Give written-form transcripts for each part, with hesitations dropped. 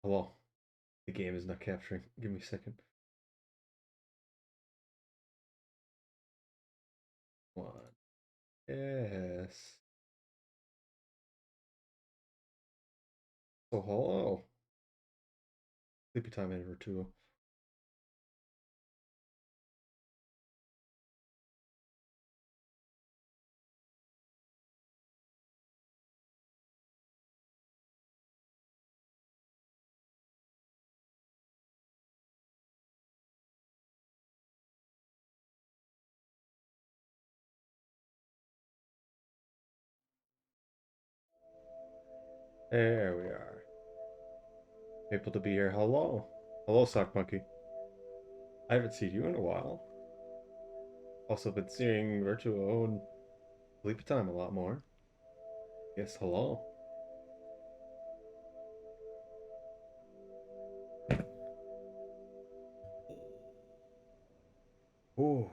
Hello. The game is not capturing. Give me a second. One. Yes. So hello. Sleepy time over two. There we are. Able to be here. Hello. Hello, Sock Monkey. I haven't seen you in a while. Also been seeing Virtuo and Sleepy Time a lot more. Yes, hello. Ooh.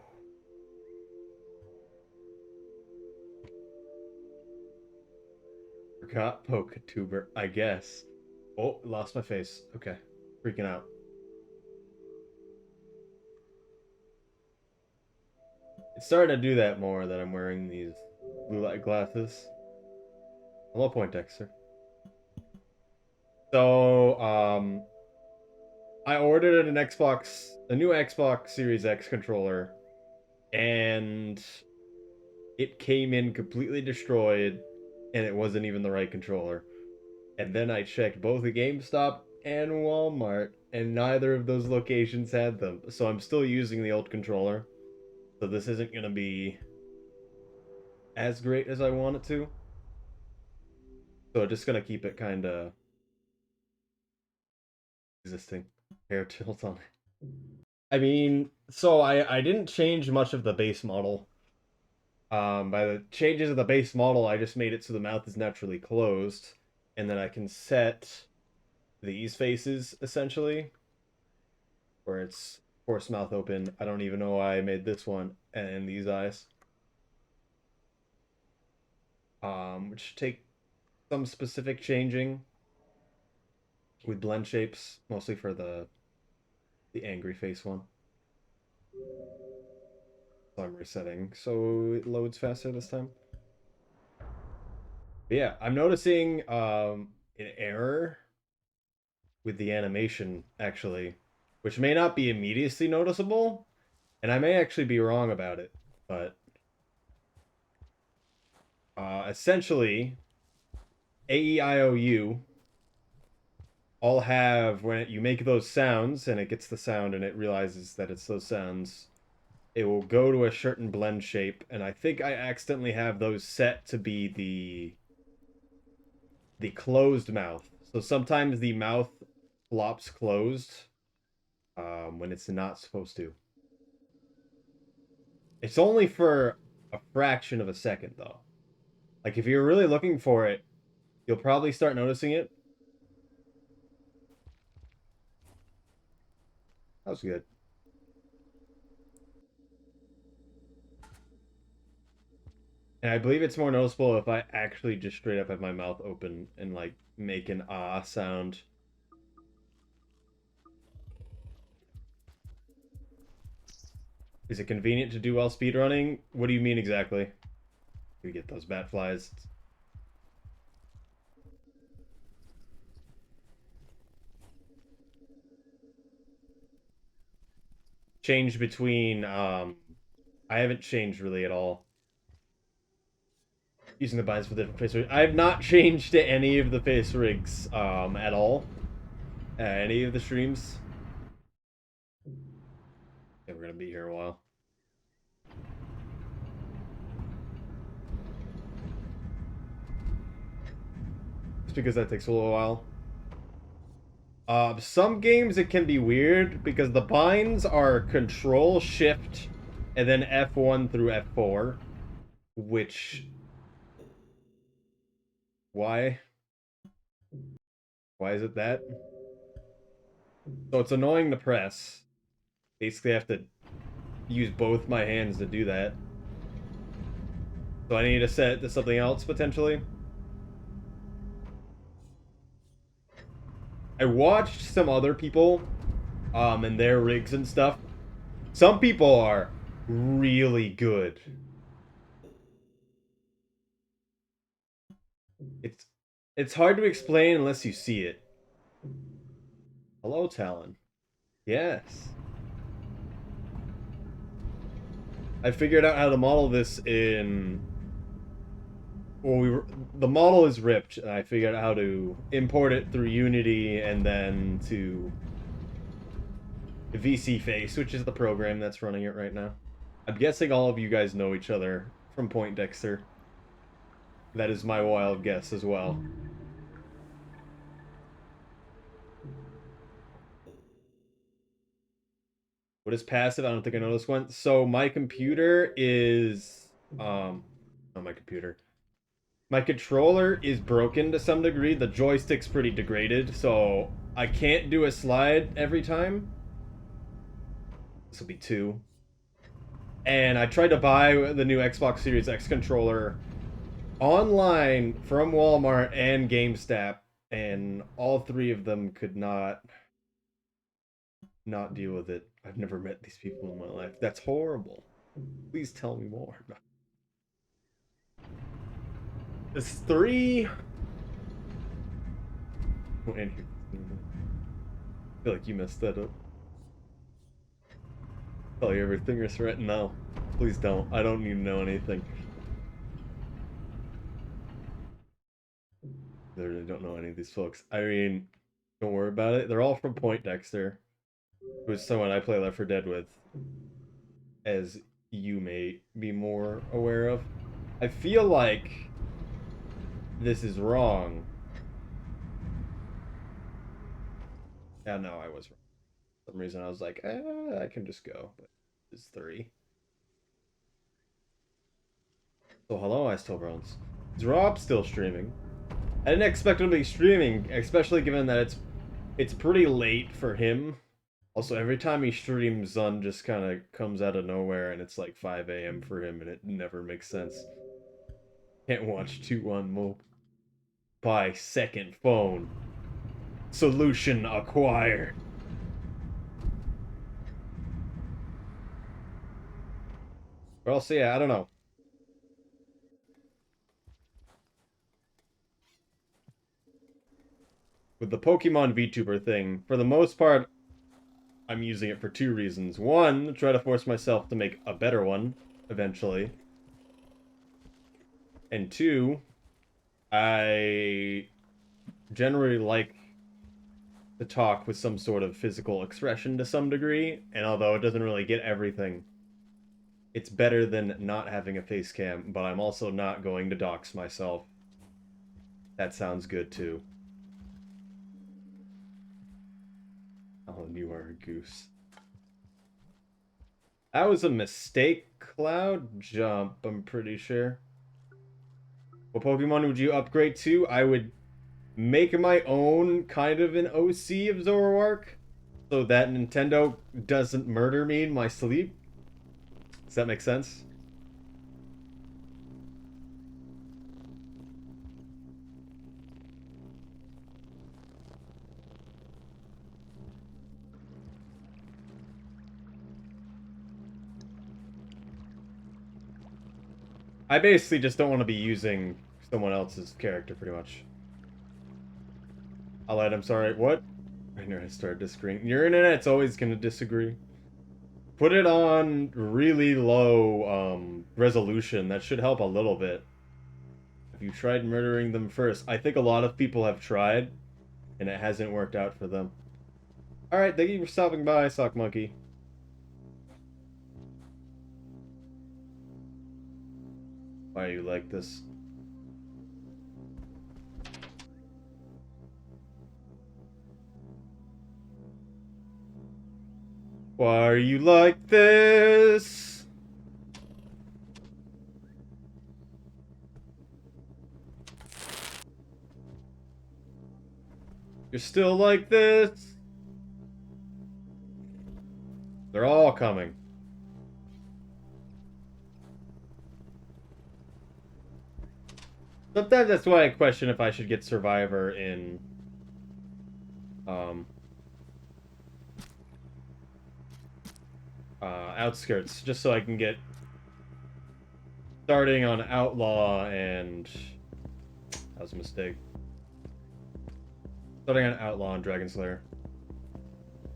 Forgot PokeTuber, I guess. Oh, lost my face. Okay. Freaking out. It's starting to do that more that I'm wearing these blue light glasses. Hello, Poindexter. So, I ordered a new Xbox Series X controller, and it came in completely destroyed, and it wasn't even the right controller. And then I checked both the GameStop and Walmart, and neither of those locations had them. So I'm still using the old controller. So this isn't gonna be as great as I want it to. So just gonna keep it kind of existing. Hair tilt on it. I mean, so I didn't change much of the base model. By the changes of the base model, I just made it so the mouth is naturally closed, and then I can set these faces essentially, where it's forced mouth open. I don't even know why I made this one and these eyes. Which take some specific changing with blend shapes, mostly for the angry face one. So I'm resetting so it loads faster this time. But yeah, I'm noticing an error with the animation actually, which may not be immediately noticeable, and I may actually be wrong about it, but essentially AEIOU all have, when you make those sounds and it gets the sound and it realizes that it's those sounds, it will go to a certain blend shape, and I think I accidentally have those set to be the closed mouth. So sometimes the mouth flops closed when it's not supposed to. It's only for a fraction of a second, though. Like, if you're really looking for it, you'll probably start noticing it. That was good. And I believe it's more noticeable if I actually just straight up have my mouth open and, like, make an ah sound. Is it convenient to do while speedrunning? What do you mean exactly? We get those bat flies. Change between, I haven't changed really at all. Using the binds for different face rigs. I have not changed to any of the face rigs at all. Any of the streams. Yeah, we're gonna be here a while. Just because that takes a little while. Some games it can be weird because the binds are Control Shift and then F1 through F4, which why? Why is it that? So it's annoying to press. Basically, I have to use both my hands to do that. So I need to set it to something else potentially. I watched some other people, and their rigs and stuff. Some people are really good. It's hard to explain unless you see it. Hello, Talon. Yes. I figured out how to model this in... Well, the model is ripped, and I figured out how to import it through Unity and then to VSeeFace, which is the program that's running it right now. I'm guessing all of you guys know each other from Poindexter. That is my wild guess as well. What is passive? I don't think I know this one. So my computer is not my computer. My controller is broken to some degree. The joystick's pretty degraded, so I can't do a slide every time. This will be 2. And I tried to buy the new Xbox Series X controller online from Walmart and GameStop, and all 3 of them could not deal with it. I've never met these people in my life. That's horrible. Please tell me more. It's 3. Oh, and here. I feel like you messed that up. Tell you everything you're threatened now. Please don't. I don't need to know anything. I really don't know any of these folks. I mean, don't worry about it. They're all from Poindexter, who's someone I play Left 4 Dead with, as you may be more aware of. I feel like this is wrong. Yeah, no, I was wrong. For some reason I was like, I can just go, but it's 3. So hello, Ice Is Rob still streaming? I didn't expect him to be streaming, especially given that it's pretty late for him. Also, every time he streams, Zun just kind of comes out of nowhere, and it's like 5 a.m. for him, and it never makes sense. Can't watch 2-1 Mope. Buy second phone. Solution acquired. Well, so yeah, I don't know. With the Pokemon VTuber thing, for the most part, I'm using it for 2 reasons. 1, try to force myself to make a better one, eventually. And 2, I generally like to talk with some sort of physical expression to some degree, and although it doesn't really get everything, it's better than not having a face cam, but I'm also not going to dox myself. That sounds good too. Oh, you are a goose. That was a mistake, Cloud Jump, I'm pretty sure. What Pokemon would you upgrade to? I would make my own kind of an OC of Zoroark, so that Nintendo doesn't murder me in my sleep. Does that make sense? I basically just don't want to be using someone else's character, pretty much. I'm sorry, what? My internet started disagreeing. Your internet's always gonna disagree. Put it on really low resolution. That should help a little bit. Have you tried murdering them first? I think a lot of people have tried, and it hasn't worked out for them. Alright, thank you for stopping by, Sock Monkey. Why are you like this? Why are you like this? You're still like this? They're all coming. Sometimes that's why I question if I should get Survivor in um, outskirts, just so I can get starting on Outlaw and... That was a mistake. Starting on Outlaw and Dragon Slayer.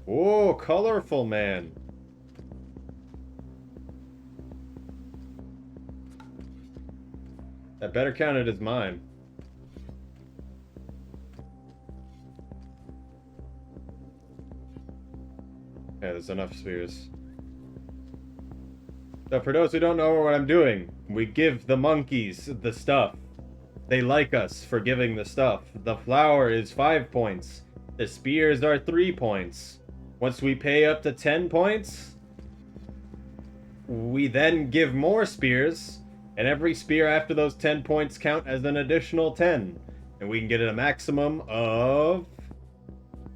Whoa, colorful, man. That better count it as mine. Okay, there's enough spheres. So for those who don't know what I'm doing, we give the monkeys the stuff. They like us for giving the stuff. The flower is 5 points. The spears are 3 points. Once we pay up to 10 points, we then give more spears, and every spear after those 10 points count as an additional 10. And we can get a maximum of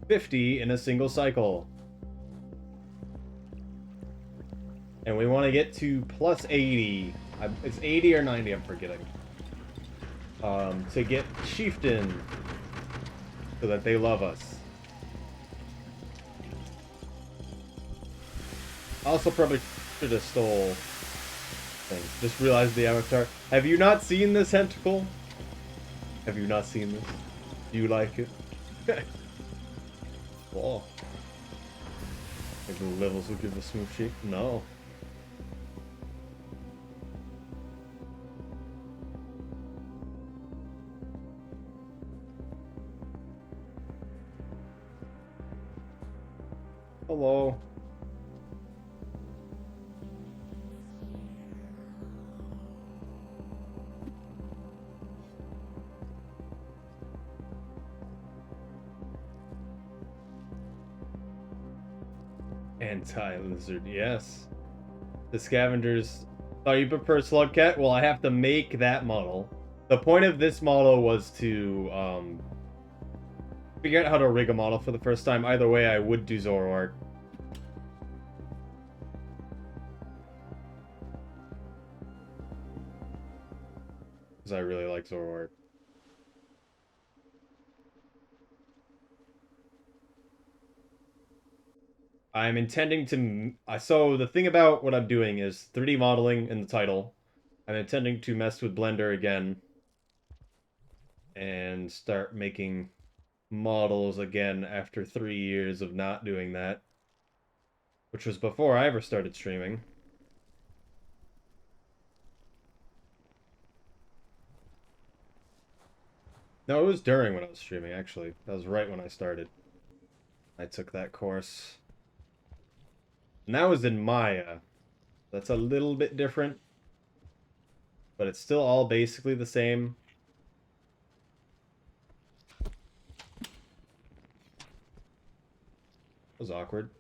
50 in a single cycle. And we want to get to plus 80. It's 80 or 90, I'm forgetting. To get chieftain, so that they love us. Also probably should have stole things. Just realized the avatar. Have you not seen this tentacle? Have you not seen this? Do you like it? Oh. Think the levels will give a smooth shape? No. Hello. Anti-lizard, yes. The scavengers. Oh, you prefer Slugcat? Well, I have to make that model. The point of this model was to figure out how to rig a model for the first time. Either way, I would do Zoroark. Because I really like Zoroark. I'm intending to... So the thing about what I'm doing is 3D modeling in the title. I'm intending to mess with Blender again. And start making models again after 3 years of not doing that. Which was before I ever started streaming. No, it was during when I was streaming, actually. That was right when I started. I took that course. And that was in Maya. That's a little bit different. But it's still all basically the same. That was awkward.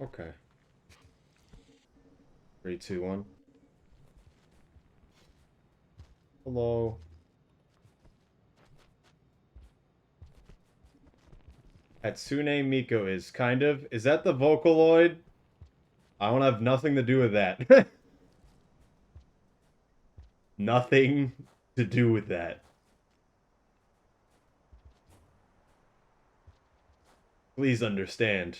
Okay. 3, 2, 1. Hello. Hatsune Miku is kind of... Is that the Vocaloid? I want to have nothing to do with that. Nothing to do with that. Please understand.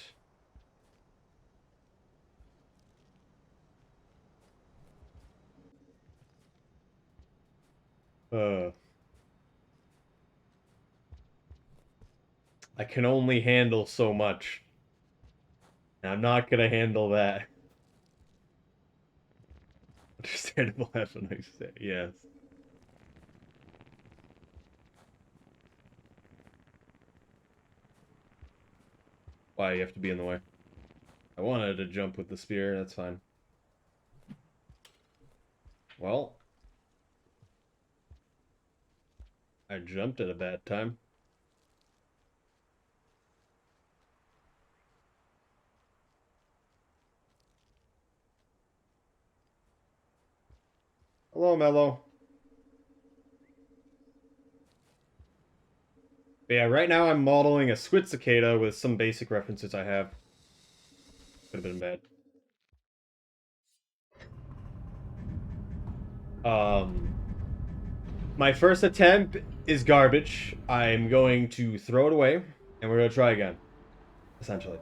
I can only handle so much. I'm not gonna handle that. Understandable, that's what I say, yes. Why, you have to be in the way? I wanted to jump with the spear, that's fine. Well. I jumped at a bad time. Hello, Mello. But yeah, right now I'm modeling a squid cicada with some basic references I have. Could have been bad. My first attempt is garbage. I'm going to throw it away. And we're gonna try again, essentially.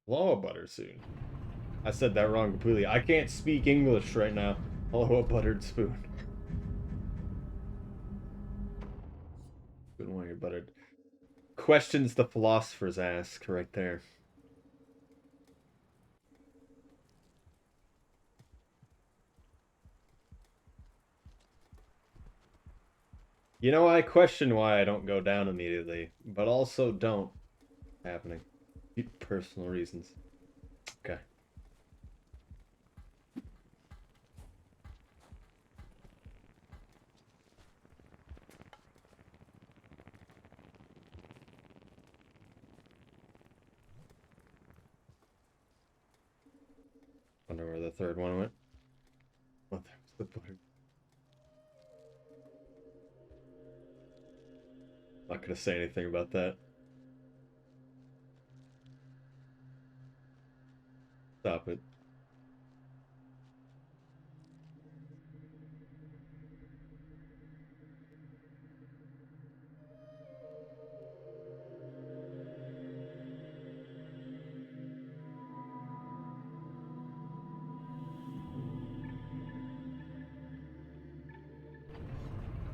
Hello, a butter spoon. I said that wrong completely. I can't speak English right now. Hello, a buttered spoon. Good one, you're buttered. Questions the philosophers ask right there. You know, I question why I don't go down immediately, but also don't happening. Personal reasons. Okay. Wonder where the third one went. Oh, there was the butter. Not gonna say anything about that. Stop it.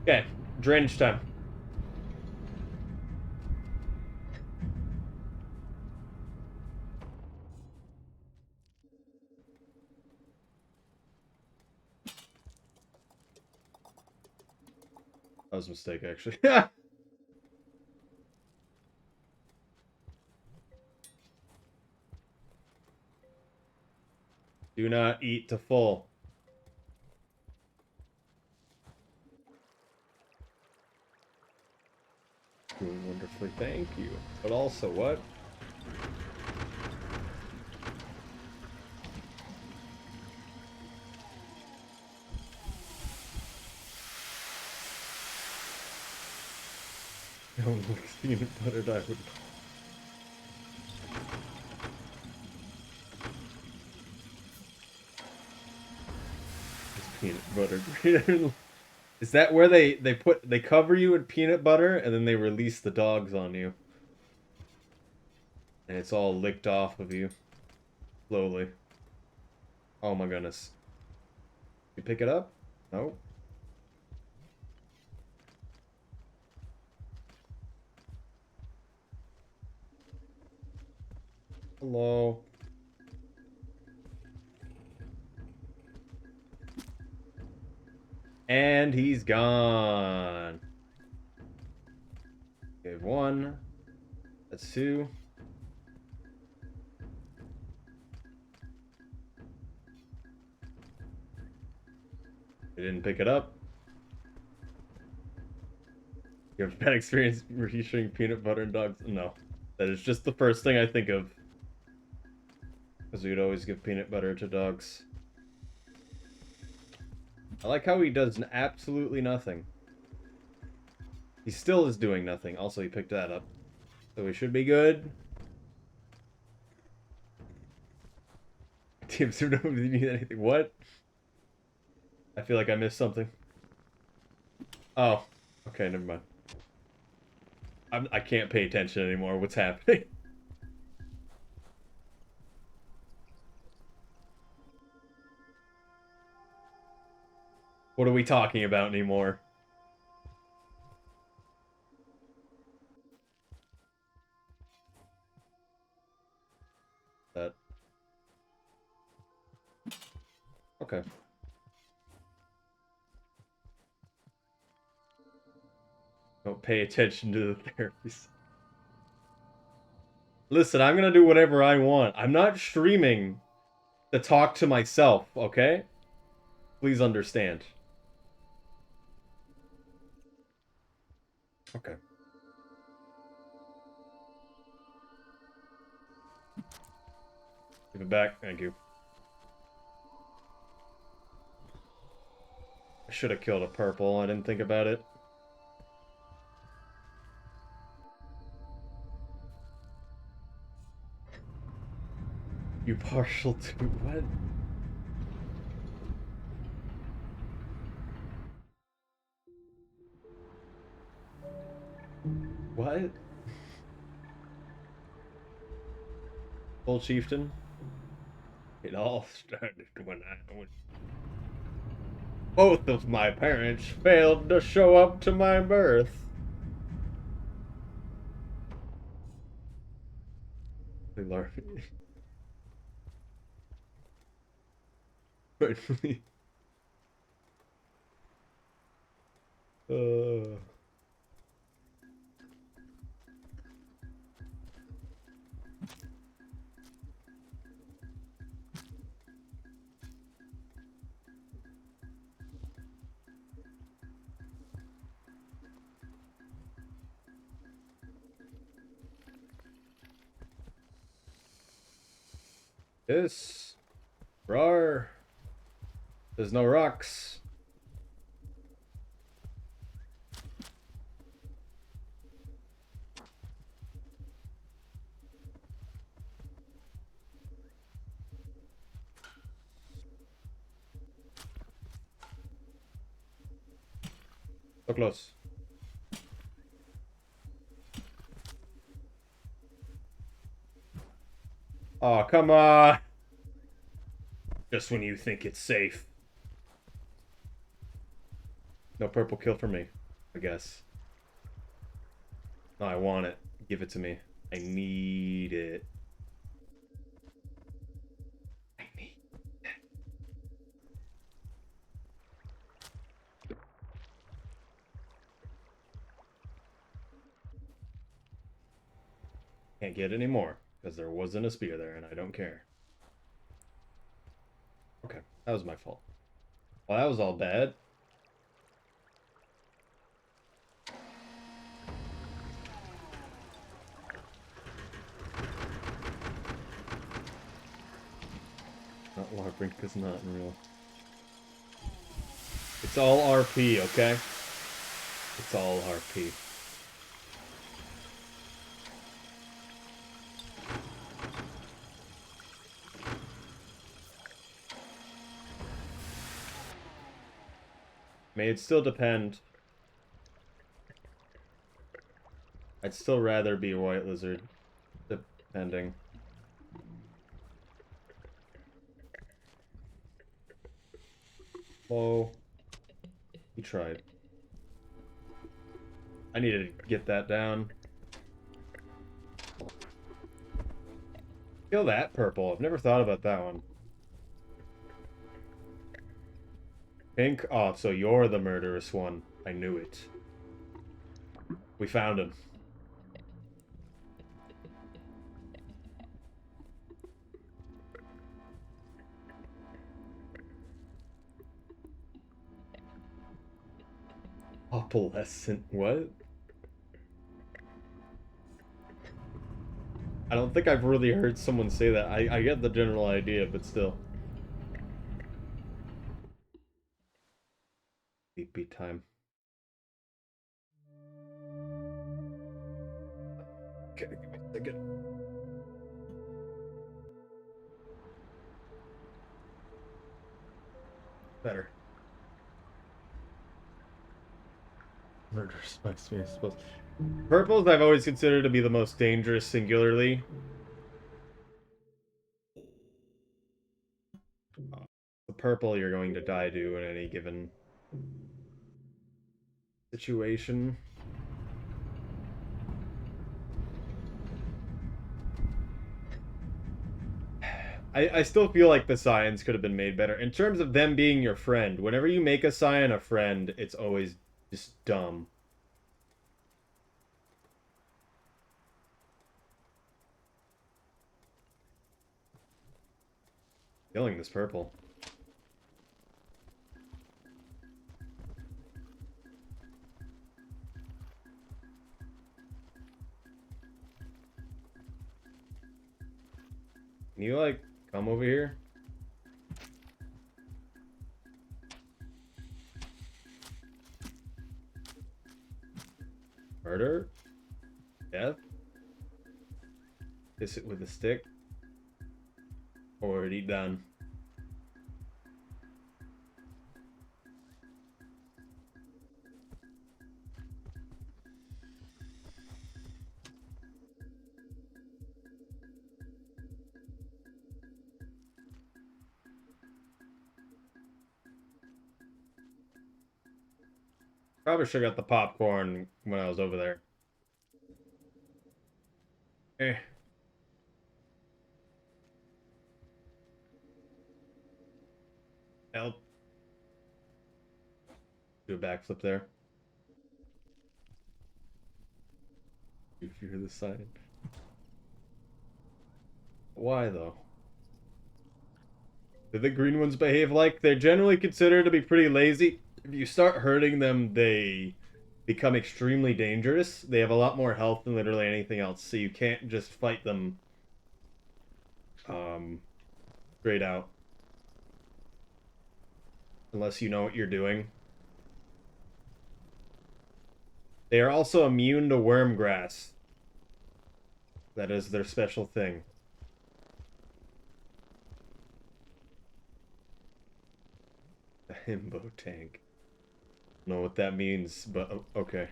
Okay, drainage time. That was a mistake, actually. Do not eat to full. Doing wonderfully, thank you. But also, what? No one likes peanut buttered, I would. It's peanut buttered. Is that where they cover you in peanut butter and then they release the dogs on you? And it's all licked off of you. Slowly. Oh my goodness. You pick it up? No. Hello. And he's gone. We have one. That's two. They didn't pick it up. You have a bad experience reaching peanut butter and dogs? No. That is just the first thing I think of. Because we'd always give peanut butter to dogs. I like how he does absolutely nothing. He still is doing nothing. Also, he picked that up. So we should be good. Teams who don't need anything. What? I feel like I missed something. Oh. Okay, never mind. I can't pay attention anymore. What's happening? What are we talking about anymore? That. Okay. Don't pay attention to the therapies. Listen, I'm gonna do whatever I want. I'm not streaming to talk to myself, okay? Please understand. Okay. Give it back. Thank you. I should have killed a purple. I didn't think about it. You partial to what? What? Old chieftain? It all started when I was... Both of my parents failed to show up to my birth. Larpy. uh... This. Rar. There's no rocks. So close. Oh, come on. Just when you think it's safe. No purple kill for me, I guess. No, I want it. Give it to me. I need it. I need it. Can't get any more, because there wasn't a spear there, and I don't care. Okay, that was my fault. Well, that was all bad. Not LARPing, because not in real. It's all RP, okay? It's all RP. May it still depend. I'd still rather be a white lizard, depending. Oh, he tried. I need to get that down. Kill that purple. I've never thought about that one. Pink? Oh, so you're the murderous one. I knew it. We found him. Opalescent. What? I don't think I've really heard someone say that. I get the general idea, but still. Beat time. Okay, give me a second. Better. Murderous by me, I suppose. Purples I've always considered to be the most dangerous singularly. The purple you're going to die to in any given situation. I still feel like the scions could have been made better. In terms of them being your friend, whenever you make a scion a friend, it's always just dumb. Killing this purple. Can you, like, come over here? Murder? Death? Kiss it with a stick? Already done. Probably should have got the popcorn when I was over there. Eh. Help. Do a backflip there. If you hear the sign. Why though? Do the green ones behave like? They're generally considered to be pretty lazy. If you start hurting them, they become extremely dangerous. They have a lot more health than literally anything else, so you can't just fight them um, straight out. Unless you know what you're doing. They are also immune to worm grass. That is their special thing. A himbo tank. Don't know what that means, but okay.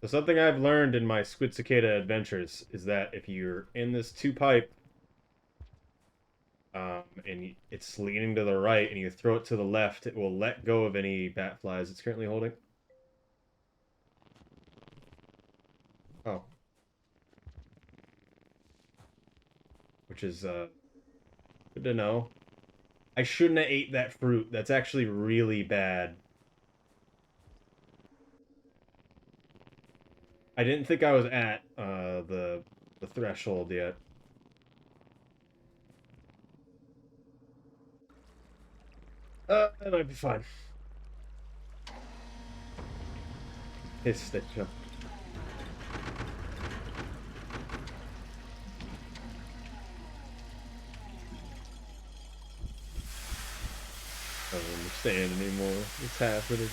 So something I've learned in my Squid Cicada adventures is that if you're in this two pipe, and it's leaning to the right, and you throw it to the left, it will let go of any bat flies it's currently holding. Oh. Which is, good to know. I shouldn't have ate that fruit. That's actually really bad. I didn't think I was at, the threshold yet. That might be fine. His stitch up. I don't understand anymore. What's happening?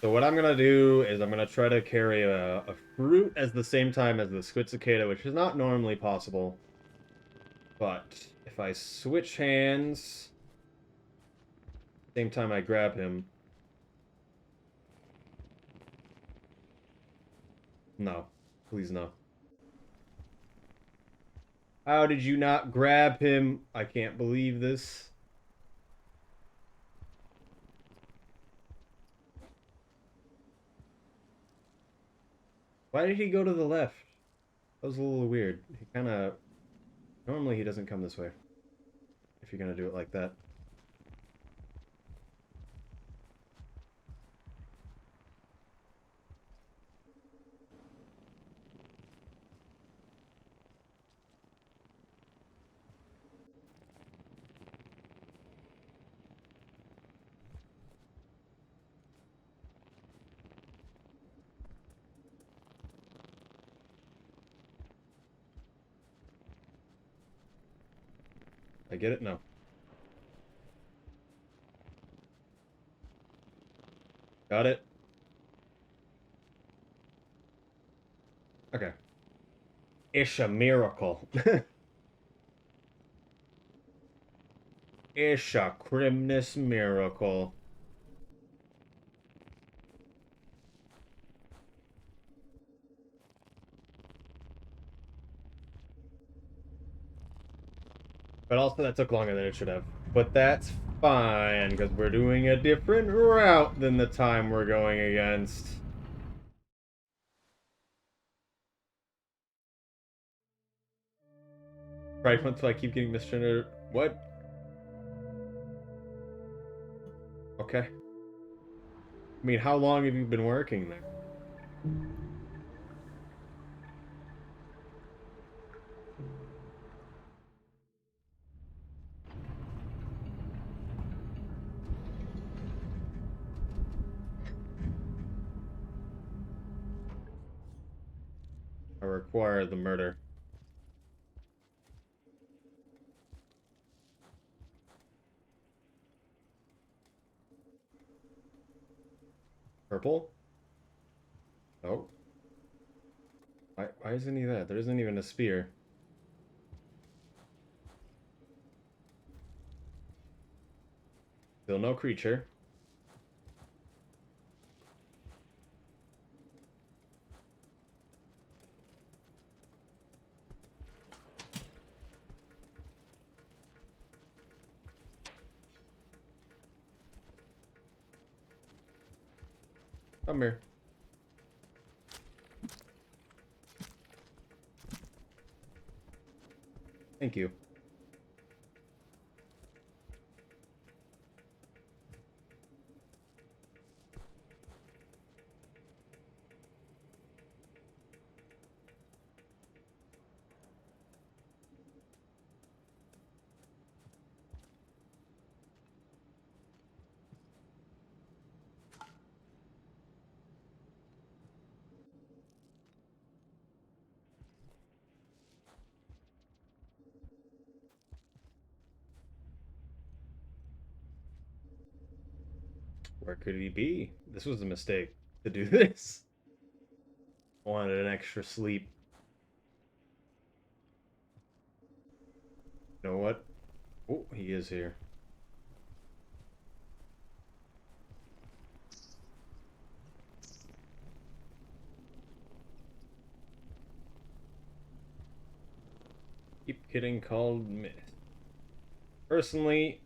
So what I'm gonna do is I'm gonna try to carry a fruit as the same time as the Squid Cicada, which is not normally possible. But if I switch hands, same time I grab him. No, please no. How did you not grab him? I can't believe this. Why did he go to the left? That was a little weird. He kind of... Normally he doesn't come this way. If you're gonna do it like that. I get it? No. Got it? Okay. Ish a miracle. Ish a crimnus miracle. But also that took longer than it should have. But that's fine, because we're doing a different route than the time we're going against. Right, until I keep getting misgendered. What? Okay. I mean, how long have you been working there? I require the murder. Purple? Oh. Why isn't he that? There isn't even a spear. Still no creature. Come here. Thank you. Where could he be? This was a mistake to do this. Wanted an extra sleep. You know what? Oh, he is here. Keep getting called myth. Personally,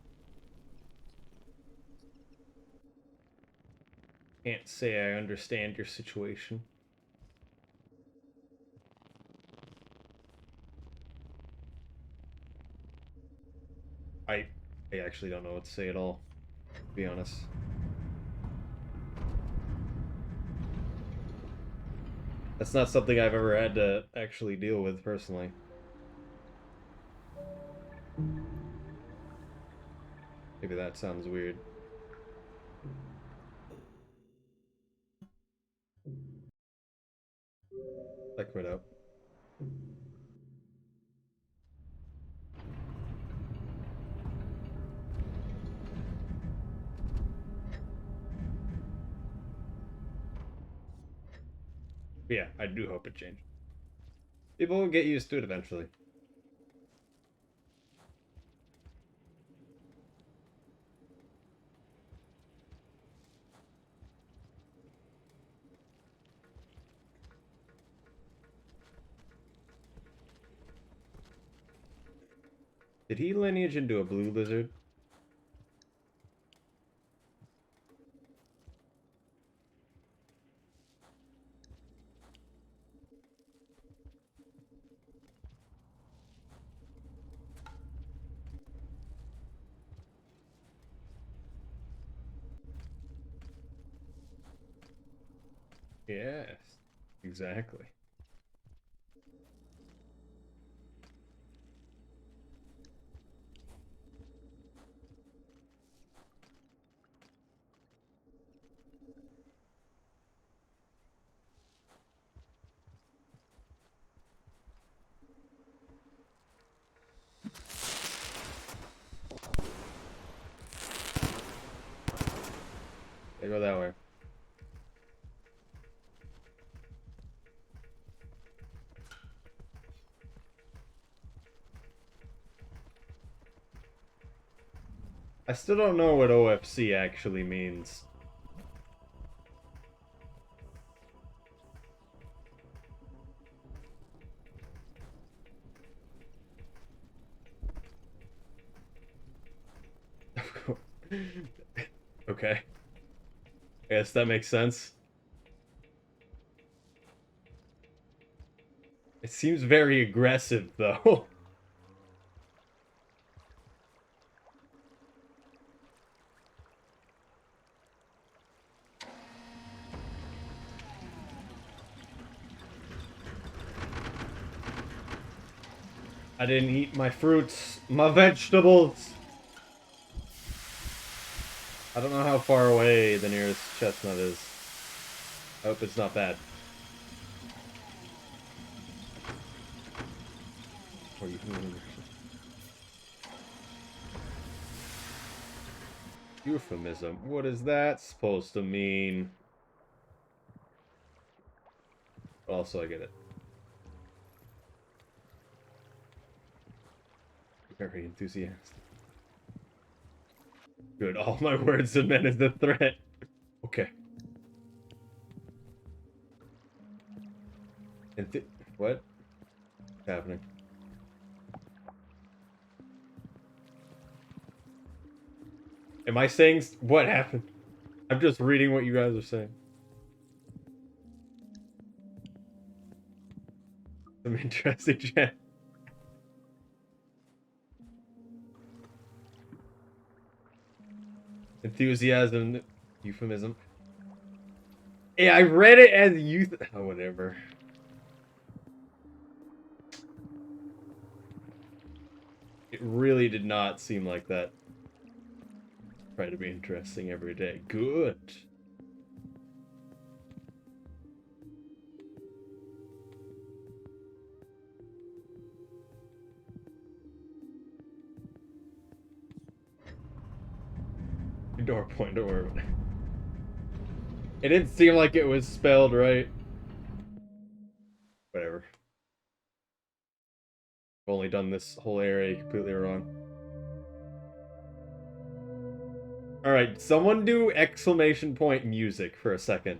can't say I understand your situation. I I actually don't know what to say at all, to be honest. That's not something I've ever had to actually deal with personally. Maybe that sounds weird. Liquid up. But yeah, I do hope it changes. People will get used to it eventually. Did he lineage into a blue lizard? Yes, exactly. They go that way. I still don't know what OFC actually means. Okay. I guess that makes sense. It seems very aggressive, though. I didn't eat my fruits, my vegetables. I don't know how far away the nearest chestnut is. I hope it's not bad. Or you Euphemism. What is that supposed to mean? Also, I get it. Very enthusiastic. Good. All my words have meant as a threat. Okay. What? What's happening? Am I saying what happened? I'm just reading what you guys are saying. Some interesting chat. Enthusiasm, euphemism. Yeah, I read it as youth. Oh, whatever. It really did not seem like that. Try to be interesting every day. Good. Door pointer or it didn't seem like it was spelled right. Whatever. I've only done this whole area completely wrong. Alright, someone do exclamation point music for a second.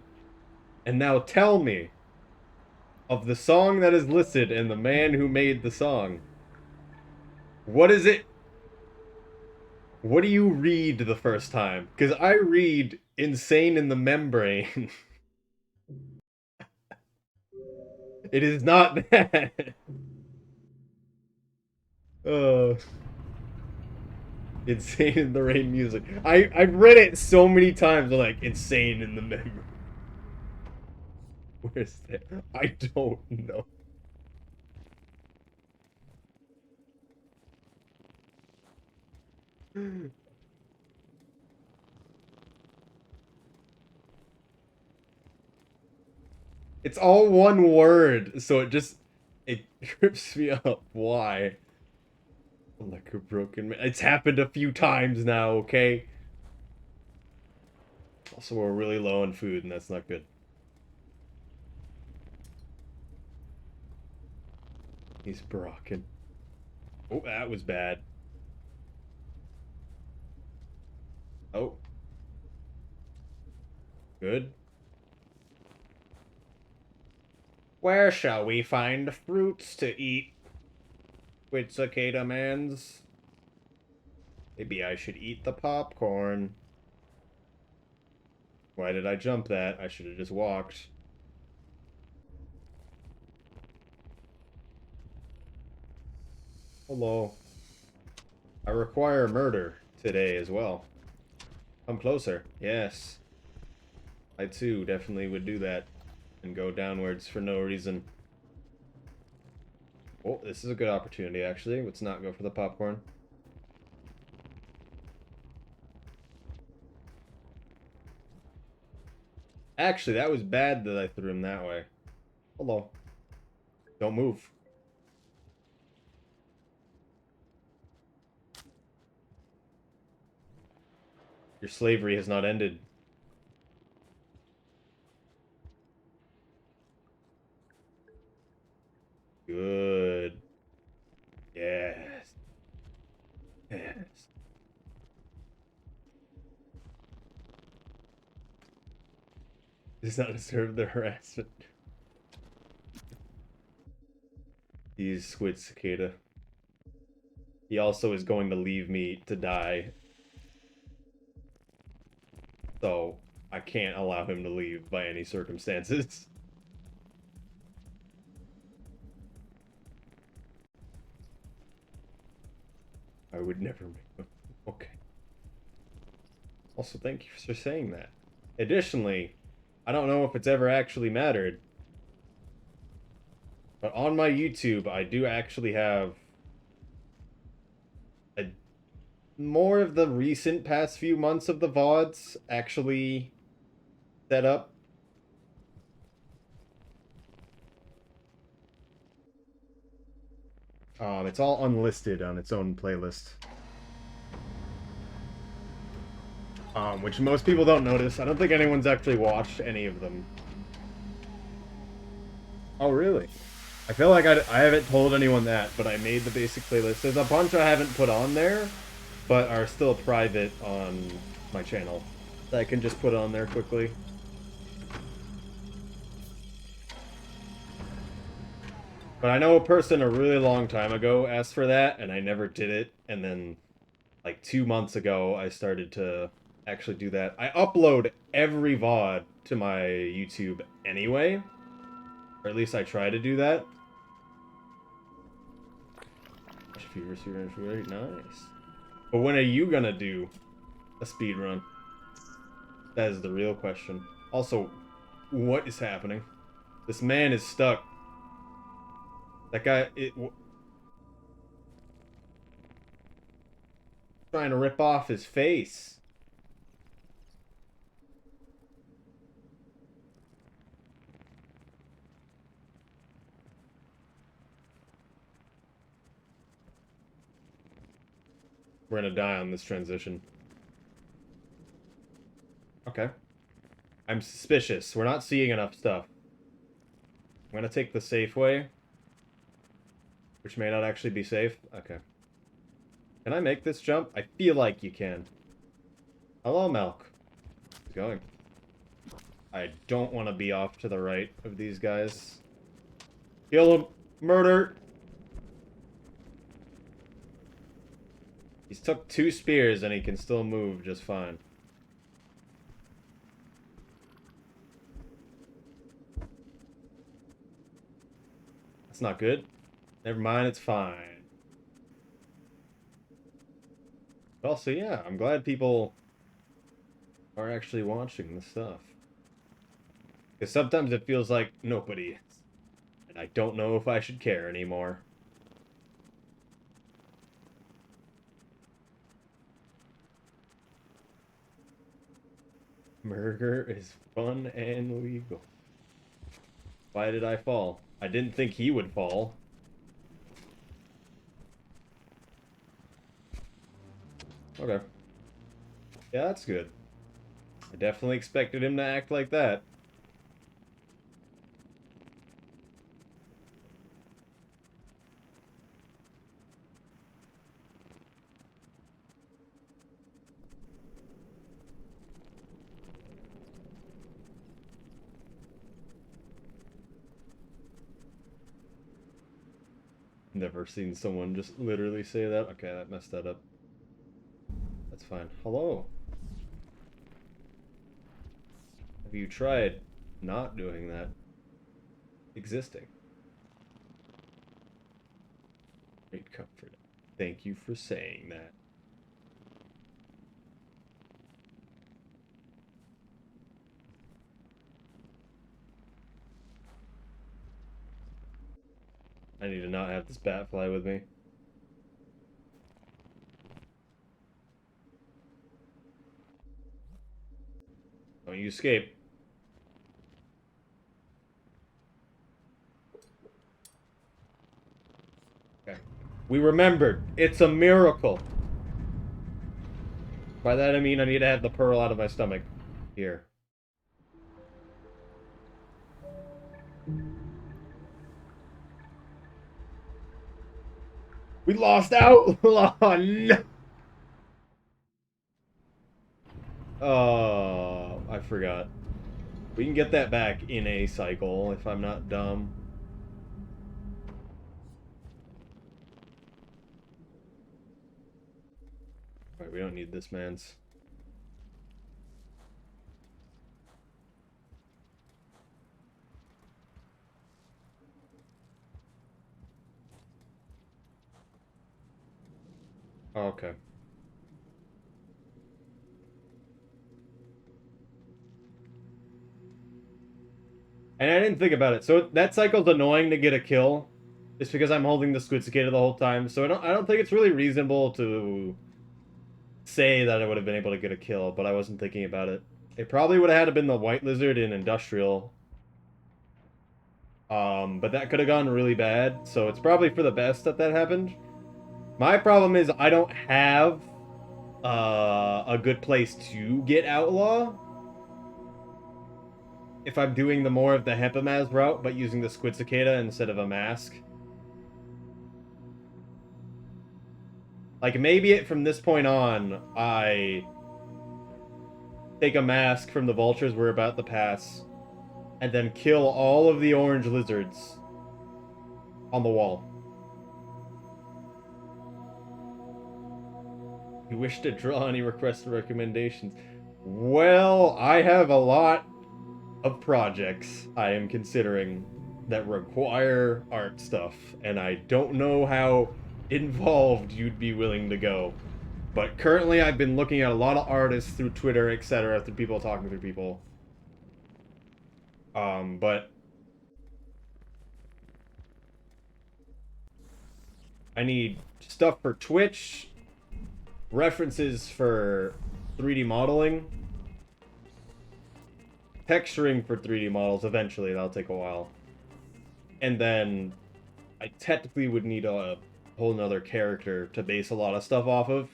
And now tell me, of the song that is listed and the man who made the song, what is it? What do you read the first time? Because I read Insane in the Membrane. It is not that. Insane in the Rain music. I've read it so many times. I'm like, Insane in the Membrane. Where's that? I don't know. It's all one word, so it trips me up. Why? Like a broken man. It's happened a few times now, okay? Also, we're really low on food, and that's not good. He's broken. Oh, that was bad. Oh. Good. Where shall we find fruits to eat? With Cicada Mans. Maybe I should eat the popcorn. Why did I jump that? I should have just walked. Hello. I require murder today as well. Come closer. Yes. I too definitely would do that. And go downwards for no reason. Oh, this is a good opportunity, actually. Let's not go for the popcorn. Actually, that was bad that I threw him that way. Hello. Don't move. Your slavery has not ended. Good. Yes. Yes. Does not deserve the harassment. He's Squid Cicada. He also is going to leave me to die. So, I can't allow him to leave by any circumstances. I would never make them. Okay. Also, thank you for saying that. Additionally, I don't know if it's ever actually mattered, but on my YouTube, I do actually have more of the recent past few months of the VODs actually set up. It's all unlisted on its own playlist. Which most people don't notice. I don't think anyone's actually watched any of them. Oh, really? I feel like I haven't told anyone that, but I made the basic playlist. There's a bunch I haven't put on there, but are still private on my channel that I can just put on there quickly. But I know a person a really long time ago asked for that, and I never did it. And then, like 2 months ago, I started to actually do that. I upload every VOD to my YouTube anyway, or at least I try to do that. Nice. But when are you gonna do a speed run? That is the real question. Also, what is happening? This man is stuck. That guy, trying to rip off his face. We're gonna die on this transition. Okay. I'm suspicious. We're not seeing enough stuff. I'm gonna take the safe way, which may not actually be safe. Okay. Can I make this jump? I feel like you can. Hello, Milk. How's it going? I don't want to be off to the right of these guys. Kill him! Murder! He's took 2 spears and he can still move just fine. That's not good. Never mind, it's fine. But also, yeah, I'm glad people are actually watching this stuff. Because sometimes it feels like nobody is. And I don't know if I should care anymore. Murder is fun and legal. Why did I fall? I didn't think he would fall. Okay. Yeah, that's good. I definitely expected him to act like that. Never seen someone just literally say that. Okay, that messed that up. That's fine. Hello. Have you tried not doing that? Existing. Great comfort. Thank you for saying that. I need to not have this bat fly with me. Don't you escape. Okay. We remembered. It's a miracle. By that I mean I need to have the pearl out of my stomach. Here. We lost out! Oh, no! Oh, I forgot. We can get that back in a cycle if I'm not dumb. Alright, we don't need this man's. Oh, okay. And I didn't think about it. So that cycle's annoying to get a kill. Just because I'm holding the Squid Cicada the whole time. So I don't think it's really reasonable to say that I would have been able to get a kill, but I wasn't thinking about it. It probably would have had to been the White Lizard in Industrial. But that could have gone really bad, so it's probably for the best that that happened. My problem is I don't have a good place to get Outlaw. if I'm doing the more of the Hempamaz route, but using the Squid Cicada instead of a mask. Like, maybe from this point on, I take a mask from the vultures we're about to pass, and then kill all of the orange lizards on the wall. You wish to draw any requests or recommendations? Well, I have a lot of projects I am considering that require art stuff, and I don't know how involved you'd be willing to go. But currently I've been looking at a lot of artists through Twitter, etc., through people talking through people. But I need stuff for Twitch, references for 3D modeling, texturing for 3D models eventually, that'll take a while. And then I technically would need a whole nother character to base a lot of stuff off of.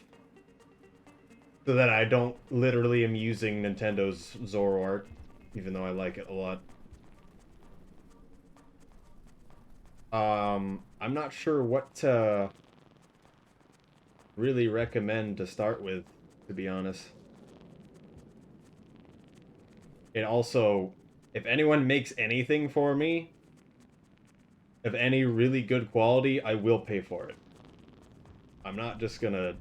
So that I don't literally am using Nintendo's Zoroark, even though I like it a lot. I'm not sure what to really recommend to start with, to be honest. And also, if anyone makes anything for me, of any really good quality, I will pay for it. I'm not just gonna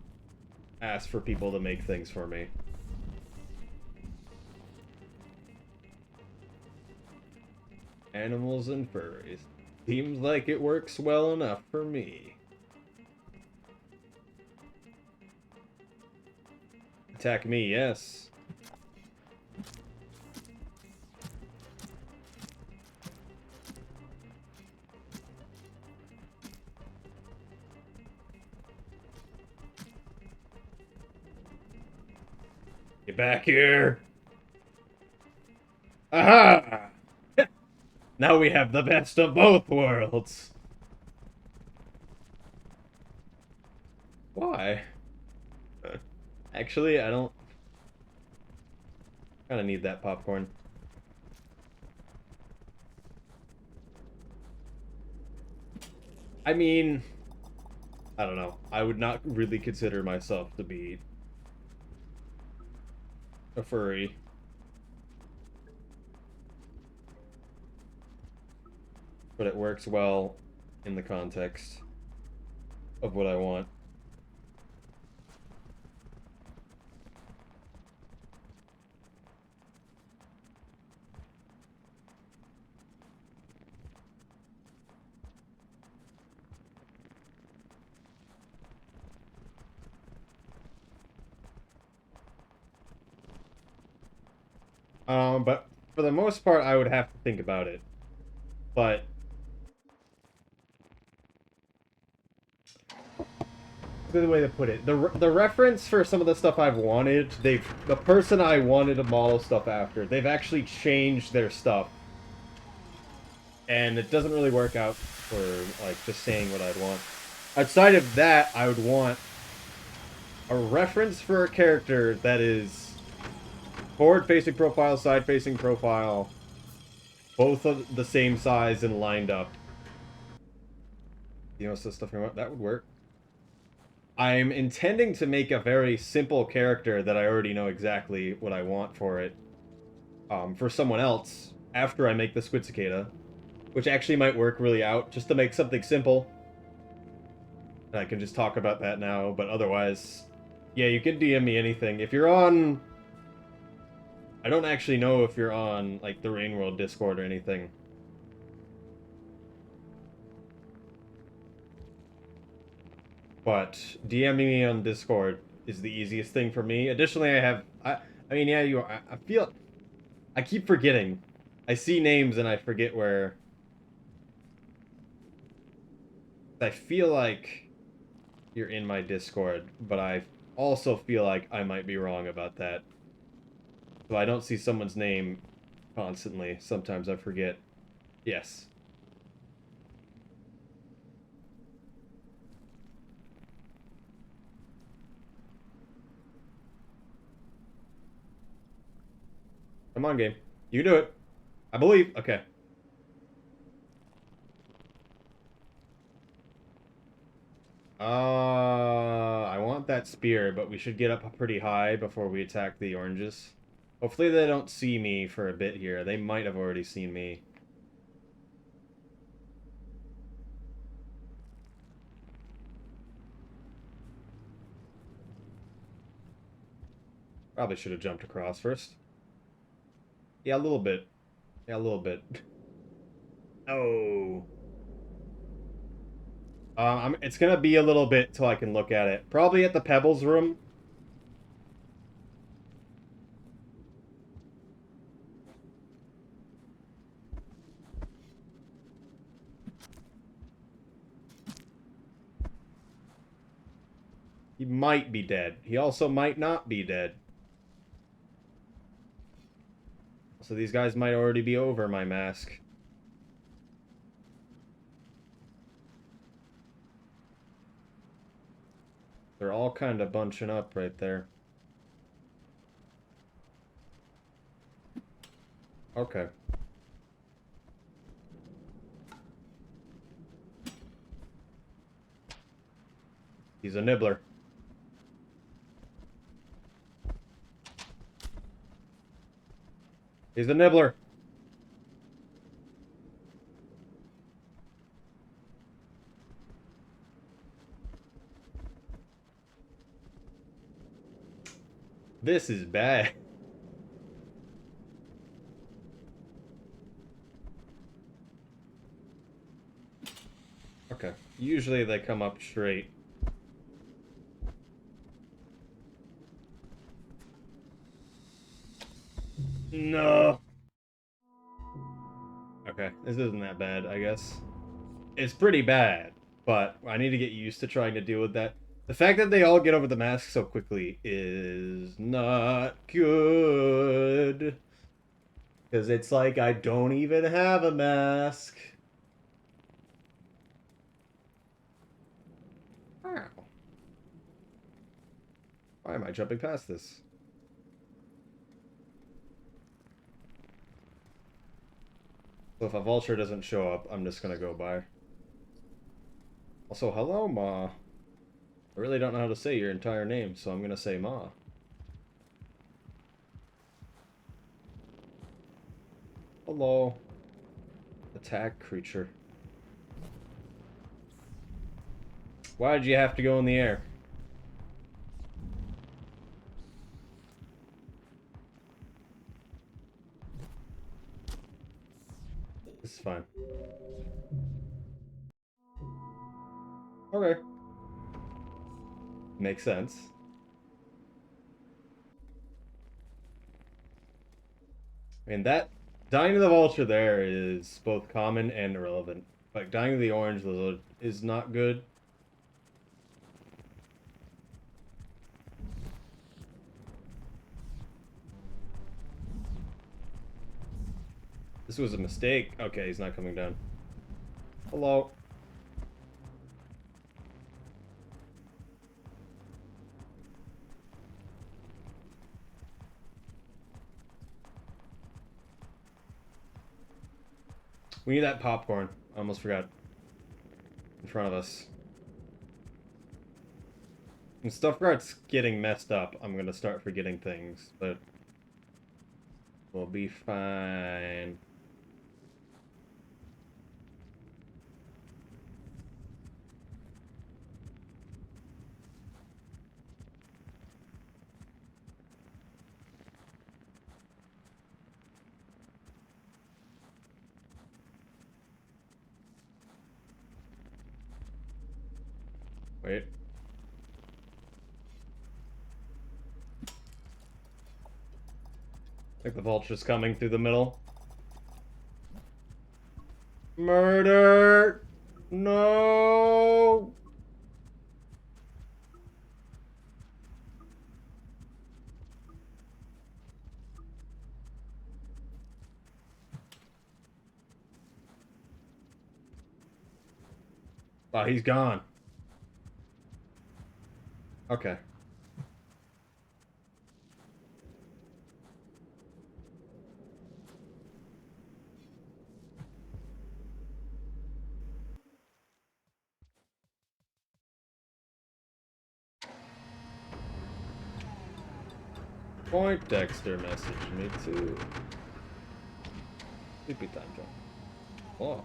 ask for people to make things for me. Animals and furries. Seems like it works well enough for me. Attack me, yes. Get back here! Aha! Now we have the best of both worlds! Why? Actually, I don't... Kinda need that popcorn. I mean... I don't know. I would not really consider myself to be a furry. But it works well in the context of what I want. But for the most part, I would have to think about it. But the way to put it, the reference for some of the stuff I've wanted, the person I wanted to model stuff after, they've actually changed their stuff, and it doesn't really work out for like just saying what I'd want. Outside of that, I would want a reference for a character that is forward-facing profile, side-facing profile, both of the same size and lined up. You know, so stuff that would work. I'm intending to make a very simple character that I already know exactly what I want for it. For someone else, after I make the Squid Cicada, which actually might work really out, just to make something simple. And I can just talk about that now, but otherwise, yeah, you can DM me anything. If you're on... I don't actually know if you're on, like, the Rain World Discord or anything. But DMing me on Discord is the easiest thing for me. Additionally, I mean, yeah, I feel... I keep forgetting. I see names and I forget where... I feel like you're in my Discord, but I also feel like I might be wrong about that. So I don't see someone's name constantly. Sometimes I forget. Yes. Come on, game. You do it. I believe. Okay. I want that spear, but we should get up pretty high before we attack the oranges. Hopefully they don't see me for a bit here. They might have already seen me. Probably should have jumped across first. Yeah, a little bit. Yeah, a little bit. Oh. It's gonna be a little bit till I can look at it. Probably at the Pebbles room. He might be dead. He also might not be dead. So these guys might already be over my mask. They're all kind of bunching up right there. Okay. He's a nibbler. He's a nibbler. This is bad. Okay. Usually they come up straight. No. Okay, this isn't that bad, I guess. It's pretty bad, but I need to get used to trying to deal with that. The fact that they all get over the mask so quickly is not good. Because it's like I don't even have a mask. Wow. Why am I jumping past this? So if a vulture doesn't show up, I'm just gonna go by. Also, hello, Ma. I really don't know how to say your entire name, so I'm gonna say Ma. Hello. Attack creature. Why did you have to go in the air? This is fine. Okay. Makes sense. I mean, that dying to the vulture there is both common and irrelevant. Like, dying to the orange lizard is not good. This was a mistake. Okay, he's not coming down. Hello. We need that popcorn. I almost forgot. In front of us. When stuff starts getting messed up, I'm gonna start forgetting things, but we'll be fine. Wait. I think the vulture's coming through the middle. Murder! No! Oh, he's gone. Okay. Point Dexter messaged me too. Sleepy time, John. Oh.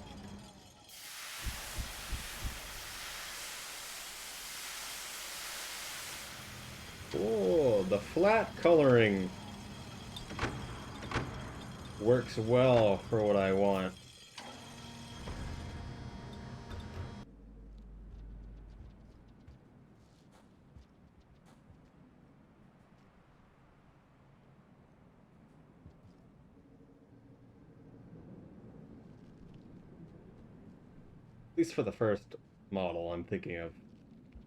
Oh, the flat coloring works well for what I want. At least for the first model I'm thinking of.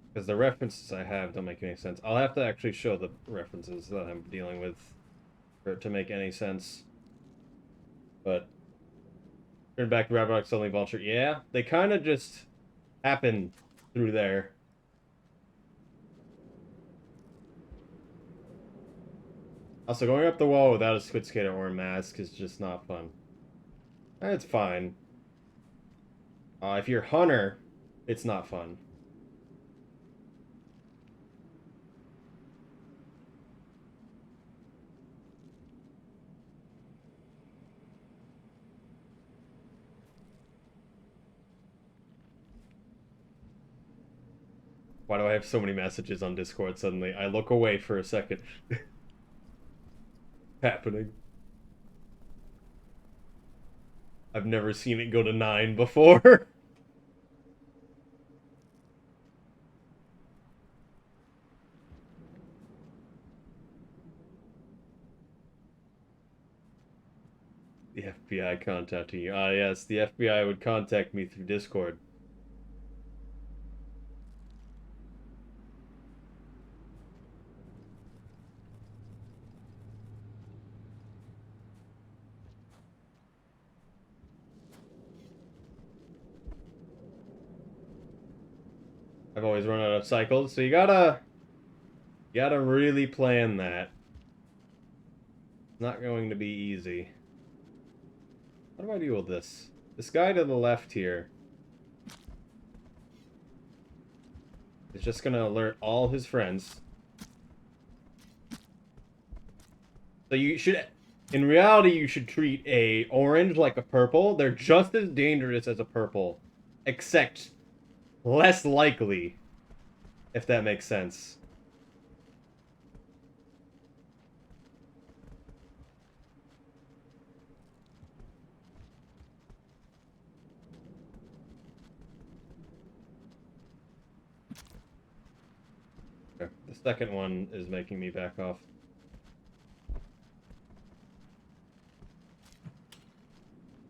Because the references I have don't make any sense. I'll have to actually show the references that I'm dealing with for it to make any sense. But turn back to Rabbit Only Vulture. Yeah, they kind of just happen through there. Also, going up the wall without a Squid Skater or a mask is just not fun. It's fine. If you're Hunter, it's not fun. Why do I have so many messages on Discord suddenly? I look away for a second. Happening. I've never seen it go to 9 before. The FBI contacting you. Ah, yes, the FBI would contact me through Discord. I've always run out of cycles, so you gotta really plan that. It's not going to be easy. How do I deal with this? This guy to the left here is just gonna alert all his friends. So you should, in reality, you should treat a orange like a purple. They're just as dangerous as a purple, except less likely, if that makes sense. Okay. The second one is making me back off.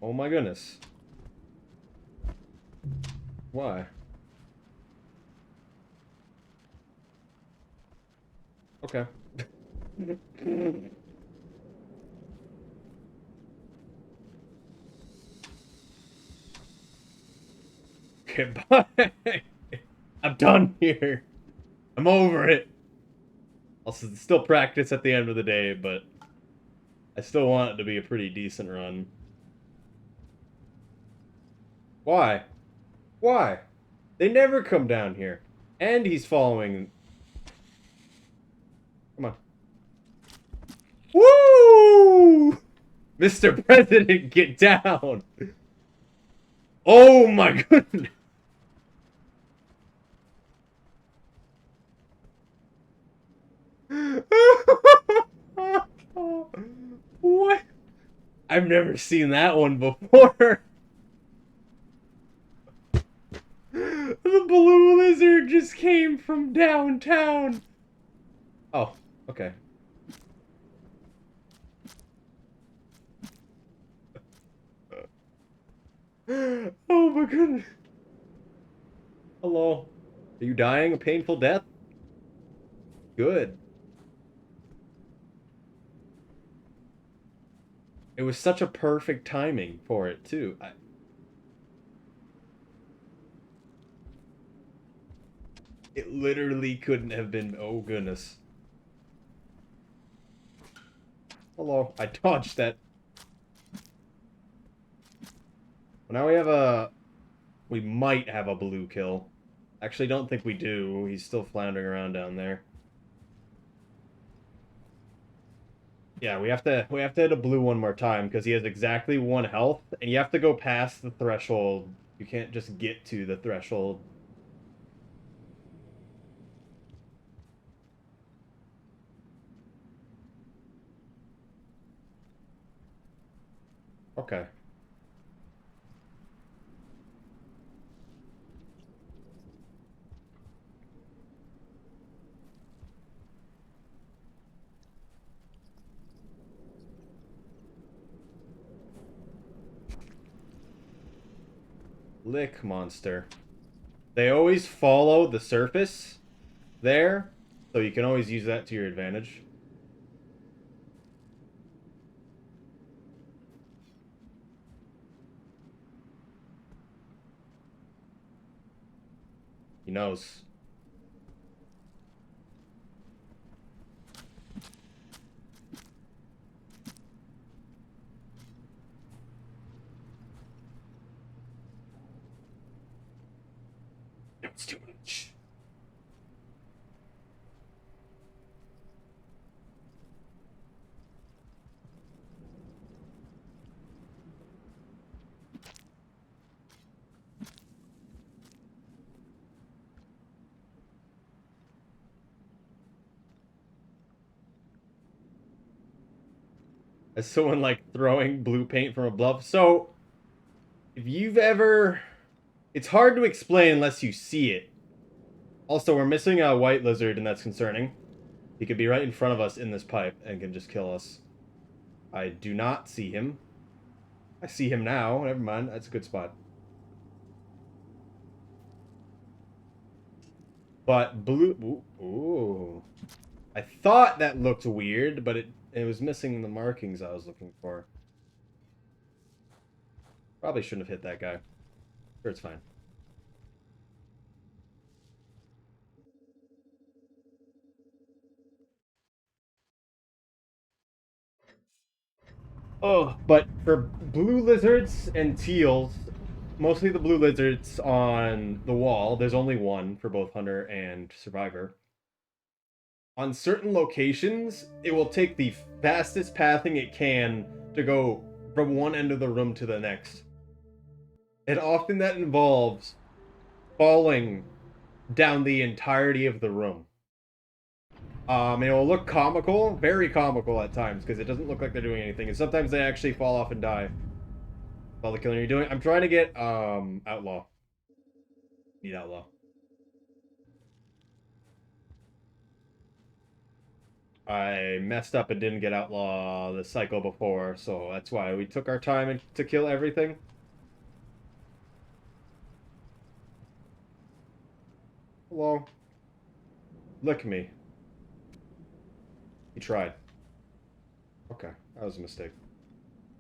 Oh my goodness. Why? Okay. Okay, bye. I'm done here. I'm over it. I'll still practice at the end of the day, but I still want it to be a pretty decent run. Why? Why? They never come down here. And he's following. Come on. Woo! Mr. President, get down! Oh my goodness! What? I've never seen that one before. The blue lizard just came from downtown. Oh, okay. Oh my goodness. Hello. Are you dying a painful death? Good. It was such a perfect timing for it, too. It literally couldn't have been... Oh, goodness. Hello. I dodged that. Well, now we have a... We might have a blue kill. Actually, don't think we do. He's still floundering around down there. Yeah, we have to hit a blue one more time because he has exactly 1 health, and you have to go past the threshold. You can't just get to the threshold. Okay. Lick monster. They always follow the surface there, so you can always use that to your advantage. He knows. It's too much. As someone like throwing blue paint from a bluff. So, if you've ever, it's hard to explain unless you see it. Also, we're missing a white lizard, and that's concerning. He could be right in front of us in this pipe and can just kill us. I do not see him. I see him now. Never mind. That's a good spot. But blue. Ooh. I thought that looked weird, but it was missing the markings I was looking for. Probably shouldn't have hit that guy. Sure, it's fine. Oh, but for blue lizards and teals, mostly the blue lizards on the wall, there's only one for both hunter and survivor. On certain locations, it will take the fastest pathing it can to go from one end of the room to the next. And often that involves falling down the entirety of the room. It will look comical, very comical at times, because it doesn't look like they're doing anything. And sometimes they actually fall off and die. All the killing you're doing. I'm trying to get outlaw. Need outlaw. I messed up and didn't get outlaw the cycle before, so that's why we took our time to kill everything. Hello. Lick me. He tried. Okay, that was a mistake.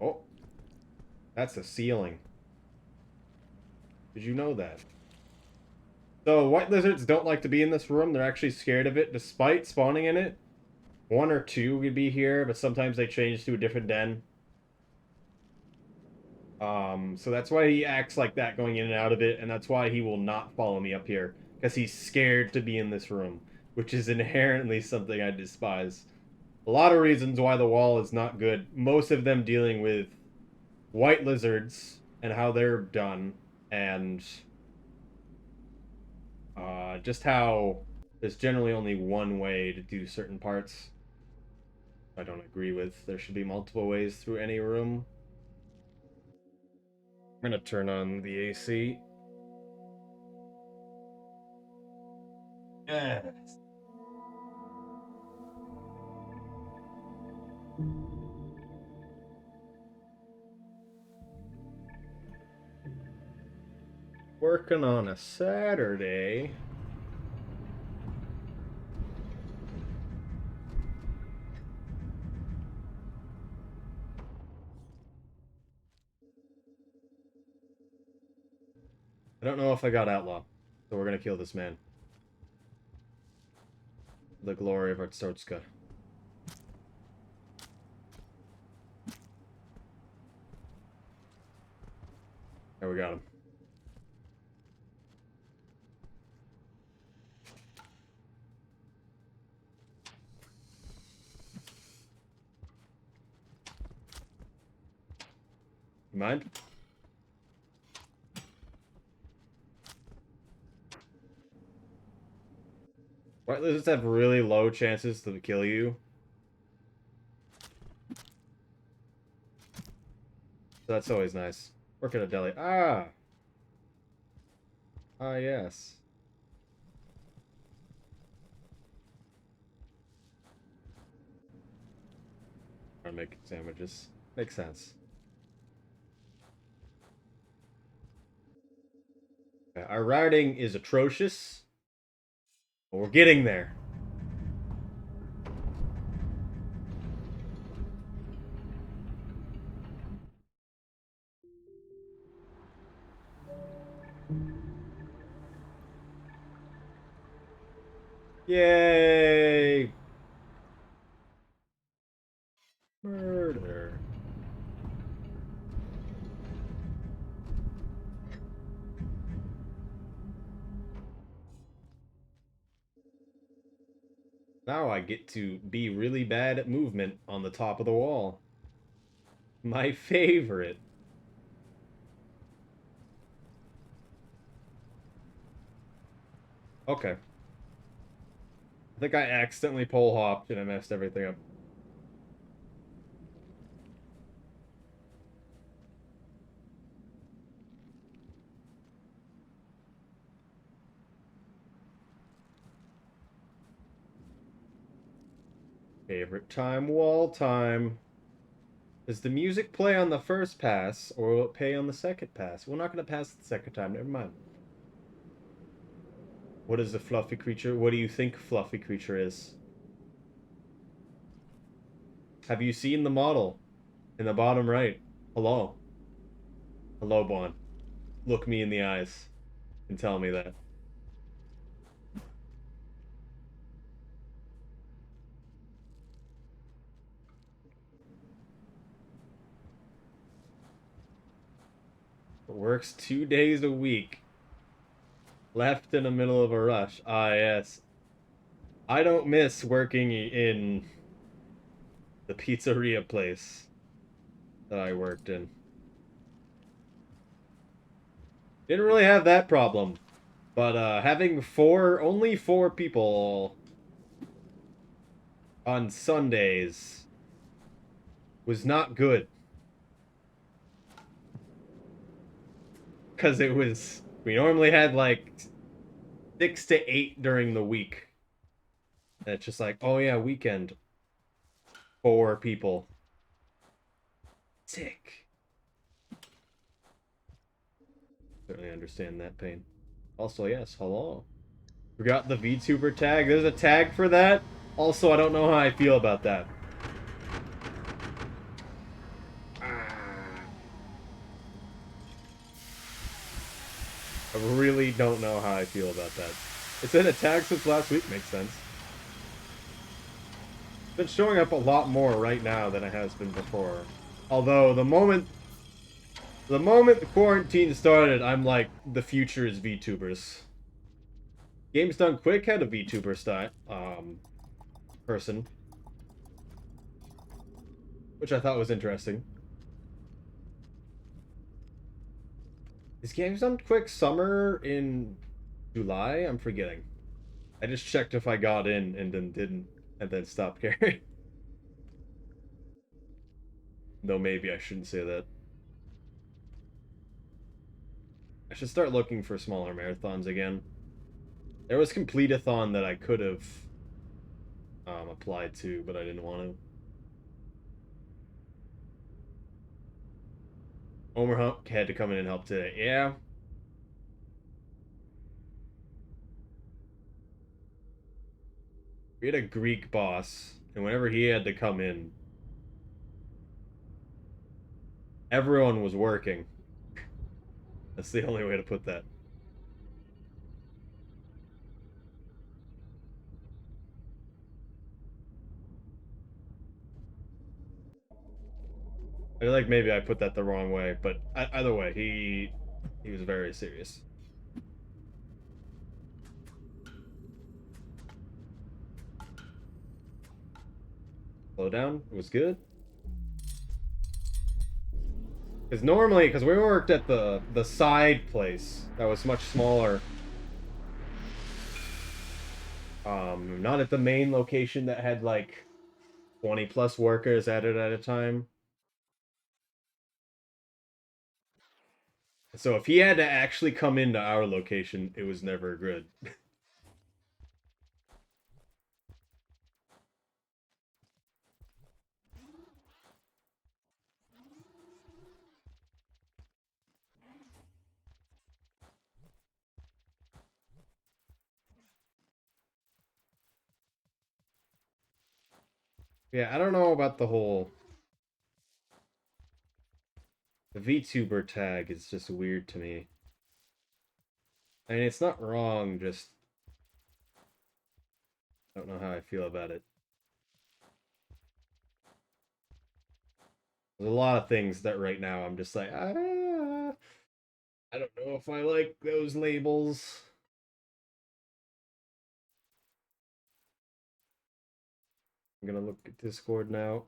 Oh, that's the ceiling. Did you know that? So, white lizards don't like to be in this room. They're actually scared of it, despite spawning in it. One or two would be here, but sometimes they change to a different den. So that's why he acts like that going in and out of it, and that's why he will not follow me up here. Because he's scared to be in this room, which is inherently something I despise. A lot of reasons why the wall is not good. Most of them dealing with white lizards and how they're done, and just how there's generally only one way to do certain parts. I don't agree with. There should be multiple ways through any room. I'm gonna turn on the AC. Yes. Working on a Saturday. I don't know if I got outlaw, so we're gonna kill this man. The glory of Artsotska. There, we got him. You mind? White lizards have really low chances to kill you. So that's always nice. Work at a deli. Ah! Ah, yes. I'm making sandwiches. Makes sense. Okay, our routing is atrocious, but we're getting there. Yay! Murder. Now I get to be really bad at movement on the top of the wall. My favorite. Okay. I think I accidentally pole hopped and I messed everything up. Favorite time, wall time. Does the music play on the first pass, or will it play on the second pass? We're not going to pass the second time, never mind. What is the fluffy creature? What do you think fluffy creature is? Have you seen the model? In the bottom right. Hello. Hello, Bon. Look me in the eyes and tell me that. Works 2 days a week. Left in the middle of a rush. Ah, yes. I don't miss working in the pizzeria place that I worked in. Didn't really have that problem. But having only four people on Sundays was not good. Because we normally had like 6 to 8 during the week. And it's just like, oh yeah, weekend. 4 people. Sick. Certainly understand that pain. Also, yes, hello. Forgot the VTuber tag. There's a tag for that. Also, I don't know how I feel about that. I really don't know how I feel about that. It's in a tag since last week, makes sense. It's been showing up a lot more right now than it has been before. Although the moment the quarantine started, I'm like, the future is VTubers. Games Done Quick had a VTuber style person, which I thought was interesting. Is Games Done Quick summer in July? I'm forgetting. I just checked if I got in and then didn't, and then stopped caring. Though maybe I shouldn't say that. I should start looking for smaller marathons again. There was Complete-a-thon that I could have applied to, but I didn't want to. Omer Hump had to come in and help today. Yeah. We had a Greek boss, and whenever he had to come in, everyone was working. That's the only way to put that. I feel like maybe I put that the wrong way, but either way, he was very serious. Slow down. It was good. Because normally, because we worked at the side place that was much smaller. Not at the main location that had like 20 plus workers at it at a time. So if he had to actually come into our location, it was never good. Yeah, I don't know about the whole the VTuber tag is just weird to me. I mean, it's not wrong, just I don't know how I feel about it. There's a lot of things that right now I'm just like, I don't know if I like those labels. I'm gonna look at Discord now.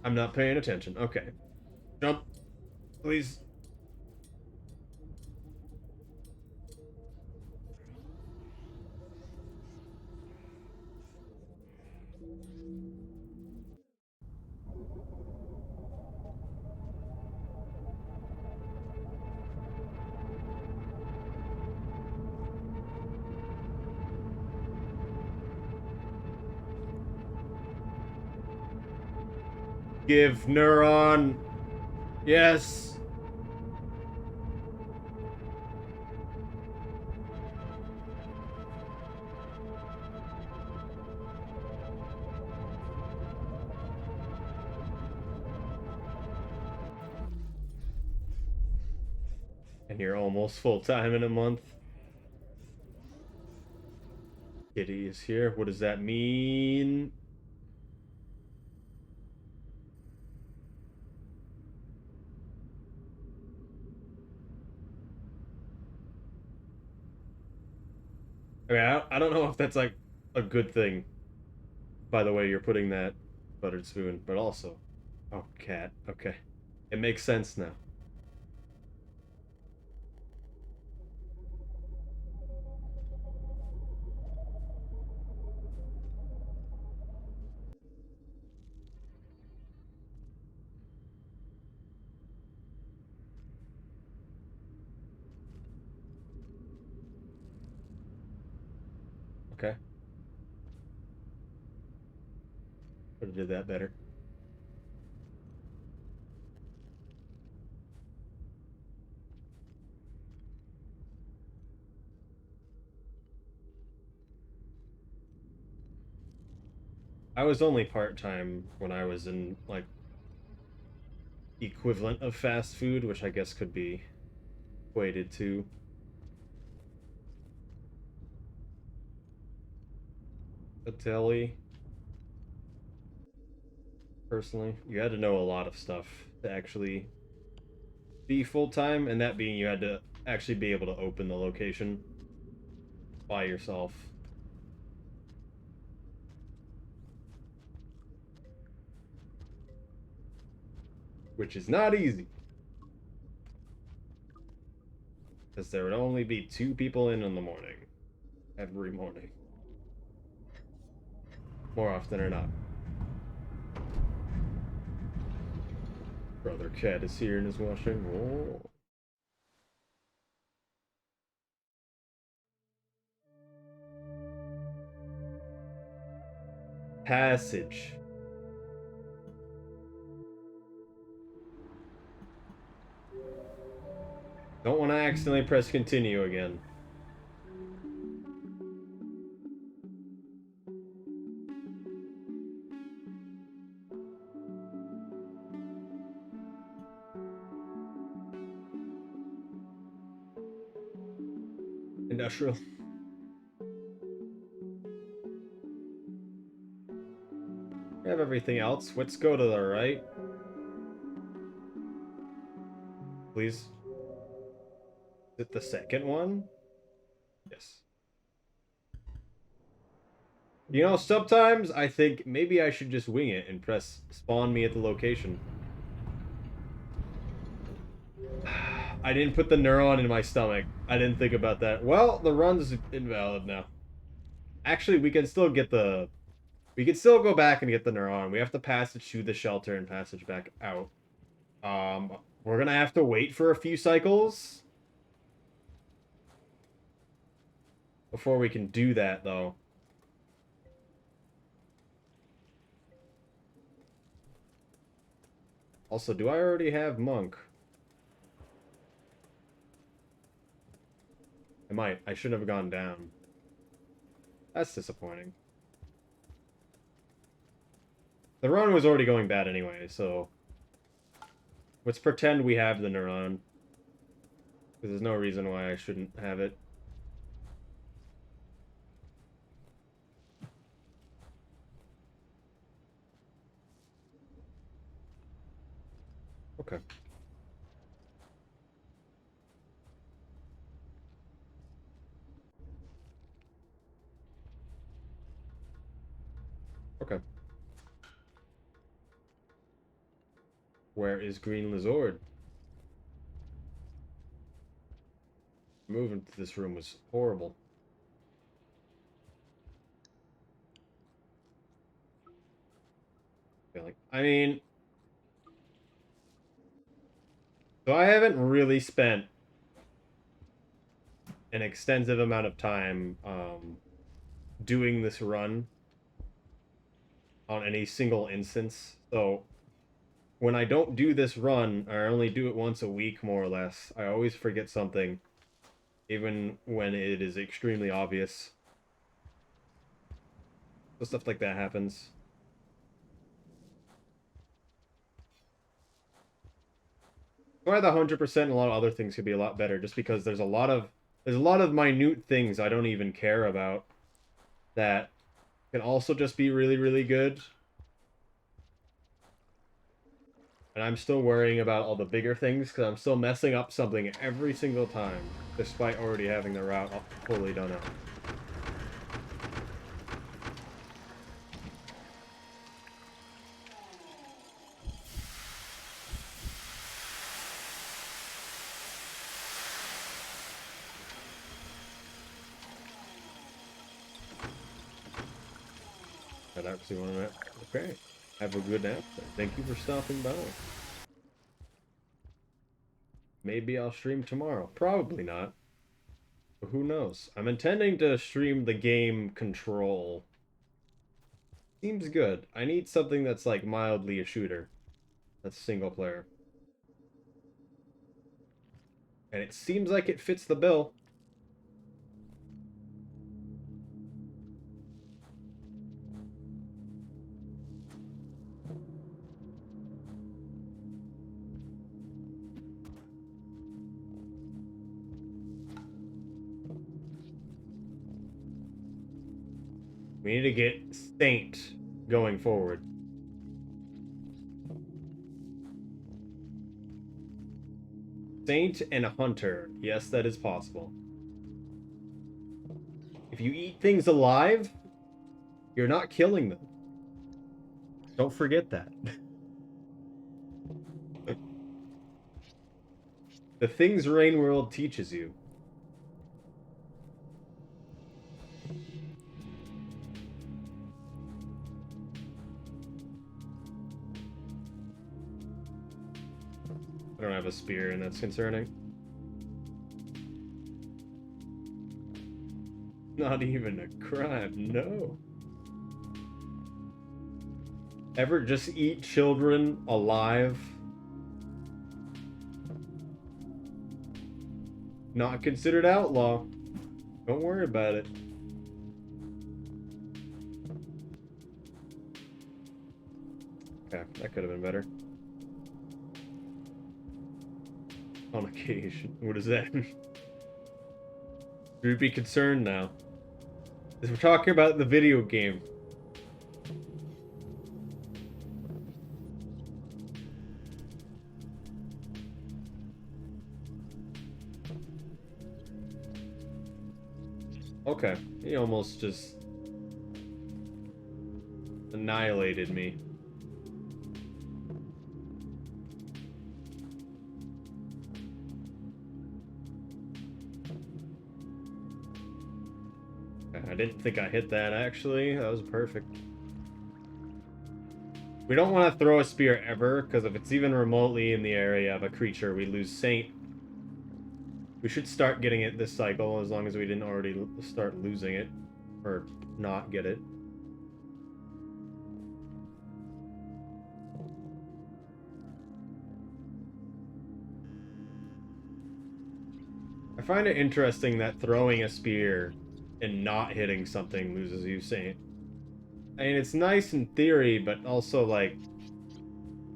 I'm not paying attention. Okay. Jump, please. Give Neuron. Yes. And you're almost full time in a month. Kitty is here. What does that mean? I mean, I don't know if that's like a good thing, by the way you're putting that buttered spoon, but also. Oh, cat. Okay. It makes sense now. Okay. Could have did that better. I was only part-time when I was in, like, equivalent of fast food, which I guess could be equated to a deli. Personally, you had to know a lot of stuff to actually be full-time, and that being you had to actually be able to open the location by yourself. Which is not easy. Because there would only be 2 people in the morning. Every morning. More often or not. Brother Cat is here and is watching. Oh. Passage. Don't want to accidentally press continue again. industrial. We have everything else. Let's go to the right. Please. Is it the second one? Yes. You know, sometimes I think maybe I should just wing it and press spawn me at the location. I didn't put the neuron in my stomach. I didn't think about that. Well, the run's invalid now. Actually, we can still get the... We can still go back and get the neuron. We have to passage to the shelter and passage back out. We're gonna have to wait for a few cycles before we can do that, though. Also, do I already have Monk? I might. I should have gone down. That's disappointing. The run was already going bad anyway, so... Let's pretend we have the neuron. Because there's no reason why I shouldn't have it. Okay. Okay. Where is Green Lizard? Moving to this room was horrible. I mean... So I haven't really spent an extensive amount of time doing this run on any single instance. So when I don't do this run, I only do it once a week, more or less. I always forget something, even when it is extremely obvious. So stuff like that happens. Why the 100% and a lot of other things could be a lot better, just because there's a lot of minute things I don't even care about that can also just be really, really good. And I'm still worrying about all the bigger things because I'm still messing up something every single time, despite already having the route fully done out. I'd actually want to... Okay. Have a good nap. Thank you for stopping by. Maybe I'll stream tomorrow. Probably not. But who knows? I'm intending to stream the game Control. Seems good. I need something that's like mildly a shooter. That's single player. And it seems like it fits the bill. We need to get Saint going forward. Saint and a Hunter. Yes, that is possible. If you eat things alive, you're not killing them. Don't forget that. The things Rain World teaches you. I don't have a spear, and that's concerning. Not even a crime, no. Ever just eat children alive? Not considered outlaw. Don't worry about it. Okay, that could have been better. On occasion. What is that? Should be concerned now. Because we're talking about the video game. Okay, he almost just annihilated me. I didn't think I hit that, actually. That was perfect. We don't want to throw a spear ever, because if it's even remotely in the area of a creature, we lose Saint. We should start getting it this cycle, as long as we didn't already start losing it. Or not get it. I find it interesting that throwing a spear and not hitting something loses you Saint. I mean, it's nice in theory, but also, like,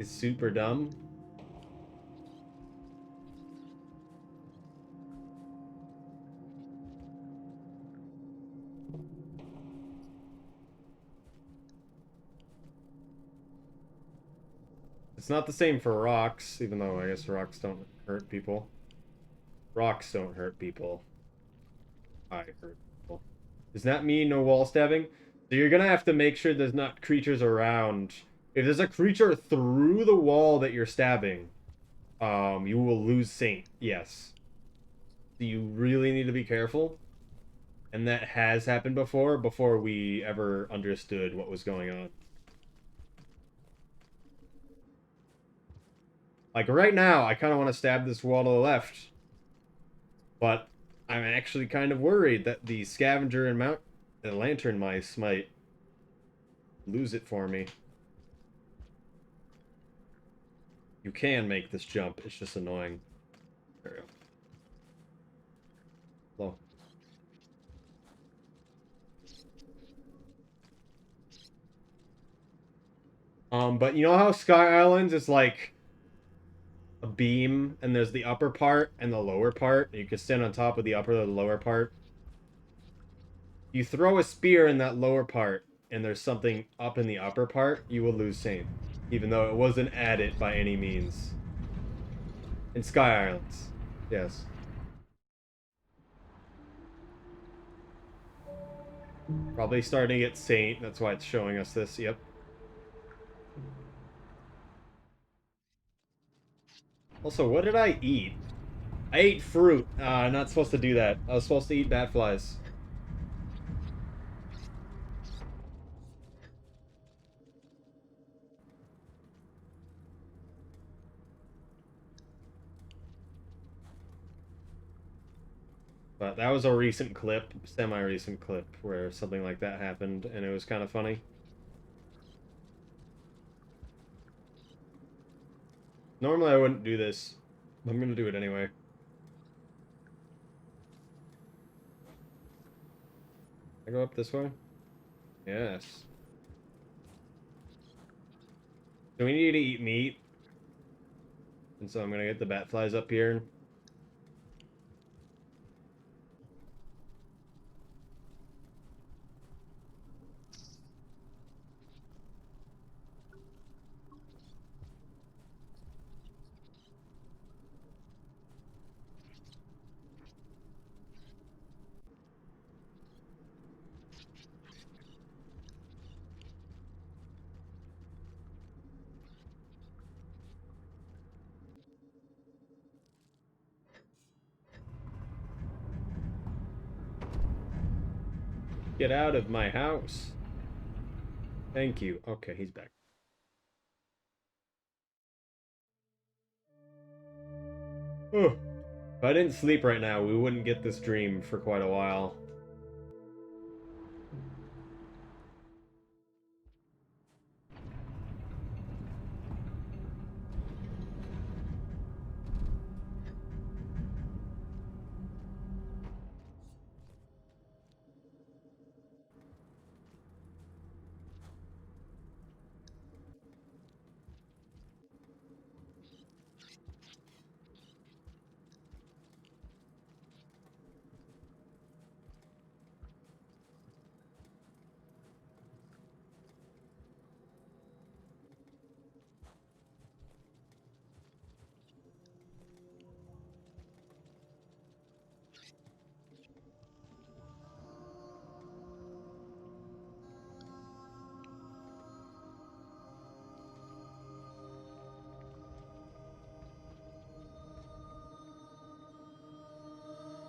it's super dumb. It's not the same for rocks, even though I guess rocks don't hurt people. Rocks don't hurt people. I hurt people. Does that mean no wall stabbing? So you're gonna have to make sure there's not creatures around. If there's a creature through the wall that you're stabbing, you will lose Saint. Yes. So you really need to be careful. And that has happened before we ever understood what was going on. Like right now, I kind of want to stab this wall to the left. But I'm actually kind of worried that the scavenger and lantern mice might lose it for me. You can make this jump, it's just annoying. There we go. Low. But you know how Sky Islands is like a beam, and there's the upper part and the lower part? You can stand on top of the upper or the lower part. You throw a spear in that lower part, and there's something up in the upper part, you will lose Saint. Even though it wasn't added by any means. In Sky Islands. Yes. Probably starting at Saint, that's why it's showing us this, yep. Also, what did I eat? I ate fruit. I'm not supposed to do that. I was supposed to eat bat flies. But that was a recent clip, semi-recent clip, where something like that happened, and it was kind of funny. Normally I wouldn't do this. I'm gonna do it anyway. I go up this way? Yes. Do we need to eat meat? And so I'm gonna get the bat flies up here. Get out of my house. Thank you. Okay, he's back. Oh. If I didn't sleep right now, we wouldn't get this dream for quite a while.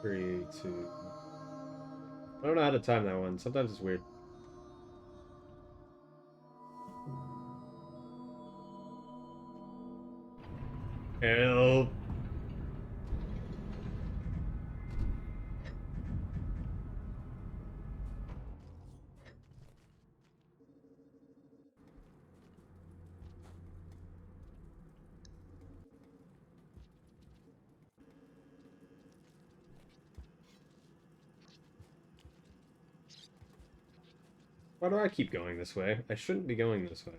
3, 2. I don't know how to time that one. Sometimes it's weird. Help. Why do I keep going this way? I shouldn't be going this way.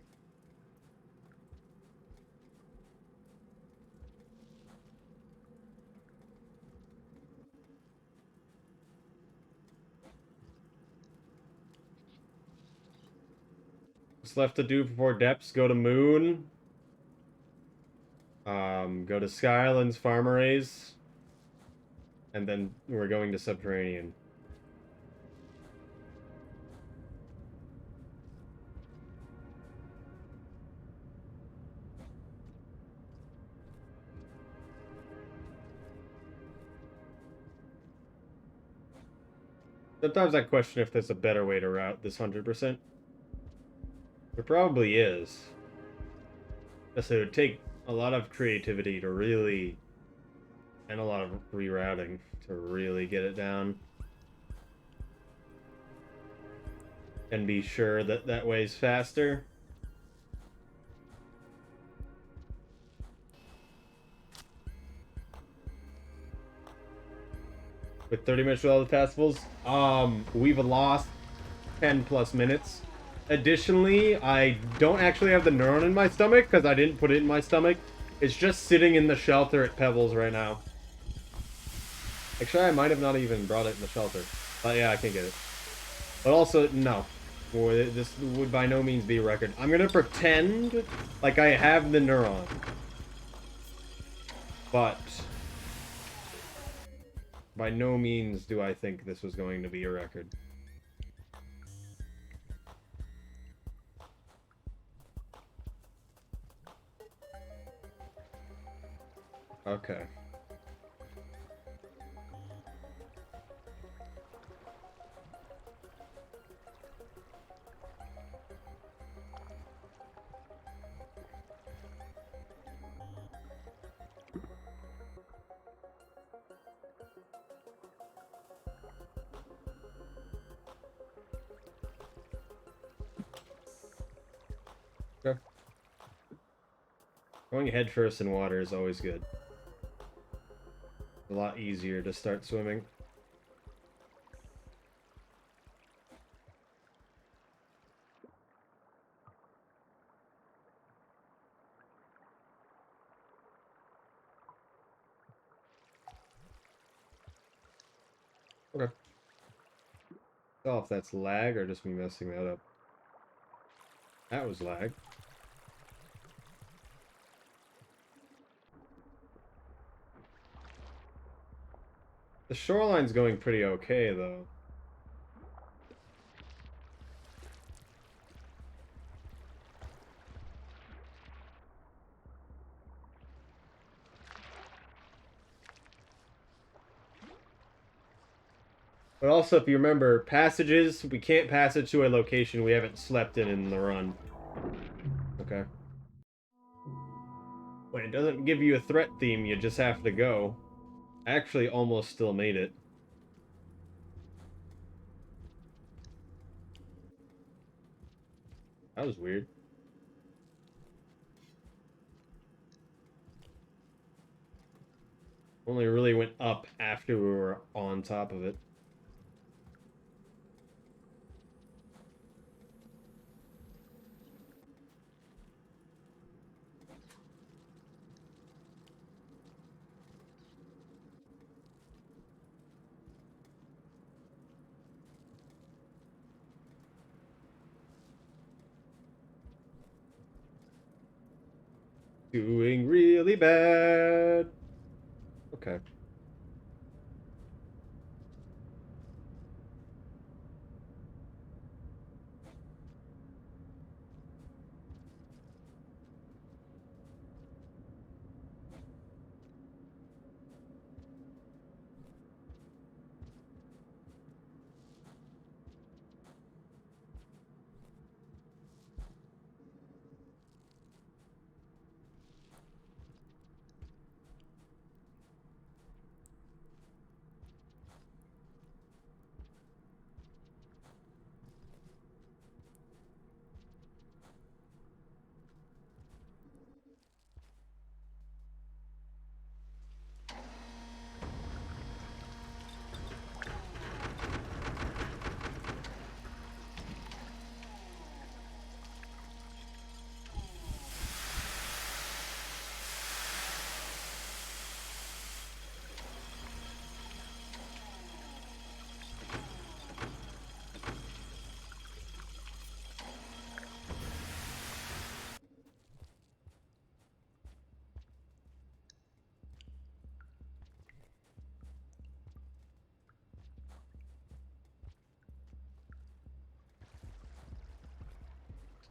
What's left to do before depths? Go to Moon. Go to Skylands Farm Arrays. And then we're going to Subterranean. Sometimes I question if there's a better way to route this 100%. There probably is. So it would take a lot of creativity to really... and a lot of rerouting to really get it down. And be sure that that way's faster. With 30 minutes with all the festivals, we've lost 10 plus minutes. Additionally, I don't actually have the neuron in my stomach because I didn't put it in my stomach. It's just sitting in the shelter at Pebbles right now. Actually, I might have not even brought it in the shelter. But yeah, I can't get it. But also, no. This would by no means be a record. I'm gonna pretend like I have the neuron. But by no means do I think this was going to be a record. Okay. Okay. Going headfirst in water is always good. A lot easier to start swimming. Okay. I don't know if that's lag or just me messing that up. That was lag. The shoreline's going pretty okay, though. But also, if you remember, passages, we can't passage to a location we haven't slept in the run. Okay. When it doesn't give you a threat theme, you just have to go. I actually almost still made it. That was weird. Only really went up after we were on top of it. Doing really bad. Okay.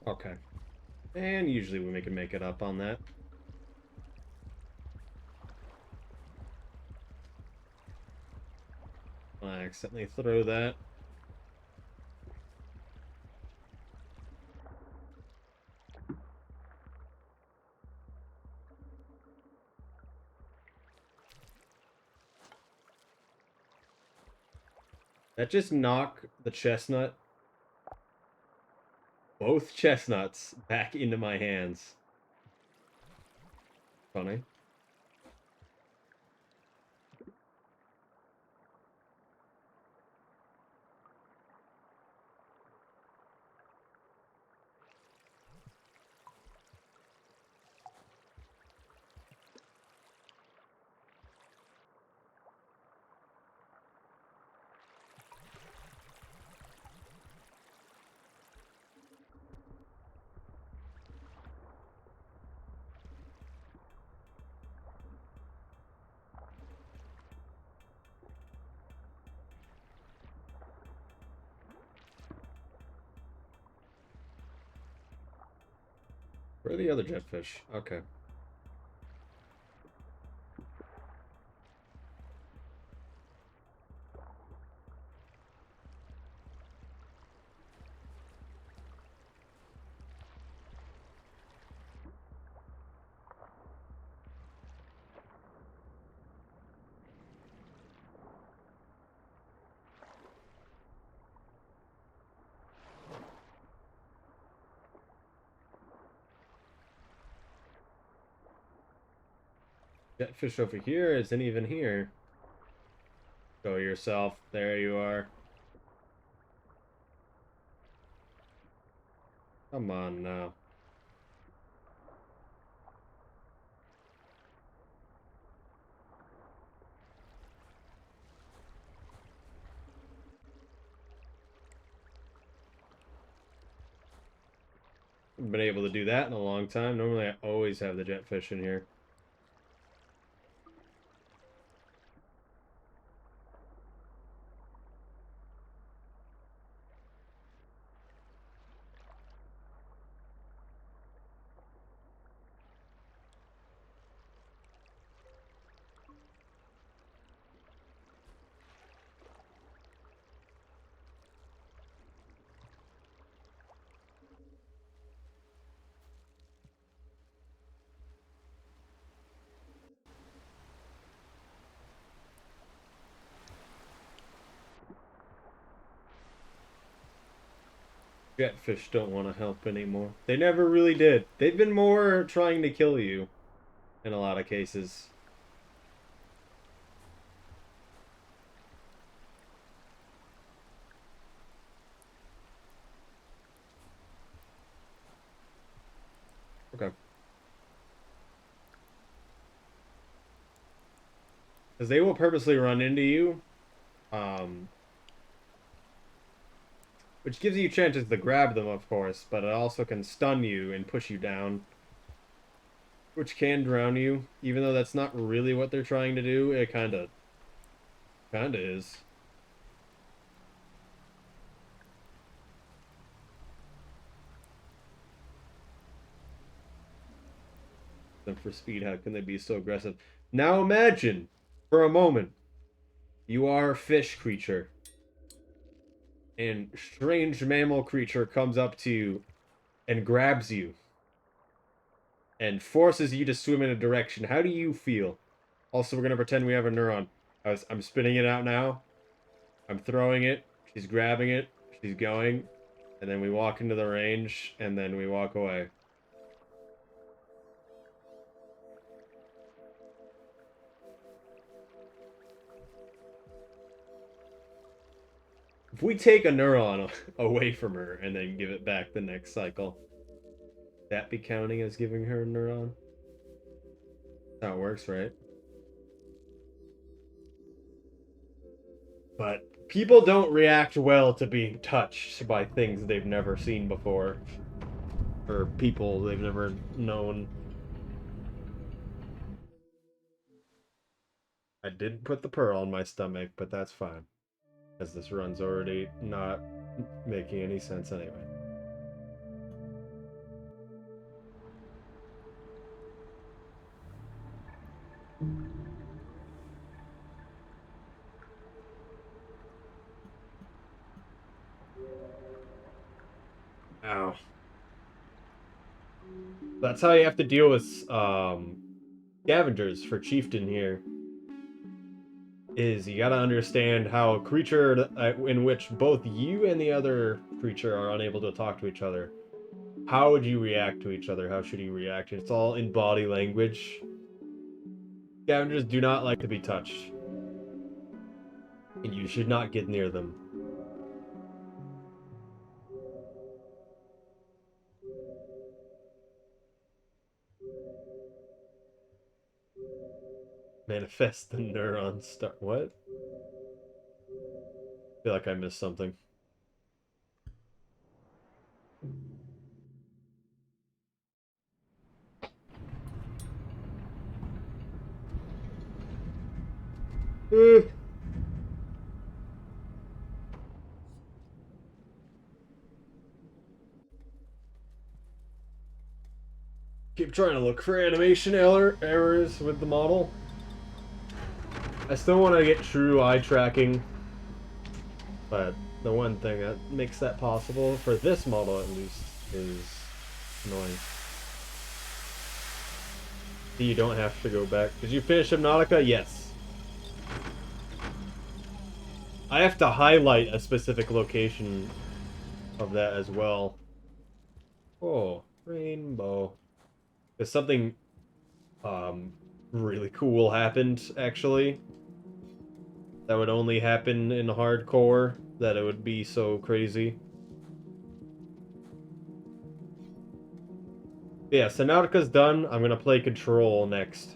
Okay. And usually we can make it up on that. I accidentally throw that. That just knocked the chestnut, both chestnuts, back into my hands. Funny. Where are the other jetfish? Okay. Jetfish over here isn't even here. Show yourself. There you are. Come on now. I've been able to do that in a long time. Normally I always have the jetfish in here. Jetfish don't want to help anymore. They never really did. They've been more trying to kill you in a lot of cases. Okay. Because they will purposely run into you. Which gives you chances to grab them, of course, but it also can stun you and push you down. Which can drown you. Even though that's not really what they're trying to do, it kinda is. Then for speed, how can they be so aggressive? Now imagine, for a moment, you are a fish creature. And strange mammal creature comes up to you and grabs you. And forces you to swim in a direction. How do you feel? Also, we're going to pretend we have a neuron. I'm spinning it out now. I'm throwing it. She's grabbing it. She's going. And then we walk into the range. And then we walk away. If we take a neuron away from her and then give it back the next cycle, that be counting as giving her a neuron? That's how it works, right? But people don't react well to being touched by things they've never seen before. Or people they've never known. I did put the pearl on my stomach, but that's fine. Because this run's already not making any sense anyway. That's how you have to deal with scavengers for chieftain here. Is you gotta understand how a creature in which both you and the other creature are unable to talk to each other. How would you react to each other? How should you react? It's all in body language. Scavengers do not like to be touched. And you should not get near them. Manifest the neuron star. What? I feel like I missed something. Keep trying to look for animation errors with the model. I still want to get true eye tracking, but the one thing that makes that possible, for this model at least, is annoying. You don't have to go back. Did you finish Subnautica? Yes. I have to highlight a specific location of that as well. Oh, rainbow. Because something really cool happened, actually. That would only happen in hardcore, that it would be so crazy. Yeah, Subnautica's done. I'm gonna play Control next.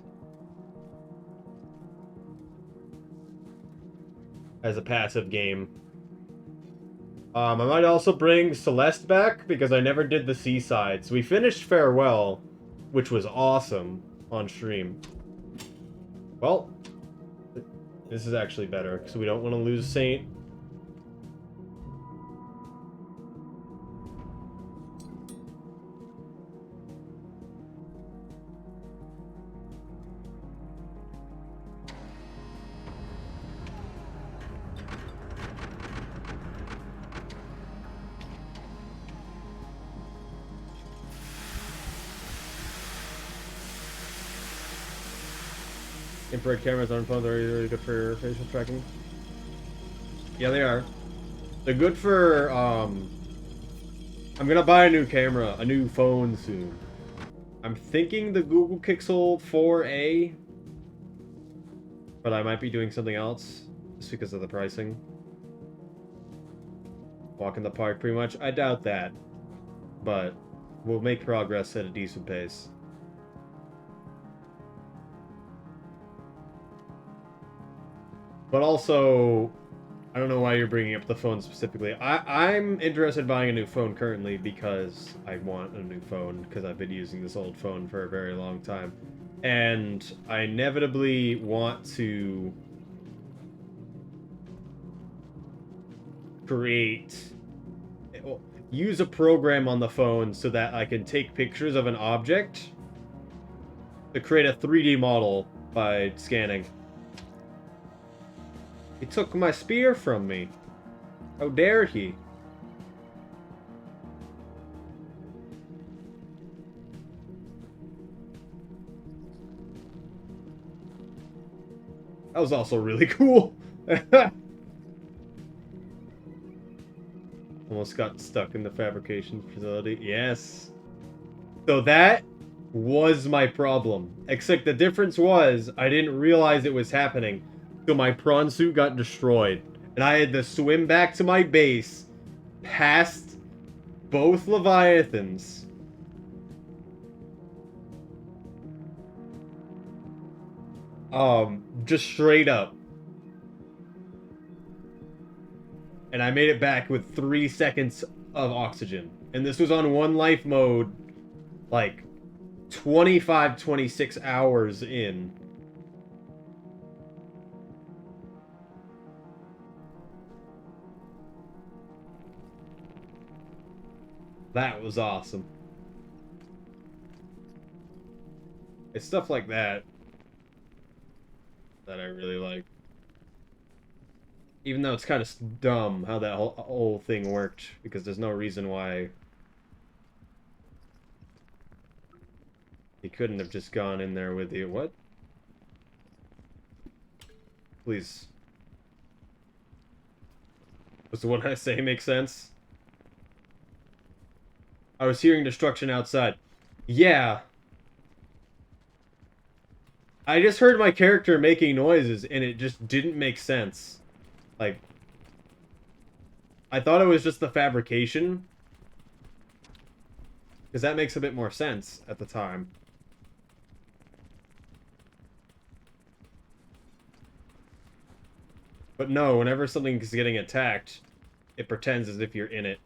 As a passive game. I might also bring Celeste back, because I never did the Seaside. So we finished Farewell, which was awesome on stream. Well, this is actually better, because we don't want to lose Saint. Infrared cameras on phones are really good for facial tracking. Yeah, they are. They're good for, I'm gonna buy a new camera, a new phone soon. I'm thinking the Google Pixel 4a, but I might be doing something else, just because of the pricing. Walk in the park, pretty much. I doubt that, but we'll make progress at a decent pace. But also, I don't know why you're bringing up the phone specifically. I'm interested in buying a new phone currently because I want a new phone because I've been using this old phone for a very long time. And I inevitably want to use a program on the phone so that I can take pictures of an object to create a 3D model by scanning. He took my spear from me. How dare he? That was also really cool. Almost got stuck in the fabrication facility. Yes. So that was my problem. Except the difference was I didn't realize it was happening. So my prawn suit got destroyed. And I had to swim back to my base past both Leviathans. Just straight up. And I made it back with 3 seconds of oxygen. And this was on one life mode, like 25, 26 hours in. That was awesome. It's stuff like that that I really like. Even though it's kind of dumb how that whole thing worked, because there's no reason why. couldn't have just gone in there with you. What? Please. Does the one I say make sense? I was hearing destruction outside. Yeah. I just heard my character making noises, and it just didn't make sense. Like, I thought it was just the fabrication. Because that makes a bit more sense at the time. But no, whenever something's getting attacked, it pretends as if you're in it.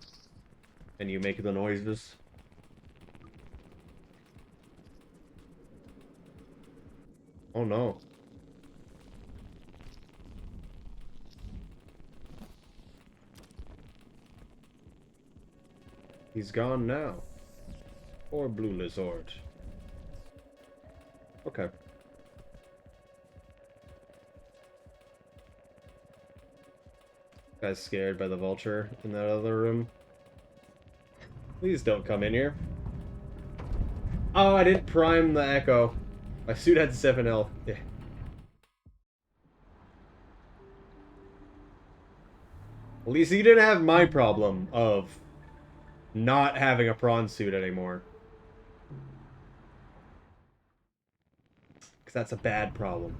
And you make the noises. Oh no. He's gone now. Or Blue Lizard. Okay. Guy's scared by the vulture in that other room. Please don't come in here. Oh, I didn't prime the echo. My suit had 7 health. Yeah. At least he didn't have my problem of not having a prawn suit anymore. Because that's a bad problem.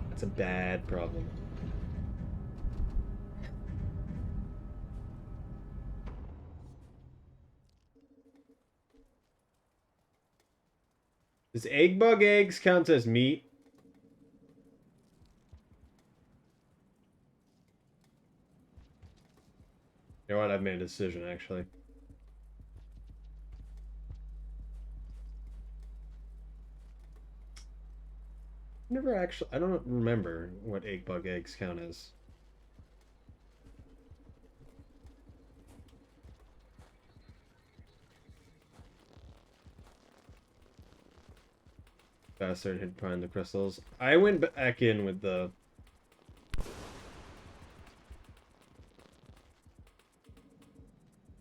That's a bad problem. Does egg bug eggs count as meat? You know what? I've made a decision, actually. Never actually... I don't remember what egg bug eggs count as. Bastard had primed the crystals. I went back in with the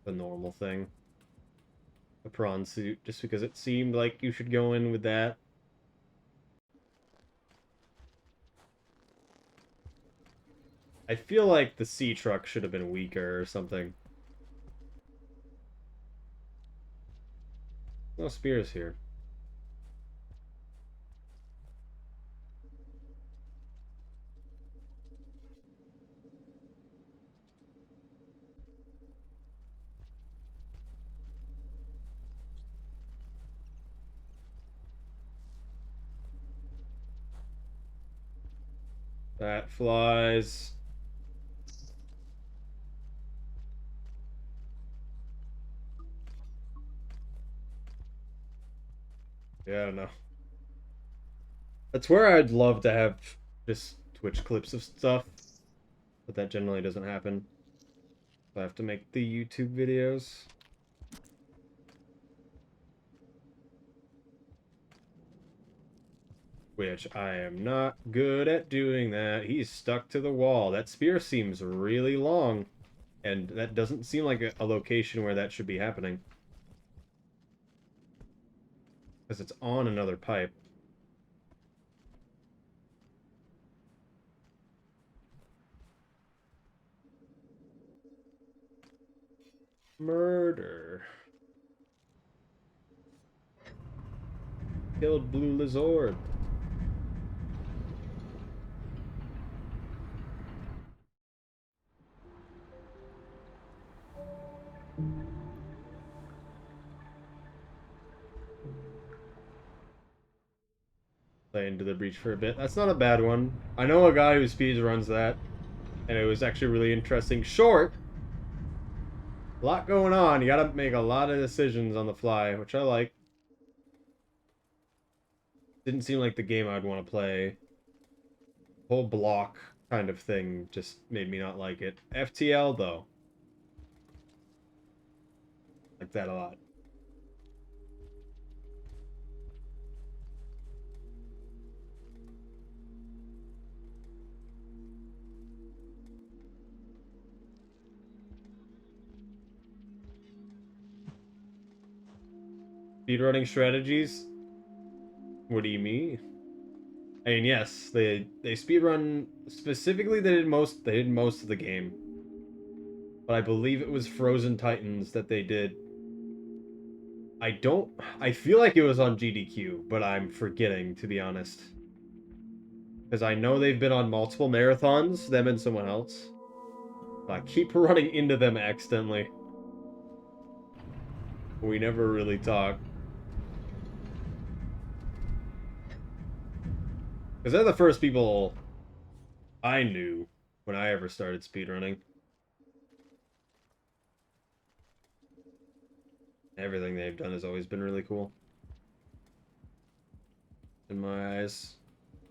normal thing. The prawn suit, just because it seemed like you should go in with that. I feel like the sea truck should have been weaker or something. No spears here. That flies. Yeah, I don't know. That's where I'd love to have just Twitch clips of stuff, but that generally doesn't happen. So I have to make the YouTube videos. Which I am not good at doing that. He's stuck to the wall. That spear seems really long. And that doesn't seem like a location where that should be happening. Because it's on another pipe. Murder. Killed Blue Lizard. Play into the breach for a bit. That's not a bad one. I know a guy who speedruns that. And it was actually really interesting. Short. A lot going on. You gotta make a lot of decisions on the fly, which I like. Didn't seem like the game I'd want to play. Whole block kind of thing just made me not like it. FTL, though. Like that a lot. Speedrunning strategies. What do you mean? I mean, yes, they speedrun specifically. They did most of the game, but I believe it was Frozen Titans that they did. I feel like it was on GDQ, but I'm forgetting, to be honest. Because I know they've been on multiple marathons, them and someone else. But I keep running into them accidentally. We never really talk. Because they're the first people I knew when I ever started speedrunning. Everything they've done has always been really cool. In my eyes,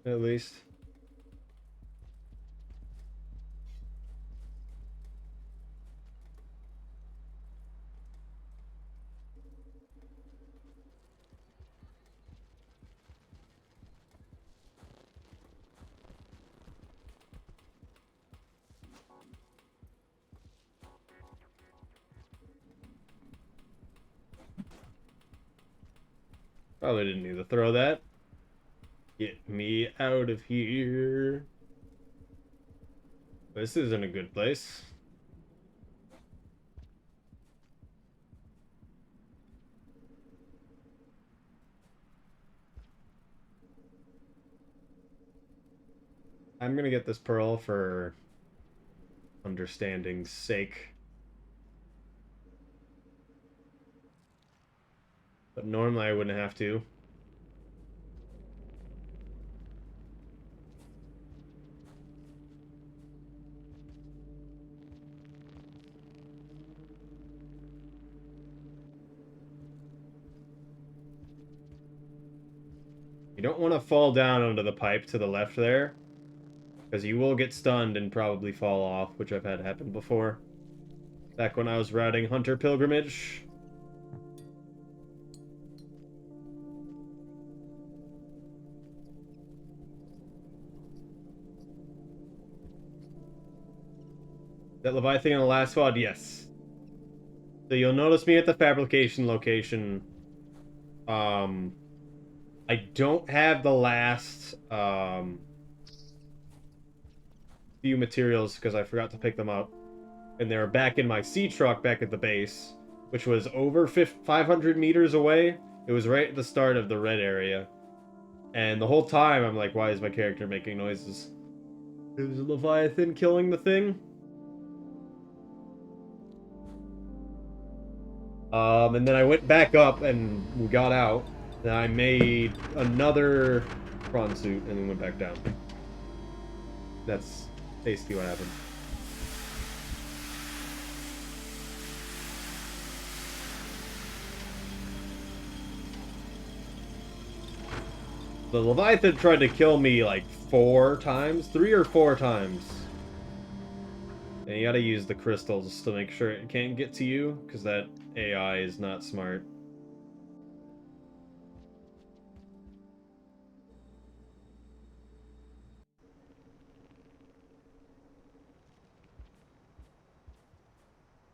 at least. Probably didn't need to throw that. Get me out of here. This isn't a good place. I'm gonna get this pearl for understanding's sake. But normally I wouldn't have to. You don't want to fall down onto the pipe to the left there, because you will get stunned and probably fall off, which I've had happen before. Back when I was routing Hunter Pilgrimage. That Leviathan in the last VOD? Yes. So you'll notice me at the fabrication location. I don't have the last few materials because I forgot to pick them up. And they're back in my sea truck back at the base, which was over 500 meters away. It was right at the start of the red area. And the whole time I'm like, why is my character making noises? Is Leviathan killing the thing? And then I went back up and we got out. Then I made another prawn suit and then went back down. That's basically what happened. The Leviathan tried to kill me like 4 times, 3 or 4 times. And you gotta use the crystals to make sure it can't get to you, because that AI is not smart.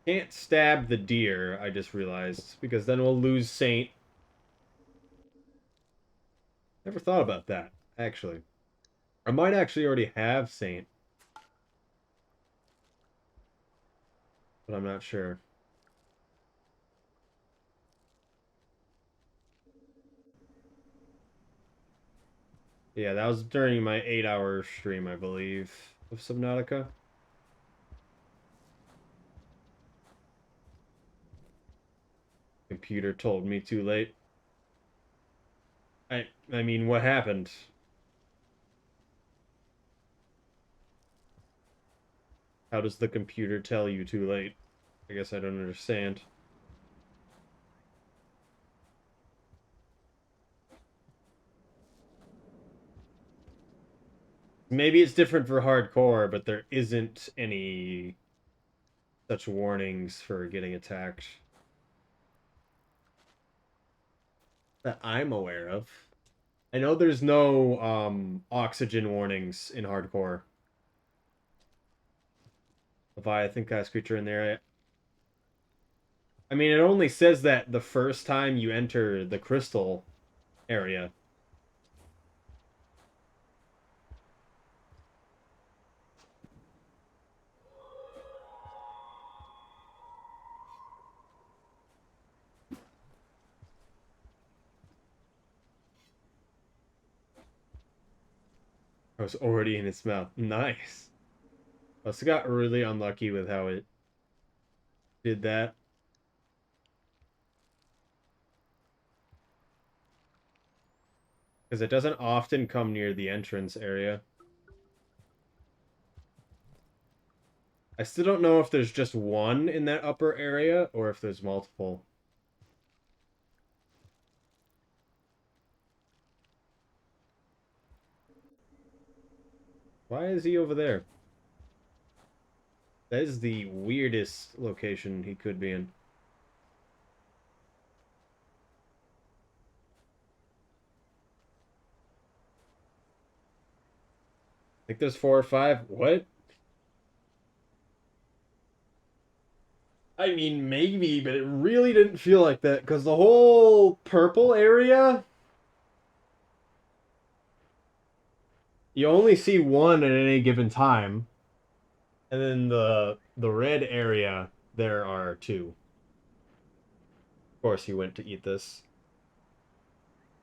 Can't stab the deer, I just realized, because then we'll lose Saint. Never thought about that, actually. I might actually already have Saint. But I'm not sure. Yeah, that was during my 8-hour stream, I believe, of Subnautica. Computer told me too late. I mean, what happened? How does the computer tell you too late? I guess I don't understand. Maybe it's different for hardcore, but there isn't any such warnings for getting attacked that I'm aware of. I know there's no oxygen warnings in hardcore. Leviathan class creature in there. I mean, it only says that the first time you enter the crystal area. I was already in its mouth. Nice. I also got really unlucky with how it did that. Because it doesn't often come near the entrance area. I still don't know if there's just one in that upper area or if there's multiple. Why is he over there? That is the weirdest location he could be in. I think there's 4 or 5. What? I mean, maybe, but it really didn't feel like that because the whole purple area, you only see one at any given time, and then the red area, there are 2. Of course, he went to eat this.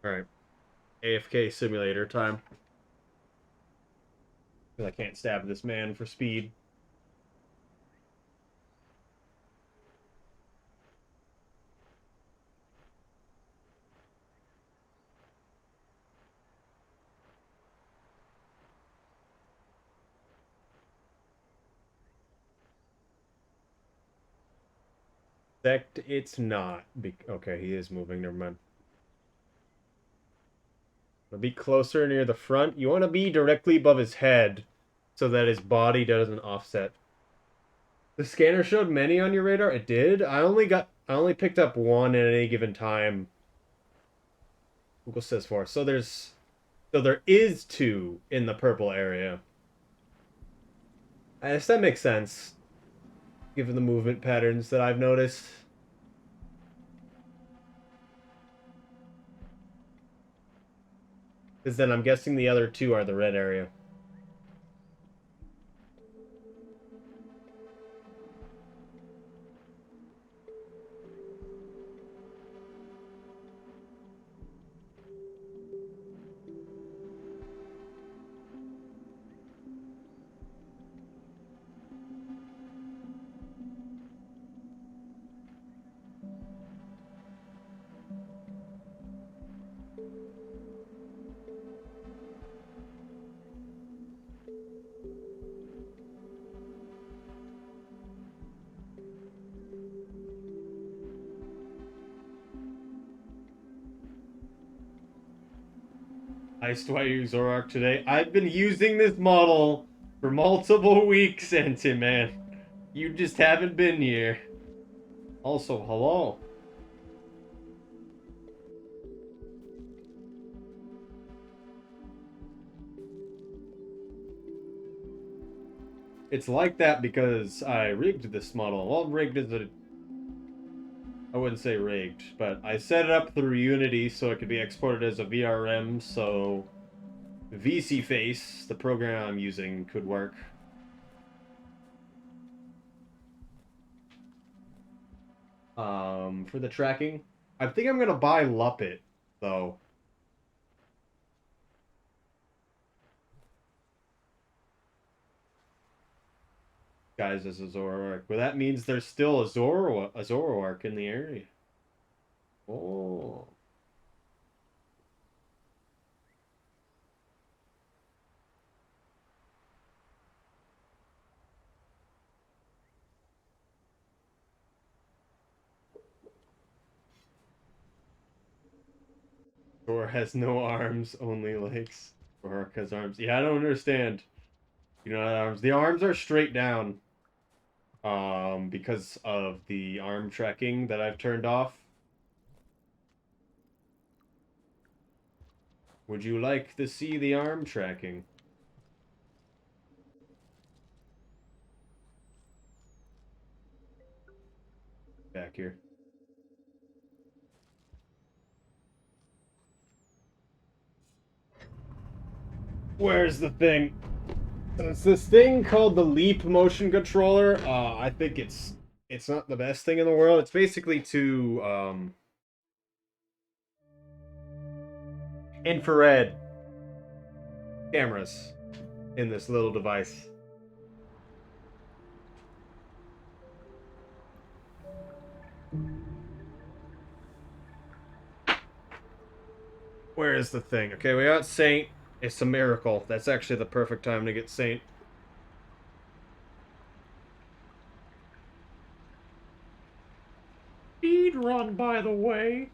All right, AFK simulator time. Because I can't stab this man for speed. Sect, it's not. Okay, he is moving. Never mind. Be closer near the front. You want to be directly above his head so that his body doesn't offset. The scanner showed many on your radar. It did. I only picked up 1 at any given time. Google says 4. So there is 2 in the purple area. I guess that makes sense, given the movement patterns that I've noticed. Because then I'm guessing the other 2 are the red area. Iced Wire Zoroark today. I've been using this model for multiple weeks, Senti, man. You just haven't been here. Also, hello. It's like that because I rigged this model. Well, rigged is a... I wouldn't say rigged, but I set it up through Unity so it could be exported as a VRM, so VSeeFace, the program I'm using, could work. For the tracking, I think I'm gonna buy Luppet, though. Guys, as a Zoroark. But that means there's still a Zoroark in the area. Oh. Zoroark has no arms, only legs. Zoroark has arms. Yeah, I don't understand. You know, arms. The arms are straight down. Because of the arm tracking that I've turned off. Would you like to see the arm tracking? Back here. Where's the thing? It's this thing called the Leap motion controller. I think it's not the best thing in the world. It's basically to infrared cameras. in this little device. Where is the thing? Okay, we got Saint. It's a miracle. That's actually the perfect time to get Saint. Speed run, by the way.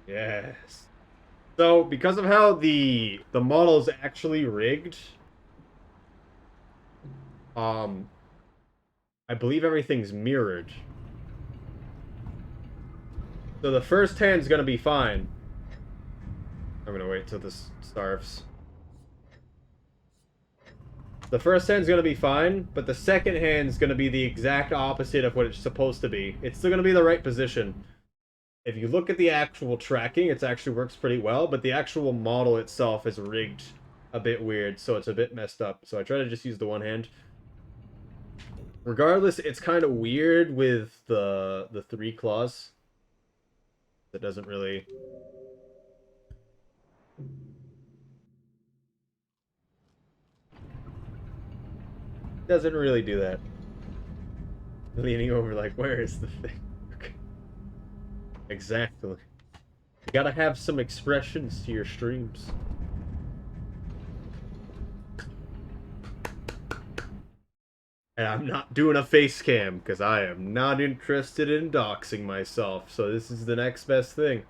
Yes. So, because of how the model is actually rigged, um, I believe everything's mirrored. So the first hand's gonna be fine. I'm gonna wait till this starves. The first hand's gonna be fine, but the second hand's gonna be the exact opposite of what it's supposed to be. It's still gonna be the right position. If you look at the actual tracking, it actually works pretty well, but the actual model itself is rigged a bit weird, so it's a bit messed up. So I try to just use the one hand. Regardless, it's kind of weird with the three claws. It doesn't really... Doesn't really do that. Leaning over like, where is the thing? Okay. Exactly. You gotta have some expressions to your streams. And I'm not doing a face cam, because I am not interested in doxing myself, so this is the next best thing.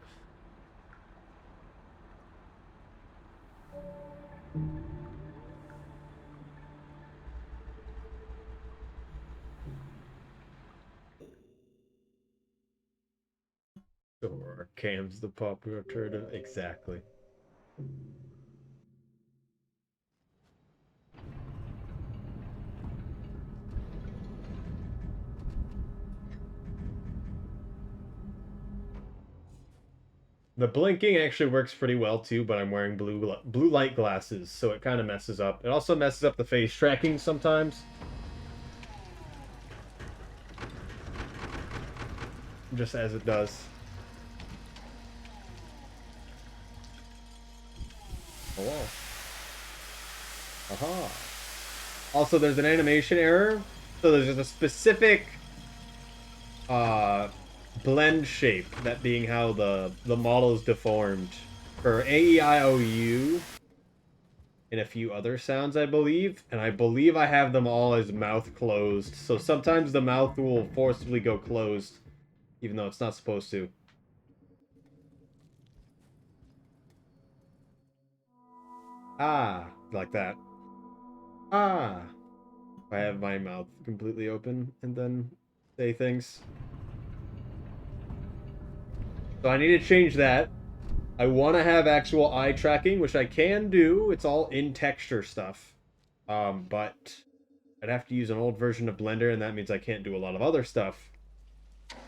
Or cam's the popular alternative. Exactly. The blinking actually works pretty well too, but I'm wearing blue light glasses, so it kind of messes up. It also messes up the face tracking sometimes. Just as it does. Hello. Aha. Also, there's an animation error. So there's just a specific blend shape, that being how the model is deformed for AEIOU and a few other sounds, I believe. And I believe I have them all as mouth closed. So sometimes the mouth will forcibly go closed, even though it's not supposed to. Ah, like that. Ah. I have my mouth completely open and then say things. So I need to change that. I want to have actual eye tracking, which I can do. It's all in texture stuff. But I'd have to use an old version of Blender, and that means I can't do a lot of other stuff.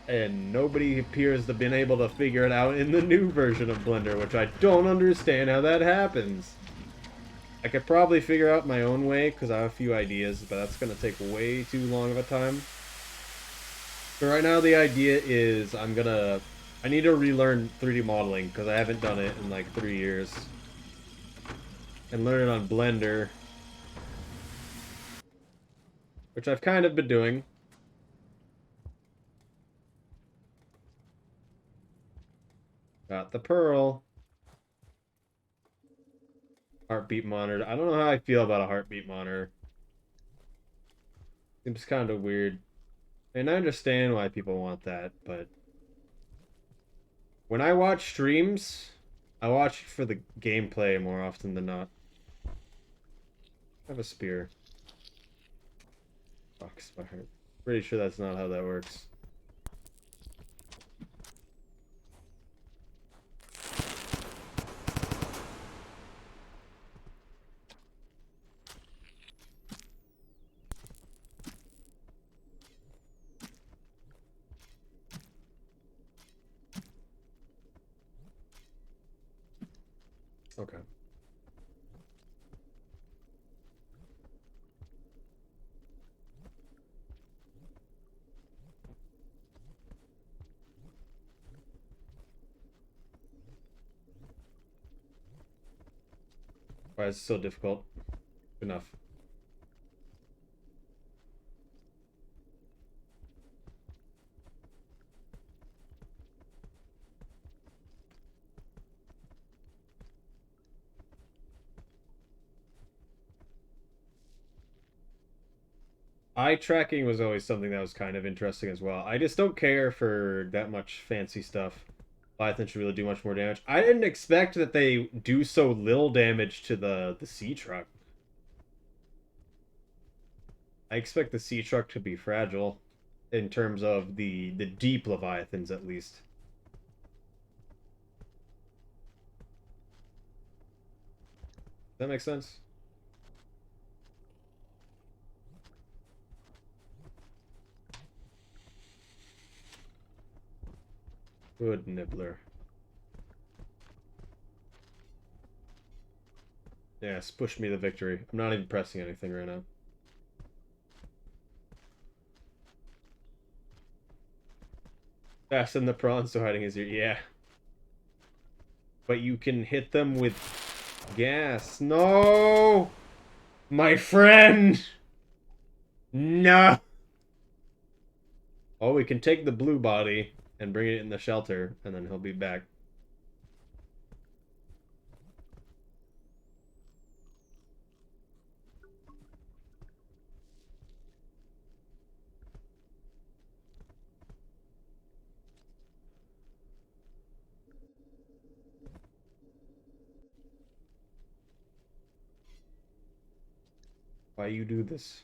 And nobody appears to have been able to figure it out in the new version of Blender, which I don't understand how that happens. I could probably figure out my own way, because I have a few ideas, but that's going to take way too long of a time. So right now the idea is I need to relearn 3D modeling, because I haven't done it in like 3 years. And learn it on Blender, which I've kind of been doing. Got the pearl. Heartbeat monitor. I don't know how I feel about a heartbeat monitor. Seems kind of weird. And I understand why people want that, but when I watch streams, I watch for the gameplay more often than not. I have a spear. Foxfire. Pretty sure that's not how that works. Okay. Why is it so difficult? Good enough. Eye tracking was always something that was kind of interesting as well. I just don't care for that much fancy stuff. Python should really do much more damage. I didn't expect that they do so little damage to the sea truck. I expect the sea truck to be fragile in terms of the deep leviathans at least. Does that make sense? Good nibbler. Yes, push me the victory. I'm not even pressing anything right now. Fasten the prawns to hiding his ear. Yeah. But you can hit them with gas. No! My friend! No! Oh, we can take the blue body and bring it in the shelter, and then he'll be back. Why you do this?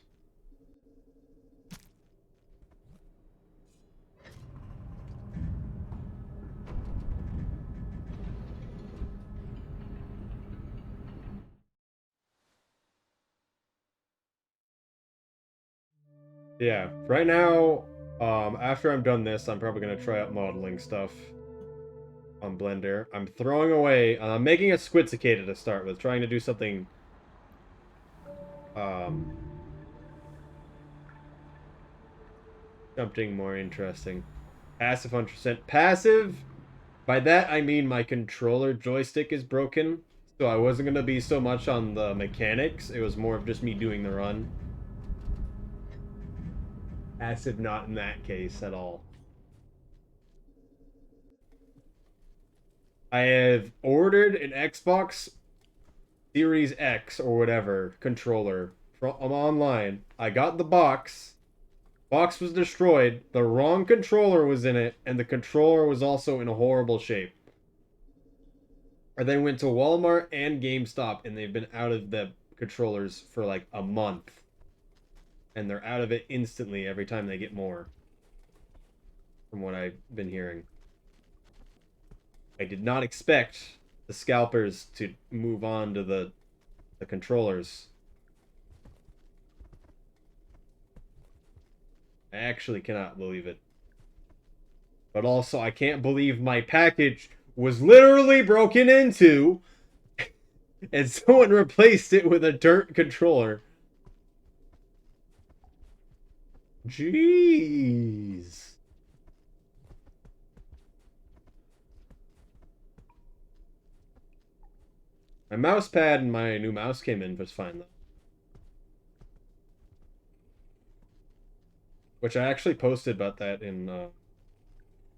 Yeah, right now, after I'm done this, I'm probably gonna try out modeling stuff on Blender. I'm throwing away, I'm making a Squid Cicada to start with, trying to do something, um, something more interesting. Passive 100%. Passive, by that I mean my controller joystick is broken, so I wasn't gonna be so much on the mechanics, it was more of just me doing the run. Passive not in that case at all. I have ordered an Xbox Series X or whatever controller from online. I got the box. Box was destroyed. The wrong controller was in it, and the controller was also in a horrible shape. I then went to Walmart and GameStop, and they've been out of the controllers for like a month. And they're out of it instantly every time they get more. From what I've been hearing. I did not expect the scalpers to move on to the controllers. I actually cannot believe it. But also, I can't believe my package was literally broken into and someone replaced it with a dirt controller. Jeez. My mouse pad and my new mouse came in just fine, though. Which I actually posted about that in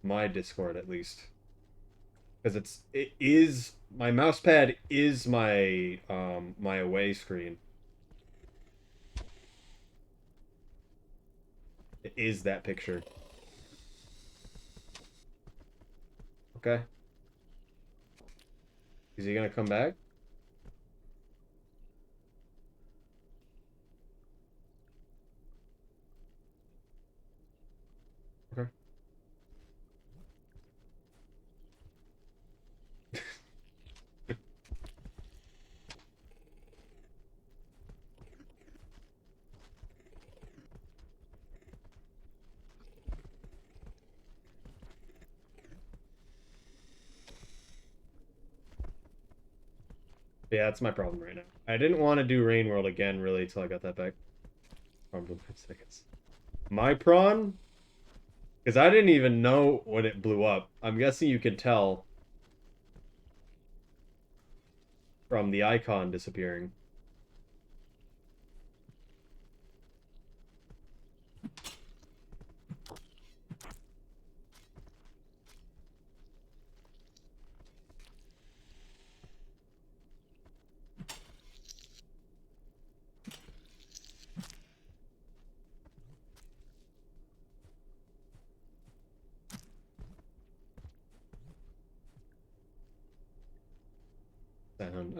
my Discord, at least. Because it is my mouse pad is my my away screen. It is that picture. Okay. Is he gonna come back? Okay. Yeah, that's my problem right now. I didn't want to do Rain World again, really, until I got that back. Problem 5 seconds. My prawn? Because I didn't even know when it blew up. I'm guessing you could tell. from the icon disappearing.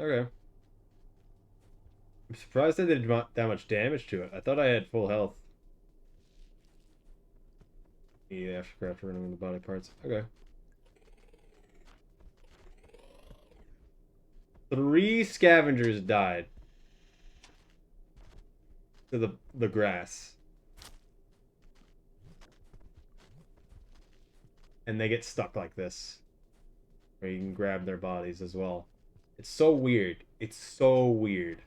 Okay. I'm surprised I did not that much damage to it. I thought I had full health. Yeah, aftercraft running the body parts. Okay. 3 scavengers died to the grass. And they get stuck like this. Where you can grab their bodies as well. It's so weird. It's so weird.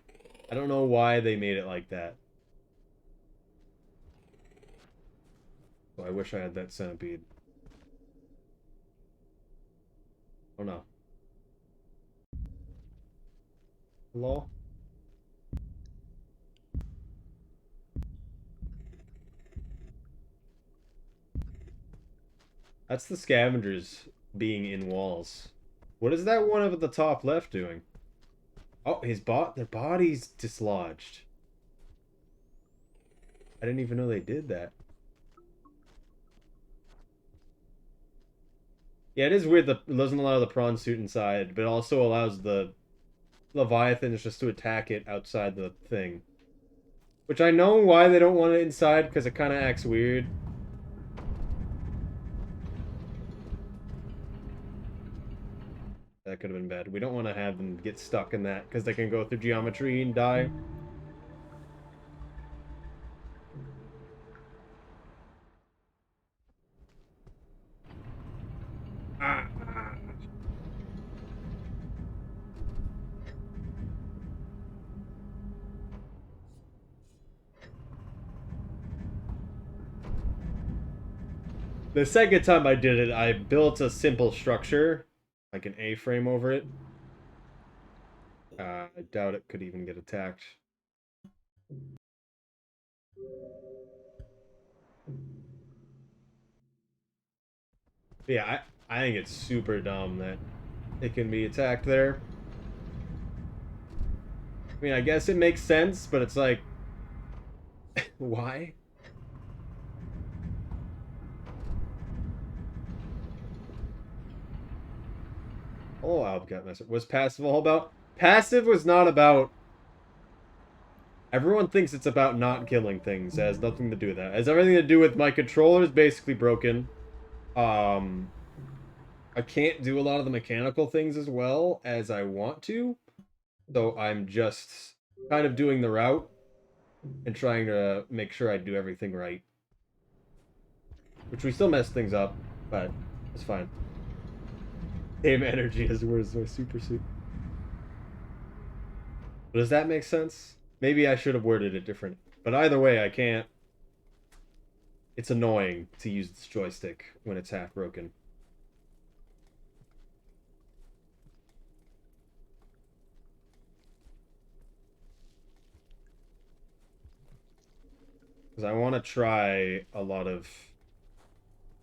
I don't know why they made it like that. So I wish I had that centipede. Oh no. Hello? That's the scavengers being in walls. What is that one up at the top left doing? Oh, their body's dislodged. I didn't even know they did that. Yeah, it is weird that it doesn't allow the prawn suit inside, but it also allows the Leviathans just to attack it outside the thing. Which I know why they don't want it inside, because it kind of acts weird. That could have been bad. We don't want to have them get stuck in that, because they can go through geometry and die. Ah. The second time I did it, I built a simple structure, like an A-frame over it. I doubt it could even get attacked. But yeah, I think it's super dumb that it can be attacked there. I mean, I guess it makes sense, but it's like, why? Oh, I've messed up. Was passive all about? Passive was not about. Everyone thinks it's about not killing things. It has nothing to do with that. It has everything to do with my controller is basically broken. I can't do a lot of the mechanical things as well as I want to. So I'm just kind of doing the route and trying to make sure I do everything right. Which we still mess things up, but it's fine. Same energy as where's my super suit. Does that make sense? Maybe I should have worded it different. But either way, I can't. It's annoying to use this joystick when it's half broken. Because I want to try a lot of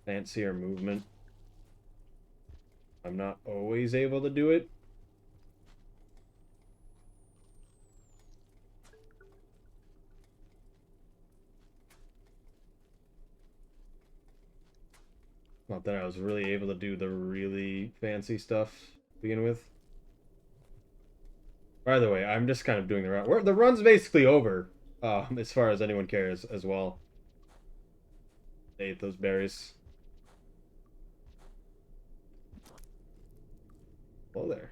fancier movement. I'm not always able to do it. Not that I was really able to do the really fancy stuff to begin with. By the way, I'm just kind of doing the run. The run's basically over, as far as anyone cares as well. They ate those berries. Hello there.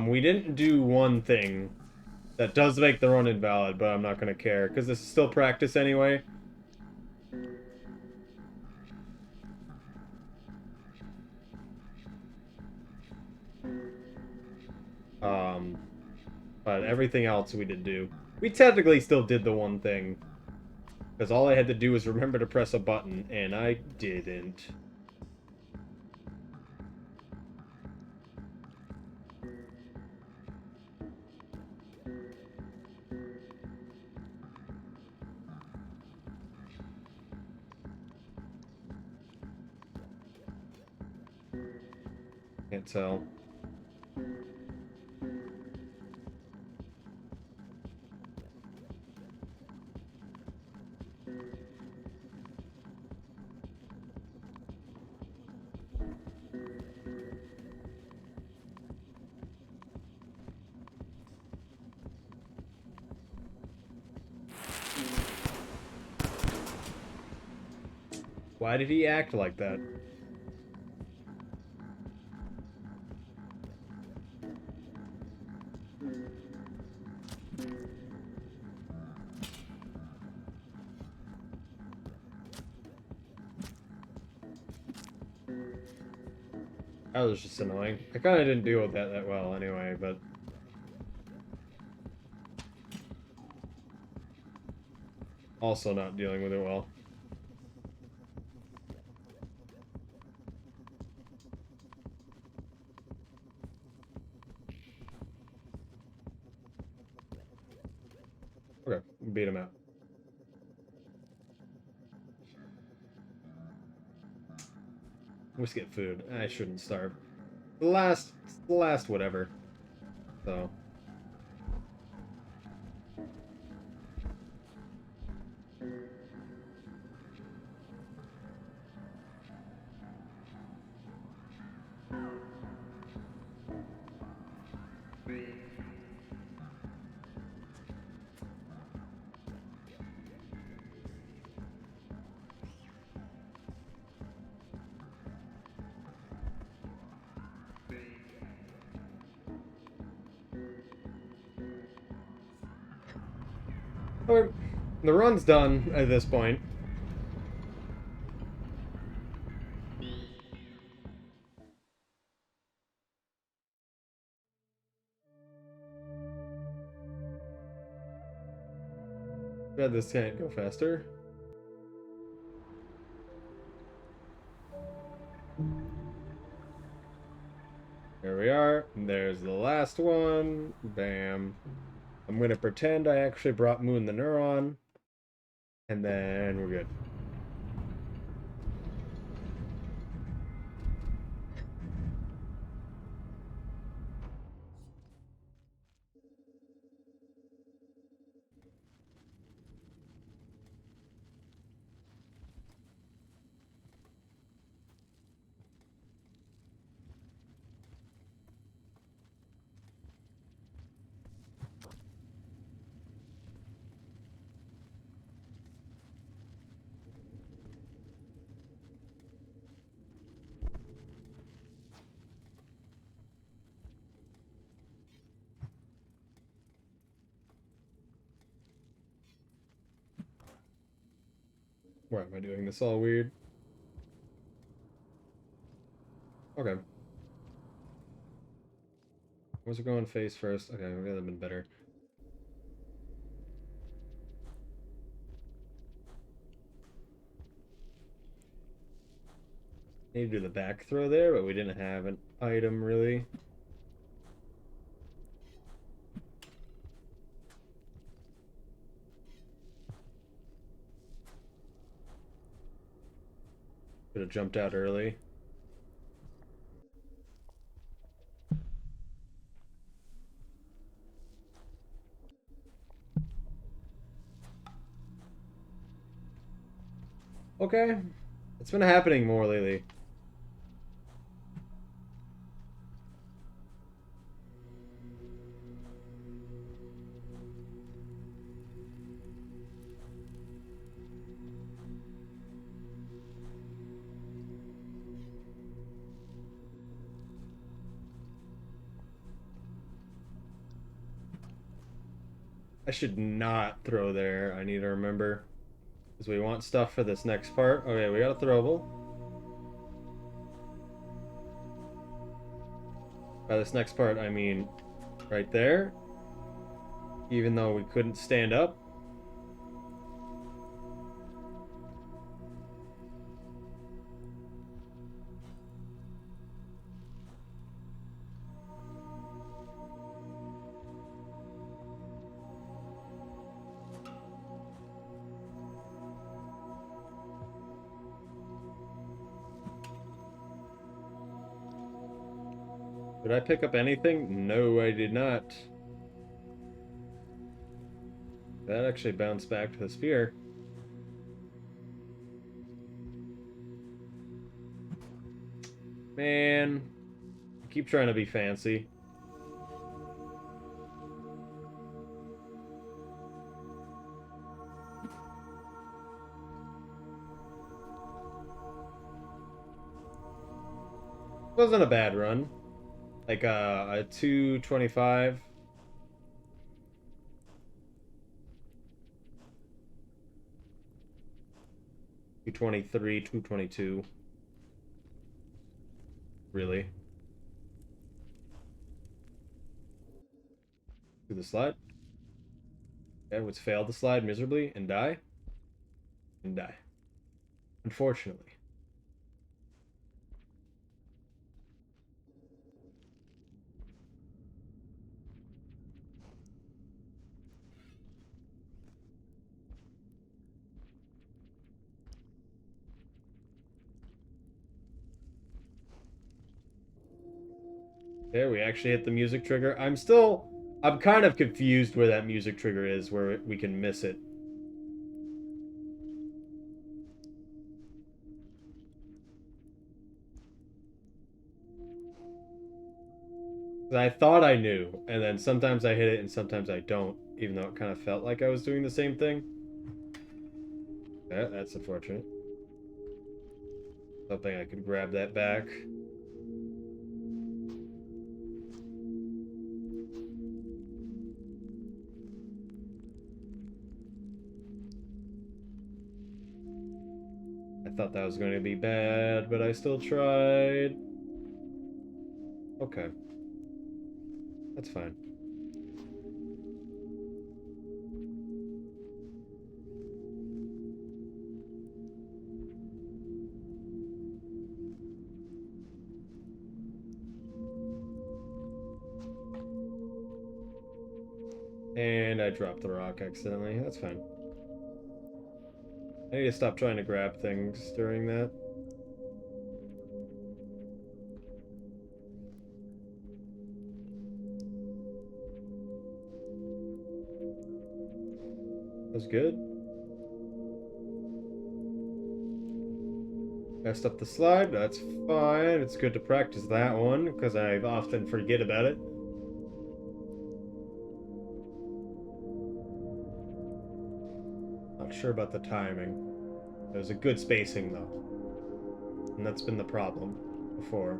We didn't do one thing that does make the run invalid, but I'm not gonna care, because this is still practice anyway. But everything else we did do. We technically still did the one thing. Because all I had to do was remember to press a button, and I didn't. Can't tell. Why did he act like that? That was just annoying. I kind of didn't deal with that well anyway, but... Also not dealing with it well. Okay, beat him out. Let's get food. I shouldn't starve. The last whatever. So. Okay. The run's done at this point. Bet this can't go faster. There we are. There's the last one. Bam. I'm gonna pretend I actually brought Moon the Neuron. And then we're good. Why am I doing this all weird? Okay. Was it going face first? Okay, maybe that'd have been better. Need to do the back throw there, but we didn't have an item really. Could have jumped out early. Okay. It's been happening more lately. I should not throw there. I need to remember. Because we want stuff for this next part. Okay, we got a throwable. By this next part, I mean right there. Even though we couldn't stand up. Did I pick up anything? No, I did not. That actually bounced back to the spear. Man, I keep trying to be fancy. Wasn't a bad run. Like a 225. 223, 222. Really? Do the slide? Yeah, let's fail the slide miserably and die. And die. Unfortunately. There, we actually hit the music trigger. I'm kind of confused where that music trigger is, where we can miss it. I thought I knew, and then sometimes I hit it and sometimes I don't, even though it kind of felt like I was doing the same thing. That's unfortunate. Hoping I could grab that back. I thought that was going to be bad, but I still tried. Okay. That's fine. And I dropped the rock accidentally. That's fine. I need to stop trying to grab things during that. That's good. Messed up the slide. That's fine. It's good to practice that one because I often forget about it. Not sure about the timing. It was a good spacing though. And that's been the problem before.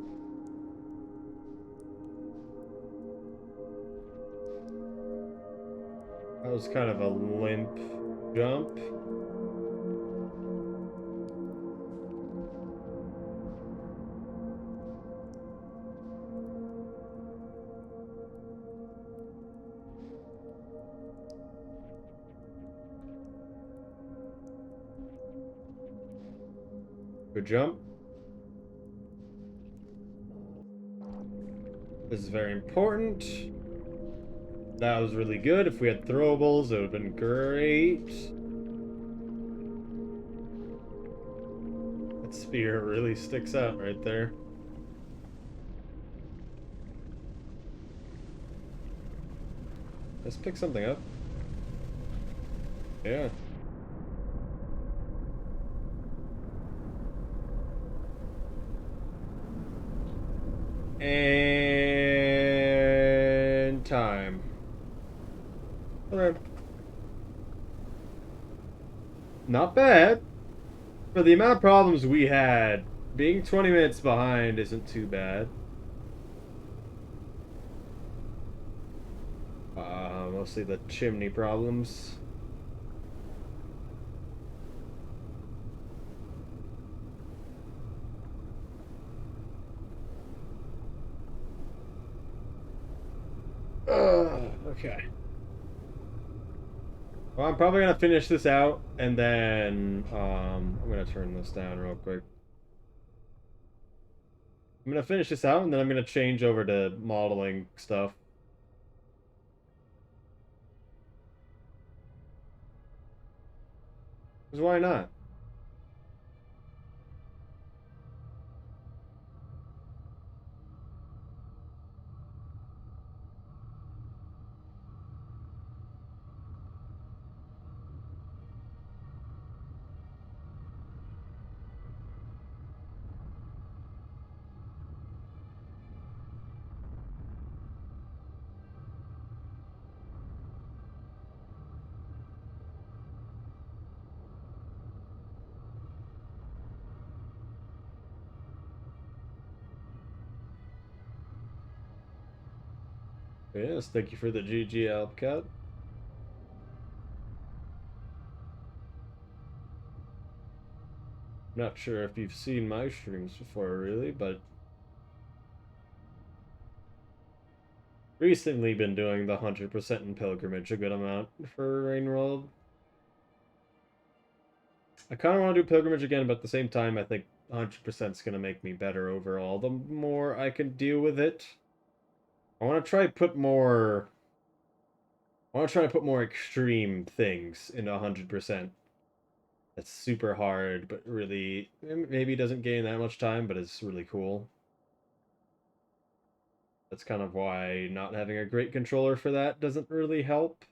That was kind of a limp jump. Good jump. This is very important. That was really good. If we had throwables, it would have been great. That spear really sticks out right there. Let's pick something up. Yeah. And time. Okay. Not bad. For the amount of problems we had, being 20 minutes behind isn't too bad. Mostly the chimney problems. Okay. Well, I'm probably gonna finish this out, and then I'm gonna turn this down real quick. I'm gonna finish this out, and then I'm gonna change over to modeling stuff. Because why not? Yes, thank you for the GG Alpcat. Not sure if you've seen my streams before, really, but recently been doing the 100% in Pilgrimage a good amount for Rainworld. I kind of want to do Pilgrimage again, but at the same time, I think 100% is going to make me better overall. The more I can deal with it, I want to try put more. I want to try to put more extreme things into 100%. That's super hard, but really maybe doesn't gain that much time, but it's really cool. That's kind of why not having a great controller for that doesn't really help.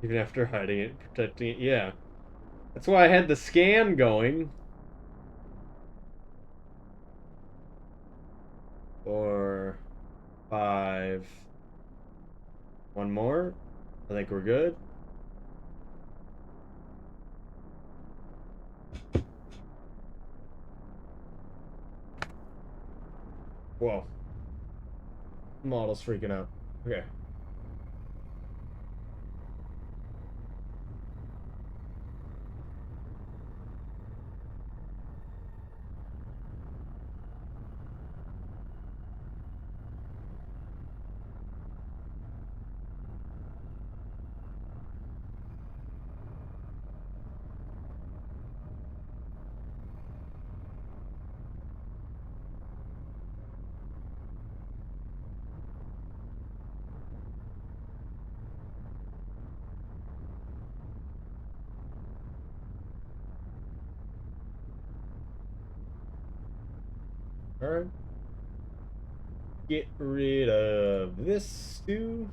Even after hiding it, protecting it, yeah. That's why I had the scan going. 4, 5. One more. I think we're good. Whoa. Model's freaking out. Okay. Alright. Get rid of this stew.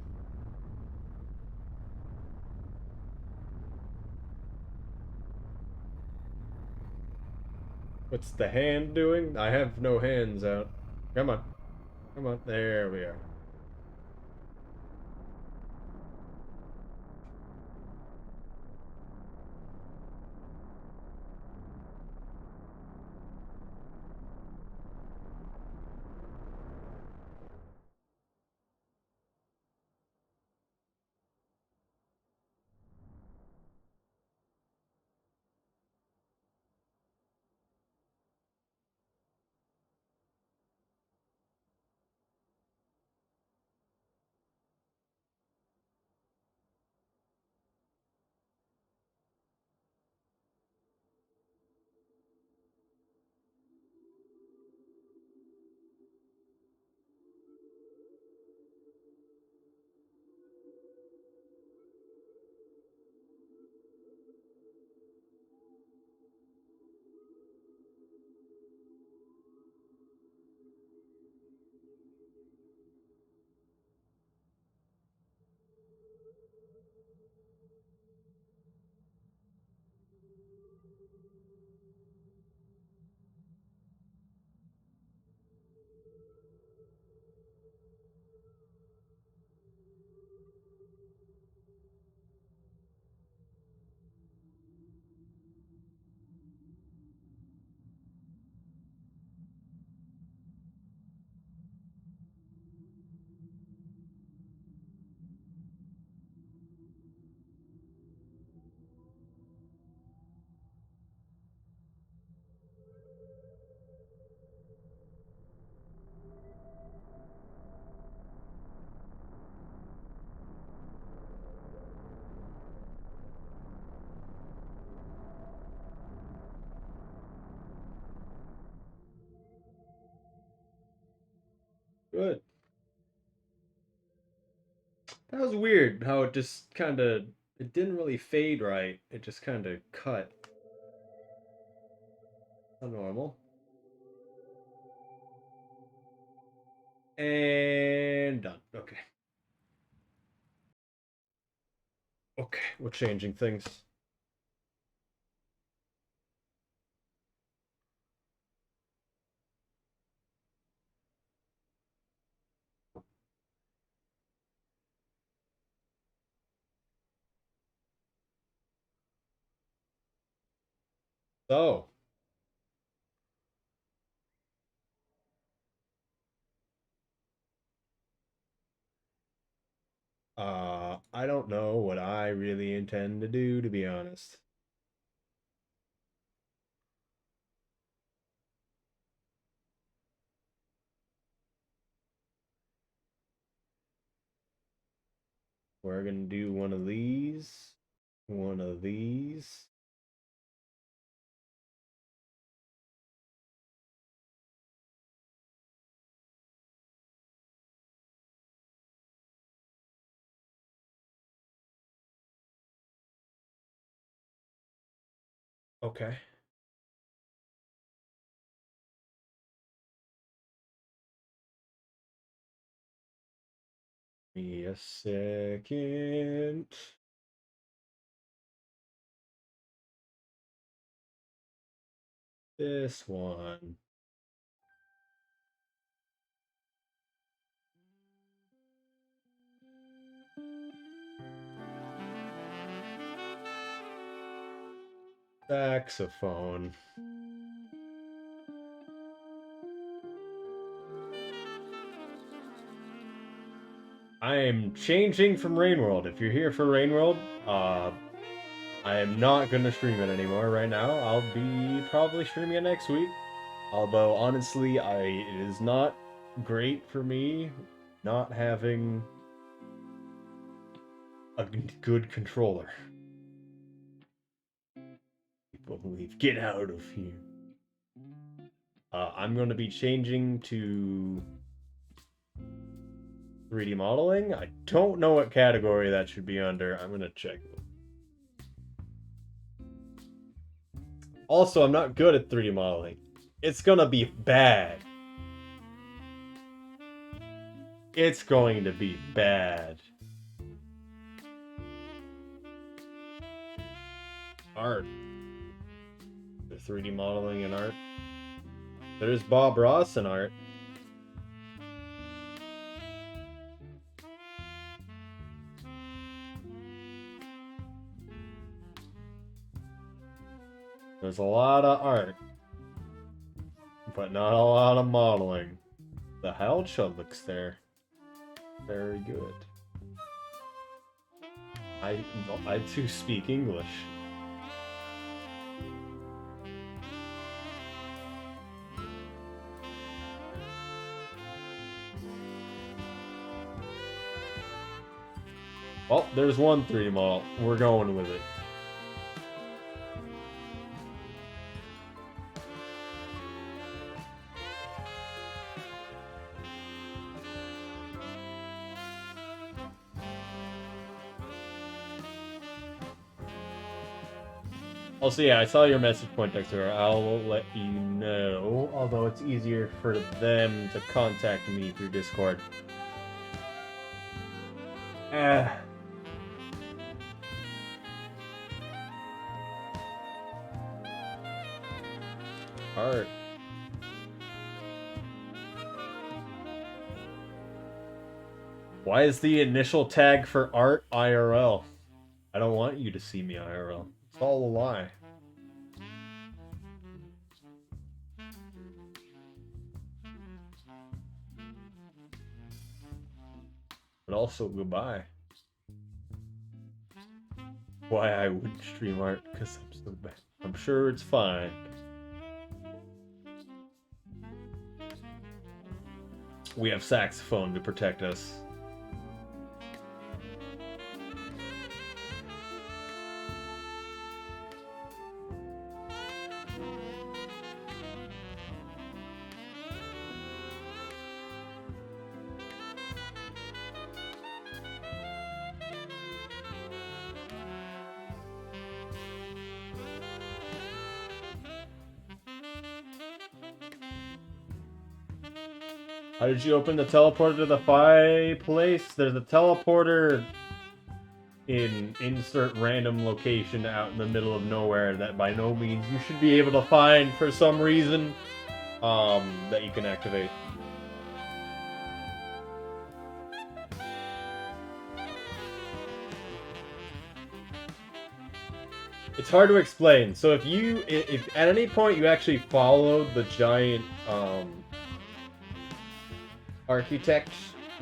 What's the hand doing? I have no hands out. Come on. Come on. There we are. That was weird how it just kind of it didn't really fade right. It just kind of cut. Not normal. And done. Okay. Okay, we're changing things. So, I don't know what I really intend to do, to be honest. We're gonna do one of these, one of these. Okay. Give me a second. This one. Saxophone. I am changing from Rainworld. If you're here for Rainworld, I am not gonna stream it anymore right now. I'll be probably streaming it next week. Although honestly, it is not great for me not having a good controller. People leave. Get out of here. I'm going to be changing to 3D modeling. I don't know what category that should be under. I'm going to check. Also, I'm not good at 3D modeling. It's going to be bad. It's going to be bad. Art. The 3D modeling and art. There's Bob Ross in art. There's a lot of art, but not a lot of modeling. The Halcha looks there. Very good. I too speak English. Well, there's one 3D model. We're going with it. Also, yeah, I saw your message, Poindexter. I'll let you know, although it's easier for them to contact me through Discord. Art. Why is the initial tag for art IRL? I don't want you to see me IRL. It's all a lie. But also, goodbye. Why I wouldn't stream art, because I'm so bad. I'm sure it's fine. We have saxophone to protect us. How did you open the teleporter to the fireplace? There's a teleporter in insert random location out in the middle of nowhere that by no means you should be able to find for some reason that you can activate. It's hard to explain. So if at any point you actually follow the giant architect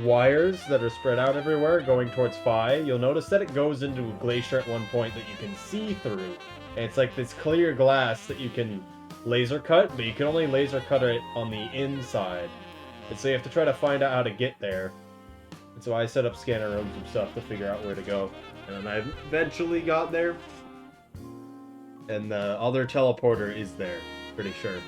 wires that are spread out everywhere going towards Phi, you'll notice that it goes into a glacier at one point that you can see through. And it's like this clear glass that you can laser cut, but you can only laser cut it on the inside. And so you have to try to find out how to get there. And so I set up scanner rooms and stuff to figure out where to go. And I eventually got there. And the other teleporter is there, pretty sure.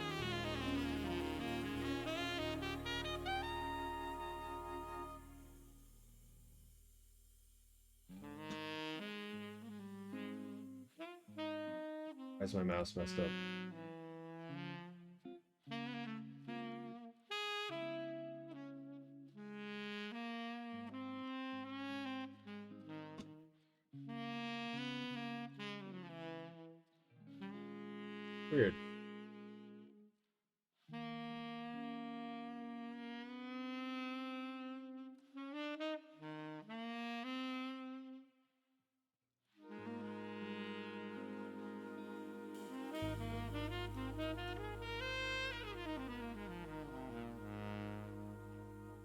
Why's my mouse messed up? Weird.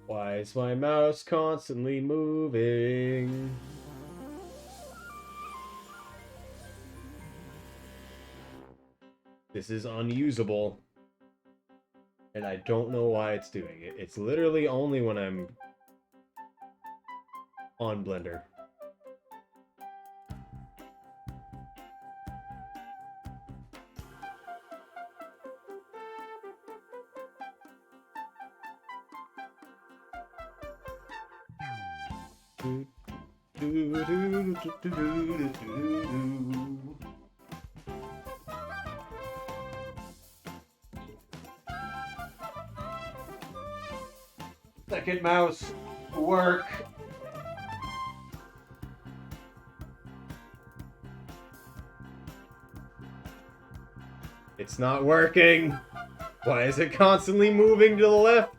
Why is my mouse constantly moving? This is unusable. And I don't know why it's doing it. It's literally only when I'm on Blender. Second mouse work. It's not working. Why is it constantly moving to the left?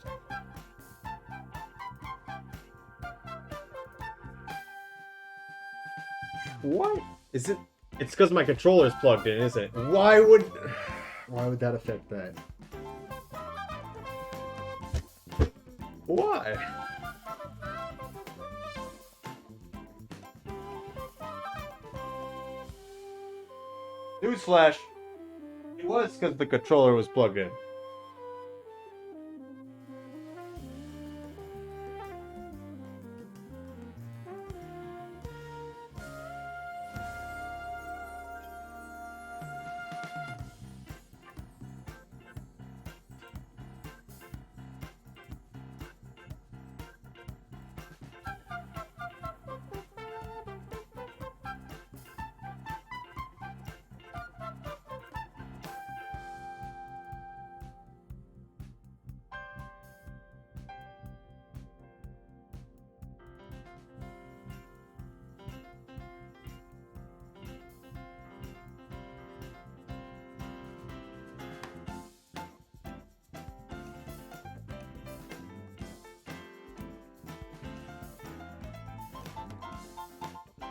What? Is it? It's because my controller's plugged in, isn't it? Why would that affect that? Why? Newsflash. It was because the controller was plugged in.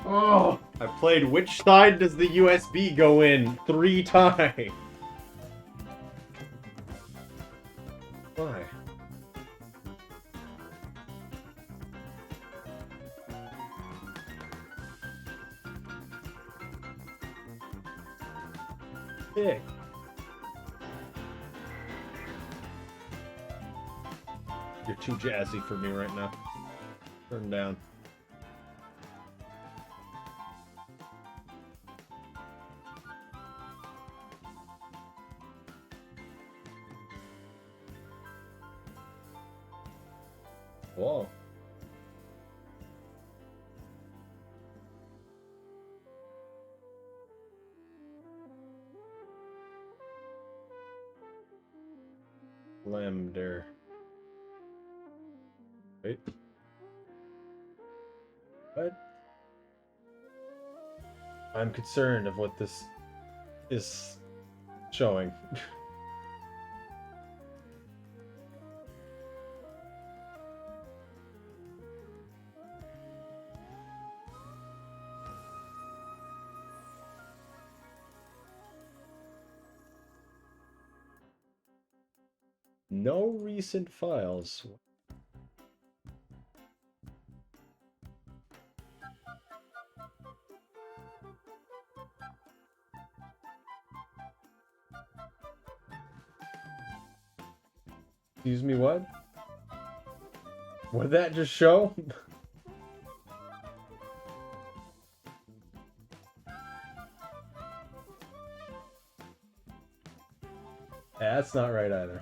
Oh, I played which side does the USB go in 3 times. Why? Sick. You're too jazzy for me right now. Turn down. Whoa. Blender. Wait. What? I'm concerned of what this is showing. No recent files. Excuse me, what? What did that just show? That's not right either.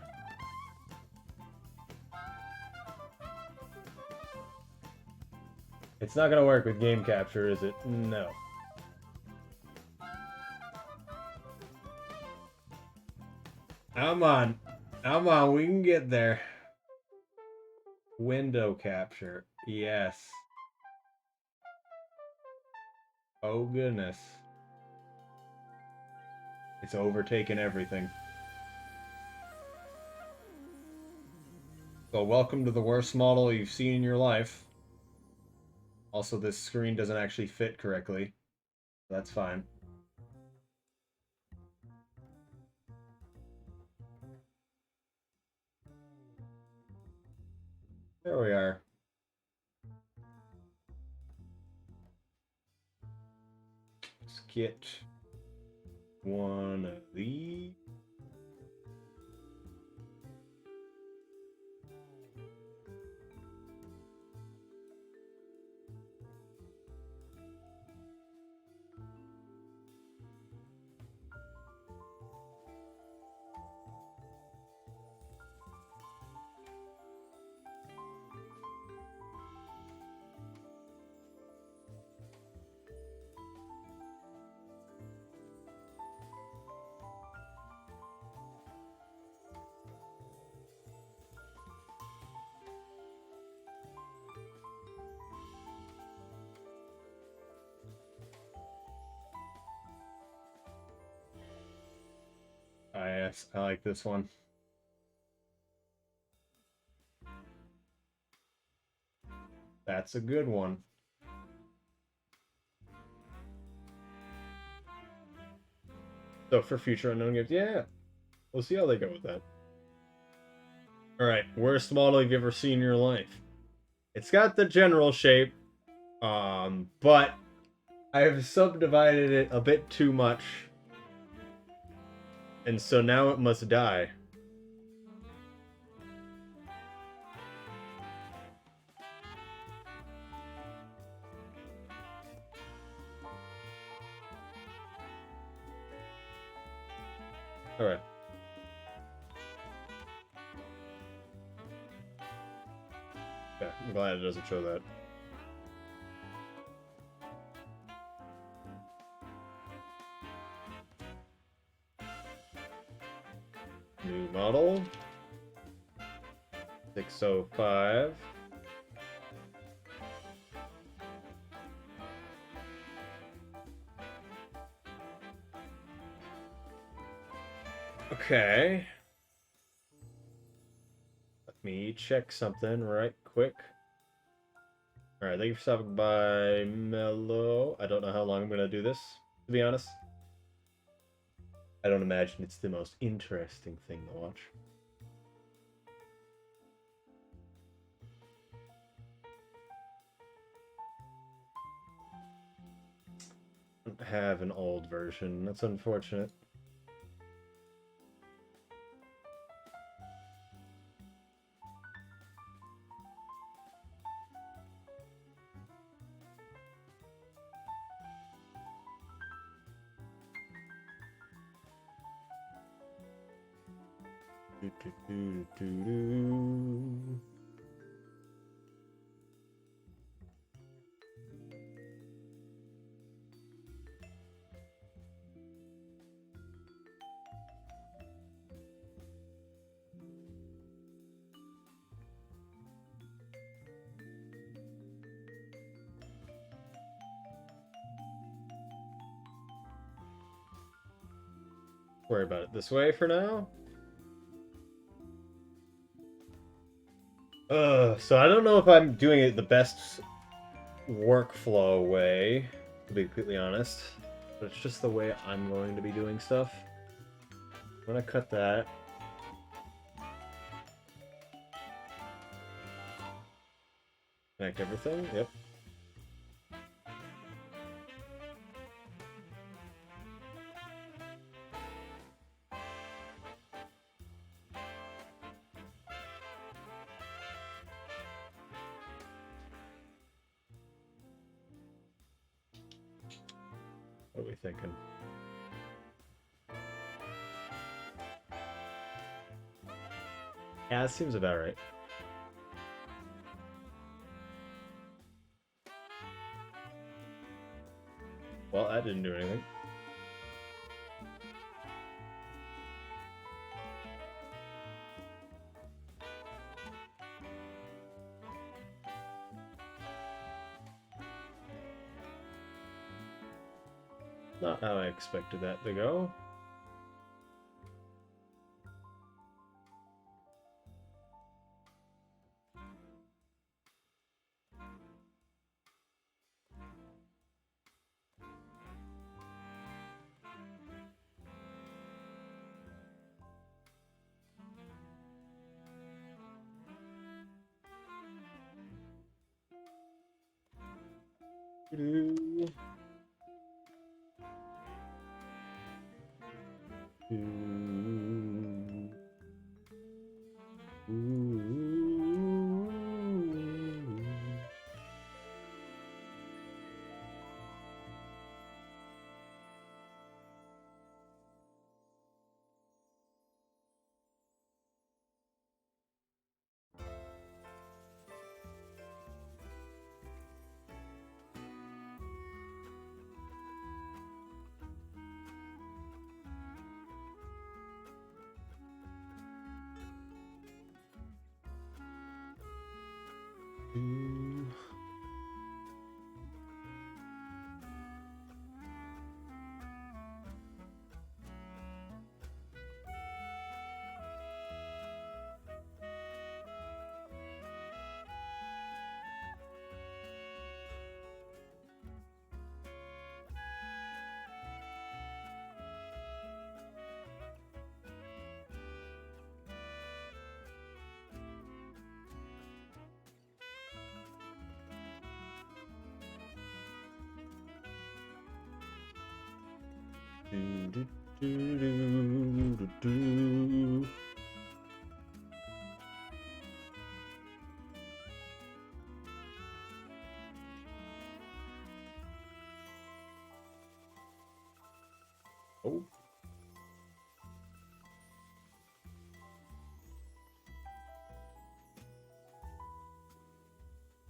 It's not gonna work with game capture, is it? No. Come on. Come on, we can get there. Window capture. Yes. Oh goodness. It's overtaken everything. So welcome to the worst model you've seen in your life. Also, this screen doesn't actually fit correctly. That's fine. There we are. Let's get one of these. Yes, I like this one. That's a good one. So for future unknown games, yeah, we'll see how they go with that. All right, worst model you've ever seen in your life. It's got the general shape, but I have subdivided it a bit too much, and so now it must die. All right. Yeah, I'm glad it doesn't show that. New model. 605. Okay. Let me check something right quick. Alright, thank you for stopping by, Mello. I don't know how long I'm going to do this, to be honest. I don't imagine it's the most interesting thing to watch. I don't have an old version. That's unfortunate. Do, do, do, do, do. Worry about it this way for now. So I don't know if I'm doing it the best workflow way, to be completely honest. But it's just the way I'm going to be doing stuff. I'm gonna cut that. Connect everything, yep. What are we thinking? Yeah, that seems about right. Well, that didn't do anything. Not how I expected that to go. Ooh. Ooh. Ooh. Ooh. Do, do, do, do, do, do. Oh.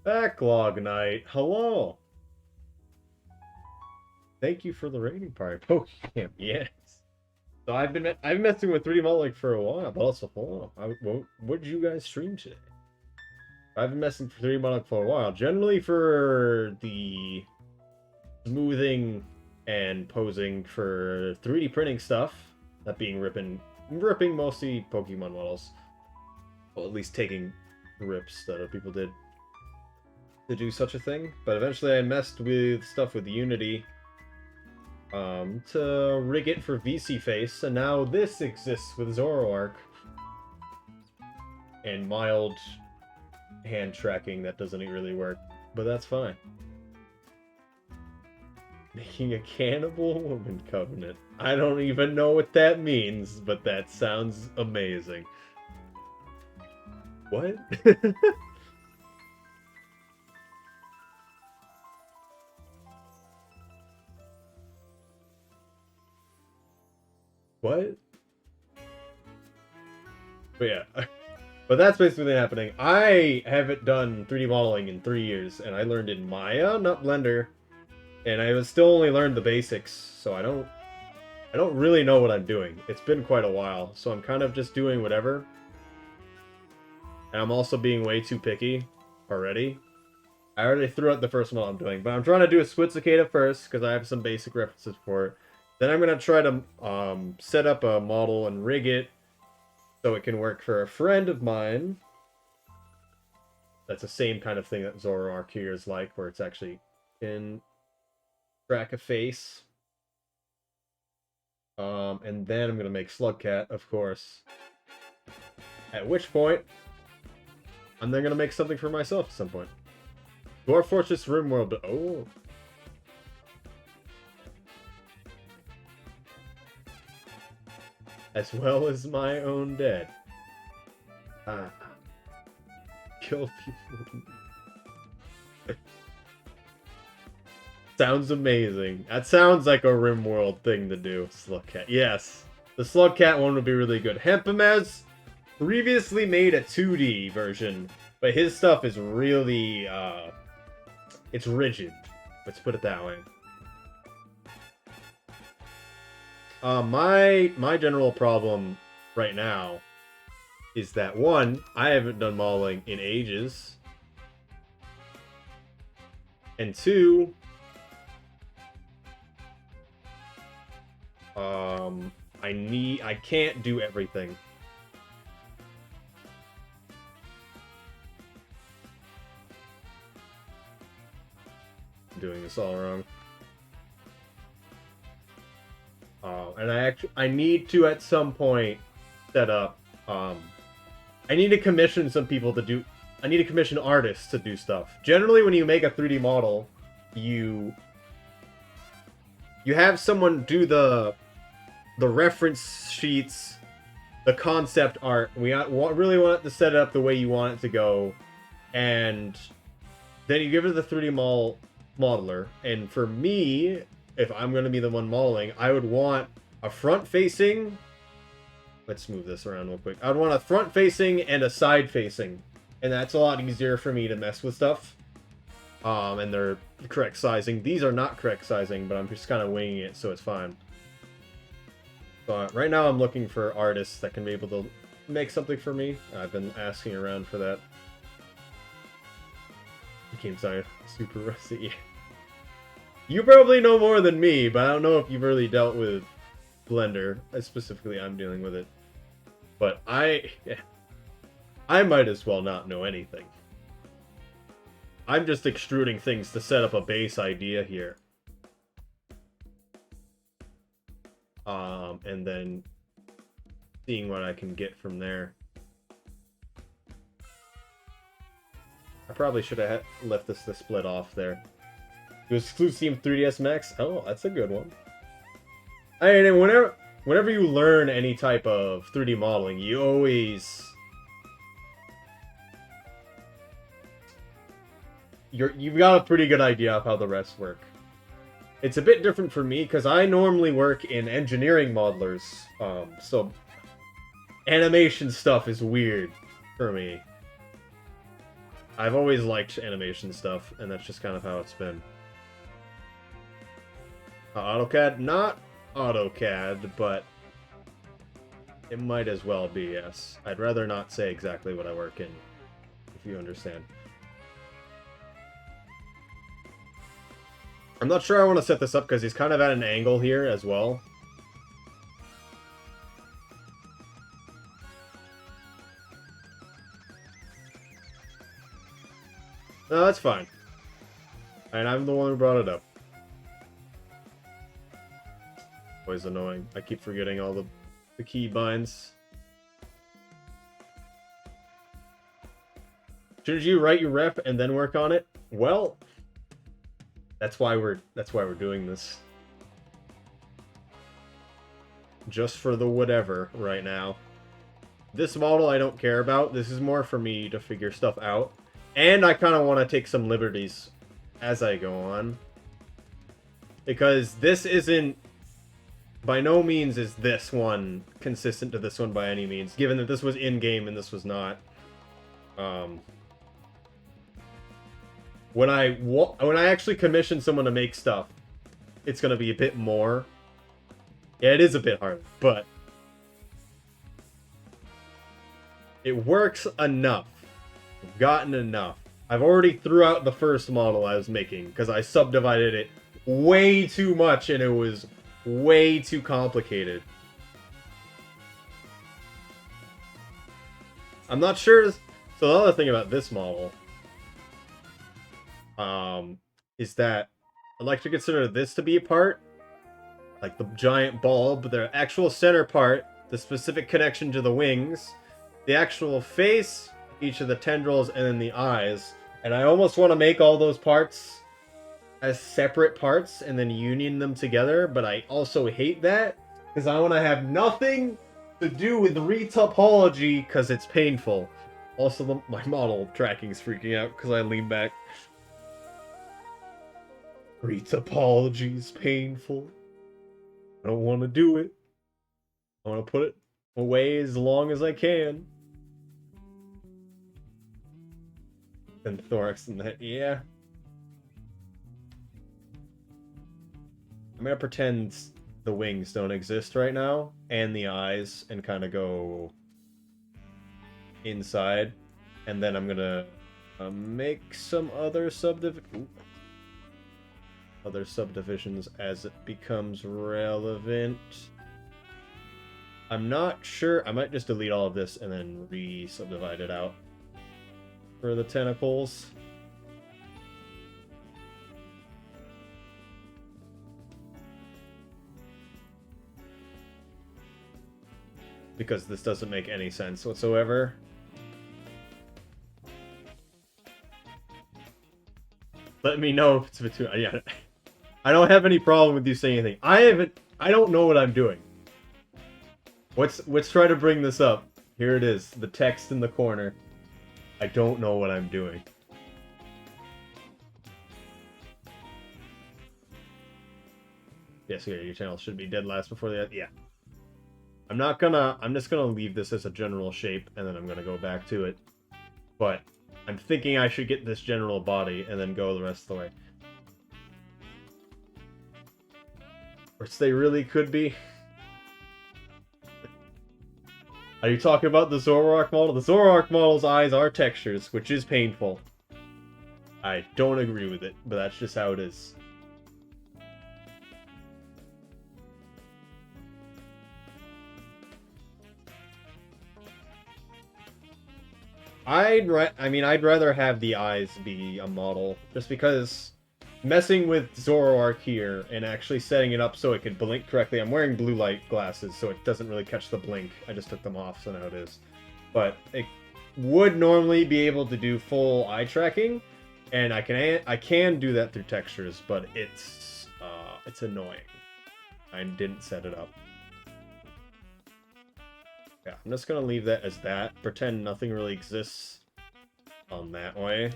Backlog night. Hello. Thank you for the rating part. Pokecamp, yes. So I've been messing with 3D modeling for a while, but also hold on. What did you guys stream today? I've been messing with 3D modeling for a while. Generally for the smoothing and posing for 3D printing stuff. That being ripping mostly Pokemon models. Well, at least taking rips that other people did to do such a thing. But eventually I messed with stuff with Unity to rig it for VC Face, and now this exists with Zoroark. And mild hand tracking that doesn't really work, but that's fine. Making a cannibal woman covenant. I don't even know what that means, but that sounds amazing. What? What? But yeah. But that's basically happening. I haven't done 3D modeling in 3 years, and I learned in Maya, not Blender. And I was still only learned the basics, so I don't really know what I'm doing. It's been quite a while, so I'm kind of just doing whatever. And I'm also being way too picky already. I already threw out the first one I'm doing, but I'm trying to do a Squid Cicada first, because I have some basic references for it. Then I'm going to try to set up a model and rig it so it can work for a friend of mine. That's the same kind of thing that Zoroark here is like, where it's actually in track a face. And then I'm going to make Slugcat, of course. At which point, I'm then going to make something for myself at some point. Dwarf Fortress RimWorld. Oh. As well as my own dead. Kill people. Sounds amazing. That sounds like a RimWorld thing to do. Slugcat. Yes. The Slugcat one would be really good. Hempimez previously made a 2D version, but his stuff is really, it's rigid. Let's put it that way. My general problem right now is that, one, I haven't done modeling in ages. And two, I can't do everything. I'm doing this all wrong. And I need to at some point set up, I need to commission some people to do, I need to commission artists to do stuff. Generally, when you make a 3D model, you have someone do the reference sheets, the concept art. We really want to set it up the way you want it to go, and then you give it the 3D modeler. And for me, if I'm going to be the one modeling, I would want a front-facing... Let's move this around real quick. I would want a front-facing and a side-facing. And that's a lot easier for me to mess with stuff. And they're correct sizing. These are not correct sizing, but I'm just kind of winging it, so it's fine. But right now I'm looking for artists that can be able to make something for me. I've been asking around for that. Game design, super rusty. You probably know more than me, but I don't know if you've really dealt with Blender. Specifically, I'm dealing with it. But I might as well not know anything. I'm just extruding things to set up a base idea here. And then seeing what I can get from there. I probably should have left this to split off there. Do exclusive 3ds Max? Oh, that's a good one. I mean, whenever you learn any type of 3D modeling, you always... You've got a pretty good idea of how the rest work. It's a bit different for me, because I normally work in engineering modelers, so animation stuff is weird for me. I've always liked animation stuff, and that's just kind of how it's been. AutoCAD? Not AutoCAD, but it might as well be, yes. I'd rather not say exactly what I work in, if you understand. I'm not sure I want to set this up because he's kind of at an angle here as well. No, that's fine. And I'm the one who brought it up. Always annoying. I keep forgetting all the key binds. Shouldn't you write your rep and then work on it? Well, that's why we're doing this. Just for the whatever right now. This model I don't care about. This is more for me to figure stuff out. And I kind of want to take some liberties as I go on. Because this isn't... By no means is this one consistent to this one by any means, given that this was in-game and this was not. When I actually commission someone to make stuff, it's going to be a bit more. Yeah, it is a bit hard, but it works enough. I've gotten enough. I've already threw out the first model I was making because I subdivided it way too much and it was way too complicated. I'm not sure. So the other thing about this model, is that I'd like to consider this to be a part, like the giant bulb, the actual center part, the specific connection to the wings, the actual face, each of the tendrils, and then the eyes. And I almost want to make all those parts as separate parts and then union them together, but I also hate that because I want to have nothing to do with retopology because it's painful. Also, my model tracking's freaking out because I lean back. Retopology's painful. I don't want to do it. I want to put it away as long as I can. And thorax and that, yeah. I'm gonna pretend the wings don't exist right now, and the eyes, and kind of go inside, and then I'm gonna make some other subdivisions as it becomes relevant. I'm not sure. I might just delete all of this and then re-subdivide it out for the tentacles. Because this doesn't make any sense whatsoever. Let me know if it's between. Yeah, I don't have any problem with you saying anything. I don't know what I'm doing. Let's try to bring this up. Here it is, the text in the corner. I don't know what I'm doing. Yes, here, your channel should be dead last before the... Yeah. I'm just gonna leave this as a general shape, and then I'm gonna go back to it. But I'm thinking I should get this general body, and then go the rest of the way. Which they really could be. Are you talking about the Zoroark model? The Zoroark model's eyes are textures, which is painful. I don't agree with it, but that's just how it is. I'd rather have the eyes be a model, just because messing with Zoroark here and actually setting it up so it could blink correctly. I'm wearing blue light glasses, so it doesn't really catch the blink. I just took them off, so now it is. But it would normally be able to do full eye tracking, and I can do that through textures, but it's annoying. I didn't set it up. Yeah, I'm just gonna leave that as that. Pretend nothing really exists on that way.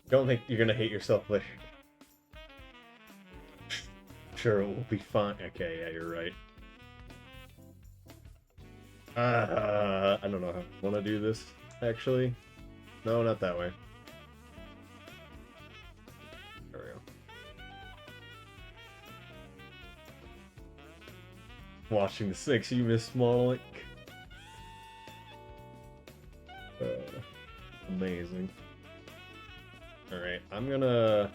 Don't think you're gonna hate yourself later. Sure, it will be fine. Okay, yeah, you're right. I don't know how I want to do this, actually. No, not that way. There we go. Watching the 6 you miss modeling. Amazing. Alright, I'm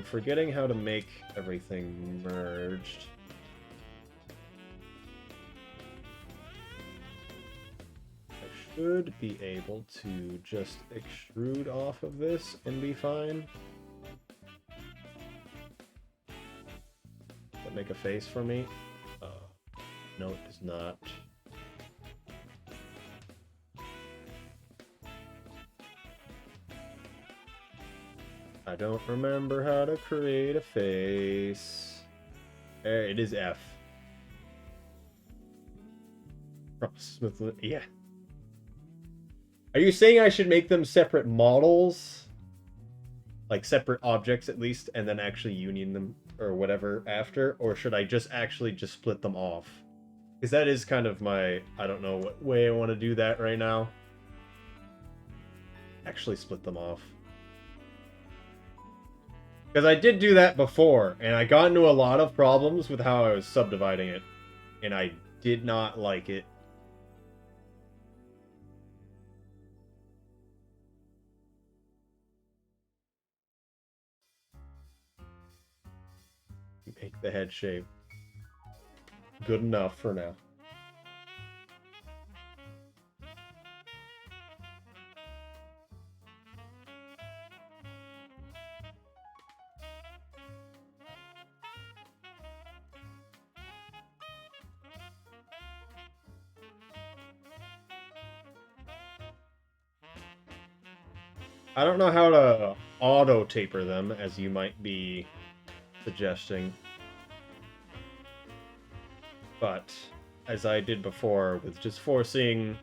forgetting how to make everything merged. Should be able to just extrude off of this and be fine. Does that make a face for me? No, it does not. I don't remember how to create a face. There, it is F. Yeah. Are you saying I should make them separate models? Like separate objects at least, and then actually union them or whatever after? Or should I just split them off? Because that is kind of my... I don't know what way I want to do that right now. Actually split them off. Because I did do that before, and I got into a lot of problems with how I was subdividing it. And I did not like it. the head shape. Good enough for now. I don't know how to auto taper them, as you might be suggesting. But, as I did before, with just forcing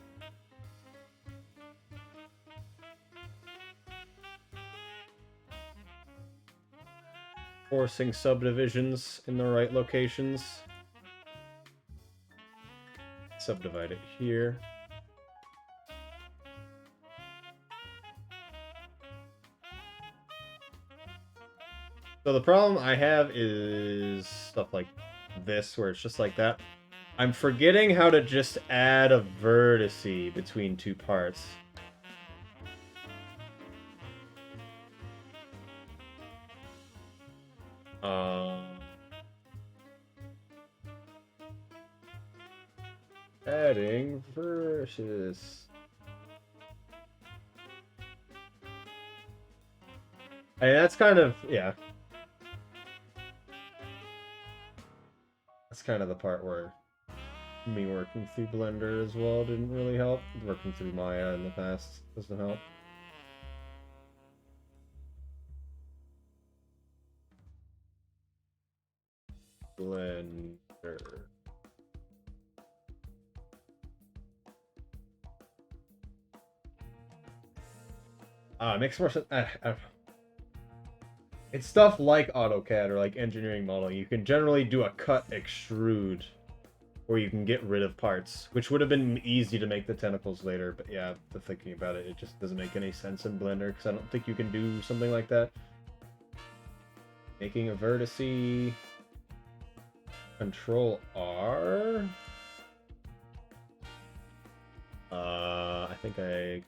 subdivisions in the right locations. Subdivide it here. So the problem I have is stuff like this, where it's just like that. I'm forgetting how to just add a vertice between two parts. Adding vertices. I mean, that's kind of, yeah. That's kind of the part where me working through Blender as well didn't really help. Working through Maya in the past doesn't help. Blender. It makes more sense. It's stuff like AutoCAD or like engineering modeling. You can generally do a cut extrude where you can get rid of parts, which would have been easy to make the tentacles later. But yeah, thinking about it, it just doesn't make any sense in Blender because I don't think you can do something like that. Making a vertice. Control R. I think I...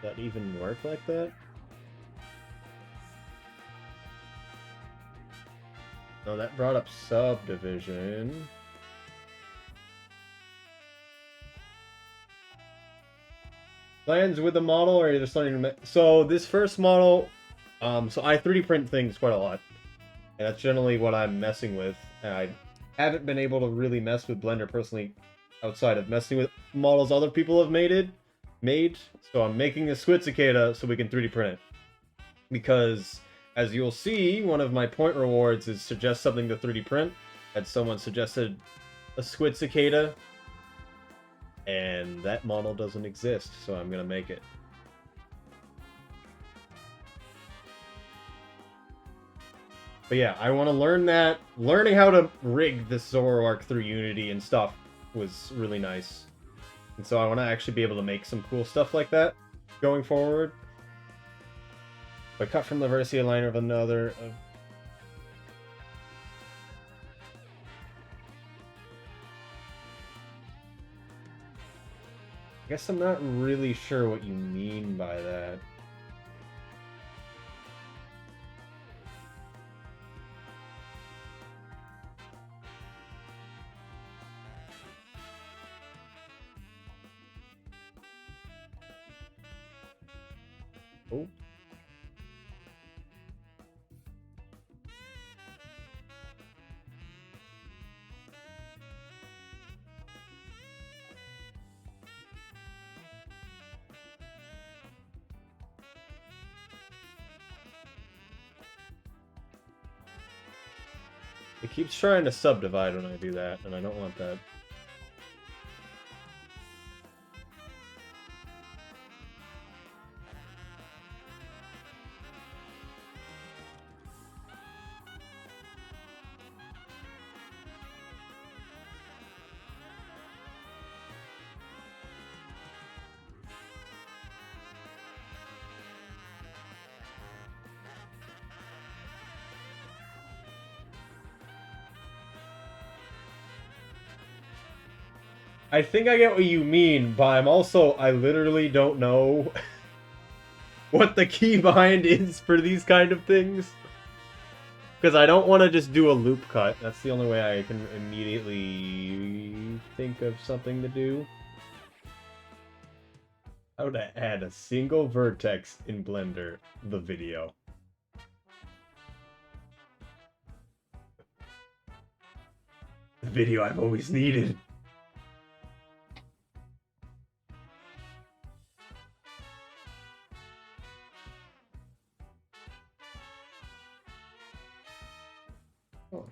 That even work like that? No, that brought up subdivision. Plans with the model, or are you just starting to... So this first model, so I 3D print things quite a lot. And that's generally what I'm messing with. And I haven't been able to really mess with Blender personally outside of messing with models other people have made. So I'm making a squid cicada so we can 3D print it. Because, as you'll see, one of my point rewards is suggest something to 3D print. And someone suggested a squid cicada. And that model doesn't exist, so I'm gonna make it. But yeah, I want to learn that. Learning how to rig this Zoroark through Unity and stuff was really nice. And so I want to actually be able to make some cool stuff like that going forward. But cut from the vertice aligner of another... I guess I'm not really sure what you mean by that. Oh. It keeps trying to subdivide when I do that, and I don't want that. I think I get what you mean, but I literally don't know what the key behind is for these kind of things. Because I don't want to just do a loop cut. That's the only way I can immediately think of something to do. How to add a single vertex in Blender, the video. The video I've always needed. Oh.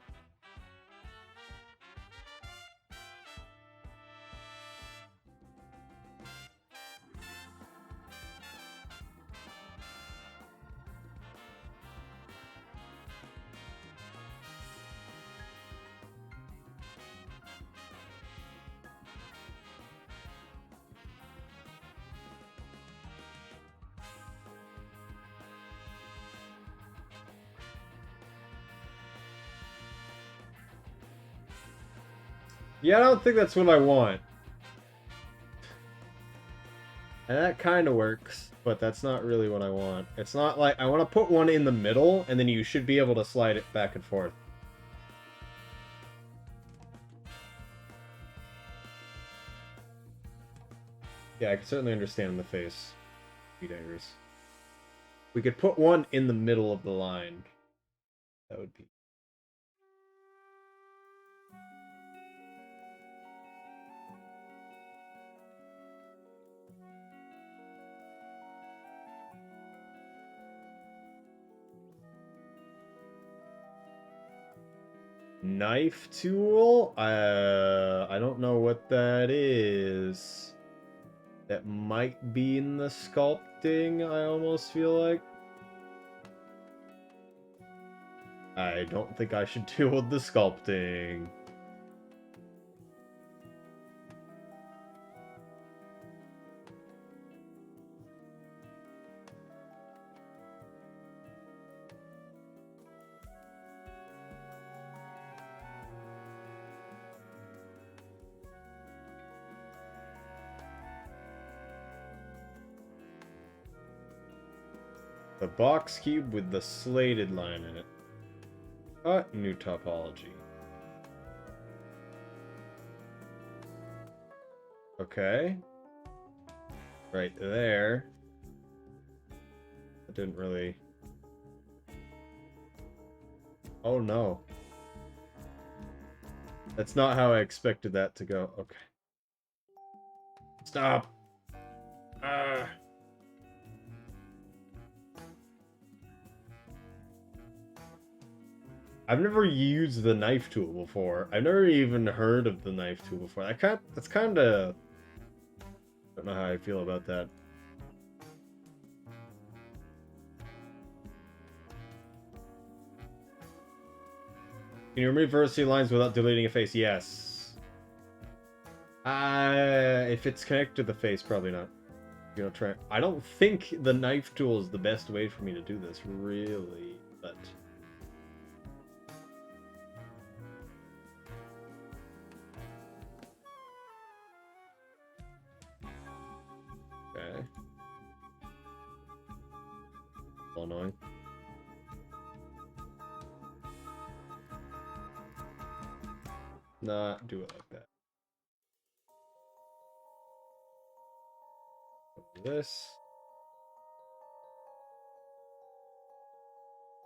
Yeah, I don't think that's what I want. And that kind of works, but that's not really what I want. It's not like... I want to put one in the middle, and then you should be able to slide it back and forth. Yeah, I can certainly understand the face. Daggers. We could put one in the middle of the line. That would be... Knife tool? I don't know what that is. That might be in the sculpting, I almost feel like. I don't think I should deal with the sculpting. The box cube with the slated line in it. New topology. Okay. Right there. That didn't really... Oh no. That's not how I expected that to go. Okay. Stop! I've never used the knife tool before. I've never even heard of the knife tool before. That's kind of... I don't know how I feel about that. Can you remove vertical lines without deleting a face? Yes. If it's connected to the face, probably not. You know, try. I don't think the knife tool is the best way for me to do this, really, but... Okay. Annoying. Not do it like that. This.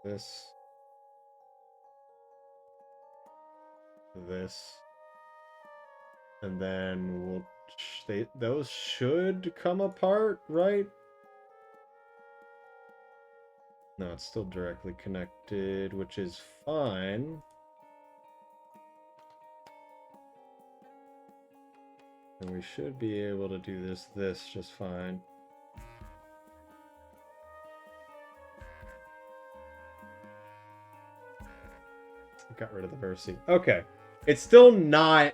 This. This. And then we'll... those should come apart, right? No, it's still directly connected, which is fine. And we should be able to do this just fine. Got rid of the versi. Okay. It's still not...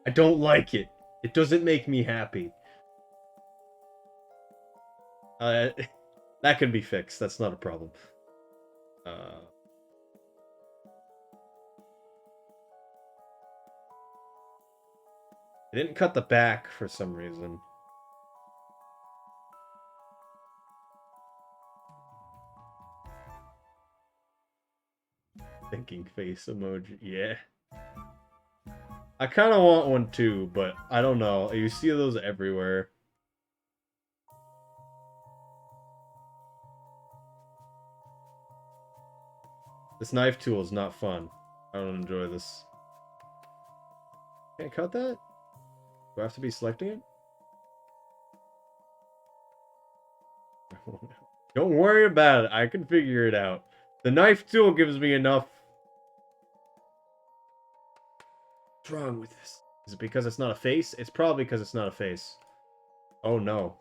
I don't like it. It doesn't make me happy. That can be fixed. That's not a problem. I didn't cut the back for some reason. Thinking face emoji. Yeah. I kind of want one too, but I don't know. You see those everywhere. This knife tool is not fun. I don't enjoy this. Can't cut that? Do I have to be selecting it? Don't worry about it. I can figure it out. The knife tool gives me enough. What's wrong with this? Is it because it's not a face? It's probably because it's not a face. Oh no.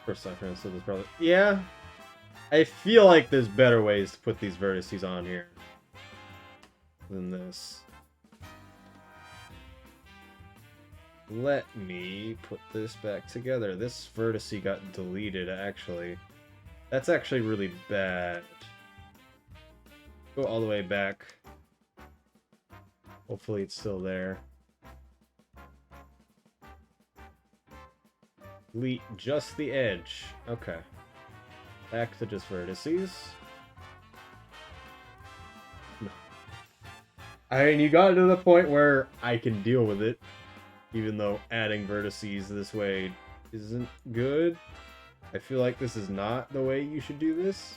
First time friends said this probably. Yeah. I feel like there's better ways to put these vertices on here than this. Let me put this back together. This vertice got deleted, actually. That's actually really bad. Go all the way back. Hopefully it's still there. Delete just the edge. Okay. Back to just vertices. I mean, you got to the point where I can deal with it. Even though adding vertices this way isn't good. I feel like this is not the way you should do this.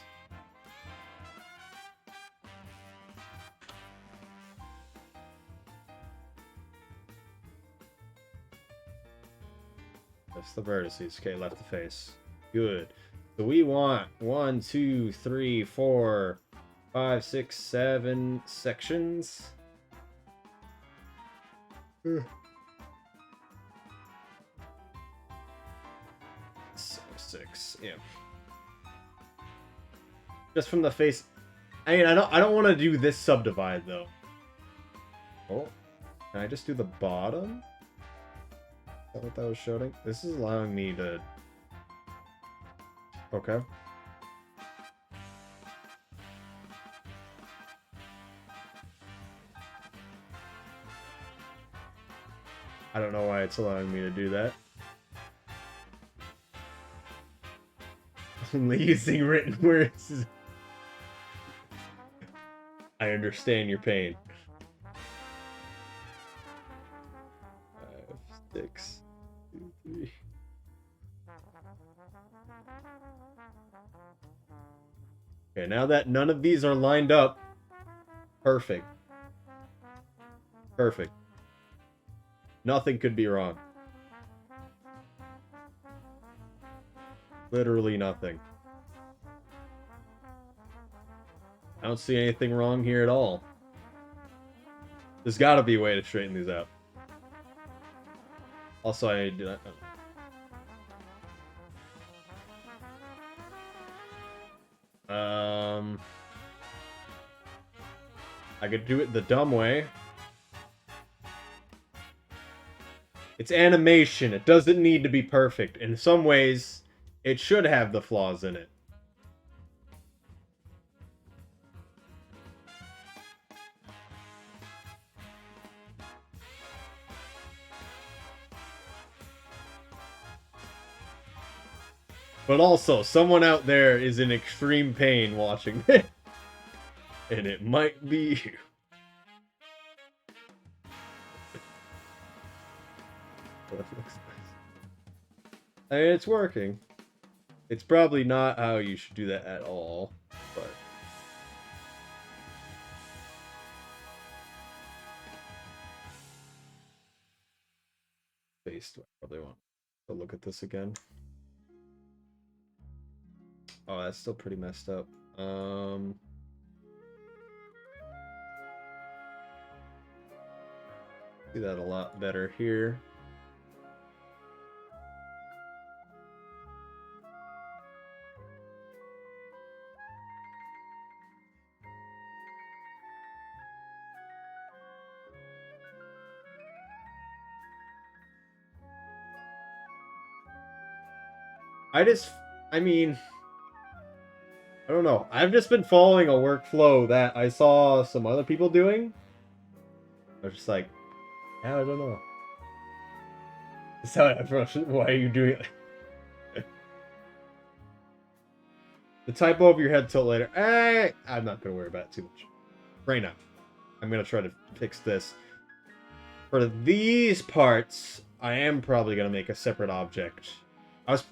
That's the vertices. Okay, left the face. Good. So we want 1, 2, 3, 4, 5, 6, 7 sections. 6, yeah. Just from the face. I mean, I don't want to do this subdivide though. Oh, can I just do the bottom? Is that what that was showing? This is allowing me to. Okay. I don't know why it's allowing me to do that. Only using written words. I understand your pain. 5, 6, 2, 3. Okay, now that none of these are lined up, perfect. Perfect. Nothing could be wrong. Literally nothing. I don't see anything wrong here at all. There's gotta be a way to straighten these out. Also, I did not. I could do it the dumb way. It's animation. It doesn't need to be perfect. In some ways, it should have the flaws in it. But also, someone out there is in extreme pain watching this. And it might be you. That looks nice. I mean, it's working. It's probably not how you should do that at all, but... Face, do I probably want to look at this again? Oh, that's still pretty messed up. See that a lot better here. I mean, I don't know. I've just been following a workflow that I saw some other people doing. I was just like, yeah, I don't know. So, why are you doing it? The typo of your head tilt later. I'm not going to worry about it too much. Right now. I'm going to try to fix this. For these parts, I am probably going to make a separate object.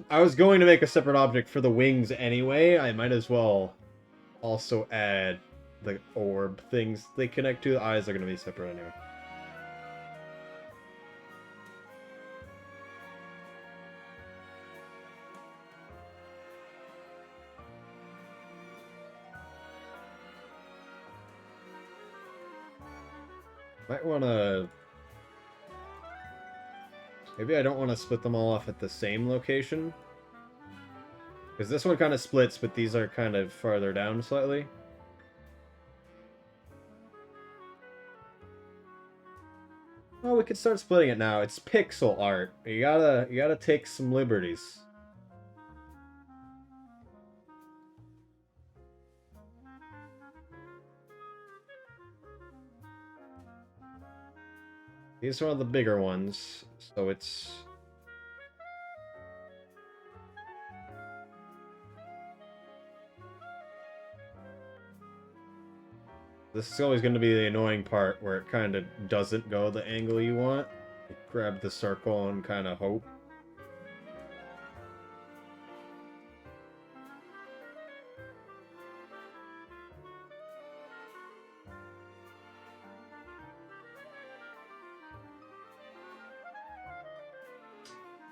I was going to make a separate object for the wings anyway. I might as well also add the orb things they connect to. The eyes are going to be separate anyway. Might want to... Maybe I don't want to split them all off at the same location. Because this one kind of splits, but these are kind of farther down slightly. Oh, we could start splitting it now. It's pixel art. You gotta take some liberties. These are one of the bigger ones, so it's... This is always going to be the annoying part, where it kind of doesn't go the angle you want. You grab the circle and kind of hope.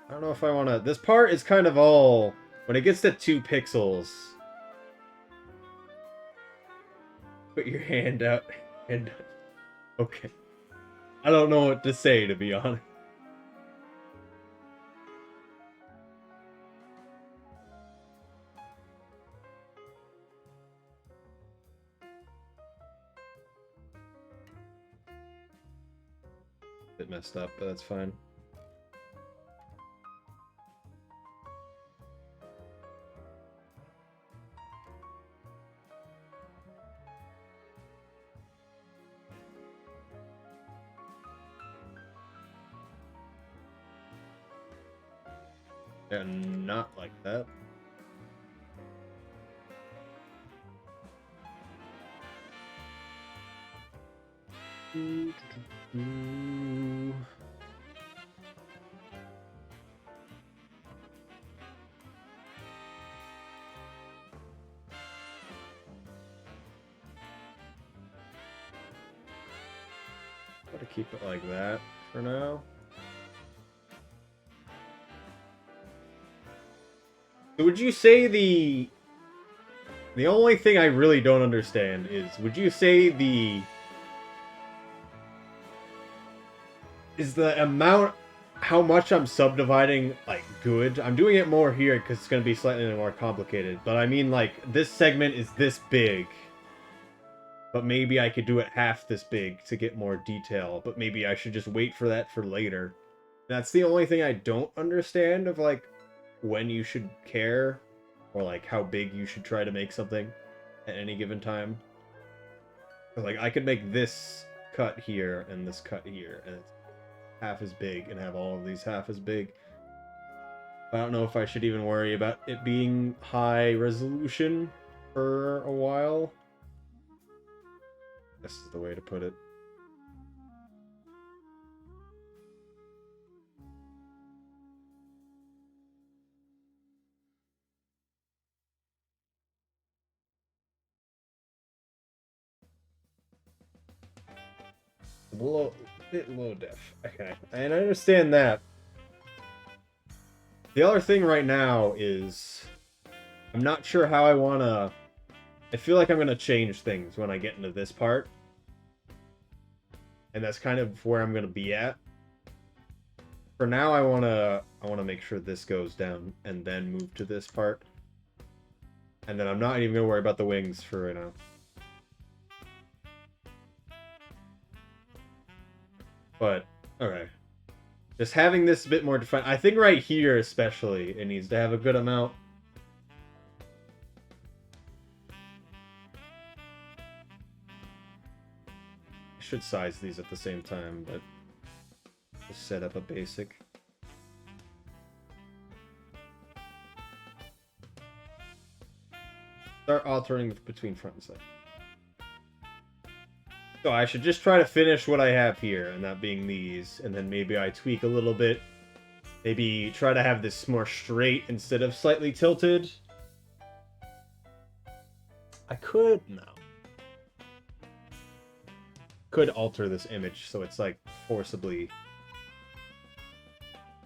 I don't know if I want to... This part is kind of all... When it gets to 2 pixels... Put your hand out and... Okay. I don't know what to say, to be honest. Bit messed up, but that's fine. Yeah, not like that. Gotta keep it like that for now. So would you say the only thing I really don't understand is, would you say is the amount, how much I'm subdividing, like, good? I'm doing it more here because it's going to be slightly more complicated, but I mean, like, this segment is this big, but maybe I could do it half this big to get more detail, but maybe I should just wait for that for later. That's the only thing I don't understand of, like, when you should care, or like how big you should try to make something at any given time. Like, I could make this cut here and this cut here, and it's half as big, and have all of these half as big. I don't know if I should even worry about it being high resolution for a while. This is the way to put it. Bit low def. Okay, and I understand that. The other thing right now is I'm not sure how I want to... I feel like I'm going to change things when I get into this part. And that's kind of where I'm going to be at. For now, I want to make sure this goes down and then move to this part. And then I'm not even going to worry about the wings for right now. But, okay. Just having this a bit more defined. I think right here especially, it needs to have a good amount. should size these at the same time, but just set up a basic. Start altering between front and side. So I should just try to finish what I have here, and that being these, and then maybe I tweak a little bit. Maybe try to have this more straight instead of slightly tilted. I could... no. Could alter this image so it's like forcibly...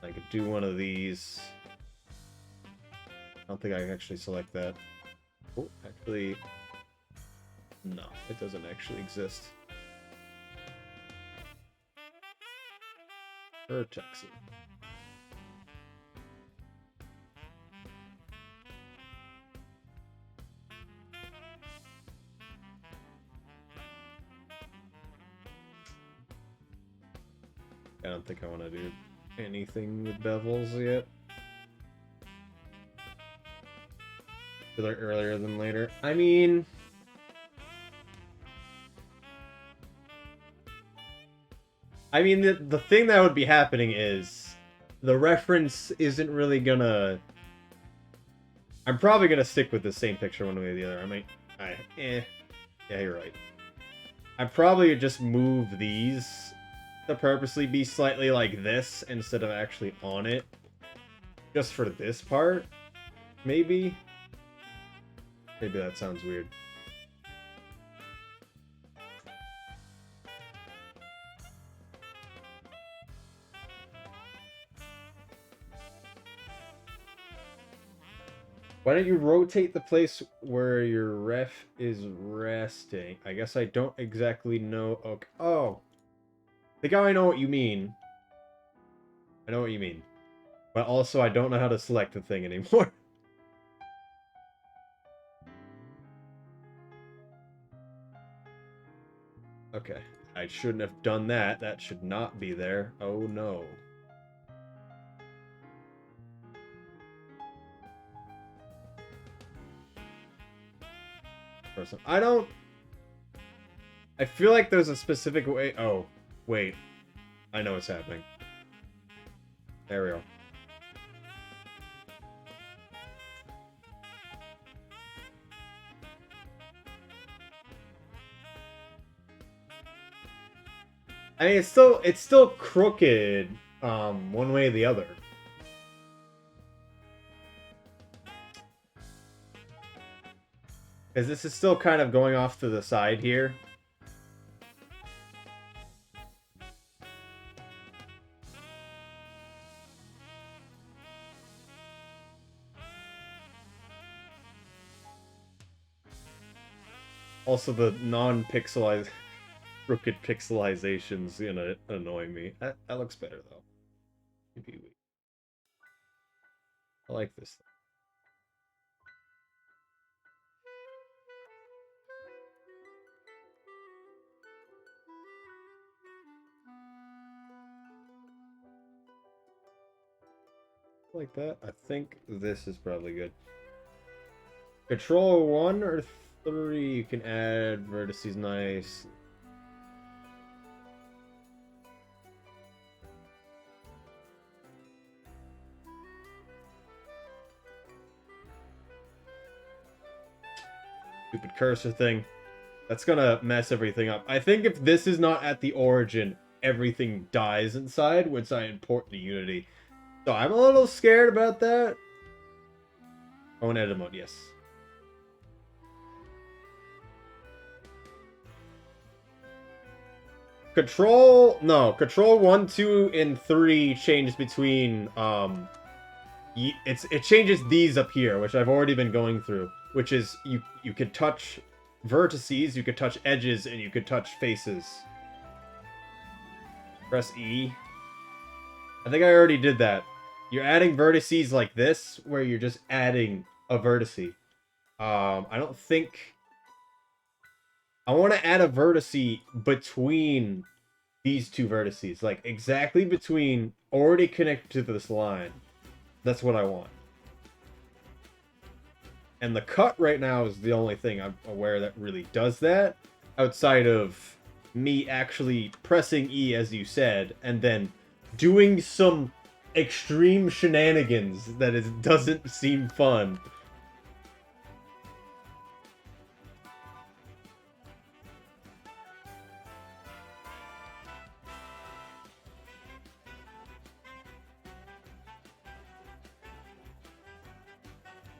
I could do one of these. I don't think I can actually select that. Oh, actually... no, it doesn't actually exist. Vertex. I don't think I want to do anything with bevels yet. Either earlier than later. I mean... the thing that would be happening is the reference isn't really gonna... I'm probably gonna stick with the same picture one way or the other. I might... yeah, you're right. I'd probably just move these to purposely be slightly like this instead of actually on it. Just for this part, maybe? Maybe that sounds weird. Why don't you rotate the place where your ref is resting? I guess I don't exactly know. Okay. Oh. I think I know what you mean. I know what you mean. But also, I don't know how to select the thing anymore. Okay. I shouldn't have done that. That should not be there. Oh, no. I don't... I feel like there's a specific way... Oh, wait. I know what's happening. There we go. I mean, it's still crooked, one way or the other. Because this is still kind of going off to the side here. Also, the non-pixelized, crooked pixelization's gonna annoy me. That looks better, though. Maybe we... I like this thing. Like that. I think this is probably good. Control 1 or 3, you can add vertices, nice. Stupid cursor thing. That's gonna mess everything up. I think if this is not at the origin, everything dies inside once I import the Unity. So I'm a little scared about that. Oh, in edit mode, yes. Control 1, 2, and 3 changes between, it changes these up here, which I've already been going through, which is, you could touch vertices, you could touch edges, and you could touch faces. Press E. I think I already did that. You're adding vertices like this, where you're just adding a vertice. I don't think... I want to add a vertice between these two vertices. Like, exactly between, already connected to this line. That's what I want. And the cut right now is the only thing I'm aware that really does that. Outside of me actually pressing E as you said, and then doing some extreme shenanigans that doesn't seem fun.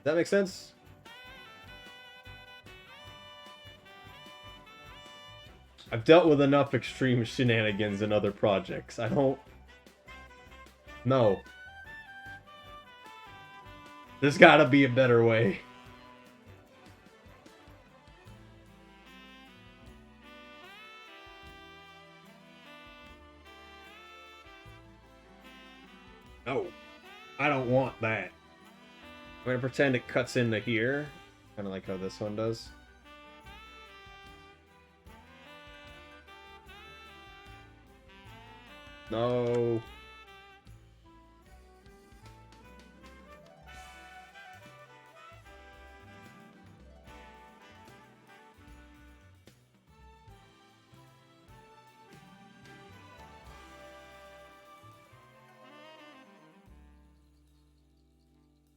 Does that make sense? I've dealt with enough extreme shenanigans in other projects. I don't... No. There's gotta be a better way. No. I don't want that. I'm gonna pretend it cuts into here. Kind of like how this one does. No.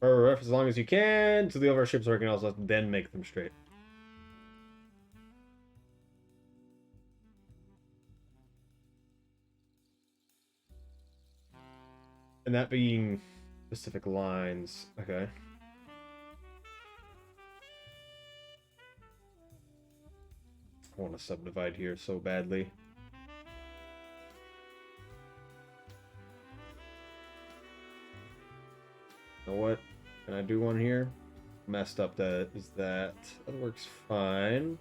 Or as long as you can, to the over ships or can also then make them straight. And that being specific lines. Okay. I want to subdivide here so badly. You know what? Can I do one here? Messed up that is that. That works fine.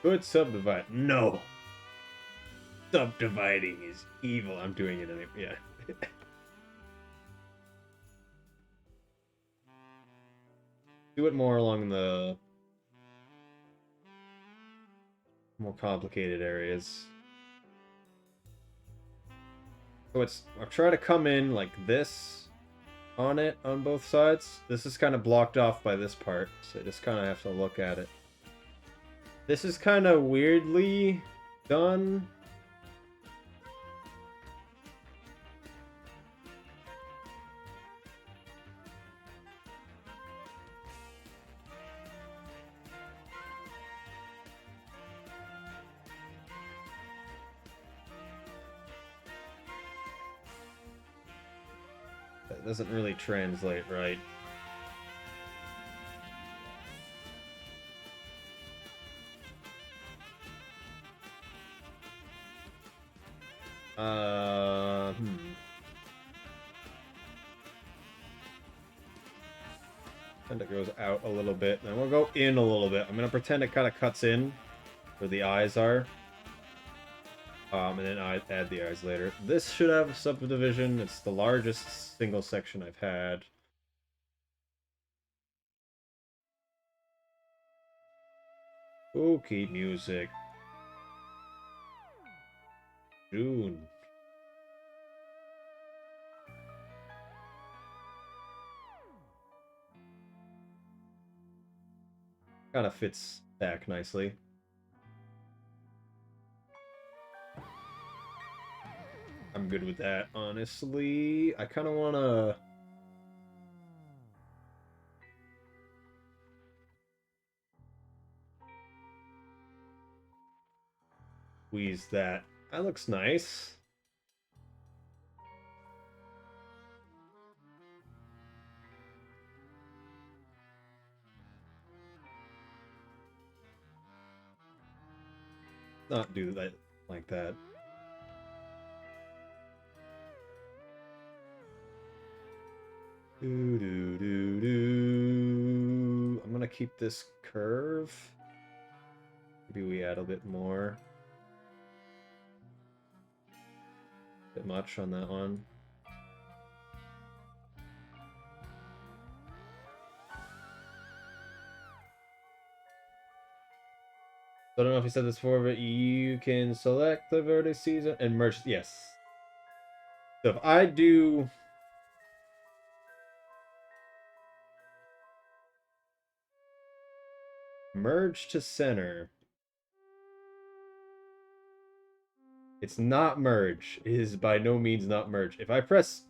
Good subdivide. No. Subdividing is evil. I'm doing it anyway. Yeah. Do it more along the more complicated areas. So I'll try to come in like this on it on both sides. This is kind of blocked off by this part, so I just kind of have to look at it. This is kind of weirdly done. That doesn't really translate right. And it goes out a little bit. Then we'll go in a little bit. I'm gonna pretend it kind of cuts in where the eyes are. And then I add the eyes later. This should have a subdivision. It's the largest single section I've had. Okay, music. June. Kind of fits back nicely. I'm good with that, honestly. I kind of want to... squeeze that. That looks nice. Not do that like that. I'm gonna keep this curve. Maybe we add a bit more. Bit much on that one. I don't know if you said this before, but you can select the vertex season and merge. Yes. So if I do... Merge to center. It's not merge. It is by no means not merge. If I press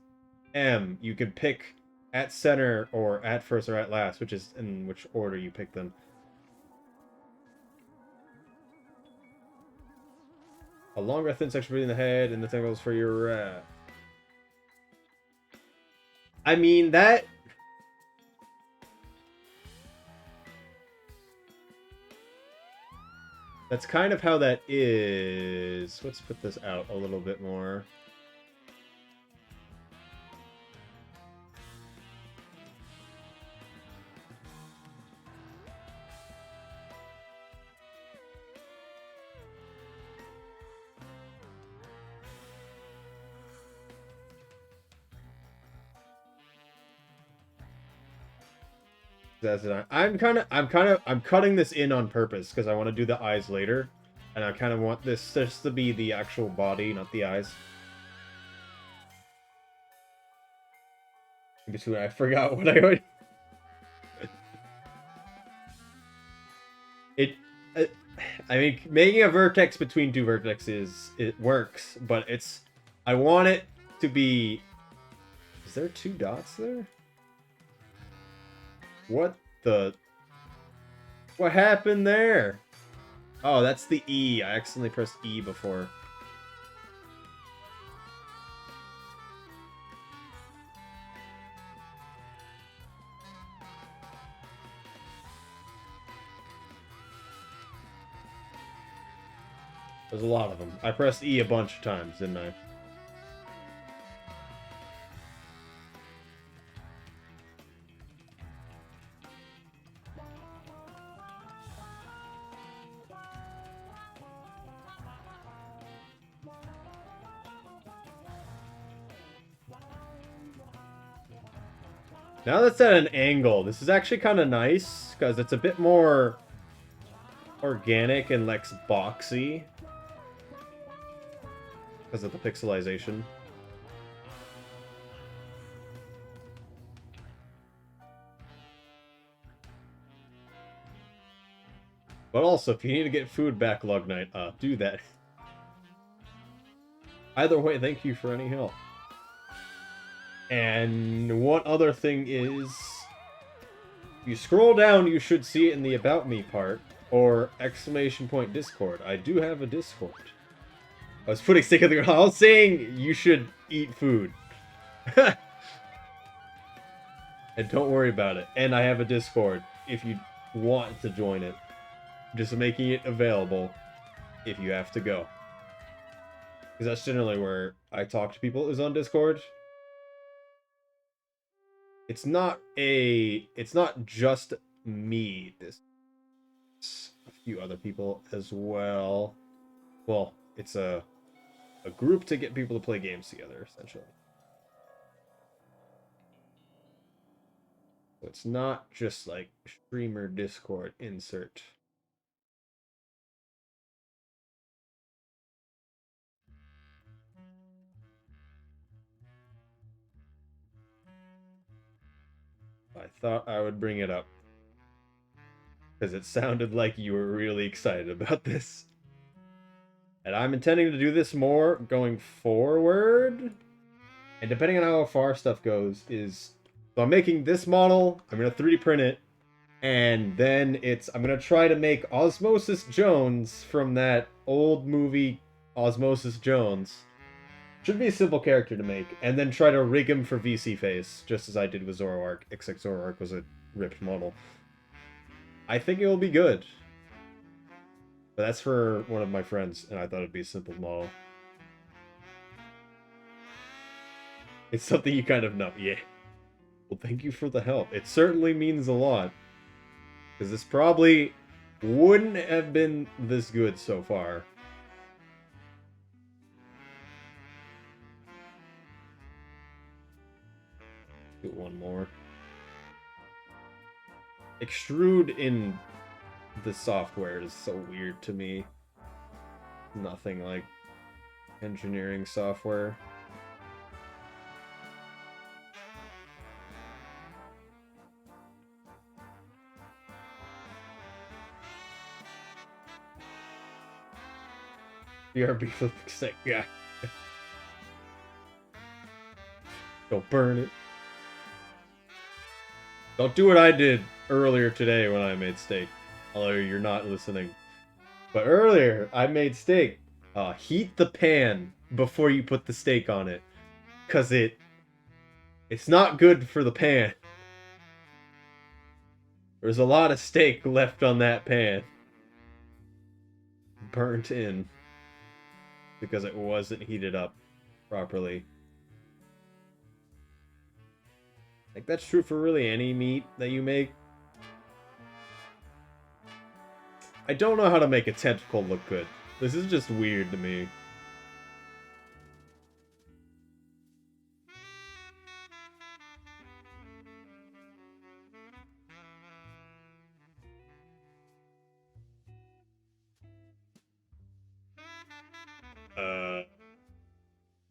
M, you can pick at center or at first or at last, which is in which order you pick them. A longer thin section between the head and the tentacles for your I mean, that... That's kind of how that is. Let's put this out a little bit more. I'm cutting this in on purpose because I want to do the eyes later, and I kind of want this just to be the actual body, not the eyes. In between, I forgot what I would. I mean, making a vertex between two vertexes, it works, but it's... I want it to be... Is there 2 dots there? What the... What happened there? Oh, that's the E. I accidentally pressed E before. There's a lot of them. I pressed E a bunch of times, didn't I? Now that's at an angle, this is actually kind of nice, because it's a bit more organic and less boxy. Because of the pixelization. But also, if you need to get food back, Lug Knight, do that. Either way, thank you for any help. And one other thing is, if you scroll down, you should see it in the About Me part, or exclamation point Discord. I do have a Discord. I was putting stick in the ground. I was saying you should eat food. And don't worry about it. And I have a Discord if you want to join it. Just making it available if you have to go. Because that's generally where I talk to people, is on Discord. It's not just me. It's a few other people as well. Well, it's a group to get people to play games together, essentially. So it's not just like streamer Discord insert. I thought I would bring it up because it sounded like you were really excited about this. And I'm intending to do this more going forward. And depending on how far stuff goes is... So I'm making this model, I'm going to 3D print it, and then I'm going to try to make Osmosis Jones from that old movie Osmosis Jones. Should be a simple character to make, and then try to rig him for VC face, just as I did with Zoroark, except Zoroark was a ripped model. I think it will be good. But that's for one of my friends, and I thought it'd be a simple model. It's something you kind of know. Yeah. Well, thank you for the help. It certainly means a lot. Because this probably wouldn't have been this good so far. Do one more. Extrude in the software is so weird to me. Nothing like engineering software. BRB flip steak, yeah. Don't burn it. Don't do what I did earlier today when I made steak. Although you're not listening. But earlier, I made steak. Heat the pan before you put the steak on it. Because it's not good for the pan. There's a lot of steak left on that pan. Burnt in. Because it wasn't heated up properly. Like, that's true for really any meat that you make. I don't know how to make a tentacle look good. This is just weird to me.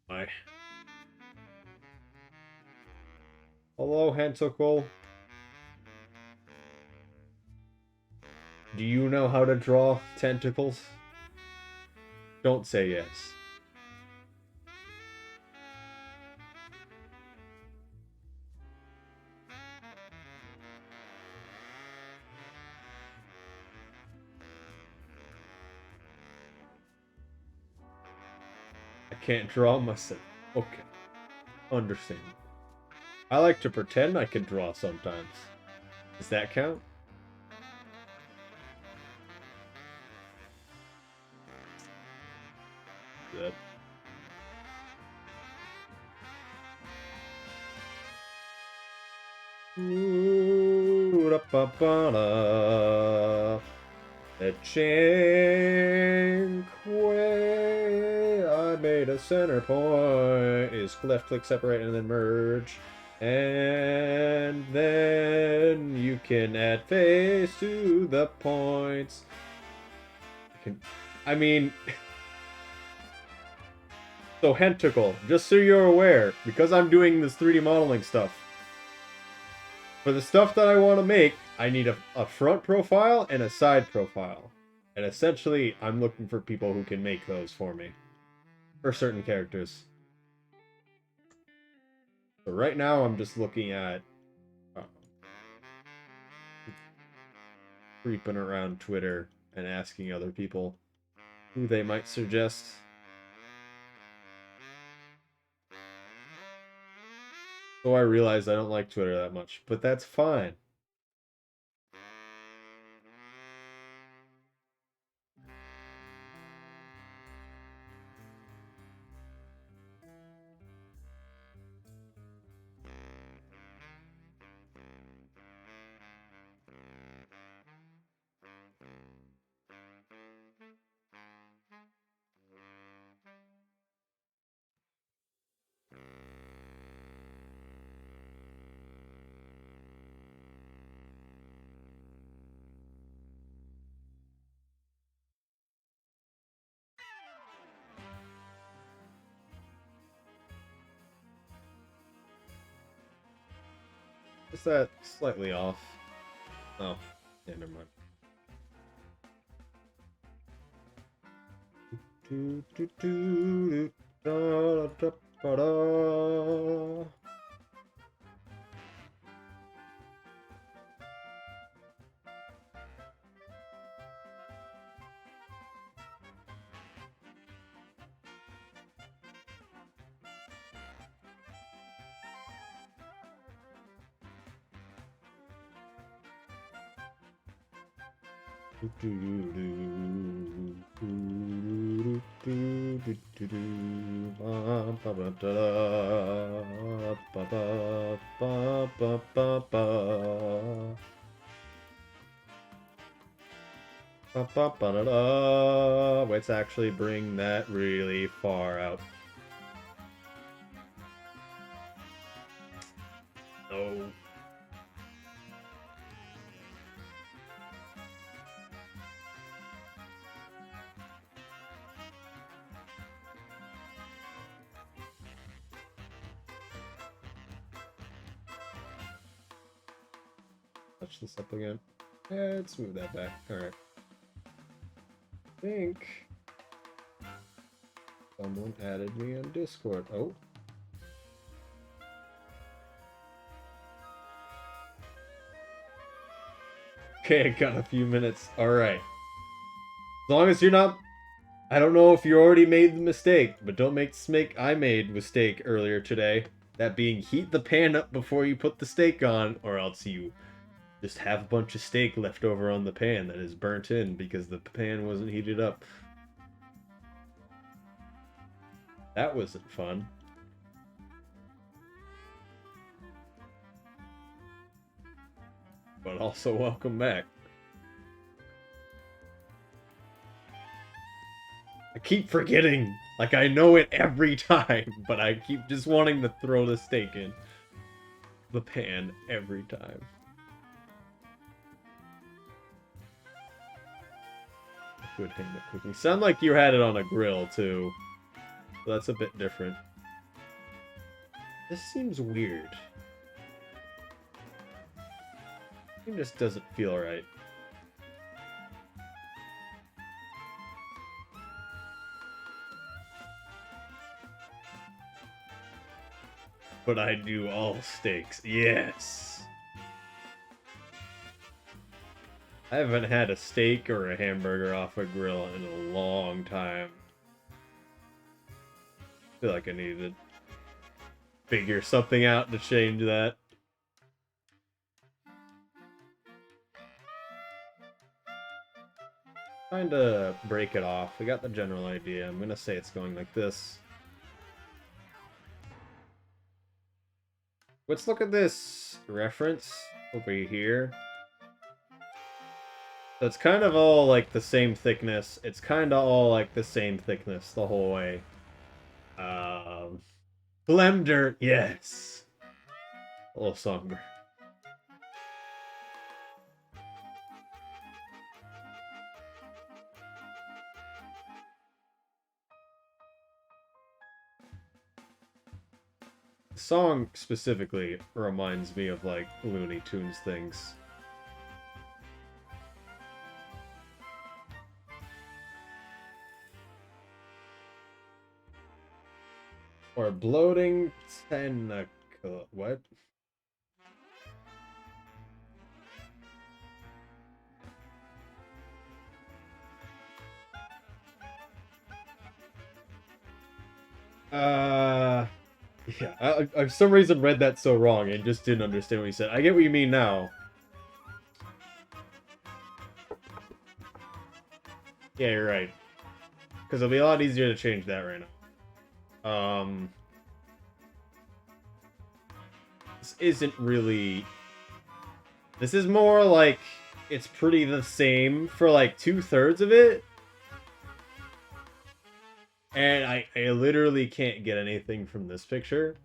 My. Hello, Hentacle. Do you know how to draw tentacles? Don't say yes. I can't draw myself. Okay. Understand. I like to pretend I can draw sometimes. Does that count? Good. I made a center point. Is left click separate and then merge. And then you can add face to the points. I mean... So, Hentacle, just so you're aware, because I'm doing this 3D modeling stuff, for the stuff that I want to make, I need a front profile and a side profile. And essentially, I'm looking for people who can make those for me. For certain characters. So right now, I'm just looking at... creeping around Twitter and asking other people who they might suggest. So I realize I don't like Twitter that much, but that's fine. Is that slightly off? Oh, yeah, never mind. Let's actually bring that really far out. Oh. Touch this up again. Let's move that back. Alright. I think Someone added me on Discord. Oh. Okay, I got a few minutes. Alright. As long as you're not... I don't know if you already made the mistake, but don't make the mistake I made mistake earlier today. That being, heat the pan up before you put the steak on, or else you just have a bunch of steak left over on the pan that is burnt in because the pan wasn't heated up. That wasn't fun. But also welcome back. I keep forgetting. Like, I know it every time, but I keep just wanting to throw the steak in the pan every time. Good hand at cooking. Sound like you had it on a grill, too. So that's a bit different. This seems weird. It just doesn't feel right. But I do all steaks. Yes! I haven't had a steak or a hamburger off a grill in a long time. I feel like I need to figure something out to change that. Trying to break it off. We got the general idea. I'm gonna say it's going like this. Let's look at this reference over here. So it's kind of all like the same thickness. It's kind of all like the same thickness the whole way. Blender, yes. A little songbird. The song specifically reminds me of like Looney Tunes things. Or bloating tentacle. What? Yeah, I for some reason read that so wrong and just didn't understand what you said. I get what you mean now. Yeah, you're right. Because it'll be a lot easier to change that right now. This isn't really... This is more like it's pretty the same for like 2/3 of it. And I literally can't get anything from this picture.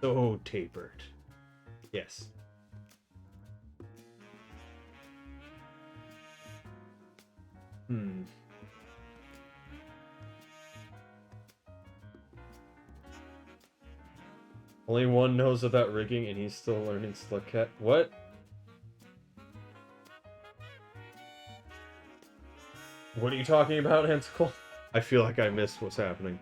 So tapered. Yes. Only one knows about rigging and he's still learning Slugcat. What? What are you talking about, Anticle? I feel like I missed what's happening.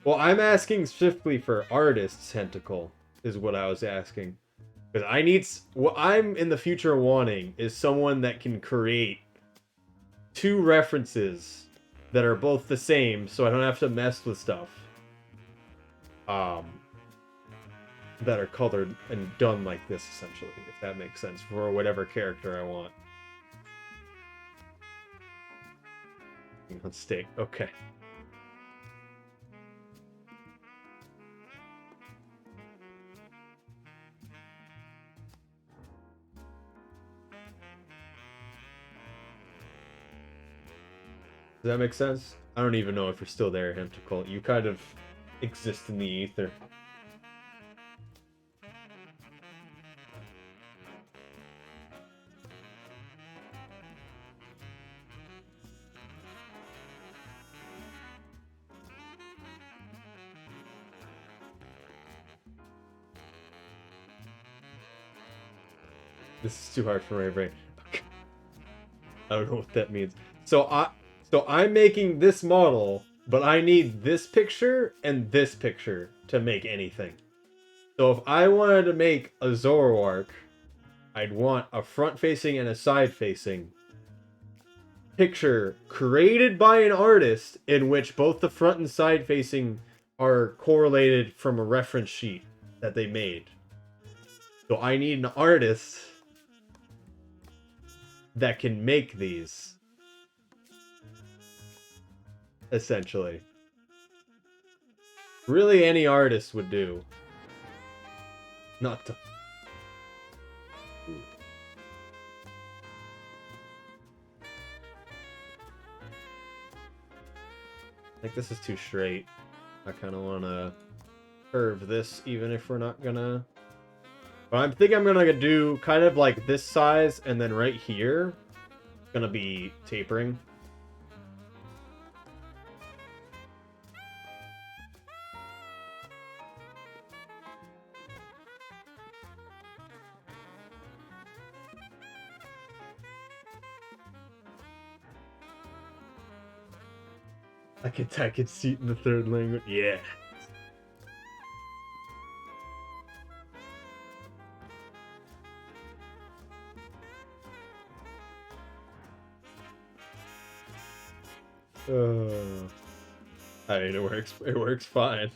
Well, I'm asking specifically for artists, Tentacle, is what I was asking. Because I need... What I'm in the future wanting is someone that can create 2 references that are both the same, so I don't have to mess with stuff. That are colored and done like this, essentially, if that makes sense, for whatever character I want. On steak, okay. Does that make sense? I don't even know if you're still there, Hemtical. You kind of exist in the ether. This is too hard for my brain. I don't know what that means. So I'm making this model, but I need this picture and this picture to make anything. So if I wanted to make a Zoroark, I'd want a front-facing and a side-facing picture created by an artist in which both the front and side-facing are correlated from a reference sheet that they made. So I need an artist that can make these. Essentially. Really any artist would do. Not to... I think this is too straight. I kind of want to curve this even if we're not gonna... But I think I'm gonna do kind of like this size, and then right here, gonna be tapering. I could see it in the third language. Yeah. I mean, it works. It works fine.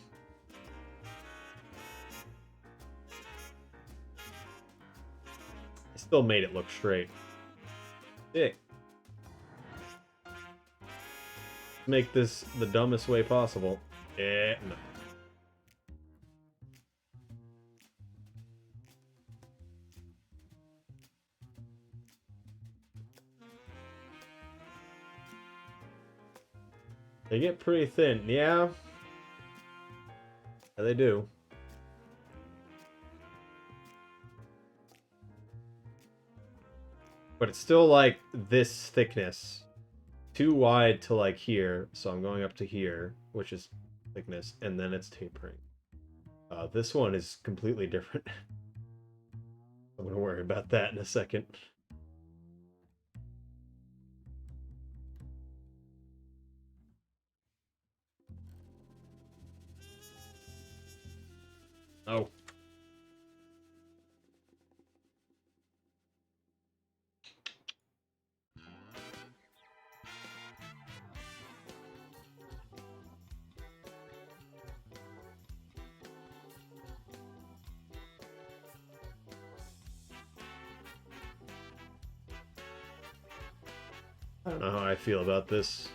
I still made it look straight. Sick. Make this the dumbest way possible. No. They get pretty thin, yeah. Yeah, they do. But it's still like this thickness. Too wide to like here, so I'm going up to here, which is thickness, and then it's tapering. This one is completely different. I'm gonna worry about that in a second. Oh. I don't know how I feel about this.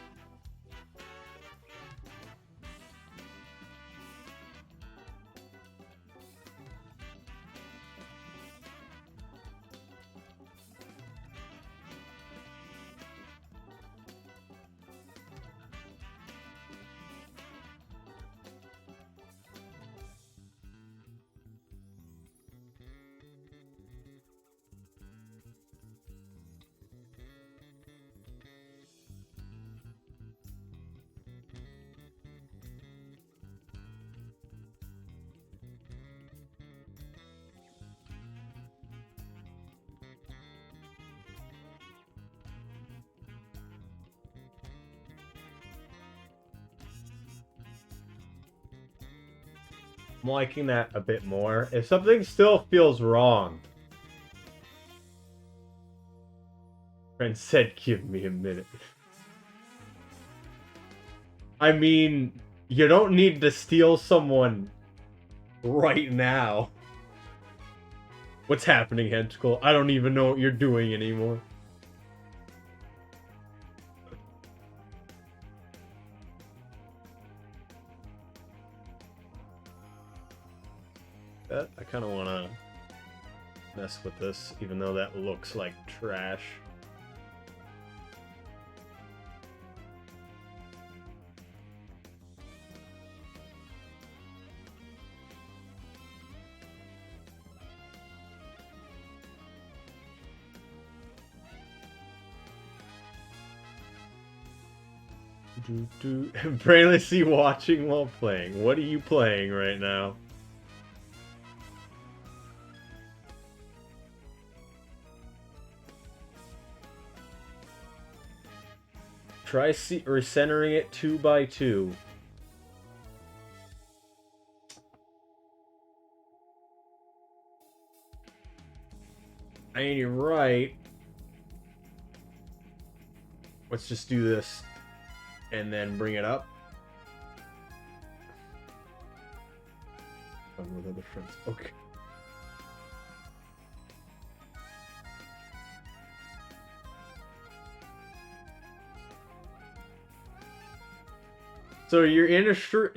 I'm liking that a bit more. If something still feels wrong... Friend said, give me a minute. I mean, you don't need to steal someone right now. What's happening, Henchkul? I don't even know what you're doing anymore. I kind of want to mess with this, even though that looks like trash. Brainlessly watching while playing. What are you playing right now? Try recentering it 2 by 2. I mean, you're right. Let's just do this and then bring it up. With other friends. Okay. So you're in a stream.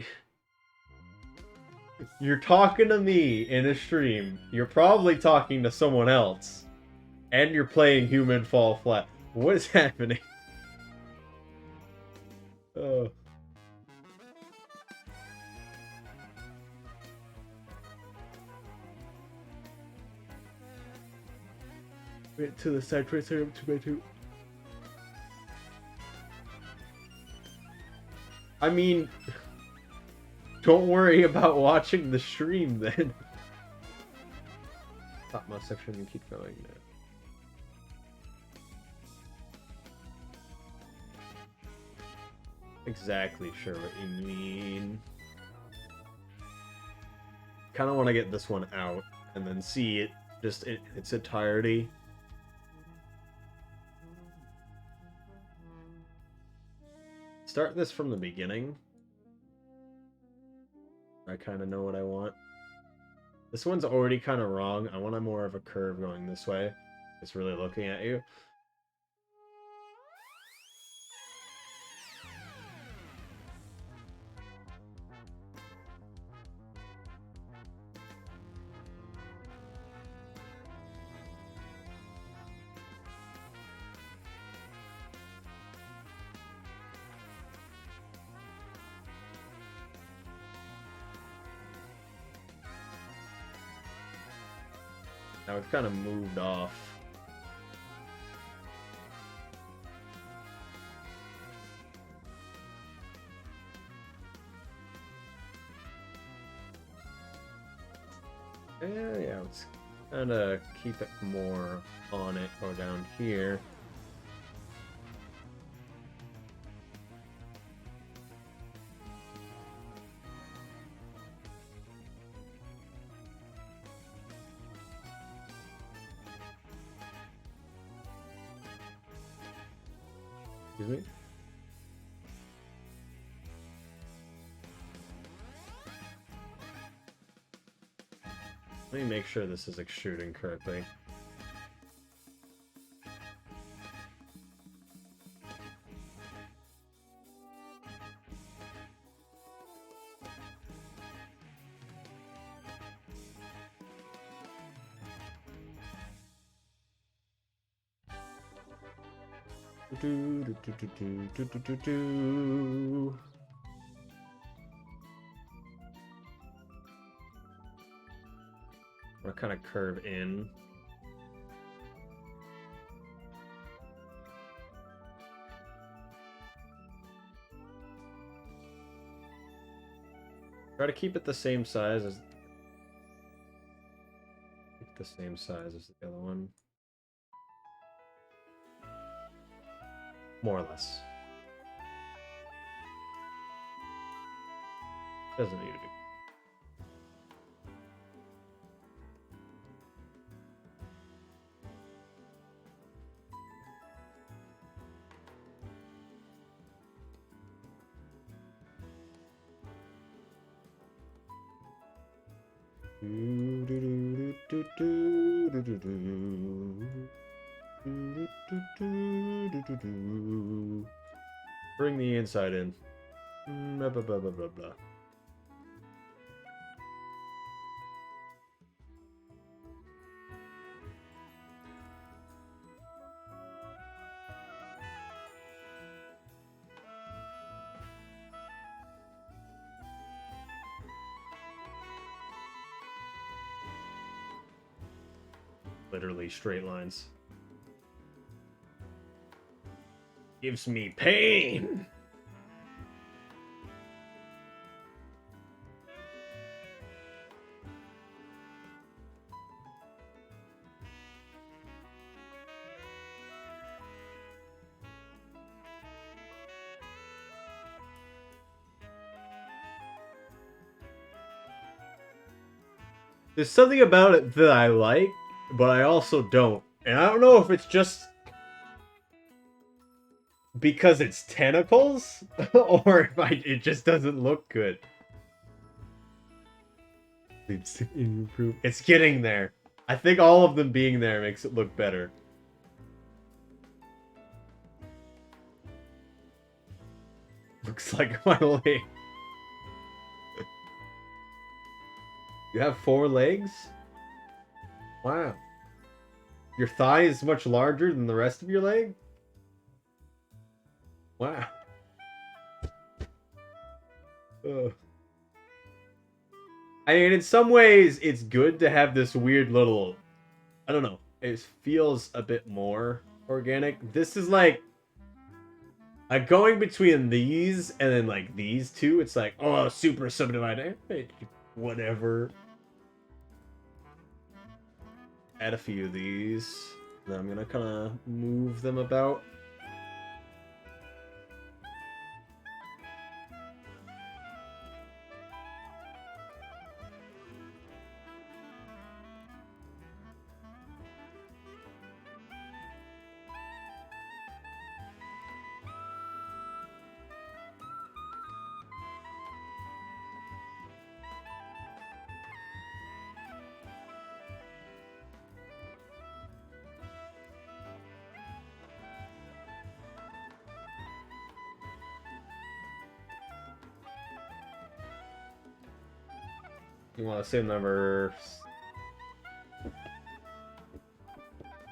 You're talking to me in a stream. You're probably talking to someone else. And you're playing Human Fall Flat. What is happening? Oh. Went to the side tracer 2 by 2. I mean, don't worry about watching the stream then. Topmost section and keep going now. Exactly sure what you mean. Kind of want to get this one out and then see it just in its entirety. Start this from the beginning. I kind of know what I want. This one's already kind of wrong. I want a more of a curve going this way. It's really looking at you. Now it's kind of moved off. Yeah, let's kind of keep it more on it or down here. Excuse me? Let me make sure this is extruding correctly. Or kind of curve in. Try to keep it the same size as the the other one. More or less. Doesn't need to be. Bring the inside in. Blah, blah, blah, blah, blah, blah. Literally straight lines. Gives me pain. There's something about it that I like, but I also don't. And I don't know if it's just because it's tentacles, or if it just doesn't look good. It's getting there. I think all of them being there makes it look better. Looks like my leg. You have 4 legs? Wow. Your thigh is much larger than the rest of your leg? Wow. Ugh. I mean, in some ways, it's good to have this weird little... I don't know. It feels a bit more organic. This is like going between these and then like these two. It's like, oh, super subdivided. Whatever. Add a few of these. Then I'm gonna kind of move them about. You want the same number?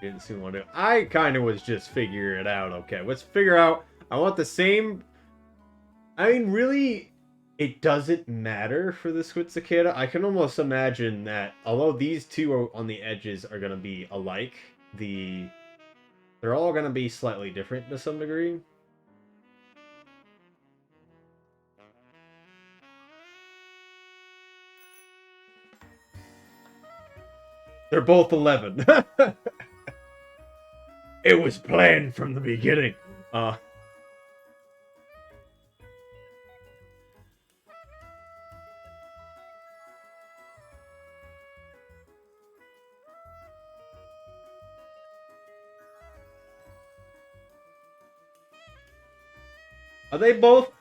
Didn't see one. I kind of was just figuring it out. Okay, let's figure out. I want the same. I mean, really, it doesn't matter for the Squid Cicada. I can almost imagine that, although these two are on the edges are gonna be alike, they're all gonna be slightly different to some degree. They're both 11. It was planned from the beginning. Are they both?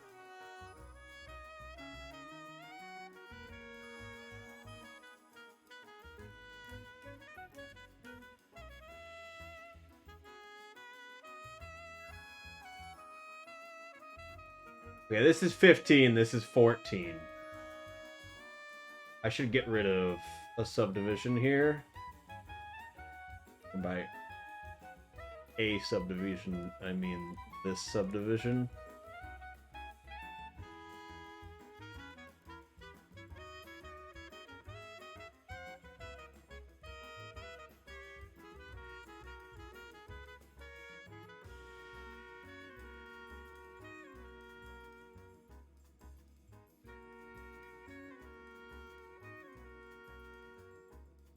Okay, this is 15, this is 14. I should get rid of a subdivision here. And by a subdivision, I mean this subdivision.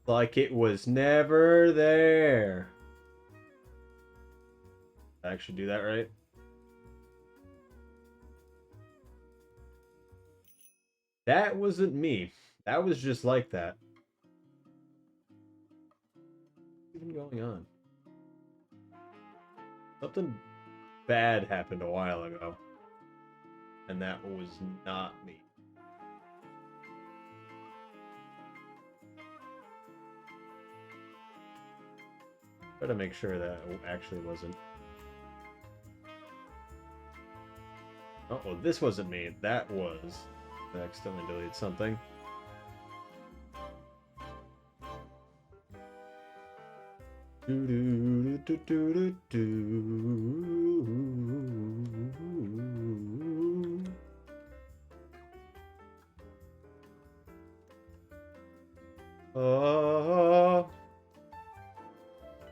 Like it was never there. Did I actually do that right? That wasn't me. That was just like that. What's even going on? Something bad happened a while ago. And that was not me. Try to make sure that actually wasn't. Oh, well, this wasn't me. That was. I accidentally deleted something.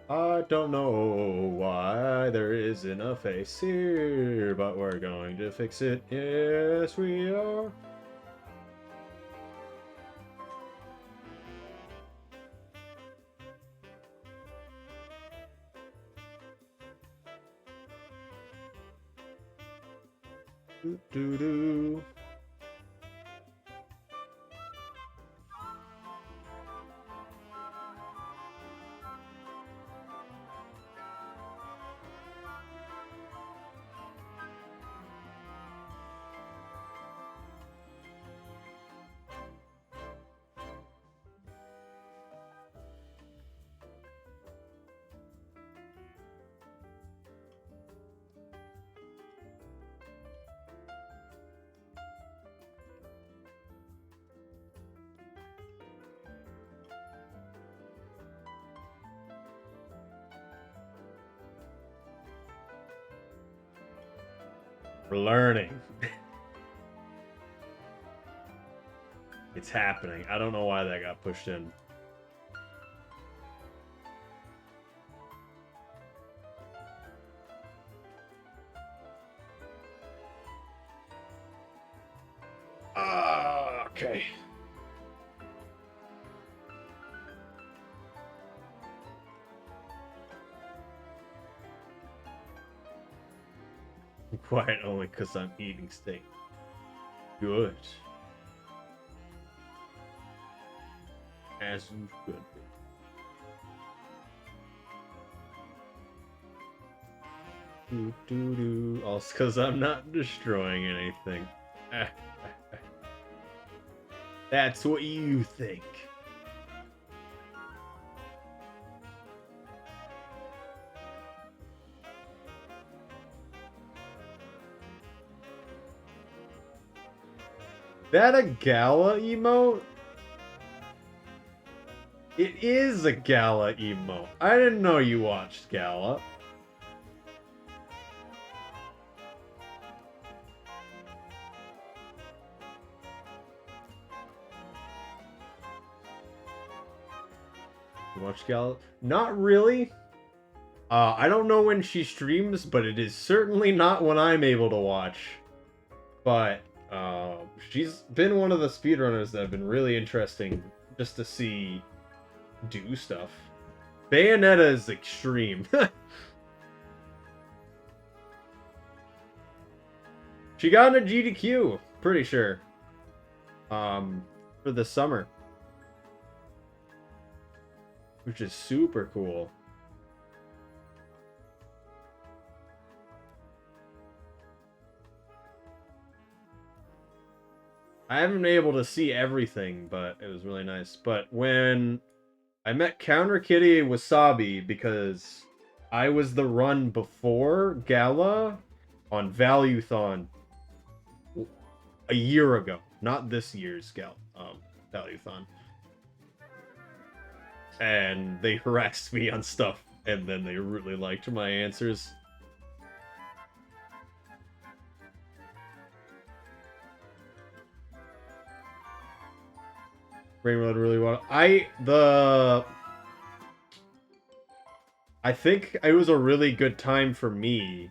I don't know why there isn't a face here, but we're going to fix it. Yes, we are. Do do do. We're learning. It's happening. I don't know why that got pushed in. Okay. I'm quiet only because I'm eating steak. Good. As you should be. Also, because I'm not destroying anything. That's what you think. That a Gala emote? It is a Gala emote. I didn't know you watched Gala. You watch Gala? Not really. I don't know when she streams, but it is certainly not when I'm able to watch. But she's been one of the speedrunners that have been really interesting just to see do stuff. Bayonetta is extreme. She got in a GDQ, pretty sure. For the summer. Which is super cool. I haven't been able to see everything, but it was really nice. But when I met Counter Kitty Wasabi, because I was the run before Gala on Valuethon a year ago, not this year's Valuethon. And they harassed me on stuff, and then they really liked my answers. Rainbow really well. I think it was a really good time for me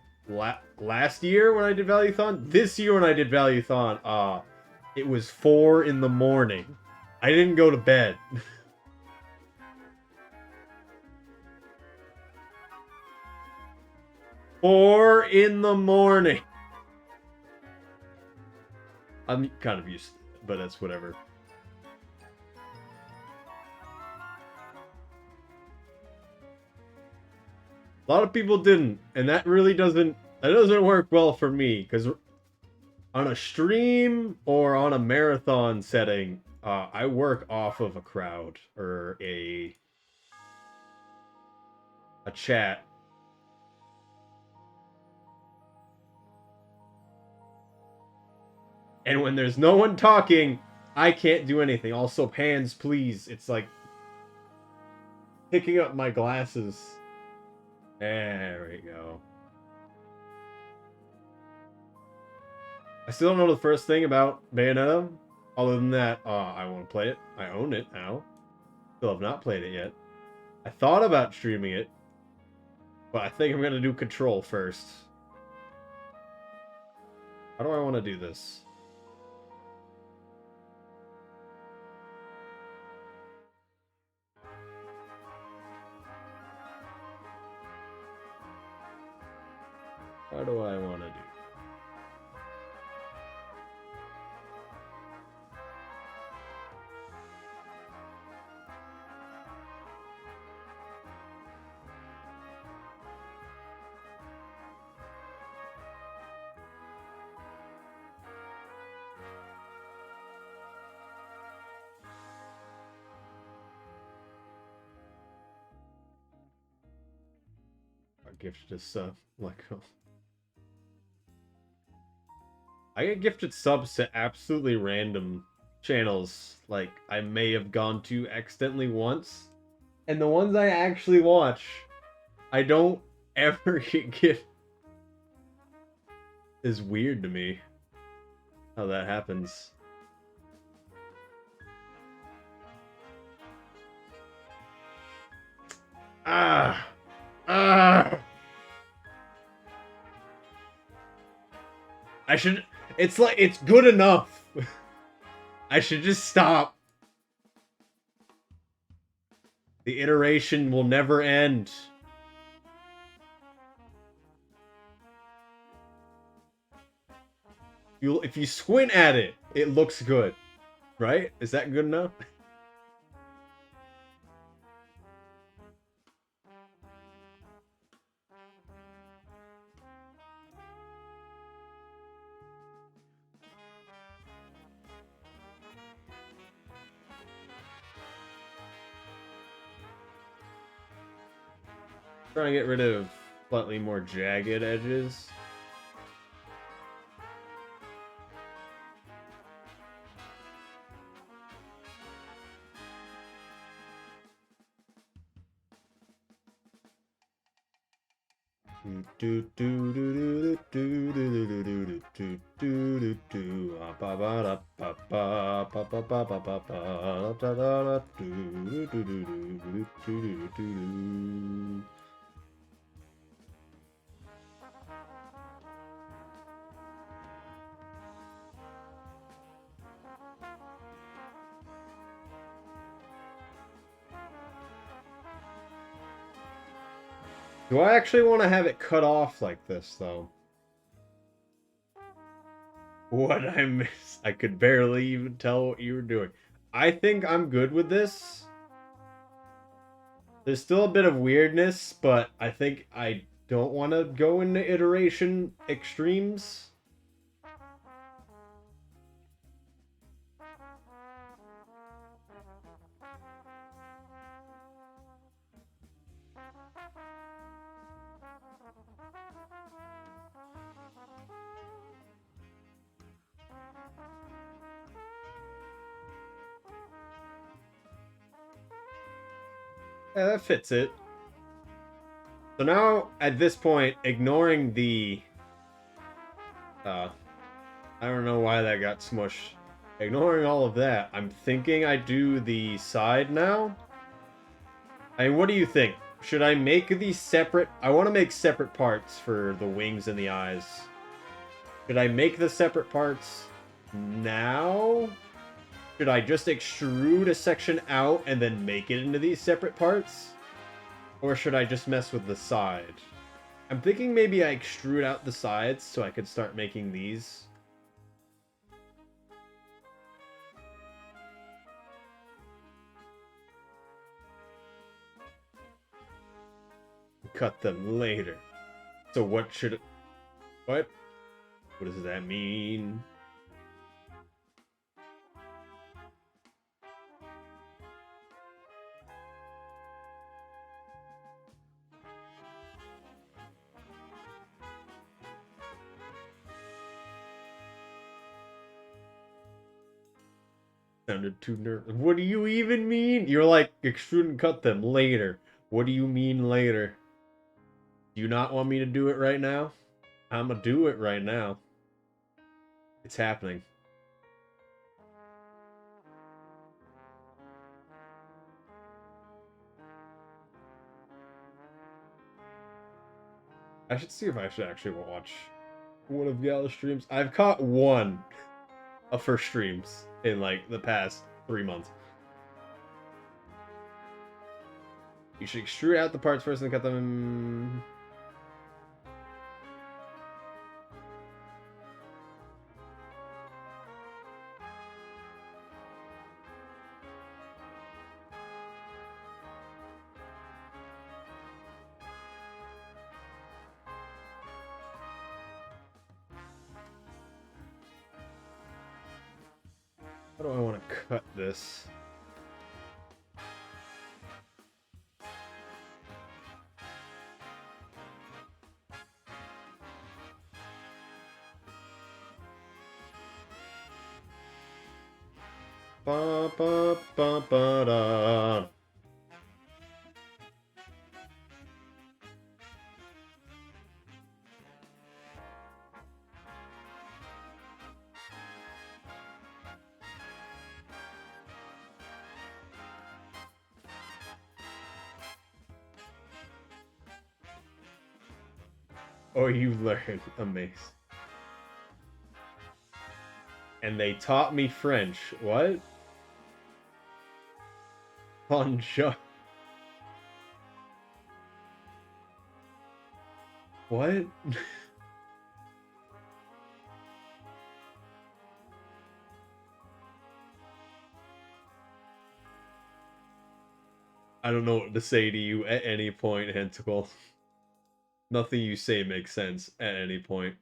last year when I did Valuethon. This year when I did Valuethon, it was 4 in the morning. I didn't go to bed. 4 in the morning. I'm kind of used to it, but that's whatever. A lot of people didn't, and that really doesn't work well for me, because on a stream or on a marathon setting, I work off of a crowd or a chat. And when there's no one talking, I can't do anything. Also, hands, please. It's like picking up my glasses. There we go. I still don't know the first thing about Bayonetta. Other than that, I want to play it. I own it now. Still have not played it yet. I thought about streaming it, but I think I'm going to do Control first. How do I want to do this? How do I want to do? I gifted a sub. Like, I get gifted subs to absolutely random channels. Like, I may have gone to accidentally once. And the ones I actually watch, I don't ever get gifted. is weird to me. How that happens. Ah! Ah! I should... It's like, it's good enough. I should just stop. The iteration will never end. If you squint at it, it looks good. Right? Is that good enough? Trying to get rid of slightly more jagged edges. Do I actually want to have it cut off like this, though? What I missed? I could barely even tell what you were doing. I think I'm good with this. There's still a bit of weirdness, but I think I don't want to go into iteration extremes. Yeah, that fits it. So now, at this point, ignoring the... I don't know why that got smushed. Ignoring all of that, I'm thinking I do the side now. I mean, what do you think? Should I make these separate? I want to make separate parts for the wings and the eyes. Should I make the separate parts now? Should I just extrude a section out and then make it into these separate parts? Or should I just mess with the side? I'm thinking maybe I extrude out the sides so I could start making these. Cut them later. So what should... What? What does that mean? Sounded too nervous. What do you even mean? You're like, extrude and cut them later. What do you mean later? Do you not want me to do it right now? I'm gonna do it right now. It's happening. I should see if I should actually watch one of Gala's streams. I've caught one of her streams in like the past 3 months. You should extrude out the parts first and cut them. How do I want to cut this? Ba ba ba ba da. or you learn amazing. And they taught me French. What? Bonjour. What? I don't know what to say to you at any point, Hentacle. Nothing you say makes sense at any point.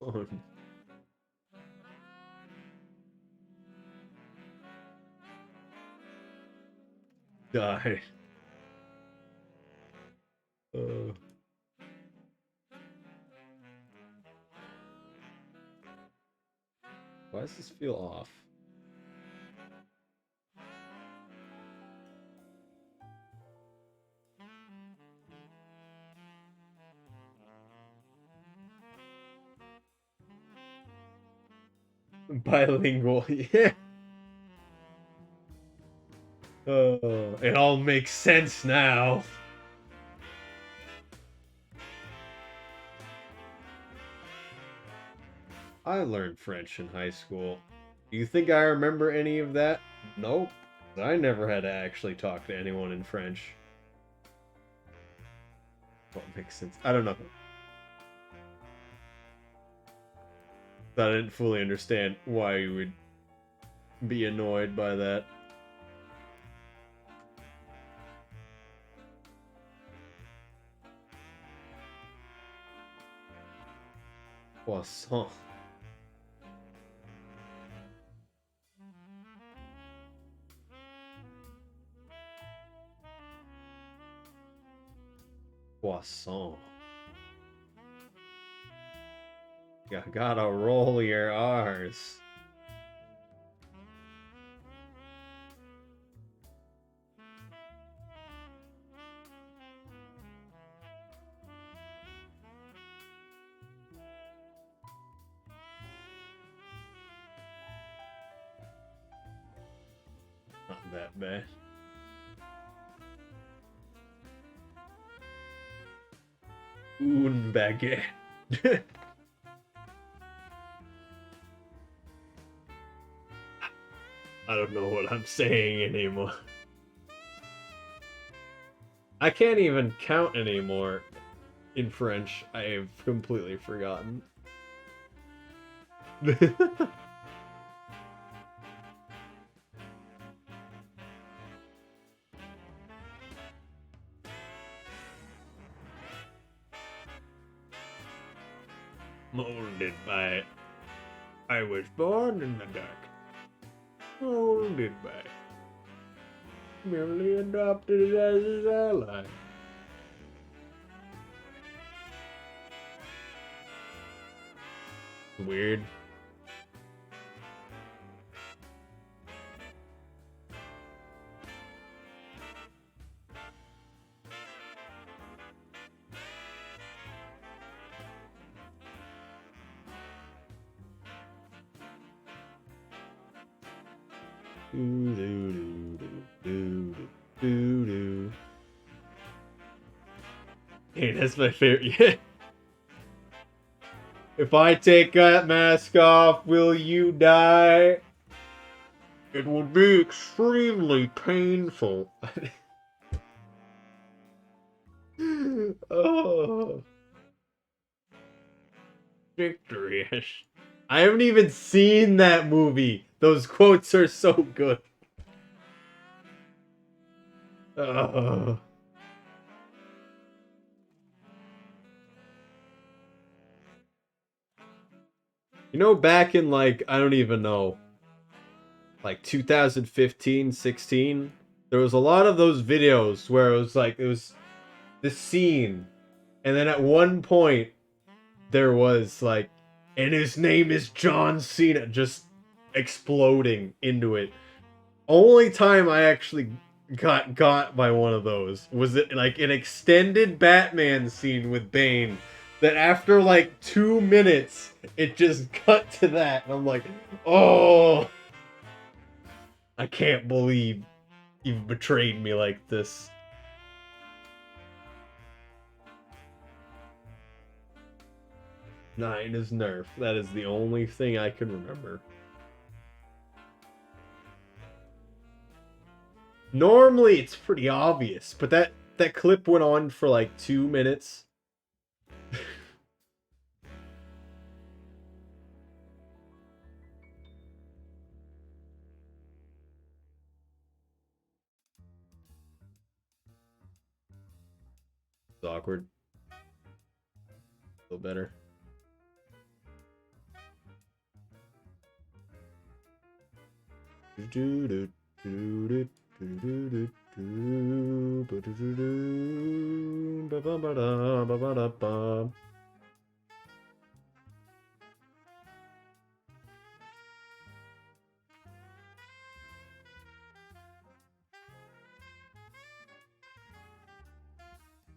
Oh. Die. Why does this feel off? Bilingual, yeah. It all makes sense now. I learned French in high school. Do you think I remember any of that? Nope. I never had to actually talk to anyone in French. What makes sense? I don't know. I didn't fully understand why you would be annoyed by that. Poisson. Poisson. You gotta roll your R's. Not that bad. Un baguette. I don't know what I'm saying anymore. I can't even count anymore in French. I have completely forgotten. Molded by... I was born in the dark. Molded by... merely adopted as his ally. Weird. Hey, that's my favorite. Yeah. If I take that mask off, will you die? It will be extremely painful. Oh. Victory. I haven't even seen that movie. Those quotes are so good. You know, back in like, I don't even know, like 2015, 16, there was a lot of those videos where it was like, it was this scene, and then at one point, there was like, and his name is John Cena, just exploding into it. Only time I actually got by one of those was it like an extended Batman scene with Bane that after like 2 minutes it just cut to that and I'm like, oh, I can't believe You've betrayed me like this. Nine is Nerf. That is the only thing I can remember. Normally it's pretty obvious, but that clip went on for like 2 minutes. It's awkward. A little better.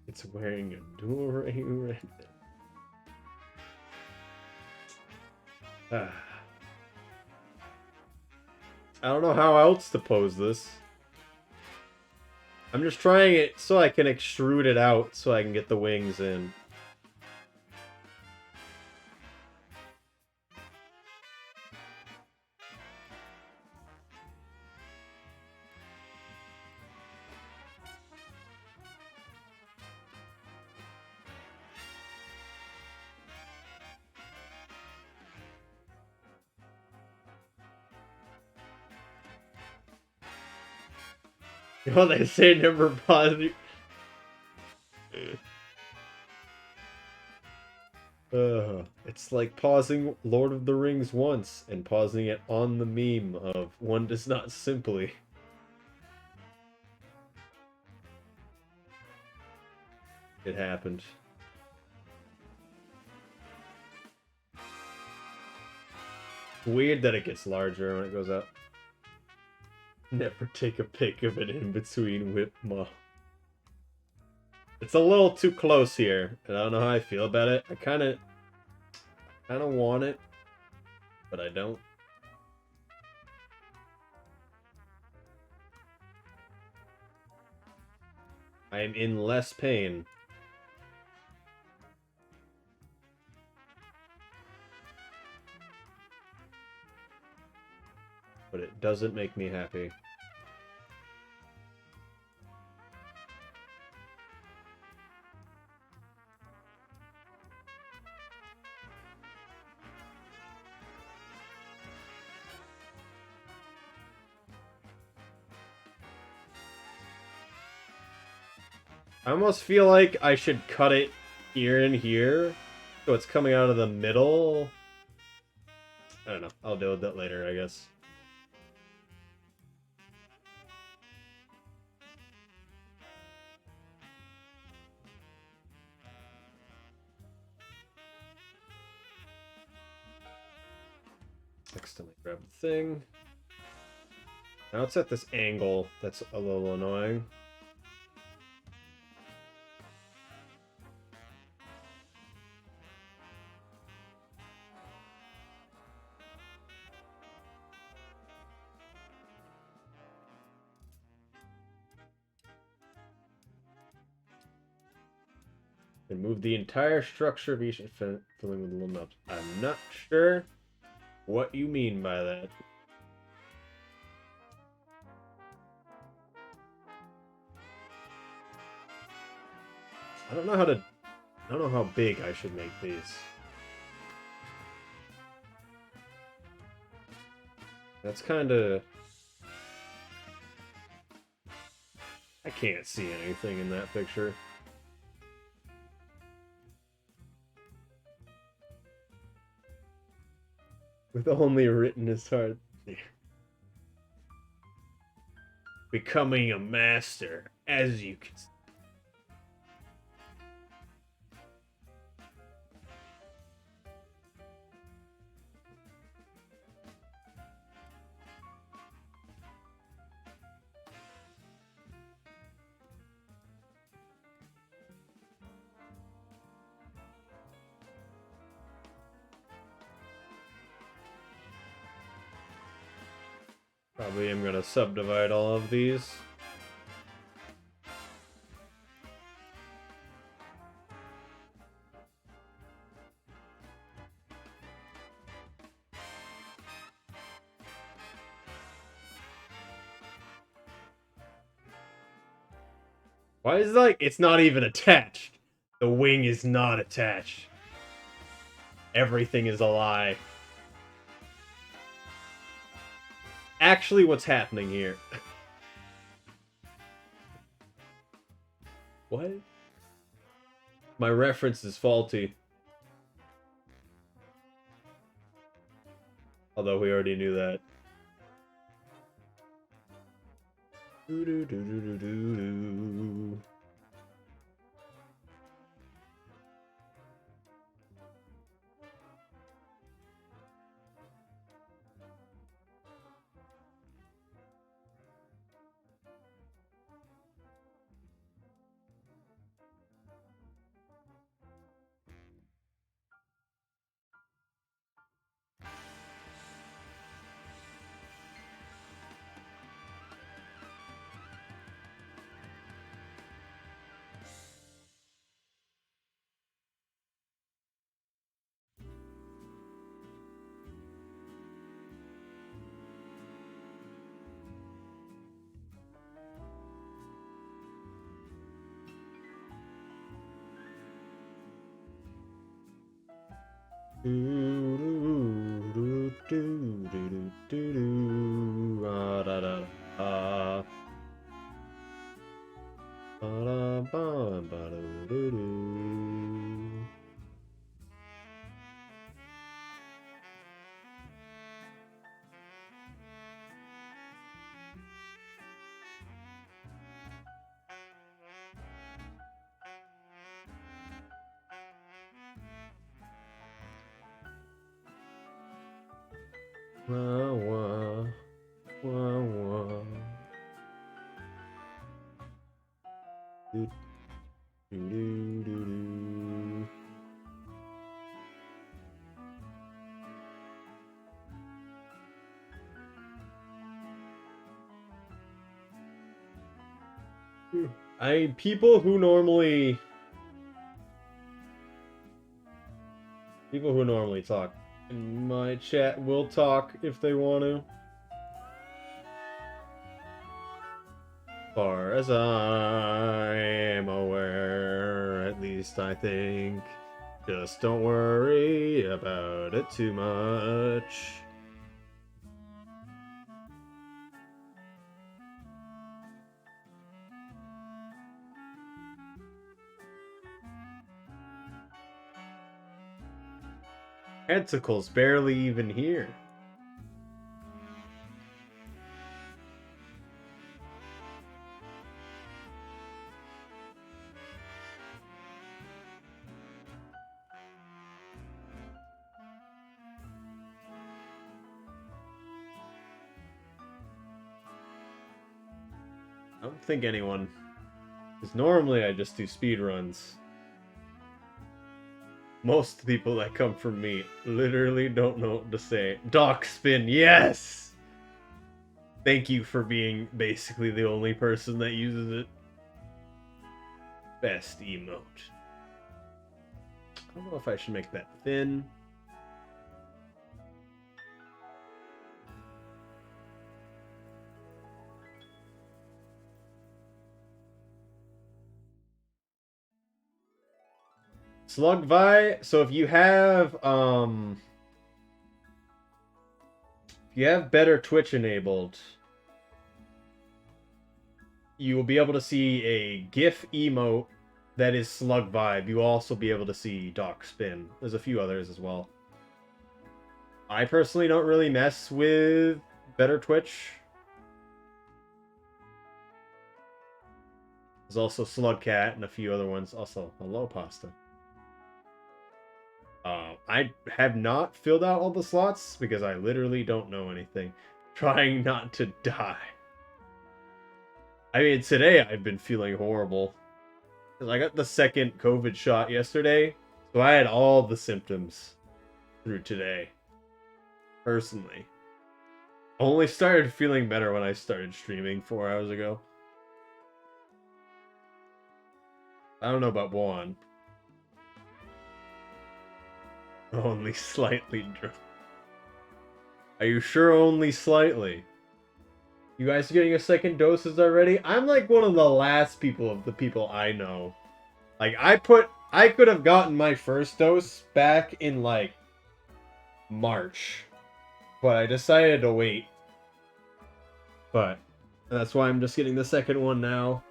It's wearing a Durang. I don't know how else to pose this. I'm just trying it so I can extrude it out so I can get the wings in. Well, they say never pause. It's like pausing Lord of the Rings once and pausing it on the meme of one does not simply. It happened. Weird that it gets larger when it goes up. Never take a pic of an in-between whip mo. It's a little too close here, and I don't know how I feel about it. I kind of want it, but I don't. I am in less pain. But it doesn't make me happy. I almost feel like I should cut it here and here, so it's coming out of the middle. I don't know. I'll deal with that later, I guess. Next time I grab the thing. Now it's at this angle that's a little annoying. And move the entire structure of each filling with little nubs. I'm not sure what you mean by that. I don't know how big I should make these. That's kind of... I can't see anything in that picture. With only written as hard. Becoming a master, as you can see. Probably am gonna subdivide all of these. Why is it like it's not even attached? The wing is not attached. Everything is a lie. Actually, what's happening here? What? My reference is faulty. Although we already knew that. Do do do do do do do. Wah, wah, wah, wah. Do, do, do, do, do. People who normally talk in my chat will talk if they want to. Far as I am aware, at least I think. Just don't worry about it too much. Tentacles barely even here. I don't think anyone. Because normally I just do speed runs. Most people that come from me literally don't know what to say. Doc spin, yes! Thank you for being basically the only person that uses it. Best emote. I don't know if I should make that thin. Slugvi, so if you have better Twitch enabled, you will be able to see a GIF emote that is Slug Vibe. You'll also be able to see Doc Spin. There's a few others as well. I personally don't really mess with better Twitch. There's also Slugcat and a few other ones. Also, hello, Pasta. I have not filled out all the slots because I literally don't know anything. Trying not to die. I mean, today I've been feeling horrible. Because I got the second COVID shot yesterday, so I had all the symptoms through today. Personally. Only started feeling better when I started streaming 4 hours ago. I don't know about Juan. Only slightly drunk. Are you sure only slightly? You guys are getting your second doses already? I'm like one of the last people of the people I know. Like, I could have gotten my first dose back in, like, March. But I decided to wait. But that's why I'm just getting the second one now.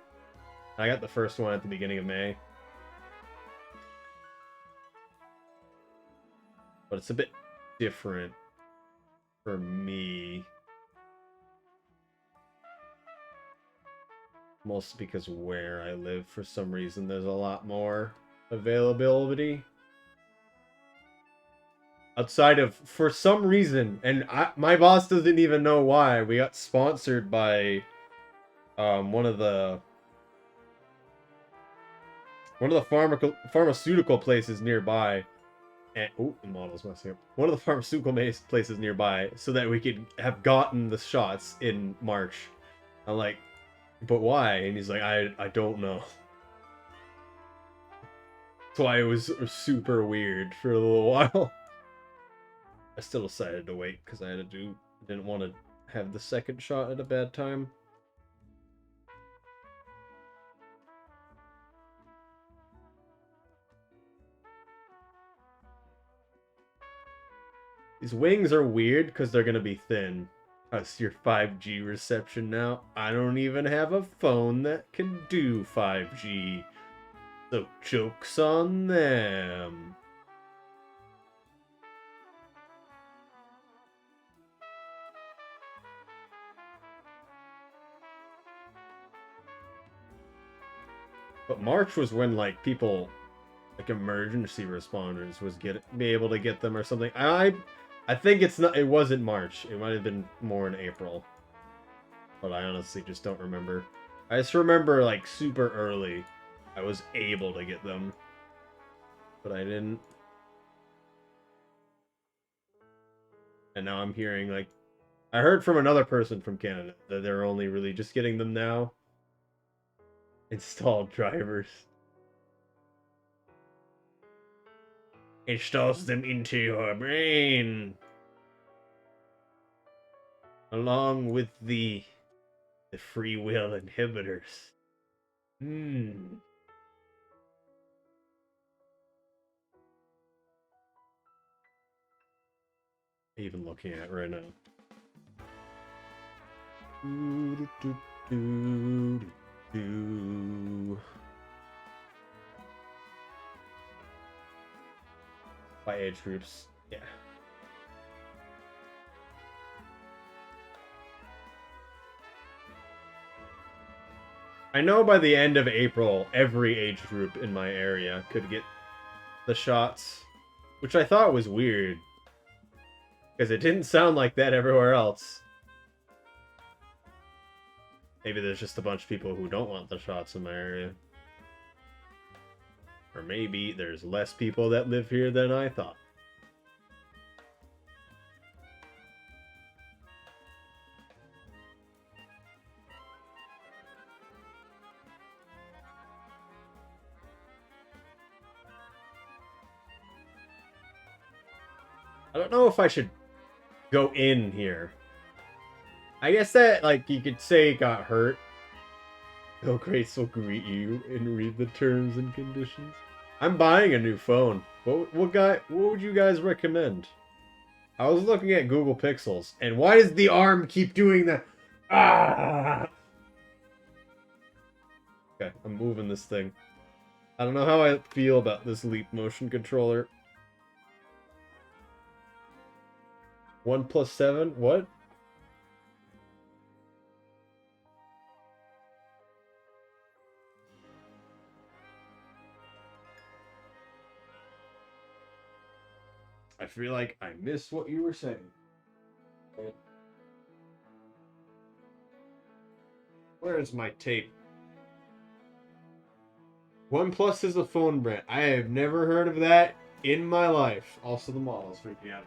I got the first one at the beginning of May. But it's a bit different for me. Mostly because where I live, for some reason, there's a lot more availability. Outside of, for some reason, and my boss doesn't even know why, we got sponsored by one of the pharmaceutical places nearby. And oh, the model's messing up. One of the pharmaceutical places nearby, so that we could have gotten the shots in March. I'm like, but why? And he's like, I don't know. That's why it was super weird for a little while. I still decided to wait because I didn't want to have the second shot at a bad time. These wings are weird because they're going to be thin. That's your 5G reception now. I don't even have a phone that can do 5G. So joke's on them. But March was when, like, people, like, emergency responders was be able to get them or something. I think it wasn't March. It might have been more in April. But I honestly just don't remember. I just remember, like, super early I was able to get them. But I didn't. And now I'm hearing, like, I heard from another person from Canada that they're only really just getting them now. Installed drivers. Installs them into your brain. Along with the free will inhibitors. Even looking at it right now. By age groups, yeah. I know by the end of April, every age group in my area could get the shots, which I thought was weird, because it didn't sound like that everywhere else. Maybe there's just a bunch of people who don't want the shots in my area. Or maybe there's less people that live here than I thought. I don't know if I should go in here. I guess that, like, you could say got hurt. Bill Gates will greet you and read the terms and conditions. I'm buying a new phone. What would you guys recommend? I was looking at Google Pixels, and why does the arm keep doing that? Ah! Okay, I'm moving this thing. I don't know how I feel about this Leap motion controller. 1+7? What? I feel like I missed what you were saying. Where is my tape? OnePlus is a phone brand. I have never heard of that in my life. Also, the model's freaking out.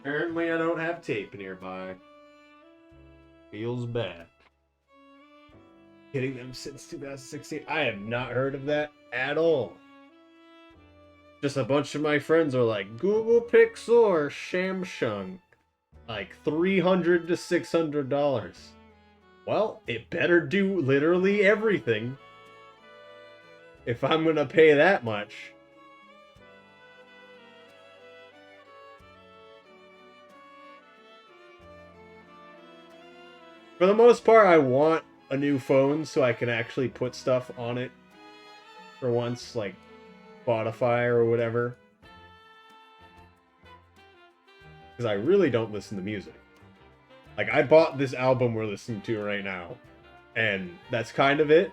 Apparently, I don't have tape nearby. Feels bad. Getting them since 2016. I have not heard of that at all. Just a bunch of my friends are like, Google Pixel or Samsung? Like $300 to $600. Well, it better do literally everything if I'm gonna pay that much. For the most part, I want a new phone so I can actually put stuff on it for once, like Spotify or whatever. Because I really don't listen to music. Like, I bought this album we're listening to right now, and that's kind of it.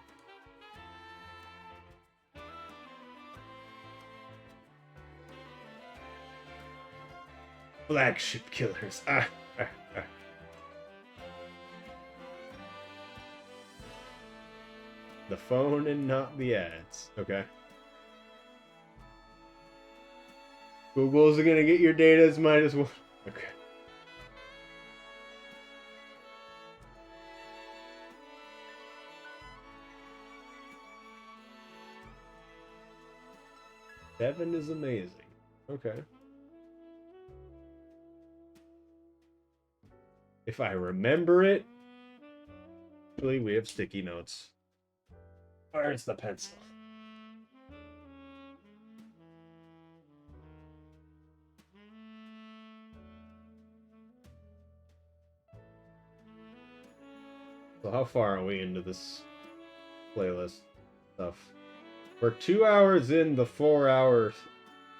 Flagship Killers. The phone and not the ads. Okay. Google's gonna get your data as might as well. Okay. Seven is amazing. Okay. If I remember it. Actually, we have sticky notes. Where's the pencil? So how far are we into this playlist stuff? We're 2 hours in the 4 hour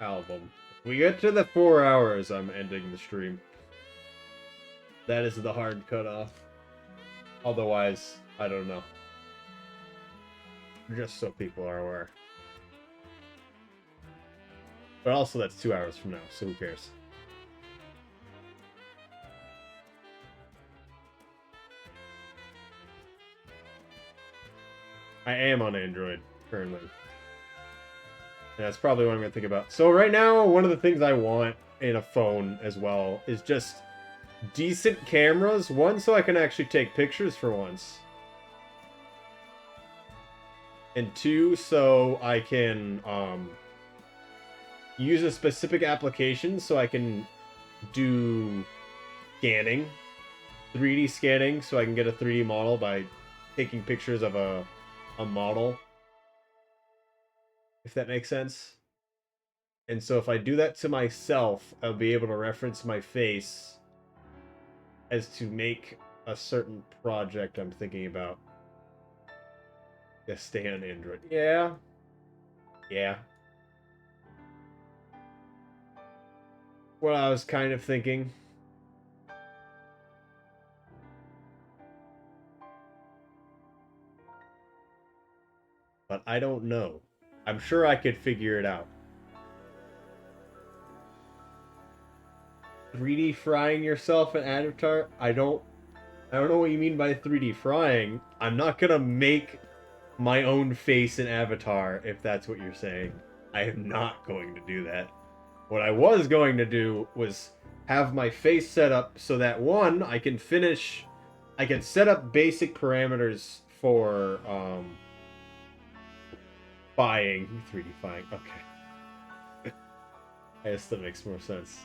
album. If we get to the 4 hours, I'm ending the stream. That is the hard cutoff. Otherwise, I don't know. Just so people are aware. But also, that's 2 hours from now, so who cares? I am on Android currently. And that's probably what I'm going to think about. So right now, one of the things I want in a phone as well is just decent cameras. One, so I can actually take pictures for once. And two, so I can use a specific application so I can do scanning, 3D scanning, so I can get a 3D model by taking pictures of a model, if that makes sense. And so if I do that to myself, I'll be able to reference my face as to make a certain project I'm thinking about. Just stay on Android. Yeah. Yeah. What I was kind of thinking. But I don't know. I'm sure I could figure it out. 3D frying yourself in Avatar? I don't know what you mean by 3D frying. I'm not gonna make my own face in Avatar, if that's what you're saying. I am not going to do that. What I was going to do was have my face set up so that, one, I can set up basic parameters for buying 3D frying. Okay. I guess that makes more sense.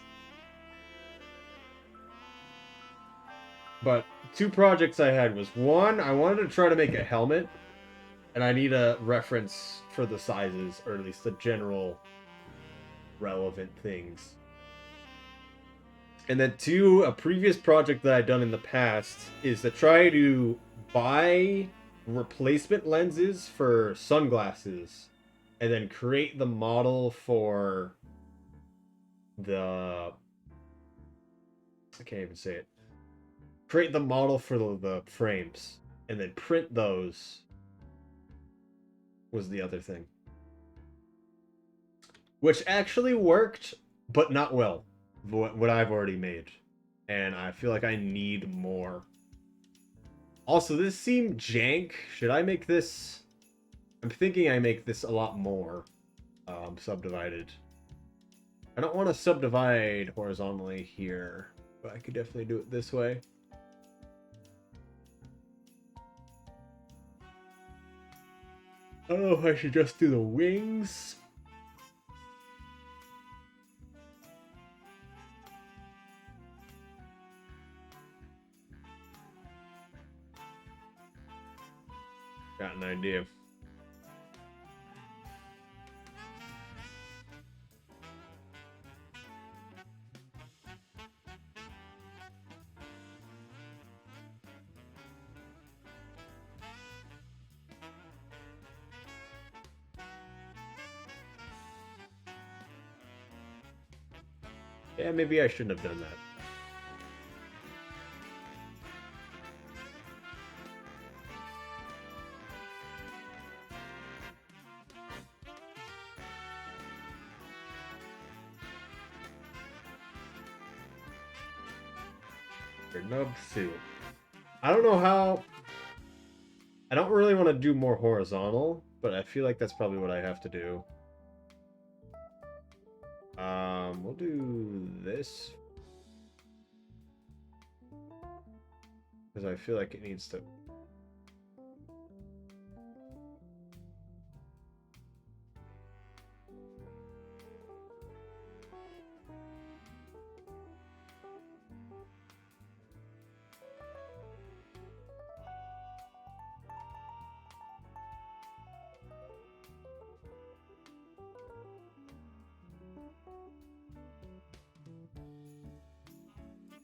But two projects I had was, one, I wanted to try to make a helmet, and I need a reference for the sizes, or at least the general relevant things. And then two, a previous project that I've done in the past is to try to buy replacement lenses for sunglasses and then create the model for the... I can't even say it. Create the model for the frames and then print those was the other thing. Which actually worked, but not well. What I've already made. And I feel like I need more. Also, this seemed jank. Should I make this... I'm thinking I make this a lot more subdivided. I don't want to subdivide horizontally here, but I could definitely do it this way. I don't know if I should just do the wings. Got an idea. Yeah, maybe I shouldn't have done that. Nub soup. I don't know how. I don't really want to do more horizontal, but I feel like that's probably what I have to do. We'll do this because I feel like it needs to.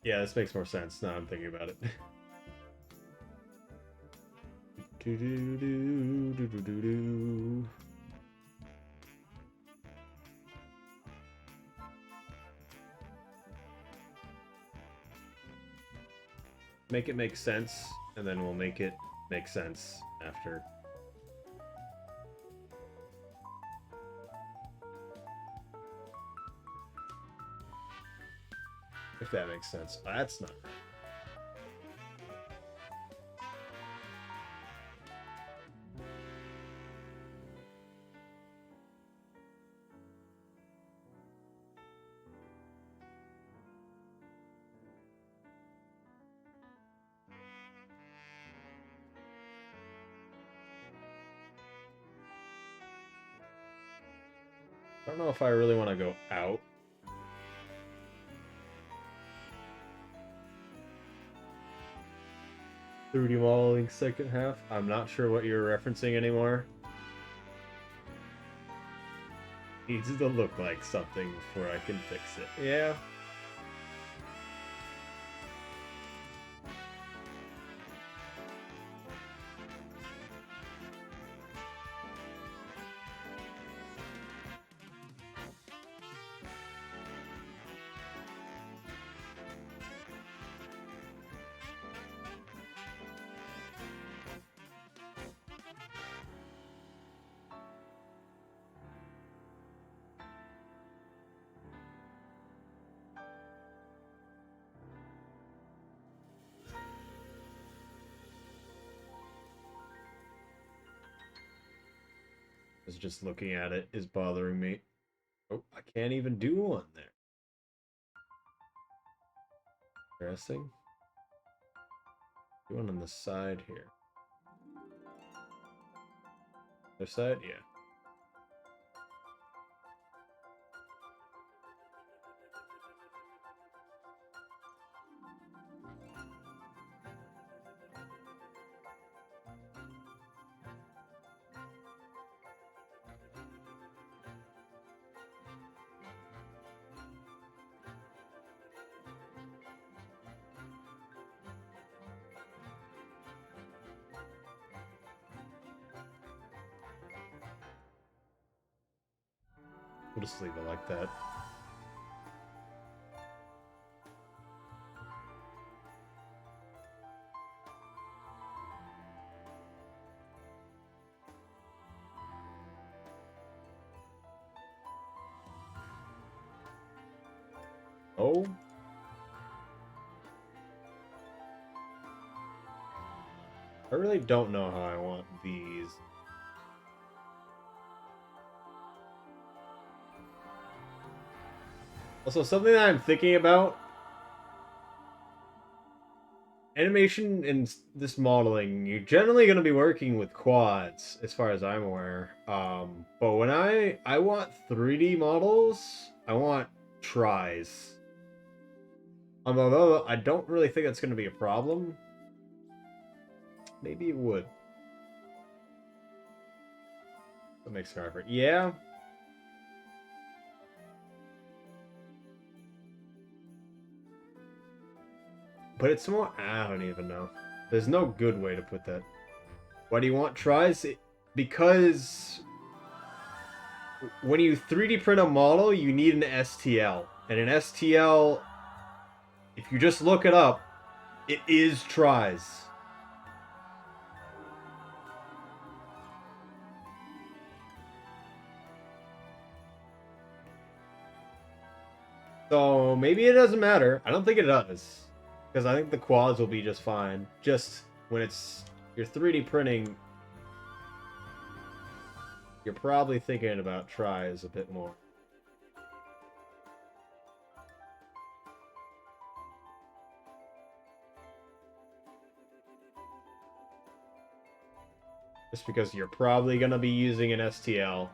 Yeah, this makes more sense now I'm thinking about it. Do do do do do do do. Make it make sense, and then we'll make it make sense after. If that makes sense. That's not right. I don't know if I really want to go out. 3D modeling second half. I'm not sure what you're referencing anymore. Needs to look like something before I can fix it. Yeah. Just looking at it is bothering me. Oh, I can't even do one there. Interesting. Do one on the side here. Other side? Yeah. We'll just leave it like that. Oh. I really don't know how I want these. Also, something that I'm thinking about. Animation in this modeling, you're generally going to be working with quads, as far as I'm aware. But when I want 3D models, I want tries. Although I don't really think that's going to be a problem. Maybe it would. That makes her effort. Yeah. But it's more... I don't even know. There's no good way to put that. Why do you want tries? Because when you 3D print a model, you need an STL. And an STL, if you just look it up, it is tries. So maybe it doesn't matter. I don't think it does. Because I think the quads will be just fine. Just when it's you're 3D printing, you're probably thinking about tries a bit more. Just because you're probably gonna be using an STL.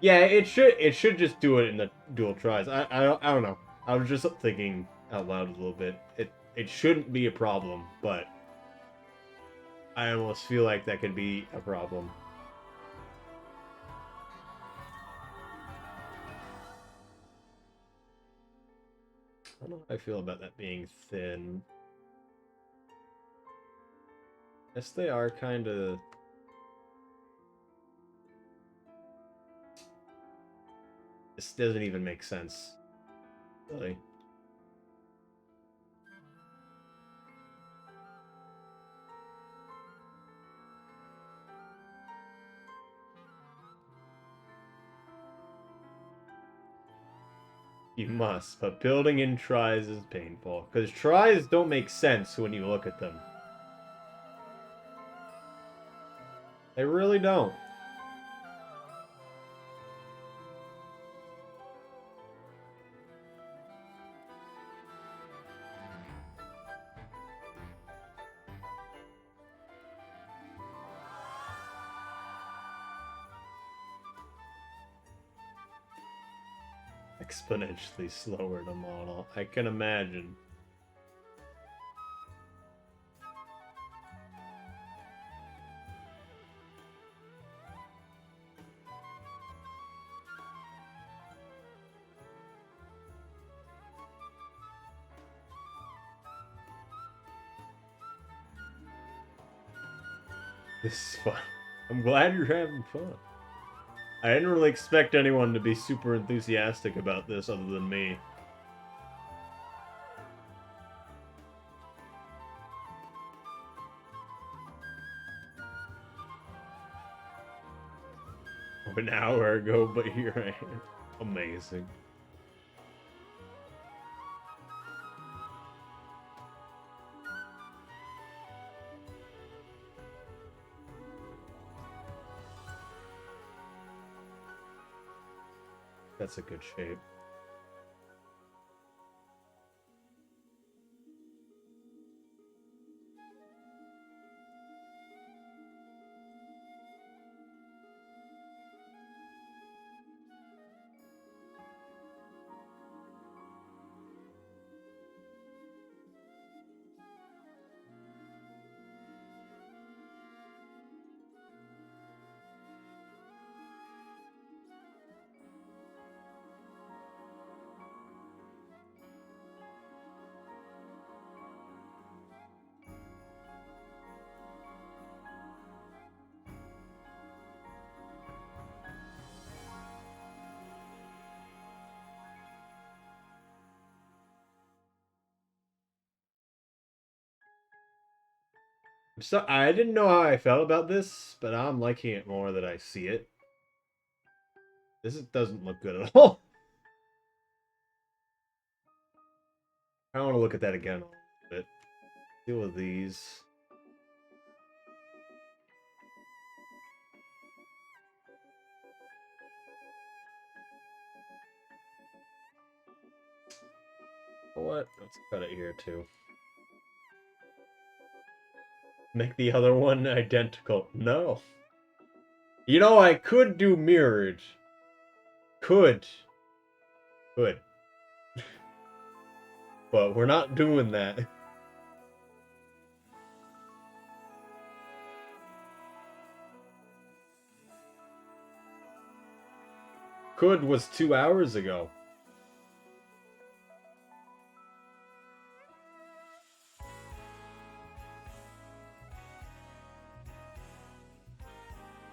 Yeah, it should just do it in the dual tries. I don't know. I was just thinking out loud a little bit. It shouldn't be a problem, but I almost feel like that could be a problem. I don't know how I feel about that being thin. Yes, they are kind of... This doesn't even make sense. Really. You must, but building in tries is painful. Because tries don't make sense when you look at them. They really don't. Exponentially slower to model. I can imagine. This is fun. I'm glad you're having fun. I didn't really expect anyone to be super enthusiastic about this other than me. An hour ago, but here I am. Amazing. That's a good shape. So I didn't know how I felt about this, but I'm liking it more that I see it. This doesn't look good at all. I want to look at that again a little bit. Deal with these. What? Let's cut it here too. Make the other one identical. No. You know, I could do mirrored. Could. But we're not doing that. Could was 2 hours ago.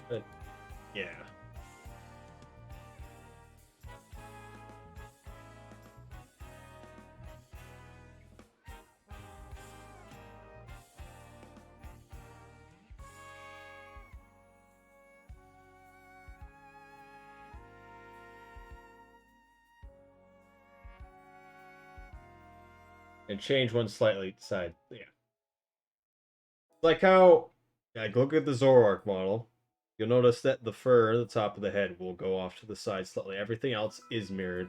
But, yeah. And change one slightly side. Yeah. Like how, like, look at the Zoroark model. You'll notice that the fur at the top of the head will go off to the side slightly. Everything else is mirrored.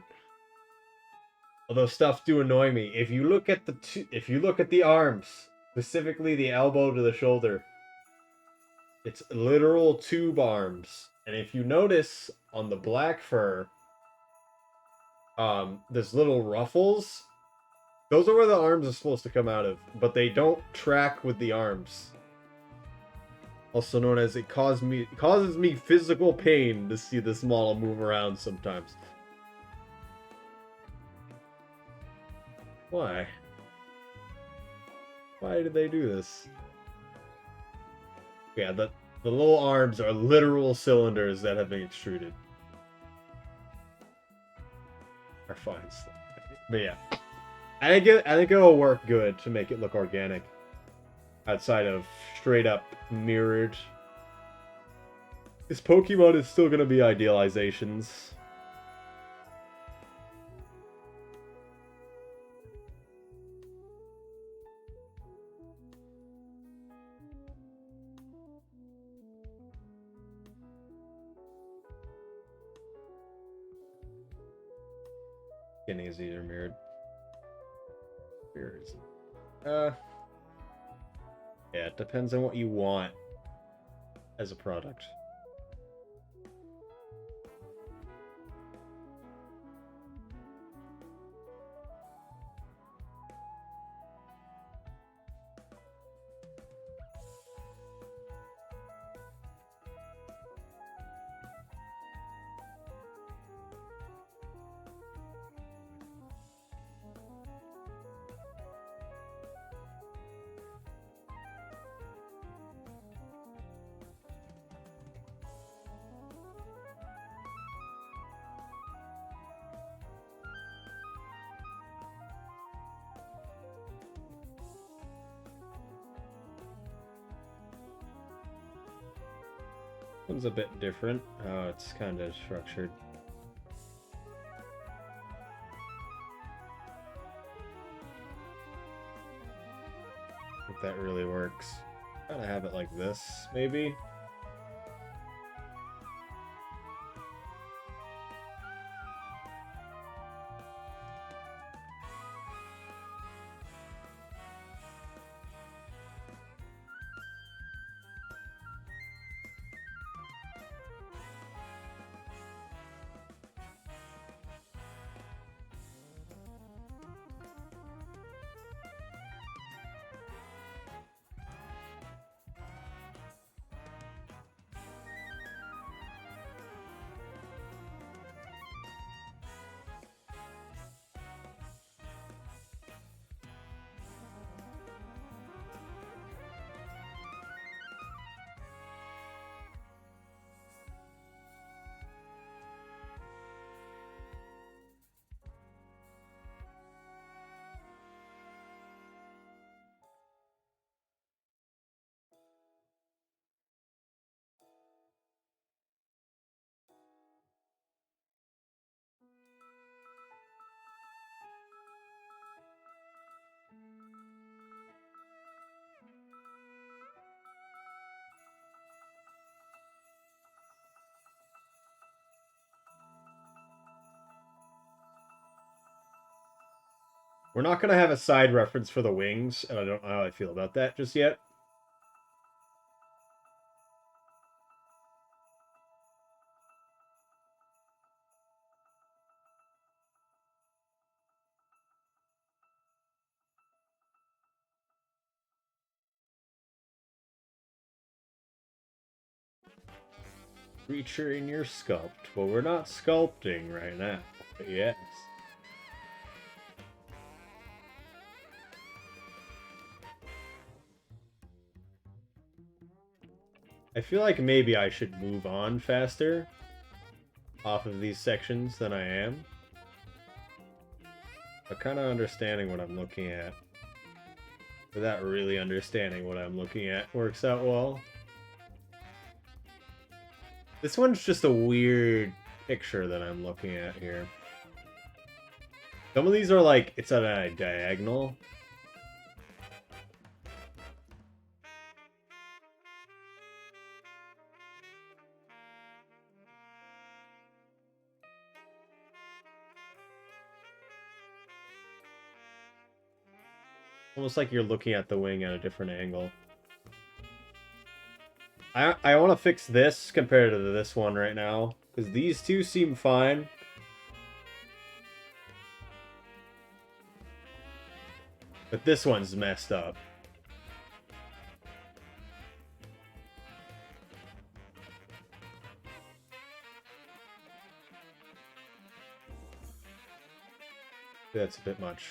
Although stuff do annoy me. If you look at the arms, specifically the elbow to the shoulder, it's literal tube arms. And if you notice on the black fur, there's little ruffles. Those are where the arms are supposed to come out of, but they don't track with the arms. Also known as it causes me physical pain to see this model move around sometimes. Why? Why did they do this? Yeah, the little arms are literal cylinders that have been extruded. Are fine. But yeah. I think it'll work good to make it look organic. Outside of straight up mirrored. This Pokemon is still gonna be idealizations. Getting easier mirrored. Mirrors. Yeah, it depends on what you want as a product. One's a bit different. Oh, it's kind of structured. If that really works. Kind of have it like this, maybe. We're not gonna have a side reference for the wings, and I don't know how I feel about that just yet. creature in your sculpt. Well, we're not sculpting right now, but yes. I feel like maybe I should move on faster off of these sections than I am. But kind of understanding what I'm looking at without really understanding what I'm looking at works out well. This one's just a weird picture that I'm looking at here. Some of these are like, it's at a diagonal. Almost like you're looking at the wing at a different angle. I want to fix this compared to this one right now, because these two seem fine. But this one's messed up. That's a bit much.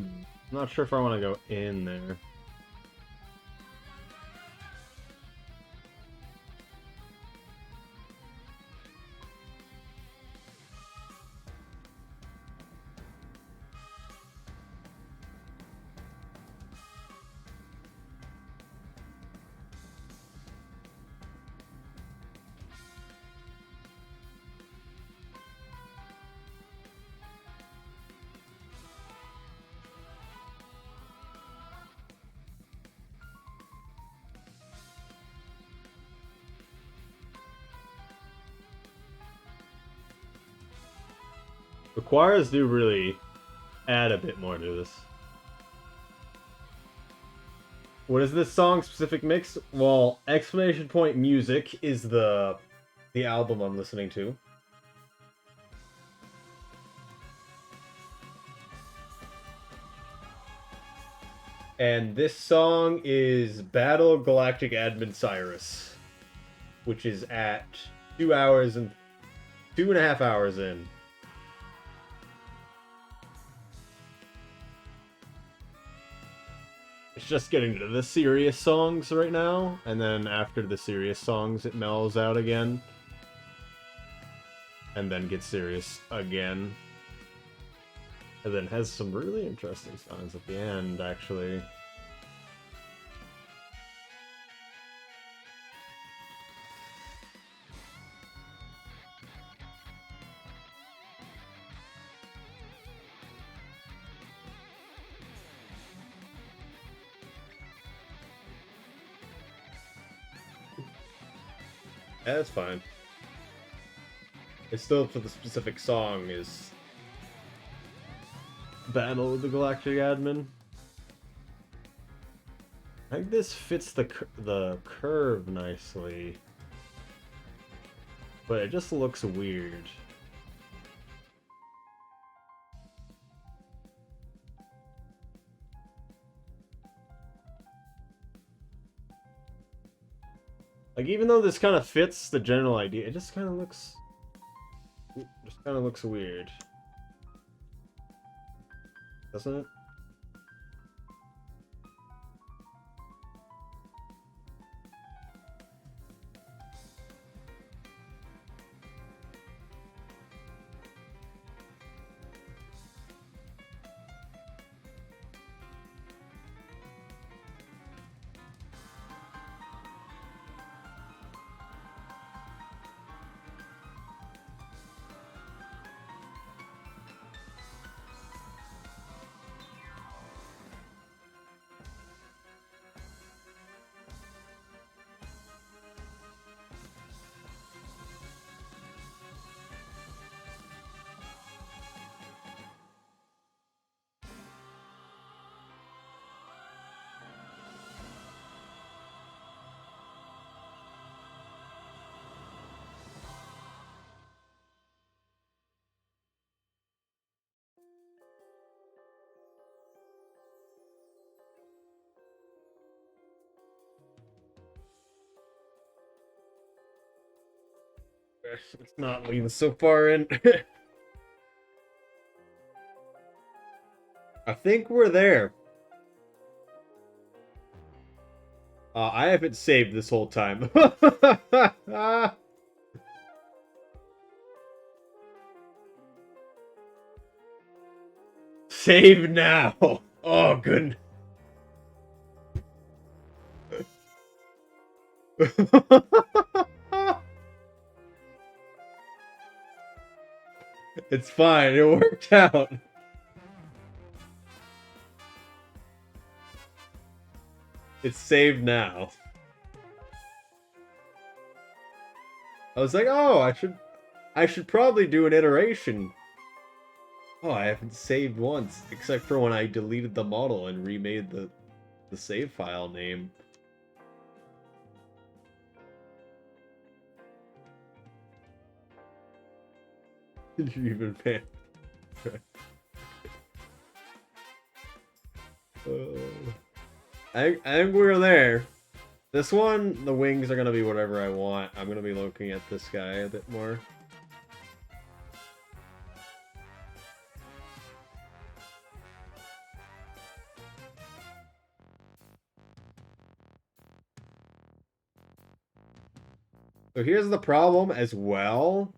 I'm not sure if I want to go in there. The choirs do really add a bit more to this. What is this song specific mix? Well, exclamation point music is the album I'm listening to. And this song is Battle Galactic Admin Cyrus, which is at 2 hours and 2.5 hours in. It's just getting to the serious songs right now, and then after the serious songs, it mellows out again. And then gets serious again. And then has some really interesting songs at the end, actually. Yeah, that's fine. It's still for the specific song is Battle of the Galactic Admin. I think this fits the curve nicely, but it just looks weird. Like, even though this kind of fits the general idea, it just kind of looks weird, doesn't it? It's not leaning so far in. I think we're there. I haven't saved this whole time. Save now. Oh, good. It's fine. It worked out. It's saved now. I was like, oh, I should probably do an iteration. Oh, I haven't saved once, except for when I deleted the model and remade the save file name. Did you even pay? I think we're there. This one, the wings are gonna be whatever I want. I'm gonna be looking at this guy a bit more. So here's the problem as well.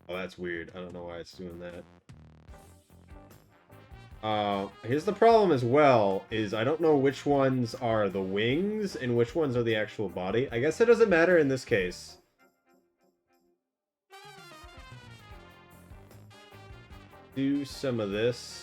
Oh, that's weird. I don't know why it's doing that. Here's the problem as well, is I don't know which ones are the wings and which ones are the actual body. I guess it doesn't matter in this case. Do some of this.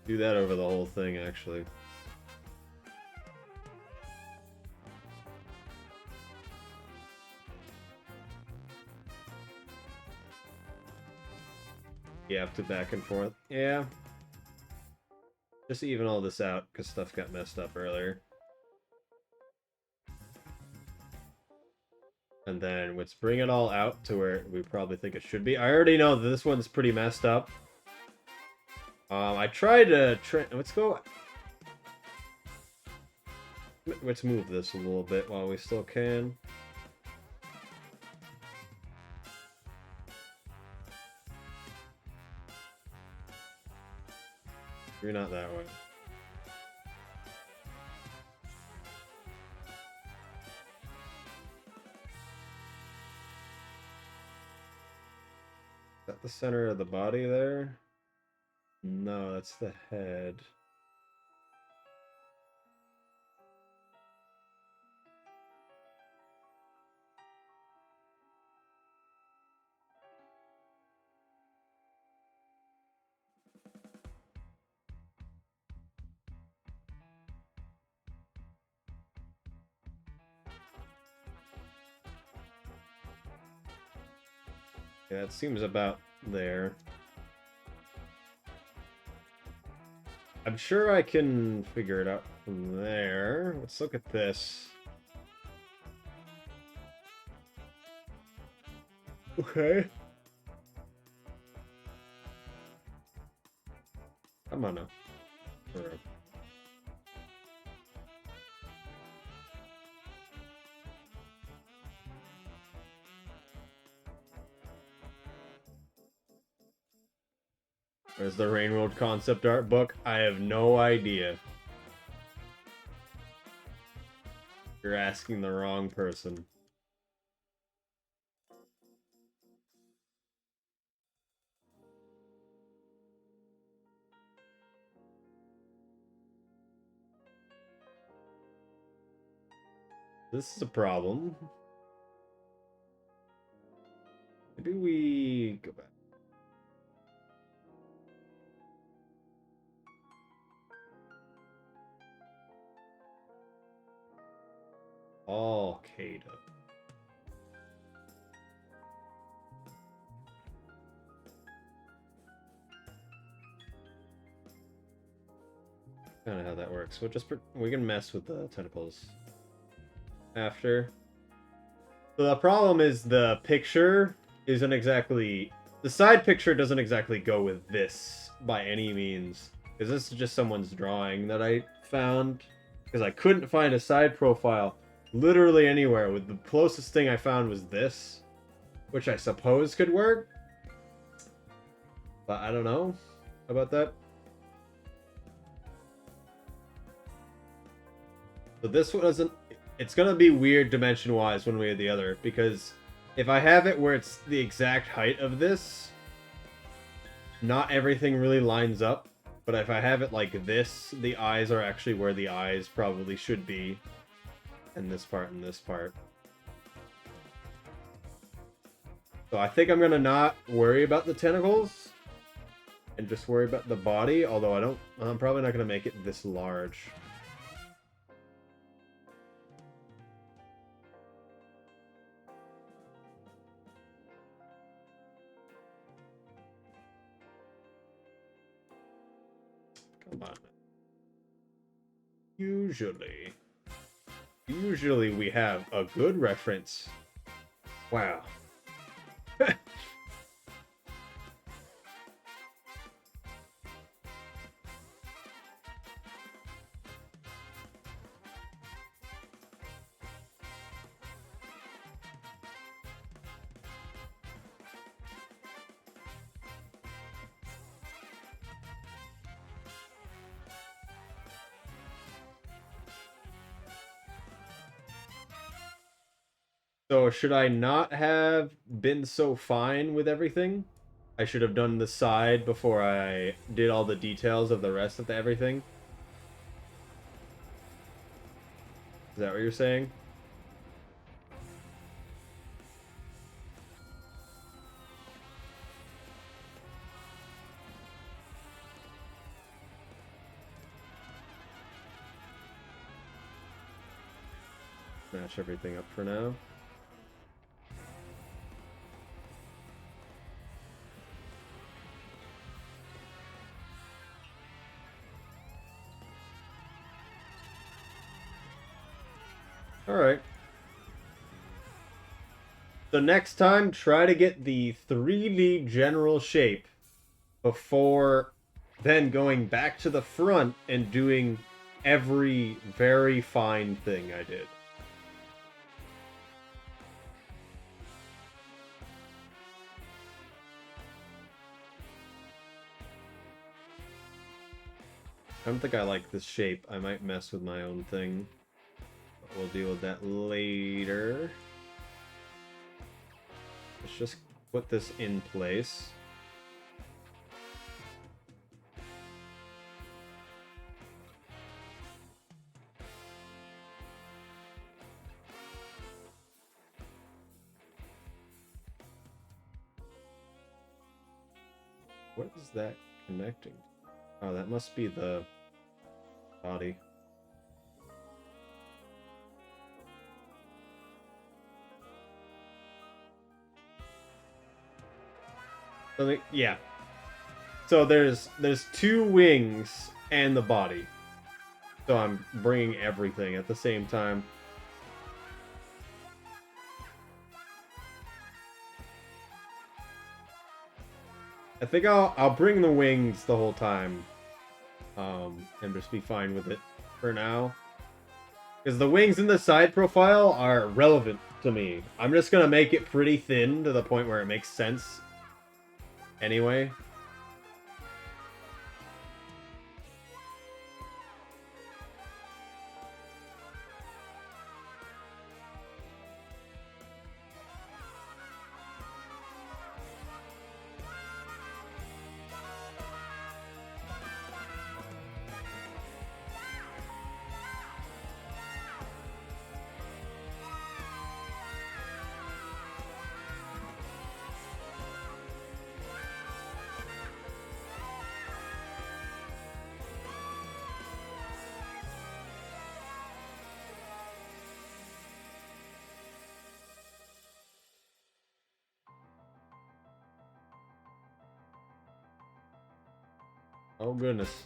Do that over the whole thing, actually. You have to back and forth. Yeah. Just even all this out, because stuff got messed up earlier. And then let's bring it all out to where we probably think it should be. I already know that this one's pretty messed up. I tried to... Let's go... Let's move this a little bit while we still can. You're not that way. Is that the center of the body there? No, that's the head. Yeah, it seems about there. I'm sure I can figure it out from there. Let's look at this. Okay. Come on now. Alright. Where's the Rain World concept art book? I have no idea. You're asking the wrong person. This is a problem. Maybe we go back. All Kata. Kind of how that works. We can mess with the tentacles after. So the problem is the picture isn't exactly... The side picture doesn't exactly go with this by any means. Because this is just someone's drawing that I found. Because I couldn't find a side profile literally anywhere. With the closest thing I found was this. Which I suppose could work. But I don't know about that. So this one doesn't... It's gonna be weird dimension-wise one way or the other, because if I have it where it's the exact height of this, not everything really lines up. But if I have it like this, the eyes are actually where the eyes probably should be. And this part and this part. So I think I'm gonna not worry about the tentacles. And just worry about the body, although I'm probably not gonna make it this large. Come on. Usually we have a good reference. Wow. So should I not have been so fine with everything? I should have done the side before I did all the details of the rest of the everything? Is that what you're saying? Match everything up for now. Alright. So next time, try to get the 3D general shape before then going back to the front and doing every very fine thing I did. I don't think I like this shape. I might mess with my own thing. But we'll deal with that later. Let's just put this in place. What is that connecting? Oh, that must be the body. So yeah. So there's 2 wings and the body. So I'm bringing everything at the same time. I think I'll bring the wings the whole time, and just be fine with it for now. Because the wings in the side profile are relevant to me. I'm just gonna make it pretty thin to the point where it makes sense. Anyway. Oh goodness.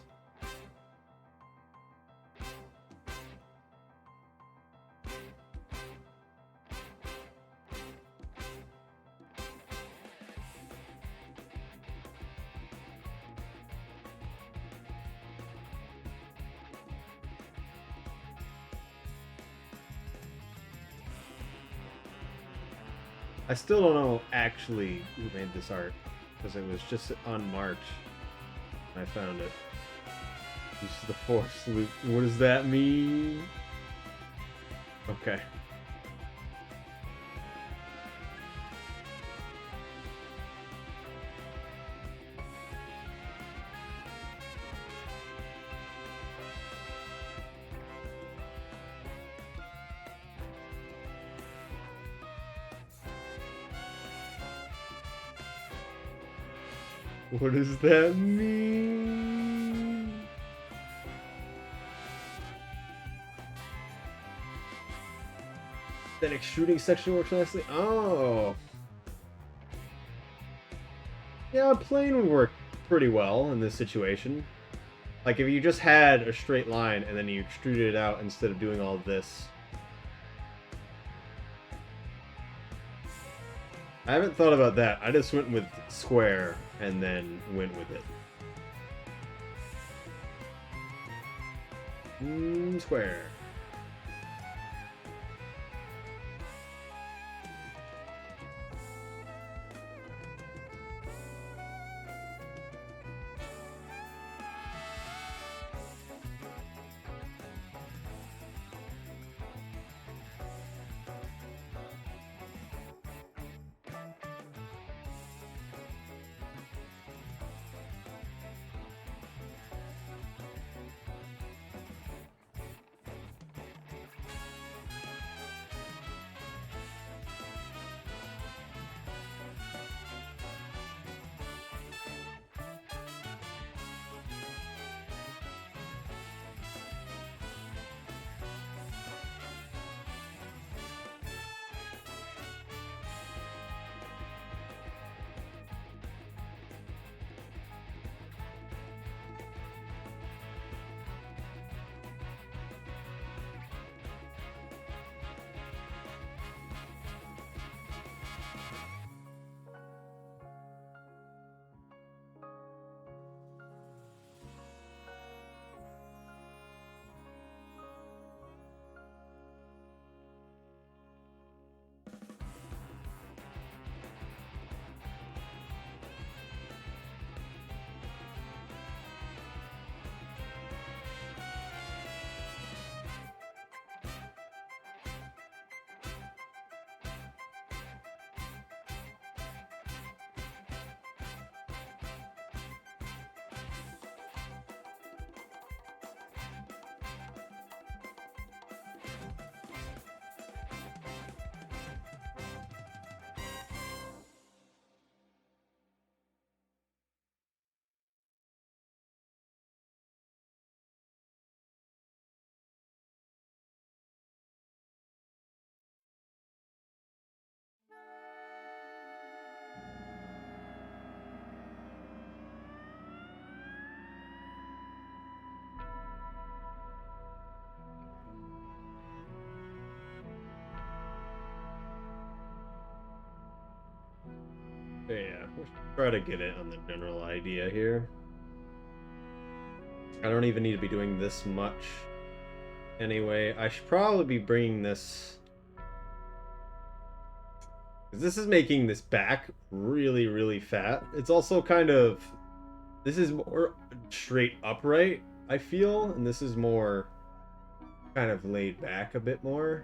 I still don't know actually who made this art, because it was just on March I found it. Use the force loop. What does that mean? Okay. What does that mean? That extruding section works nicely? Oh. Yeah, a plane would work pretty well in this situation. Like if you just had a straight line and then you extruded it out instead of doing all of this. I haven't thought about that. I just went with square and then went with it. Square. We'll try to get it on the general idea here. I don't even need to be doing this much. Anyway, I should probably be bringing this... This is making this back really, really fat. It's also kind of... This is more straight upright, I feel, and this is more kind of laid back a bit more.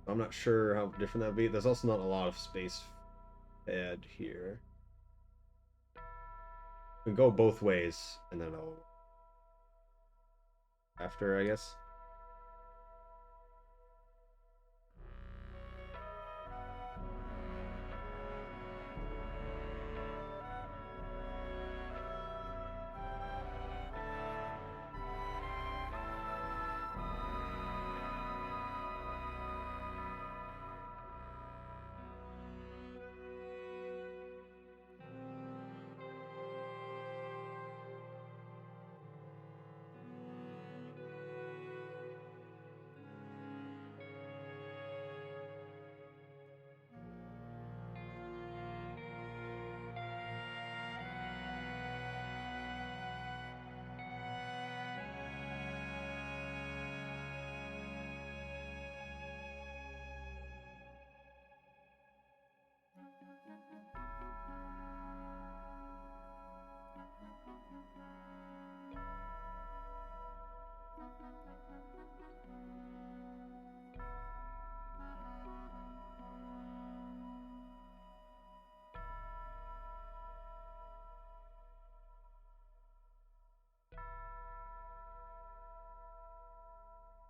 I'm not sure how different that would be. There's also not a lot of space fed here. We can go both ways, and then I'll... After, I guess.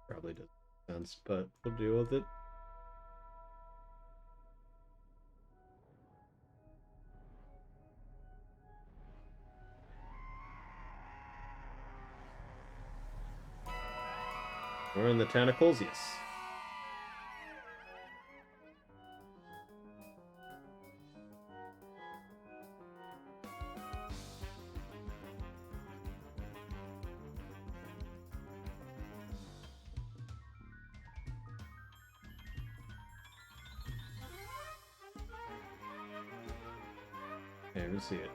Probably doesn't make sense, but we'll deal with it. We're in the tentacles, yes. Okay, we see it.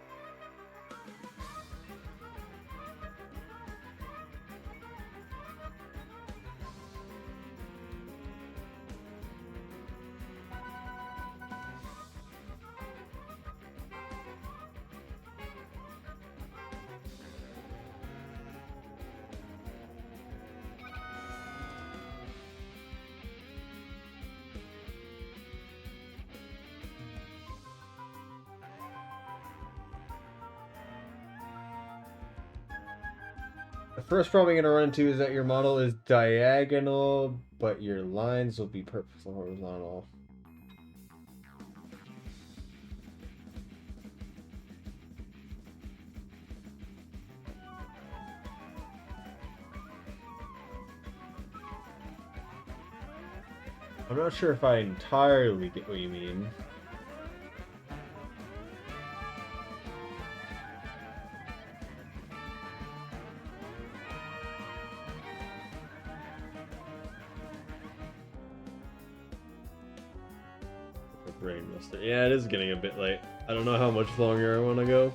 The first problem you're going to run into is that your model is diagonal, but your lines will be perfectly horizontal. I'm not sure if I entirely get what you mean. Yeah, it is getting a bit late. I don't know how much longer I want to go.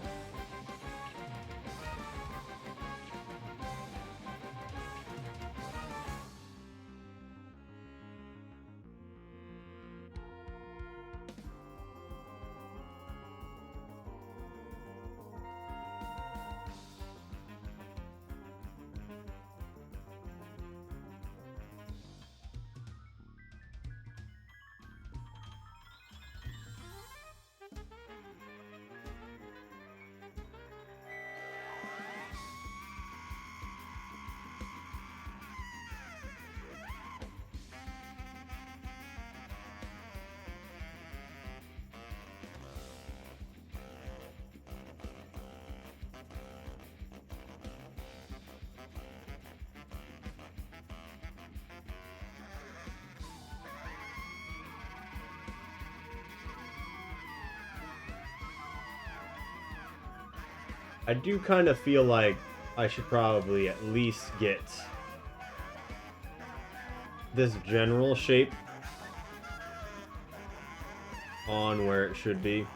I do kind of feel like I should probably at least get this general shape on where it should be.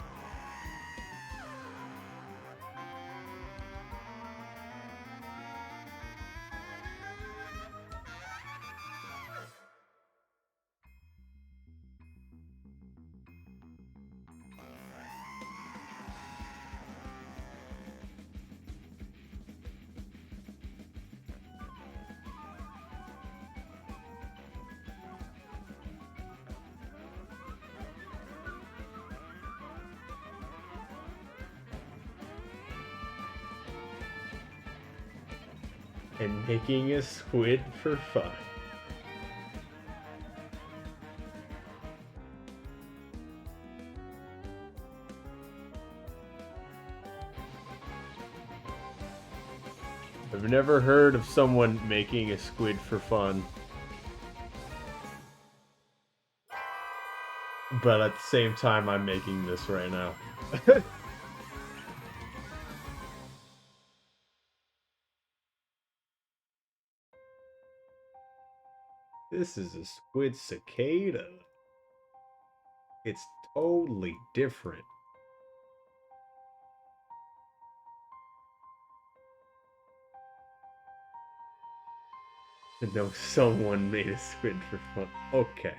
And making a squid for fun. I've never heard of someone making a squid for fun. But at the same time, I'm making this right now. This is a squid cicada. It's totally different. To know someone made a squid for fun. Okay.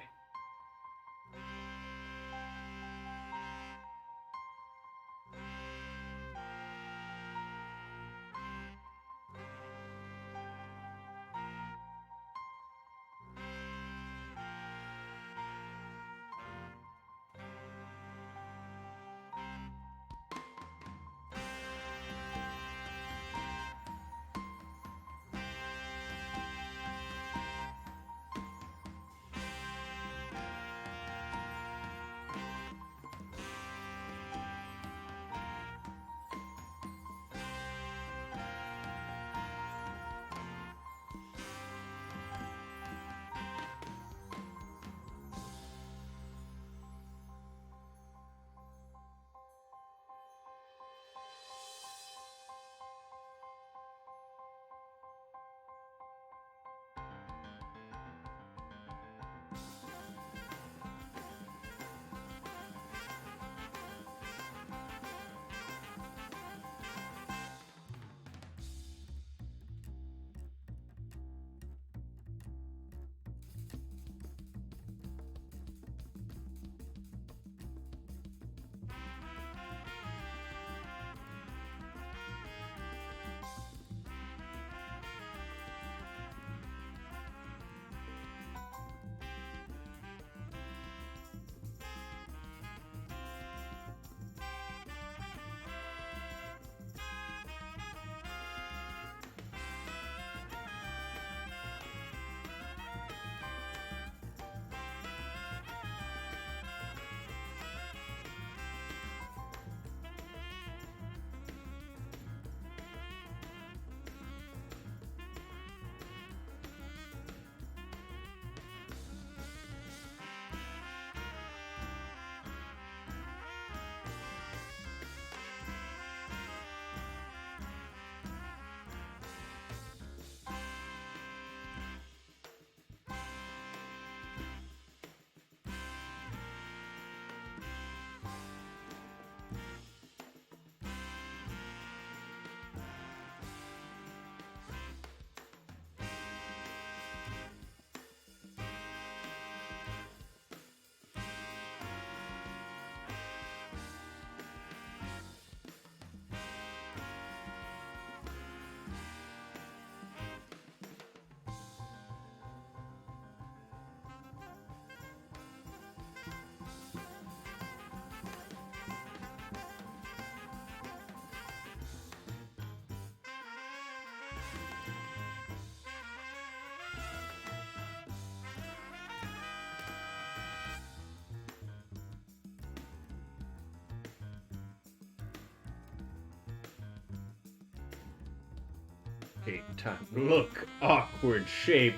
Okay, time. Look, awkward shape.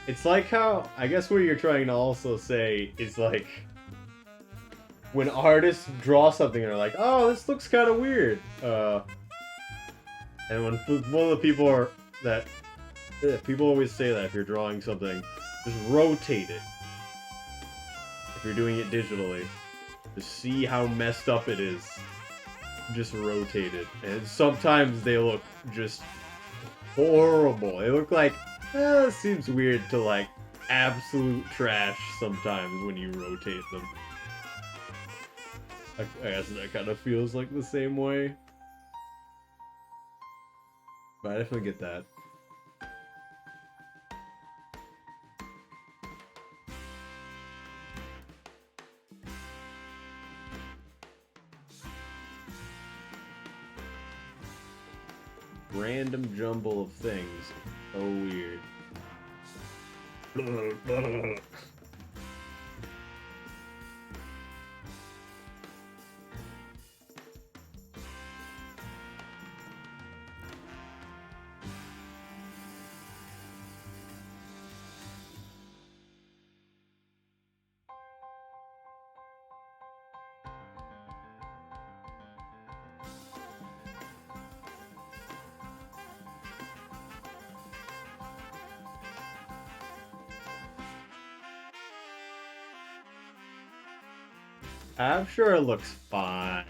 It's like how, I guess what you're trying to also say is like, when artists draw something and are like, oh, this looks kind of weird. And when one of the people are, that, people always say that if you're drawing something, just rotate it. if you're doing it digitally, to see how messed up it is. Just rotated. And sometimes they look just horrible. They look like, it seems weird to like absolute trash sometimes when you rotate them. I guess that kind of feels like the same way. But I definitely get that. Random jumble of things. So weird. I'm sure it looks fine.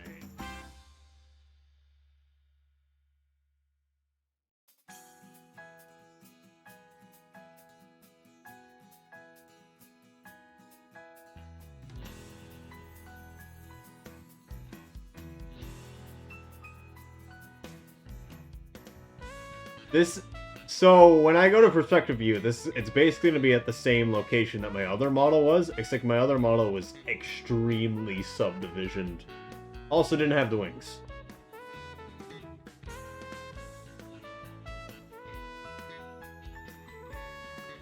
So when I go to perspective view, it's basically going to be at the same location that my other model was, except my other model was extremely subdivisioned. Also didn't have the wings.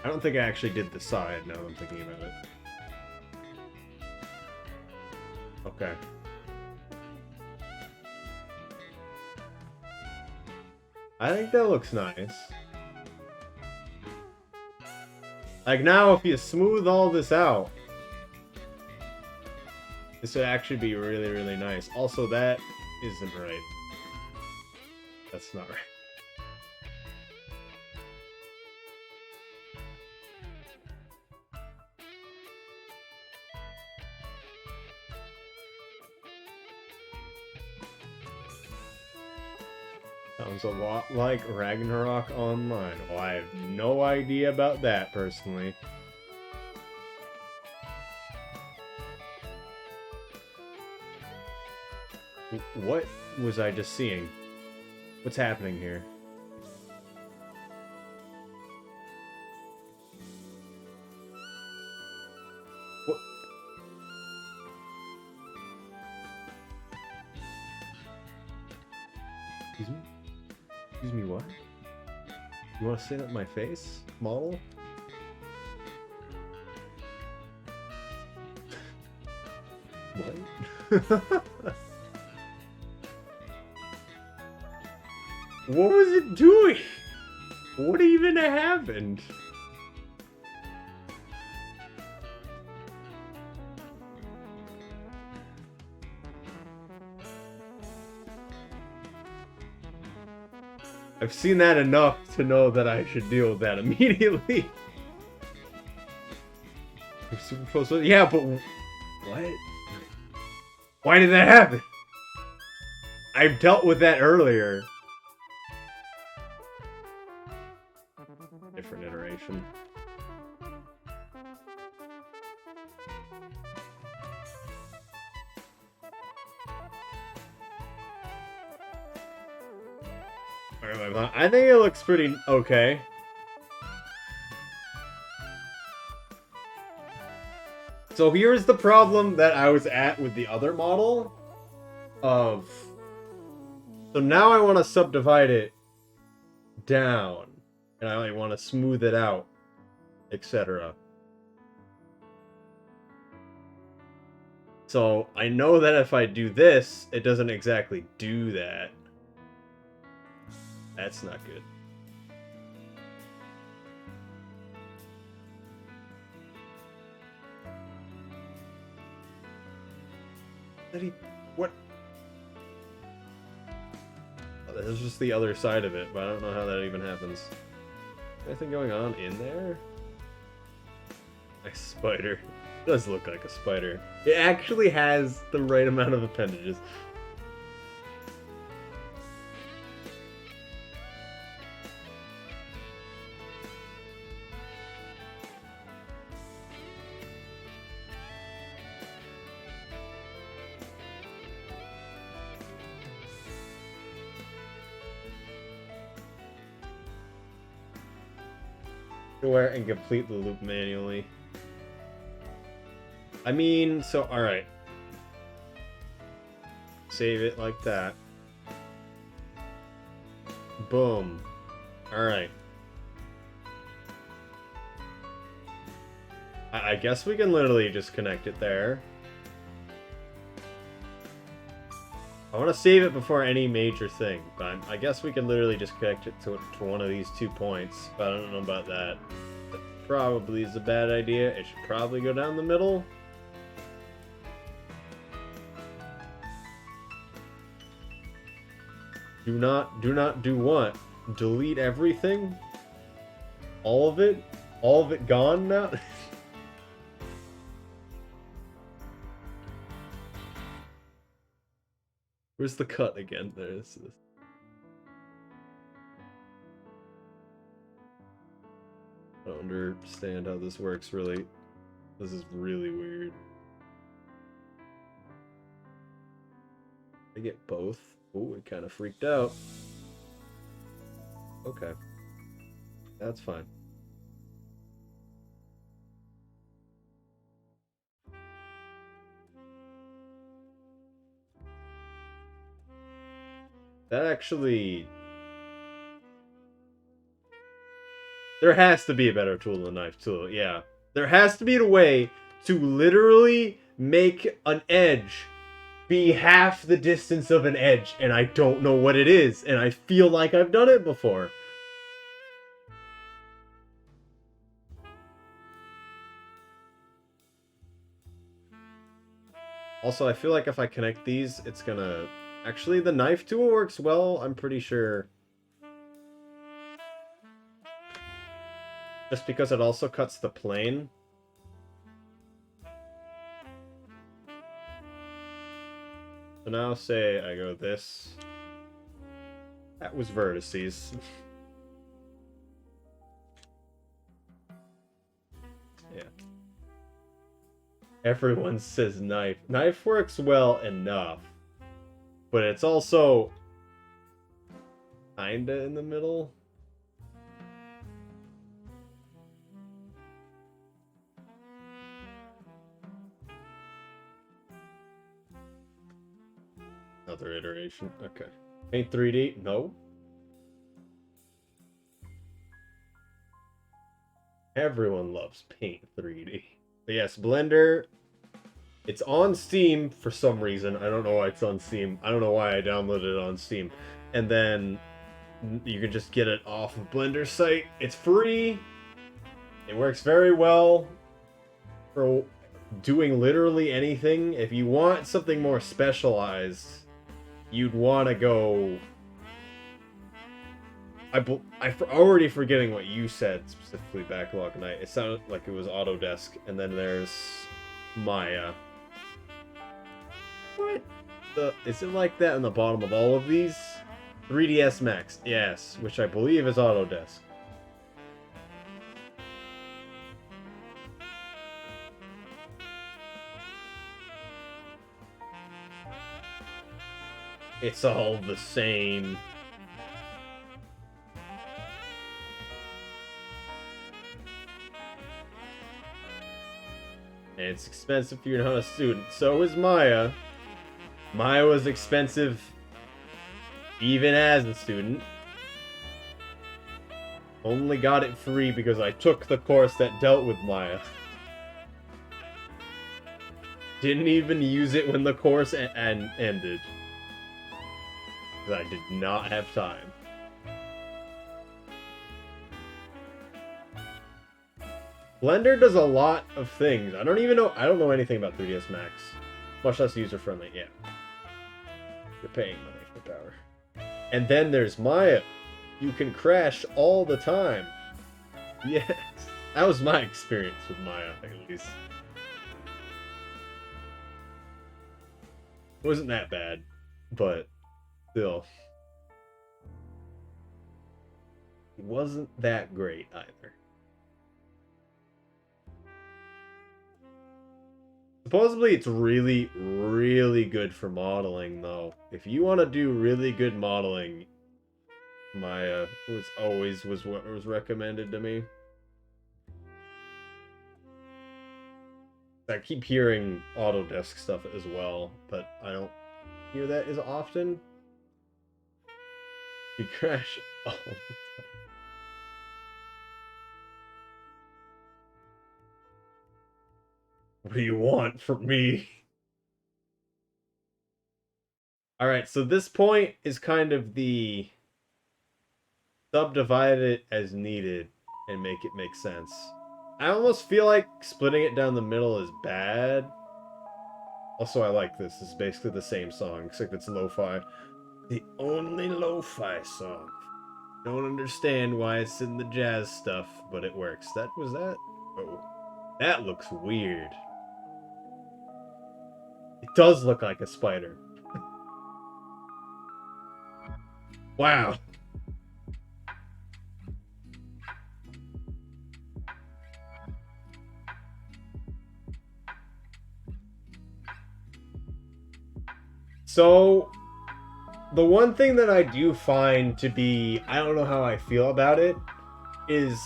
I don't think I actually did the side, now that I'm thinking about it. Okay. I think that looks nice. Like now, if you smooth all this out, this would actually be really, really nice. Also, that isn't right. That's not right. Sounds a lot like Ragnarok Online. Oh, I have no idea about that, personally. What was I just seeing? What's happening here? What? Excuse me? Excuse me, what? You want to say that in my face, model? What? What was it doing? What even happened? I've seen that enough to know that I should deal with that immediately. Yeah, but what? Why did that happen? I've dealt with that earlier. Different iteration. I think it looks pretty okay. So here's the problem that I was at with the other model. So now I want to subdivide it down. And I want to smooth it out, etc. So I know that if I do this, it doesn't exactly do that. That's not good. What? Oh, this is just the other side of it, but I don't know how that even happens. Anything going on in there? Nice spider. does look like a spider. It actually has the right amount of appendages. Where and complete the loop manually. I mean, so alright. Save it like that. Boom. Alright. I guess we can literally just connect it there. I want to save it before any major thing, but I guess we can literally just connect it to one of these 2 points, but I don't know about that. That probably is a bad idea. It should probably go down the middle. Do not do what? Delete everything? All of it? All of it gone now? Where's the cut again? There's this. I don't understand how this works, really. This is really weird. I get both. Ooh, it kind of freaked out. Okay. That's fine. That actually... There has to be a better tool than the knife tool, yeah. There has to be a way to literally make an edge be half the distance of an edge, and I don't know what it is, and I feel like I've done it before. Also, I feel like if I connect these, it's gonna... Actually, the knife tool works well, I'm pretty sure. Just because it also cuts the plane. So now say I go this. That was vertices. Yeah. Everyone says knife. Knife works well enough. But it's also kinda in the middle. Another iteration. Okay. Paint 3D? No. Everyone loves Paint 3D. But yes, Blender. It's on Steam for some reason. I don't know why it's on Steam. I don't know why I downloaded it on Steam. And then you can just get it off of Blender's site. It's free. It works very well for doing literally anything. If you want something more specialized, you'd want to go... I'm already forgetting what you said, specifically Backlog Night. It sounded like it was Autodesk, and then there's Maya. What? Is it like that in the bottom of all of these? 3ds Max, yes, which I believe is Autodesk. It's all the same. And it's expensive if you're not a student. So is Maya. Maya was expensive even as a student. Only got it free because I took the course that dealt with Maya. Didn't even use it when the course ended. Because I did not have time. Blender does a lot of things. I don't know anything about 3ds Max. Much less user-friendly, yeah. You're paying money for power. And then there's Maya. You can crash all the time. Yes. That was my experience with Maya, at least. It wasn't that bad, but still. It wasn't that great either. Supposedly it's really, really good for modeling, though. If you want to do really good modeling, Maya was what was recommended to me. I keep hearing Autodesk stuff as well, but I don't hear that as often. You crash all the time. What do you want from me? Alright, so this point is kind of the subdivide it as needed and make it make sense. I almost feel like splitting it down the middle is bad. Also, I like this. This is basically the same song, except it's lo-fi. The only lo-fi song. Don't understand why it's in the jazz stuff, but it works. That was that? Oh, that looks weird. It does look like a spider. Wow. So, the one thing that I do find to be, I don't know how I feel about it, is,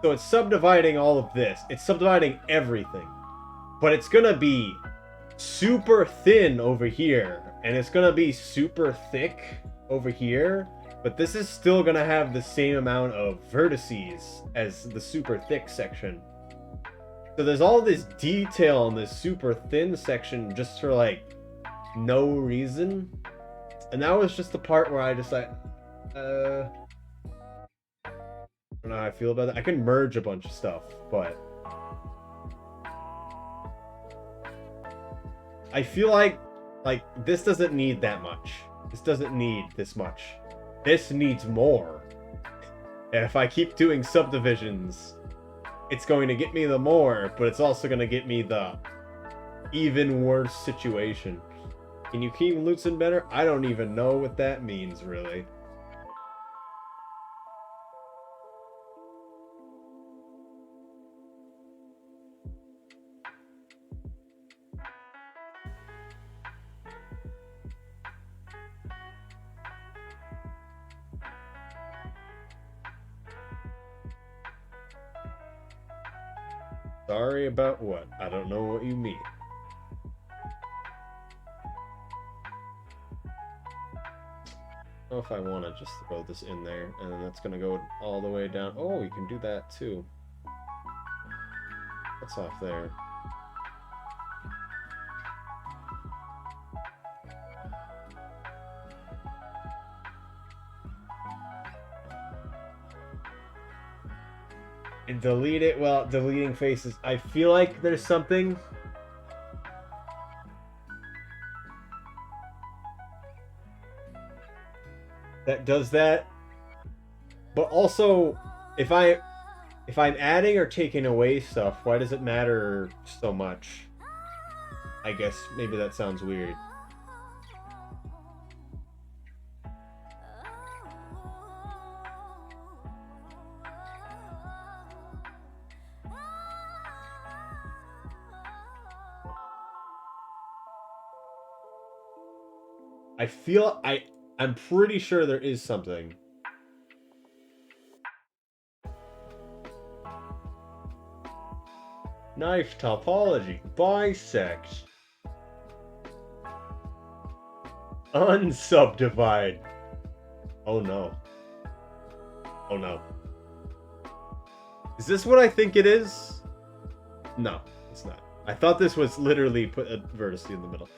so it's subdividing all of this. It's subdividing everything. But it's gonna be super thin over here, and it's gonna be super thick over here, but this is still gonna have the same amount of vertices as the super thick section. So there's all this detail in this super thin section just for like no reason. And that was just the part where I just like, I don't know how I feel about that. I can merge a bunch of stuff, but I feel like this doesn't need that much. This doesn't need this much. This needs more. And if I keep doing subdivisions, it's going to get me the more, but it's also going to get me the even worse situation. Can you keep Lutzen better? I don't even know what that means, really. Sorry about what? I don't know what you mean. I don't know if I want to just throw this in there, and then that's going to go all the way down. Oh, you can do that too. That's off there. And delete it. Well, deleting faces. I feel like there's something. That does that. But also, if I'm adding or taking away stuff, why does it matter so much? I guess maybe that sounds weird. I feel I'm pretty sure there is something. Knife topology. Bisect. Unsubdivide. Oh no. Oh no. Is this what I think it is? No, it's not. I thought this was literally put a vertice in the middle.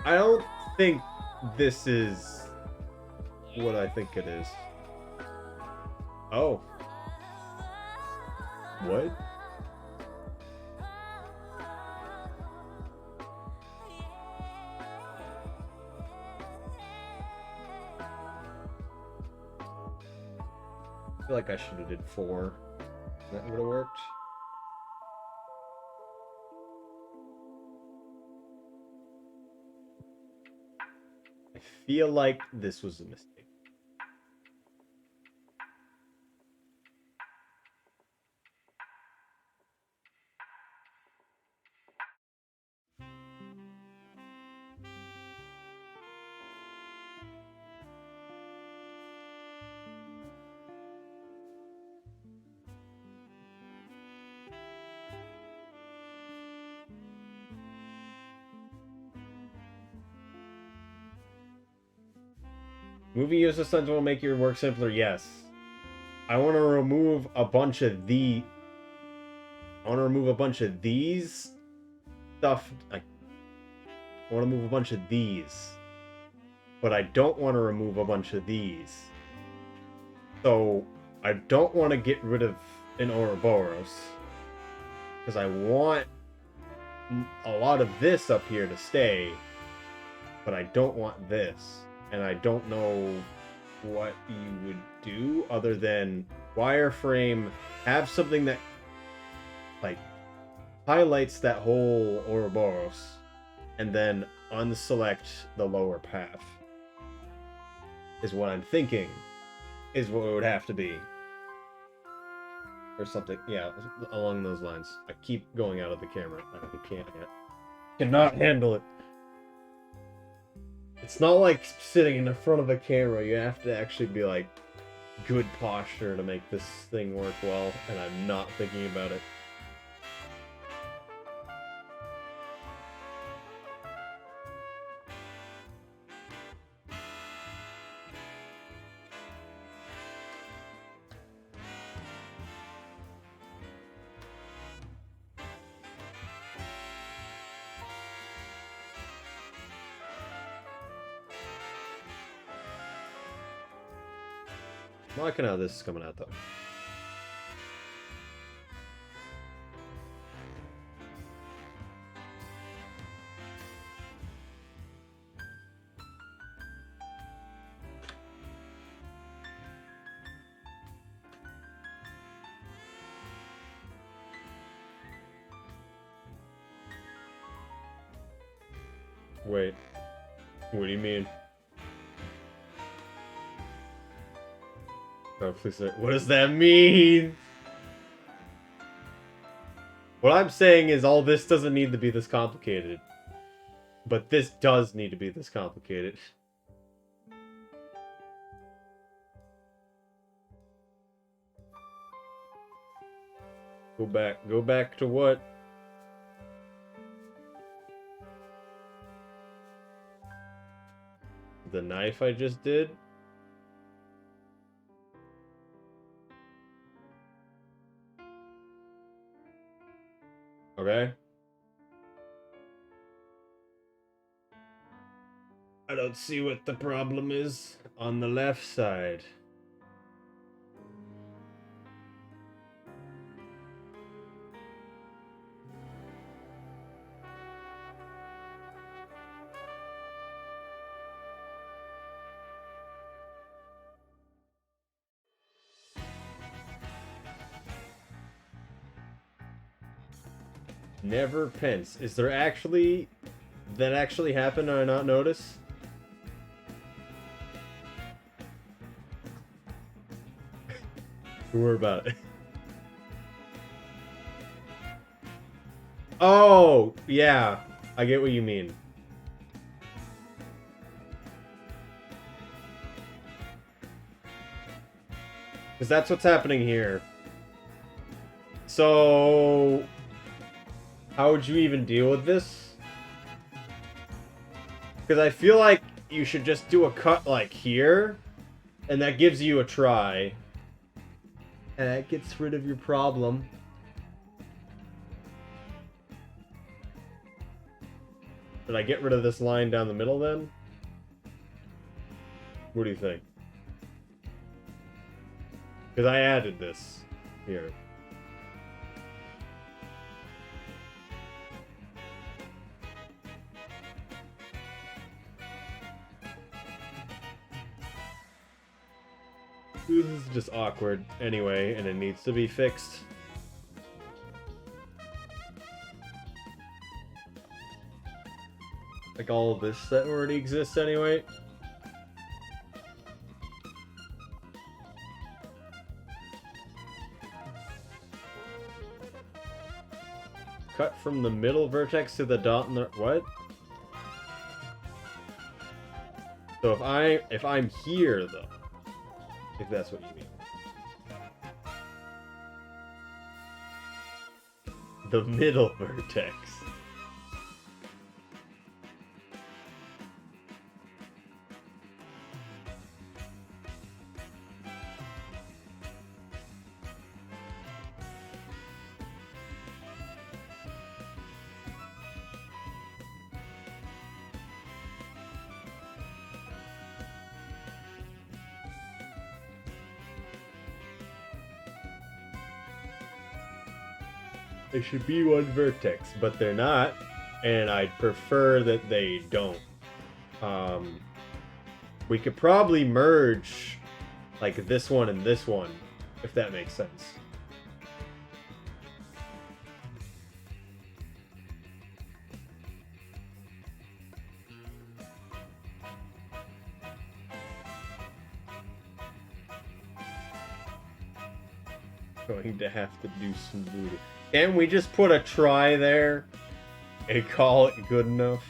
I don't think this is what I think it is. Oh. What? I feel like I should have did 4. That would have worked. feel like this was a mistake. Moving user stunts will make your work simpler, yes. I want to remove a bunch of these stuff. I want to move a bunch of these. But I don't want to remove a bunch of these. So, I don't want to get rid of an Ouroboros. Because I want a lot of this up here to stay. But I don't want this. And I don't know what you would do other than wireframe, have something that like highlights that whole Ouroboros and then unselect the lower path is what I'm thinking is what it would have to be, or something, yeah, along those lines. I keep going out of the camera. I cannot handle it. It's not like sitting in the front of a camera. You have to actually be like good posture to make this thing work well, and I'm not thinking about it. I'm liking how this is coming out, though. Wait, what do you mean? Oh, please say, what does that mean? What I'm saying is all this doesn't need to be this complicated. But this does need to be this complicated. Go back to what? The knife I just did? Okay. I don't see what the problem is on the left side. Never Pence. Is there actually... that actually happened? Did I not notice? Who were about it? Oh, yeah. I get what you mean. Because that's what's happening here. So... how would you even deal with this? Because I feel like you should just do a cut like here, and that gives you a try. And that gets rid of your problem. Did I get rid of this line down the middle then? What do you think? Because I added this here. This is just awkward anyway, and it needs to be fixed. Like all of this that already exists anyway. cut from the middle vertex to the dot in the... What? So if I'm here, though, if that's what you mean. The middle vertex. They should be one vertex, but they're not, and I'd prefer that they don't. We could probably merge, like, this one and this one, if that makes sense. Going to have to do some voodoo. Can we just put a try there and call it good enough?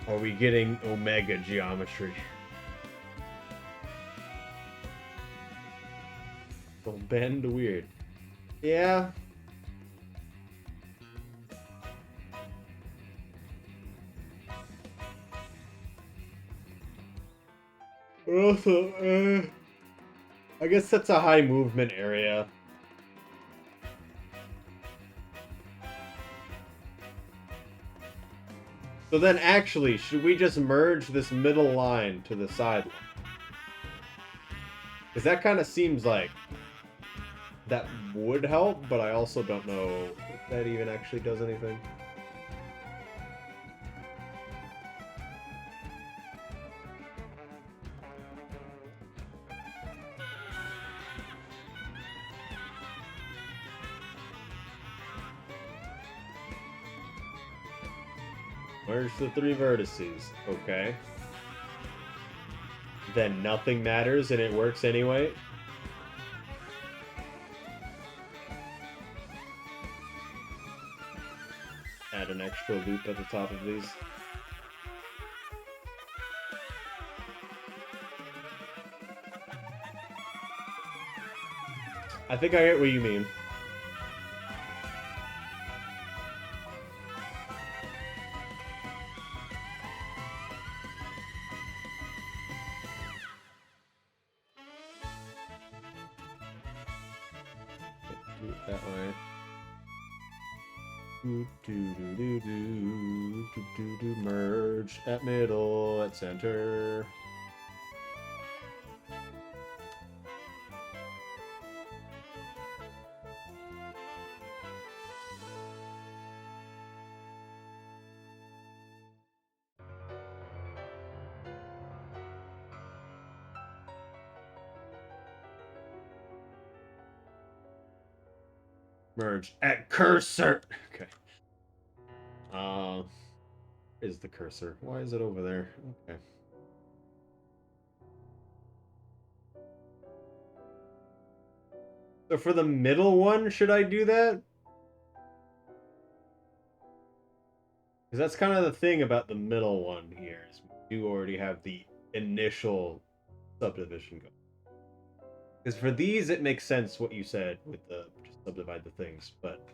Are we getting omega geometry? Don't bend weird. Yeah. Also, I guess that's a high movement area. So then actually, should we just merge this middle line to the side line? Because that kind of seems like that would help, but I also don't know if that even actually does anything. Merge the three vertices. Okay. Then nothing matters and it works anyway. Add an extra loop at the top of these. I think I get what you mean. Do it that way. Merge at middle, at center. Merge at cursor. Okay. Is the cursor? Why is it over there? Okay. So for the middle one, should I do that? Because that's kind of the thing about the middle one here, is we do already have the initial subdivision going. Because for these, it makes sense what you said with the just subdivide the things, but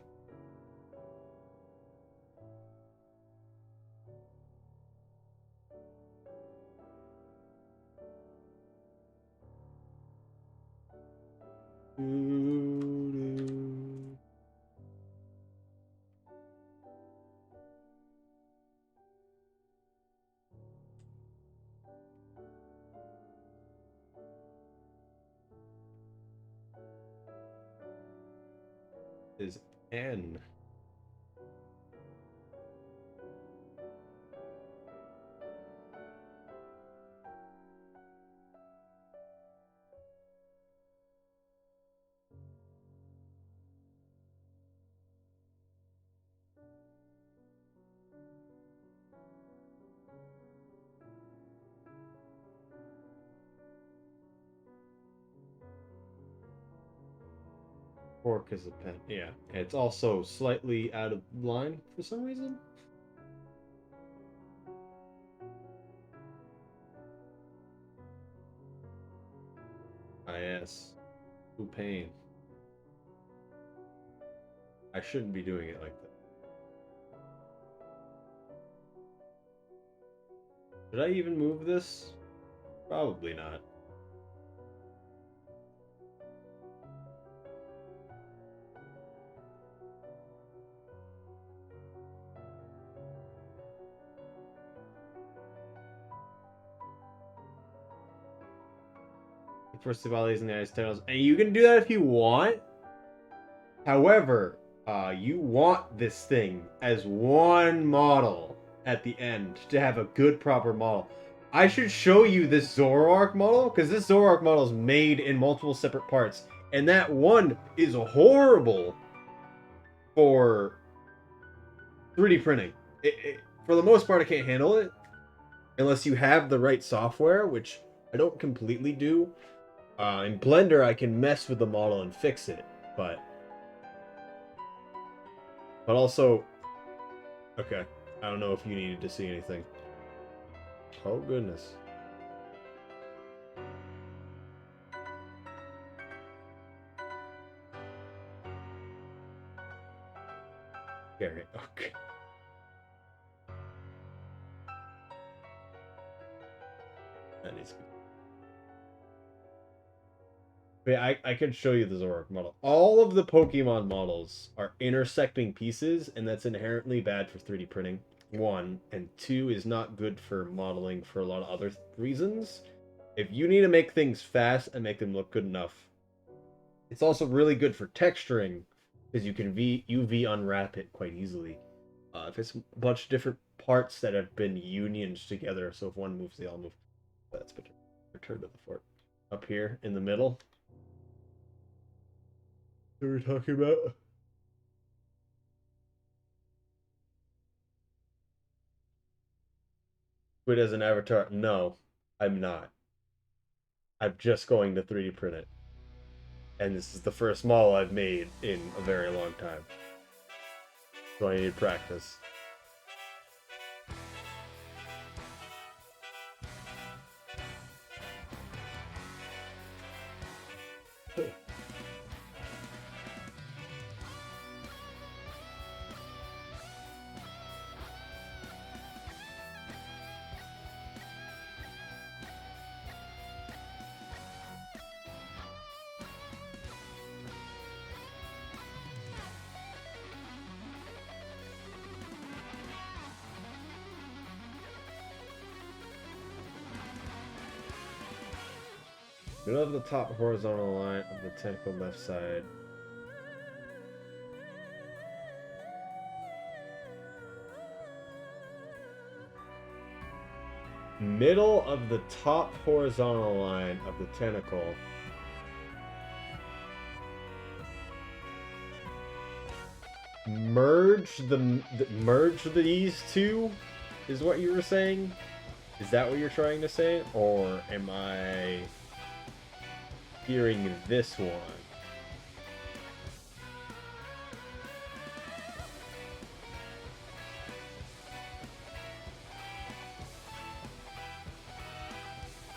is N. Cork is a pen. Yeah, it's also slightly out of line for some reason. Ah, yes. Ooh, pain. I shouldn't be doing it like that. Should I even move this? Probably not. First of all, these in the ice tunnels, and you can do that if you want. However, you want this thing as one model at the end to have a good proper model. I should show you this Zoroark model because this Zoroark model is made in multiple separate parts, and that one is horrible for 3D printing. For the most part, I can't handle it unless you have the right software, which I don't completely do. In Blender, I can mess with the model and fix it, but also, okay. I don't know if you needed to see anything. Oh goodness. Gary, okay. That is good. But yeah, I can show you the Zoroark model. All of the Pokemon models are intersecting pieces, and that's inherently bad for 3D printing. One, and two is not good for modeling for a lot of other reasons. If you need to make things fast and make them look good enough, it's also really good for texturing because you can UV unwrap it quite easily. If it's a bunch of different parts that have been unioned together, so if one moves, they all move. That's better. Return to the fort. Up here in the middle. What are we talking about? Squid as an avatar? No, I'm not. I'm just going to 3D print it. And this is the first model I've made in a very long time. So I need practice. Middle of the top horizontal line of the tentacle left side. Middle of the top horizontal line of the tentacle. Merge these two is what you were saying? Is that what you're trying to say? Or am I hearing this one?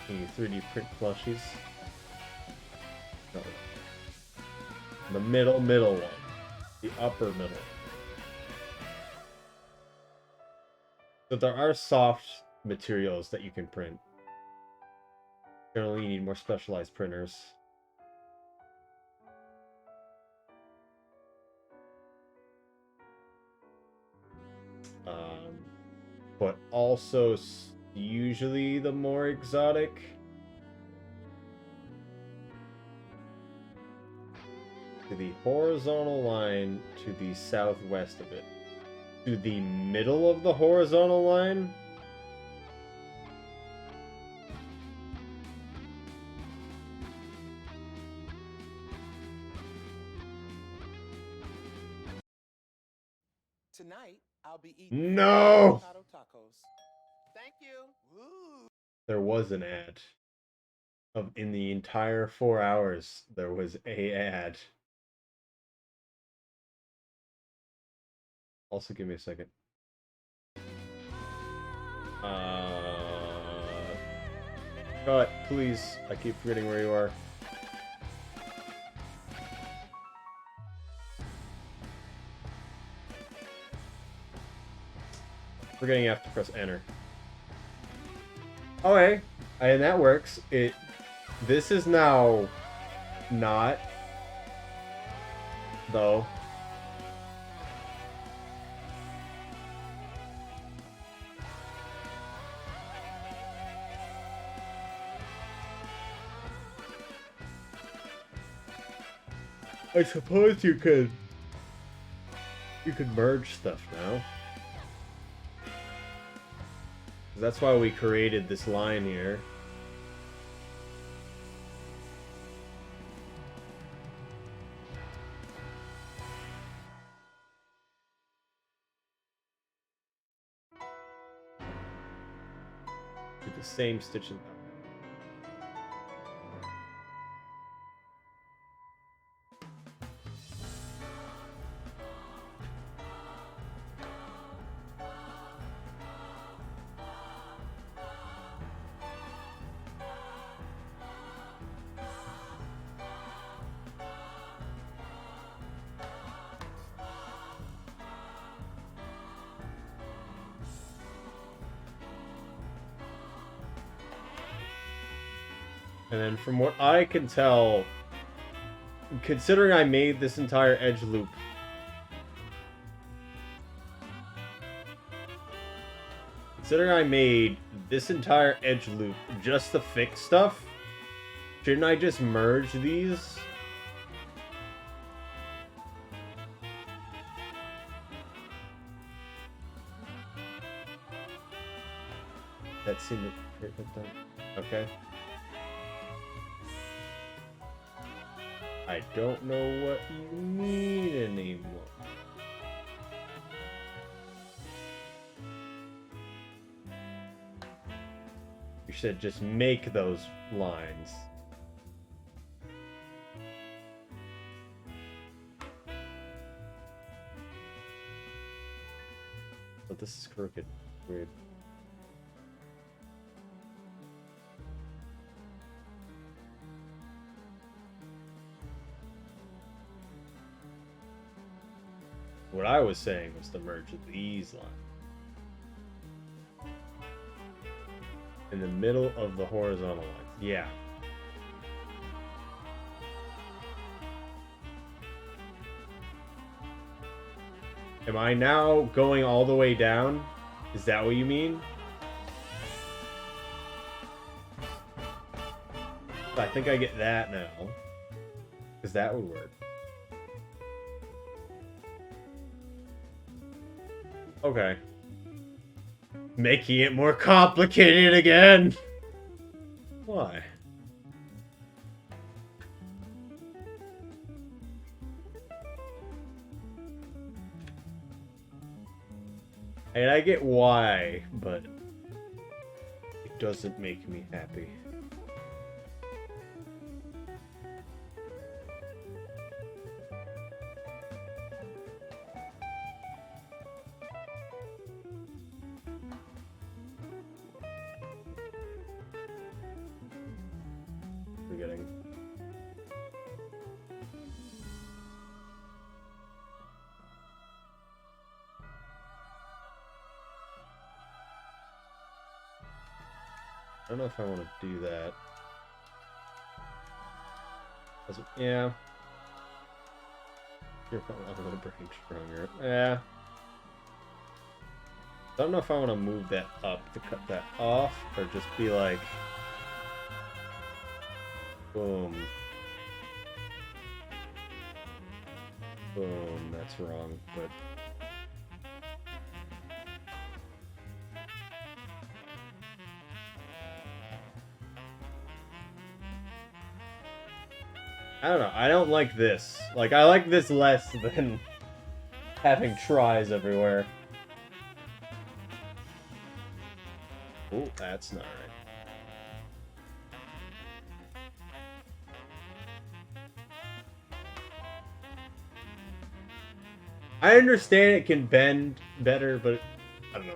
Can you 3D print plushies? No. The middle one. The upper middle. But there are soft materials that you can print. Generally, you need more specialized printers. But also usually the more exotic. To the horizontal line to the southwest of it. To the middle of the horizontal line. Tonight, I'll be eating No! avocado tacos. Thank you. Woo. There was an ad. In the entire 4 hours, there was a ad. Also, give me a second. Cut, please. I keep forgetting where you are. Forgetting you have to press enter. Okay, and that works. This is now not, though. I suppose you could merge stuff now. That's why we created this line here. Do the same stitching. And then from what I can tell, considering I made this entire edge loop, just to fix stuff, shouldn't I just merge these? That seemed to get done. Okay. I don't know what you mean anymore. You should just make those lines. But this is crooked. Weird. What I was saying was to merge these lines in the middle of the horizontal lines. Yeah. Am I now going all the way down? Is that what you mean? I think I get that now. Because that would work. Okay. Making it more complicated again! Why? And I get why, but it doesn't make me happy. Forgetting. I don't know if I want to do that. Yeah. You're probably not going to break stronger. Yeah. I don't know if I want to move that up to cut that off, or just be like... Boom. Boom, that's wrong, but... I don't know, I don't like this. Like, I like this less than having tries everywhere. Oh, that's not right. I understand it can bend better, but I don't know.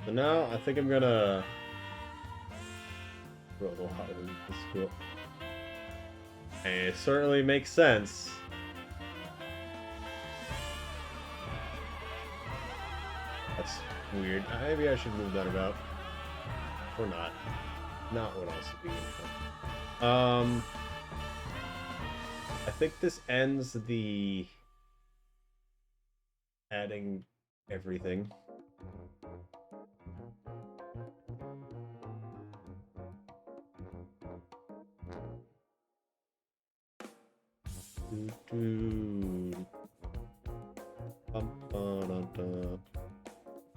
So now I think I'm gonna roll a lot of this school. And it certainly makes sense. That's weird. Maybe I should move that about. Or not. Not what I was thinking. I think this ends the adding everything.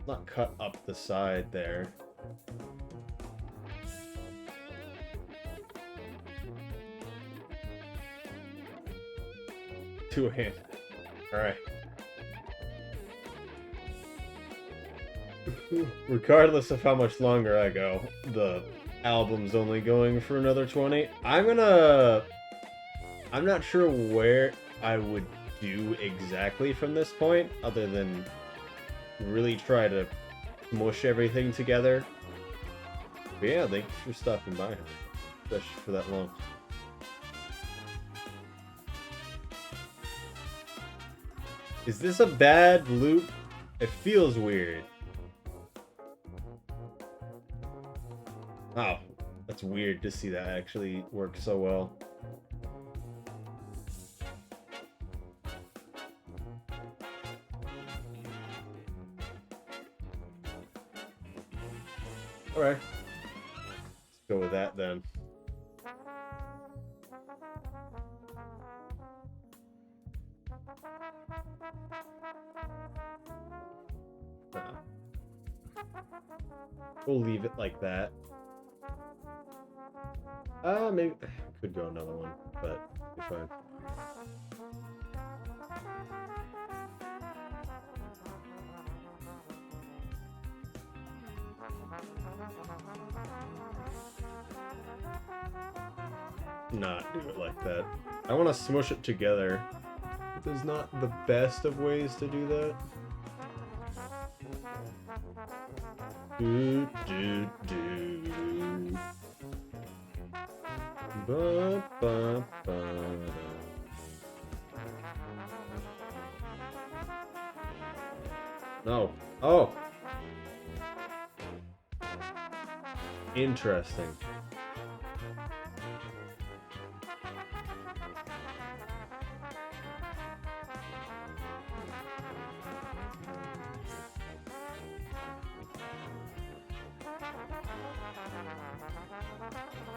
Not cut up the side there. Two-hand. Alright. Regardless of how much longer I go, the album's only going for another 20. I'm not sure where I would do exactly from this point, other than really try to mush everything together. But yeah, thank you for stopping by, especially for that long. Is this a bad loop? It feels weird. Oh, that's weird to see that actually work so well. Alright. Let's go with that then. We'll leave it like that. Maybe could go another one, but it's fine. Not do it like that. I want to smush it together. This is not the best of ways to do that. Do do do. Ba, ba, ba. No. Oh. Interesting.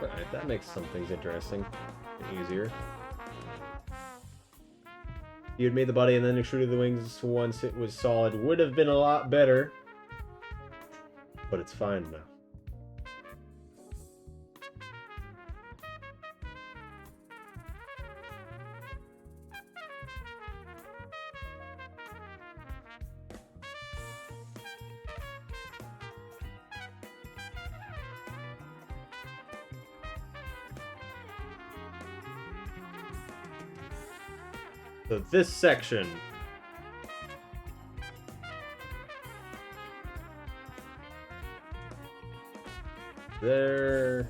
Alright, that makes some things interesting and easier. If you had made the body and then extruded the wings once it was solid, would have been a lot better. But it's fine now. So this section there.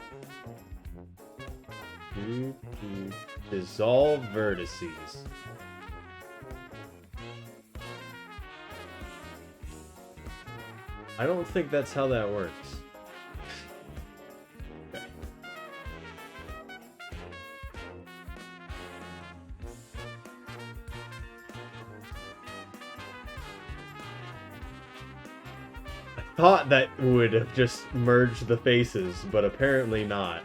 Dissolve vertices. I don't think that's how that works. Okay. I thought that would have just merged the faces, but apparently not.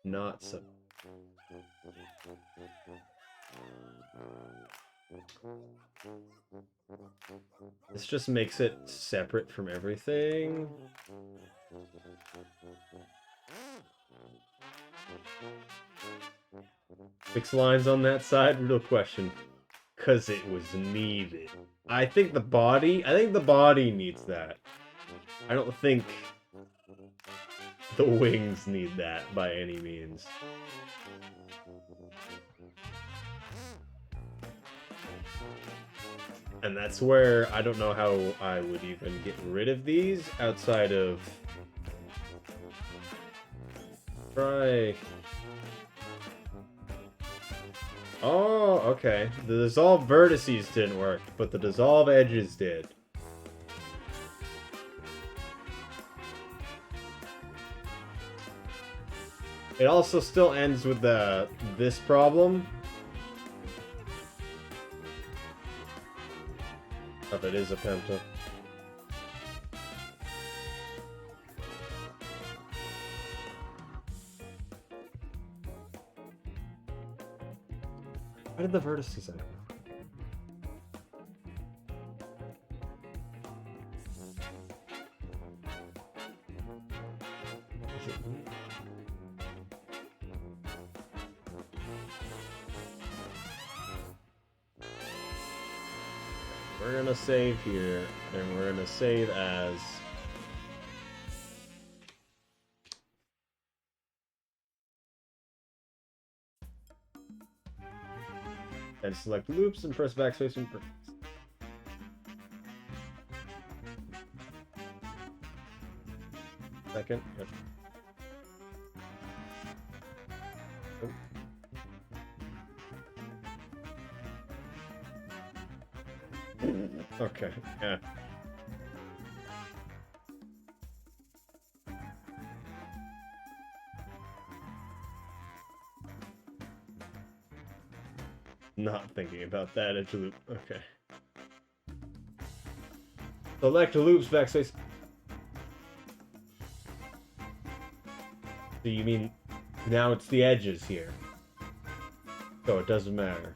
Not so. This just makes it separate from everything. Fix lines on that side? Real question. Because it was needed. I think the body needs that. I don't think the wings need that by any means. And that's where I don't know how I would even get rid of these outside of... Try... Oh, okay. The dissolve vertices didn't work, but the dissolve edges did. It also still ends with this problem. Oh, that is a penta. Why did the vertices end? We're gonna save here, and we're gonna save as... And select loops and press backspace and... Second. Yep. Oh. Okay, yeah. Not thinking about that edge loop. Okay. Select loops backspace. So you mean now it's the edges here. So it doesn't matter.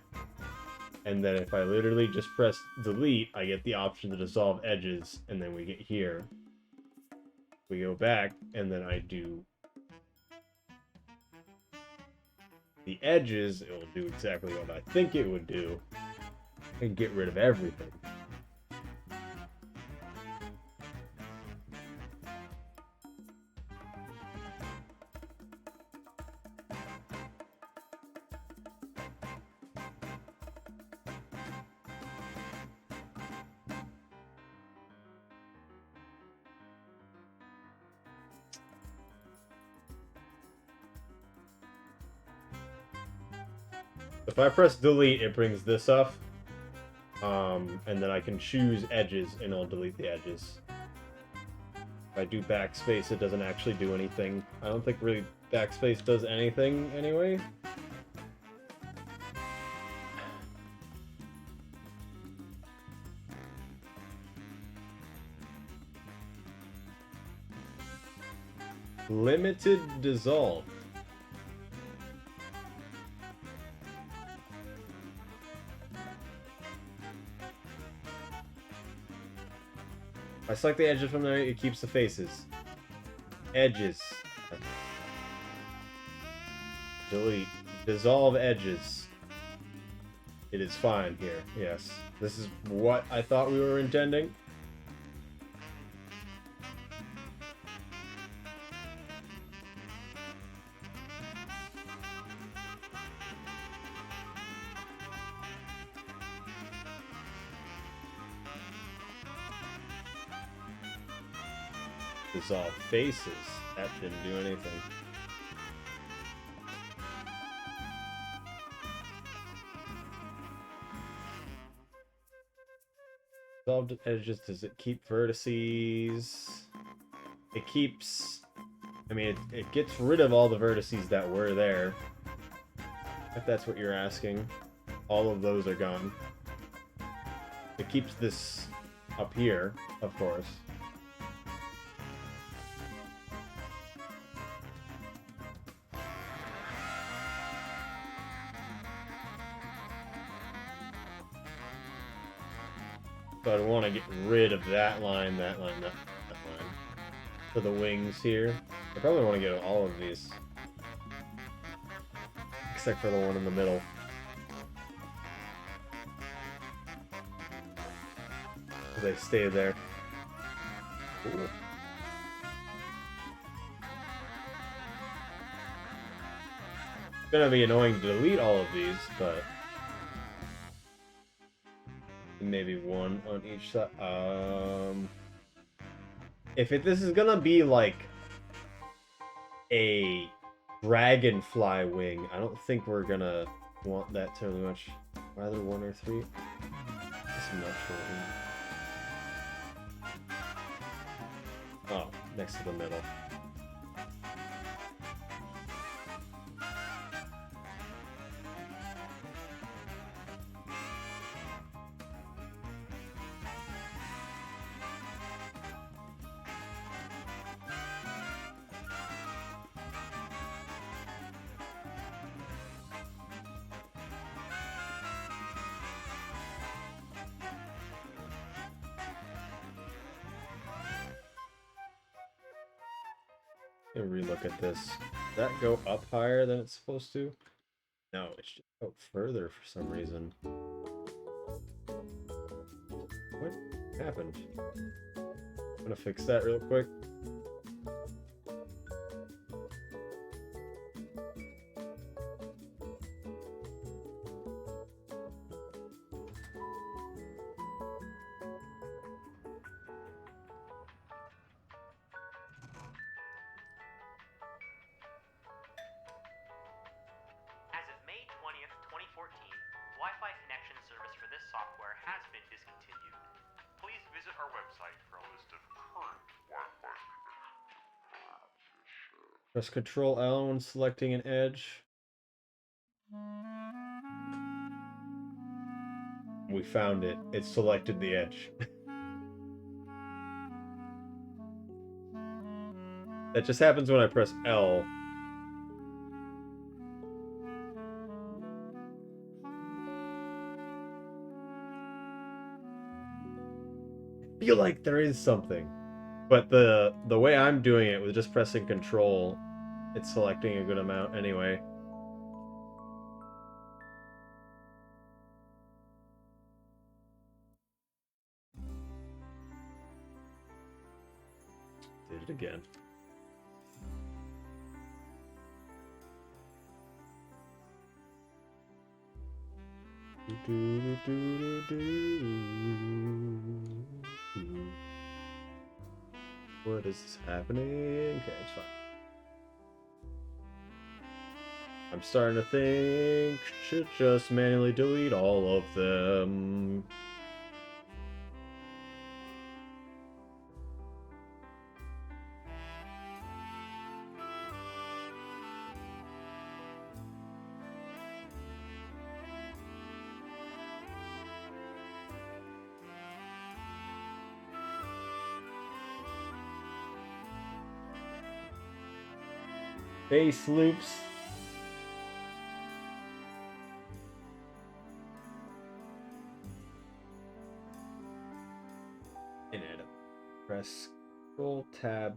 And then if I literally just press delete, I get the option to dissolve edges, and then we get here. We go back, and then I do the edges. It will do exactly what I think it would do, and get rid of everything. If I press delete, it brings this up. And then I can choose edges, and it'll delete the edges. If I do backspace, it doesn't actually do anything. I don't think really backspace does anything anyway. Limited dissolve. If I select the edges from there, it keeps the faces. Edges. Delete. Dissolve edges. It is fine here. Yes. This is what I thought we were intending. Dissolve faces. That didn't do anything. Dissolved edges, does it keep vertices? It keeps... I mean, it gets rid of all the vertices that were there. If that's what you're asking. All of those are gone. It keeps this up here, of course. So I want to get rid of that line, that line, that line. For the wings here. I probably want to get all of these. Except for the one in the middle. They stay there. Ooh. It's gonna be annoying to delete all of these, but maybe one on each side. If this is gonna be like a dragonfly wing, I don't think we're gonna want that terribly much. Either 1 or 3. I'm not sure. Oh, next to the middle. Relook at this. Does that go up higher than it's supposed to? No, it's just out further for some reason. What happened? I'm gonna fix that real quick. Wi-Fi connection service for this software has been discontinued. Please visit our website for a list of current Wi-Fi connections. Press Control L when selecting an edge. We found it. It selected the edge. That just happens when I press L. I feel like there is something. But the way I'm doing it with just pressing Control, it's selecting a good amount anyway. Did it again. What is happening? Okay, it's fine. I'm starting to think should just manually delete all of them. Base loops. And edit. Press Control Tab.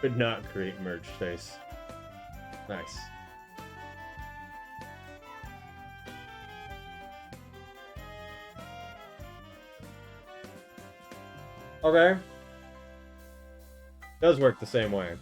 Could not create merge space. Nice. Okay. Does work the same way.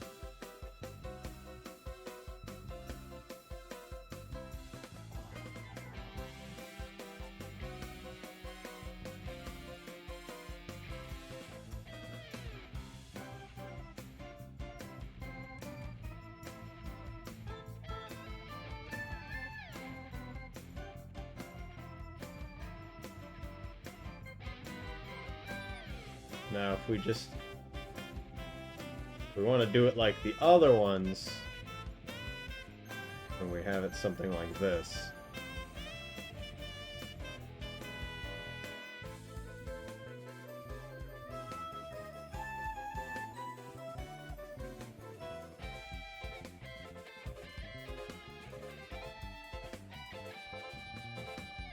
Now, if we want to do it like the other ones, and we have it something like this.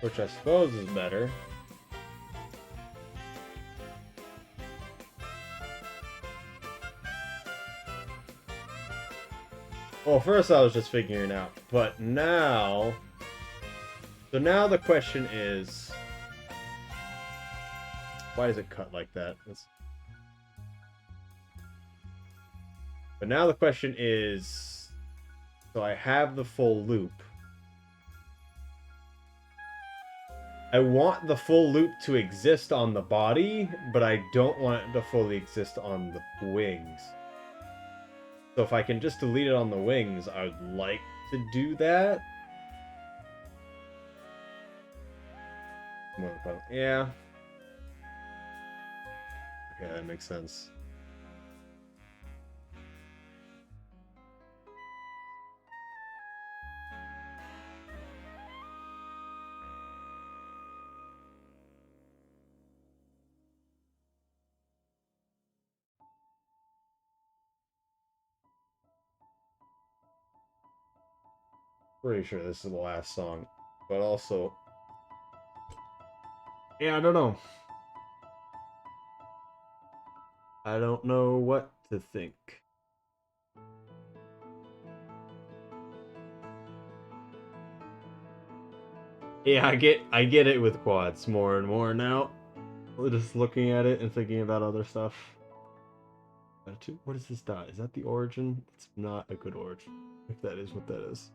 Which I suppose is better. Well, first I was just figuring out, but now... So now the question is... Why is it cut like that? But now the question is... So I have the full loop. I want the full loop to exist on the body, but I don't want it to fully exist on the wings. So if I can just delete it on the wings, I would like to do that. Yeah. Okay, that makes sense. Pretty sure this is the last song, but also, yeah, I don't know. I don't know what to think. Yeah, I get it with quads more and more now. Just looking at it and thinking about other stuff. What is this dot? Is that the origin? It's not a good origin, if that is what that is.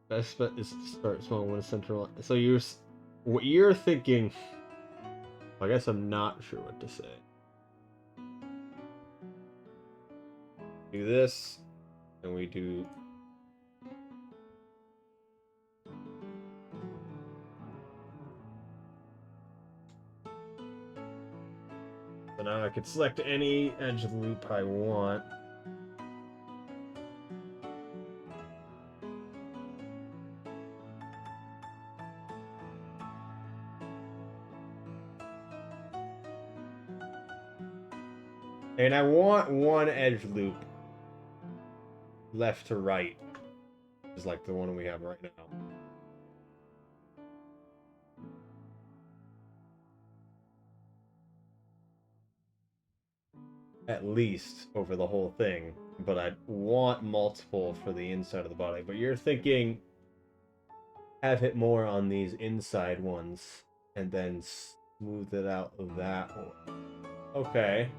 Best bet is to start small when it's central. So what you're thinking? I guess I'm not sure what to say. Do this, and we do. So now I could select any edge loop I want. And I want one edge loop left to right, is like the one we have right now. At least over the whole thing, but I want multiple for the inside of the body. But you're thinking have it more on these inside ones and then smooth it out of that one. Okay.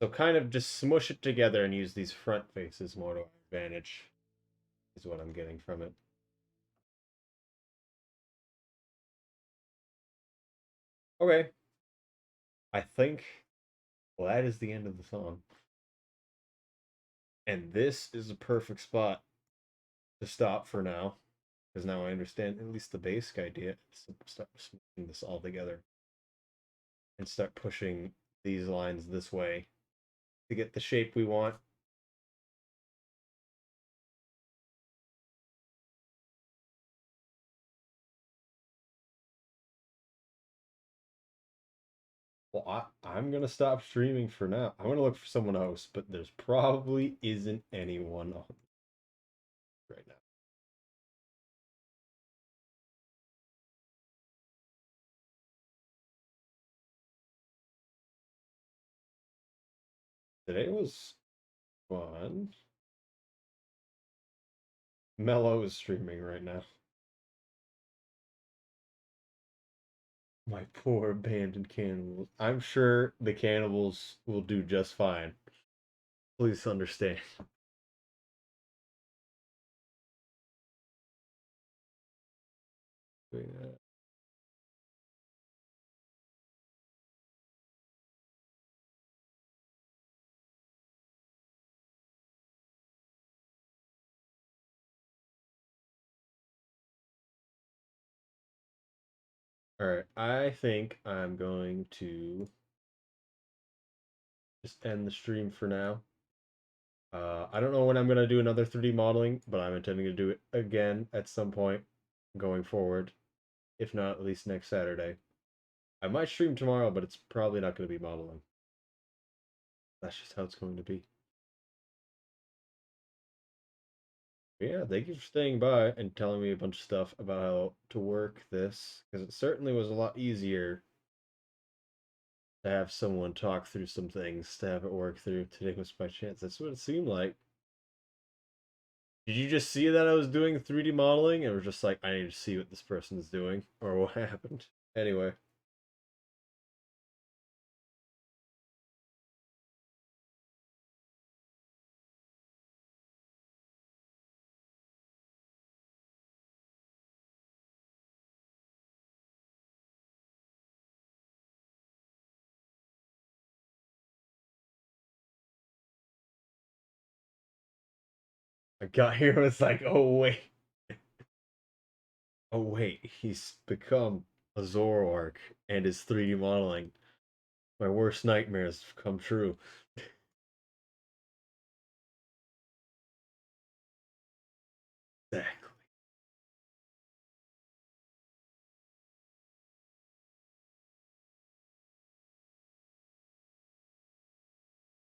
So kind of just smush it together and use these front faces more to our advantage is what I'm getting from it. Okay. I think that is the end of the song. And this is a perfect spot to stop for now. Because now I understand at least the basic idea. So start smushing this all together. And start pushing these lines this way to get the shape we want. Well, I'm going to stop streaming for now. I'm going to look for someone else, but there's probably isn't anyone on right now. Today was fun. Mello is streaming right now. My poor abandoned cannibals. I'm sure the cannibals will do just fine. Please understand. Alright, I think I'm going to just end the stream for now. I don't know when I'm going to do another 3D modeling, but I'm intending to do it again at some point going forward. If not, at least next Saturday. I might stream tomorrow, but it's probably not going to be modeling. That's just how it's going to be. Yeah, thank you for staying by and telling me a bunch of stuff about how to work this, because it certainly was a lot easier to have someone talk through some things, to have it work through. Today was by chance. That's what it seemed like. Did you just see that I was doing 3D modeling and was just like, I need to see what this person's doing or what happened? Anyway. I got here and was like, oh wait. Oh wait, he's become a Zoroark and his 3D modeling. My worst nightmares have come true. Exactly.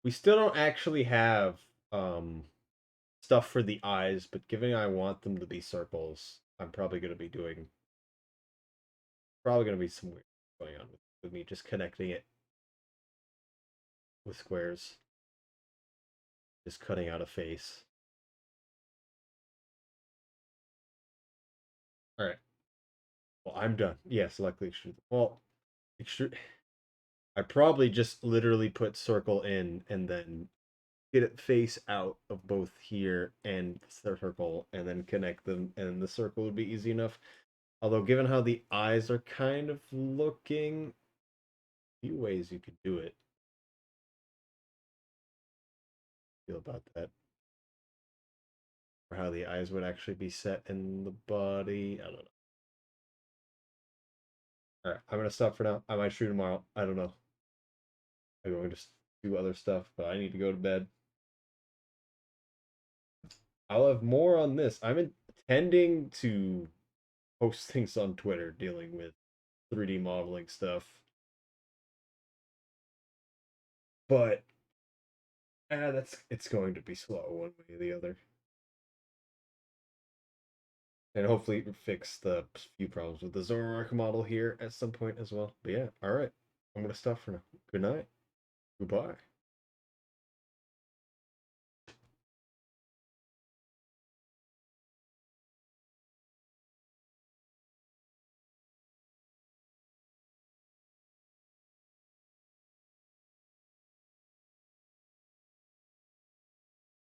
We still don't actually have stuff for the eyes, but given I want them to be circles, I'm probably gonna be doing some weird going on with me just connecting it with squares. Just cutting out a face. Alright. Well, I'm done. Yeah, select the extrude. Well, extrude. I probably just literally put circle in and then get it face out of both here and the circle and then connect them, and the circle would be easy enough. Although, given how the eyes are kind of looking, a few ways you could do it. Feel about that. Or how the eyes would actually be set in the body. I don't know. Alright, I'm gonna stop for now. I might shoot tomorrow. I don't know. I'm going to do other stuff, but I need to go to bed. I'll have more on this. I'm intending to post things on Twitter dealing with 3D modeling stuff. But it's going to be slow one way or the other. And hopefully fix the few problems with the Zoroark model here at some point as well. But yeah, alright. I'm gonna stop for now. Good night. Goodbye.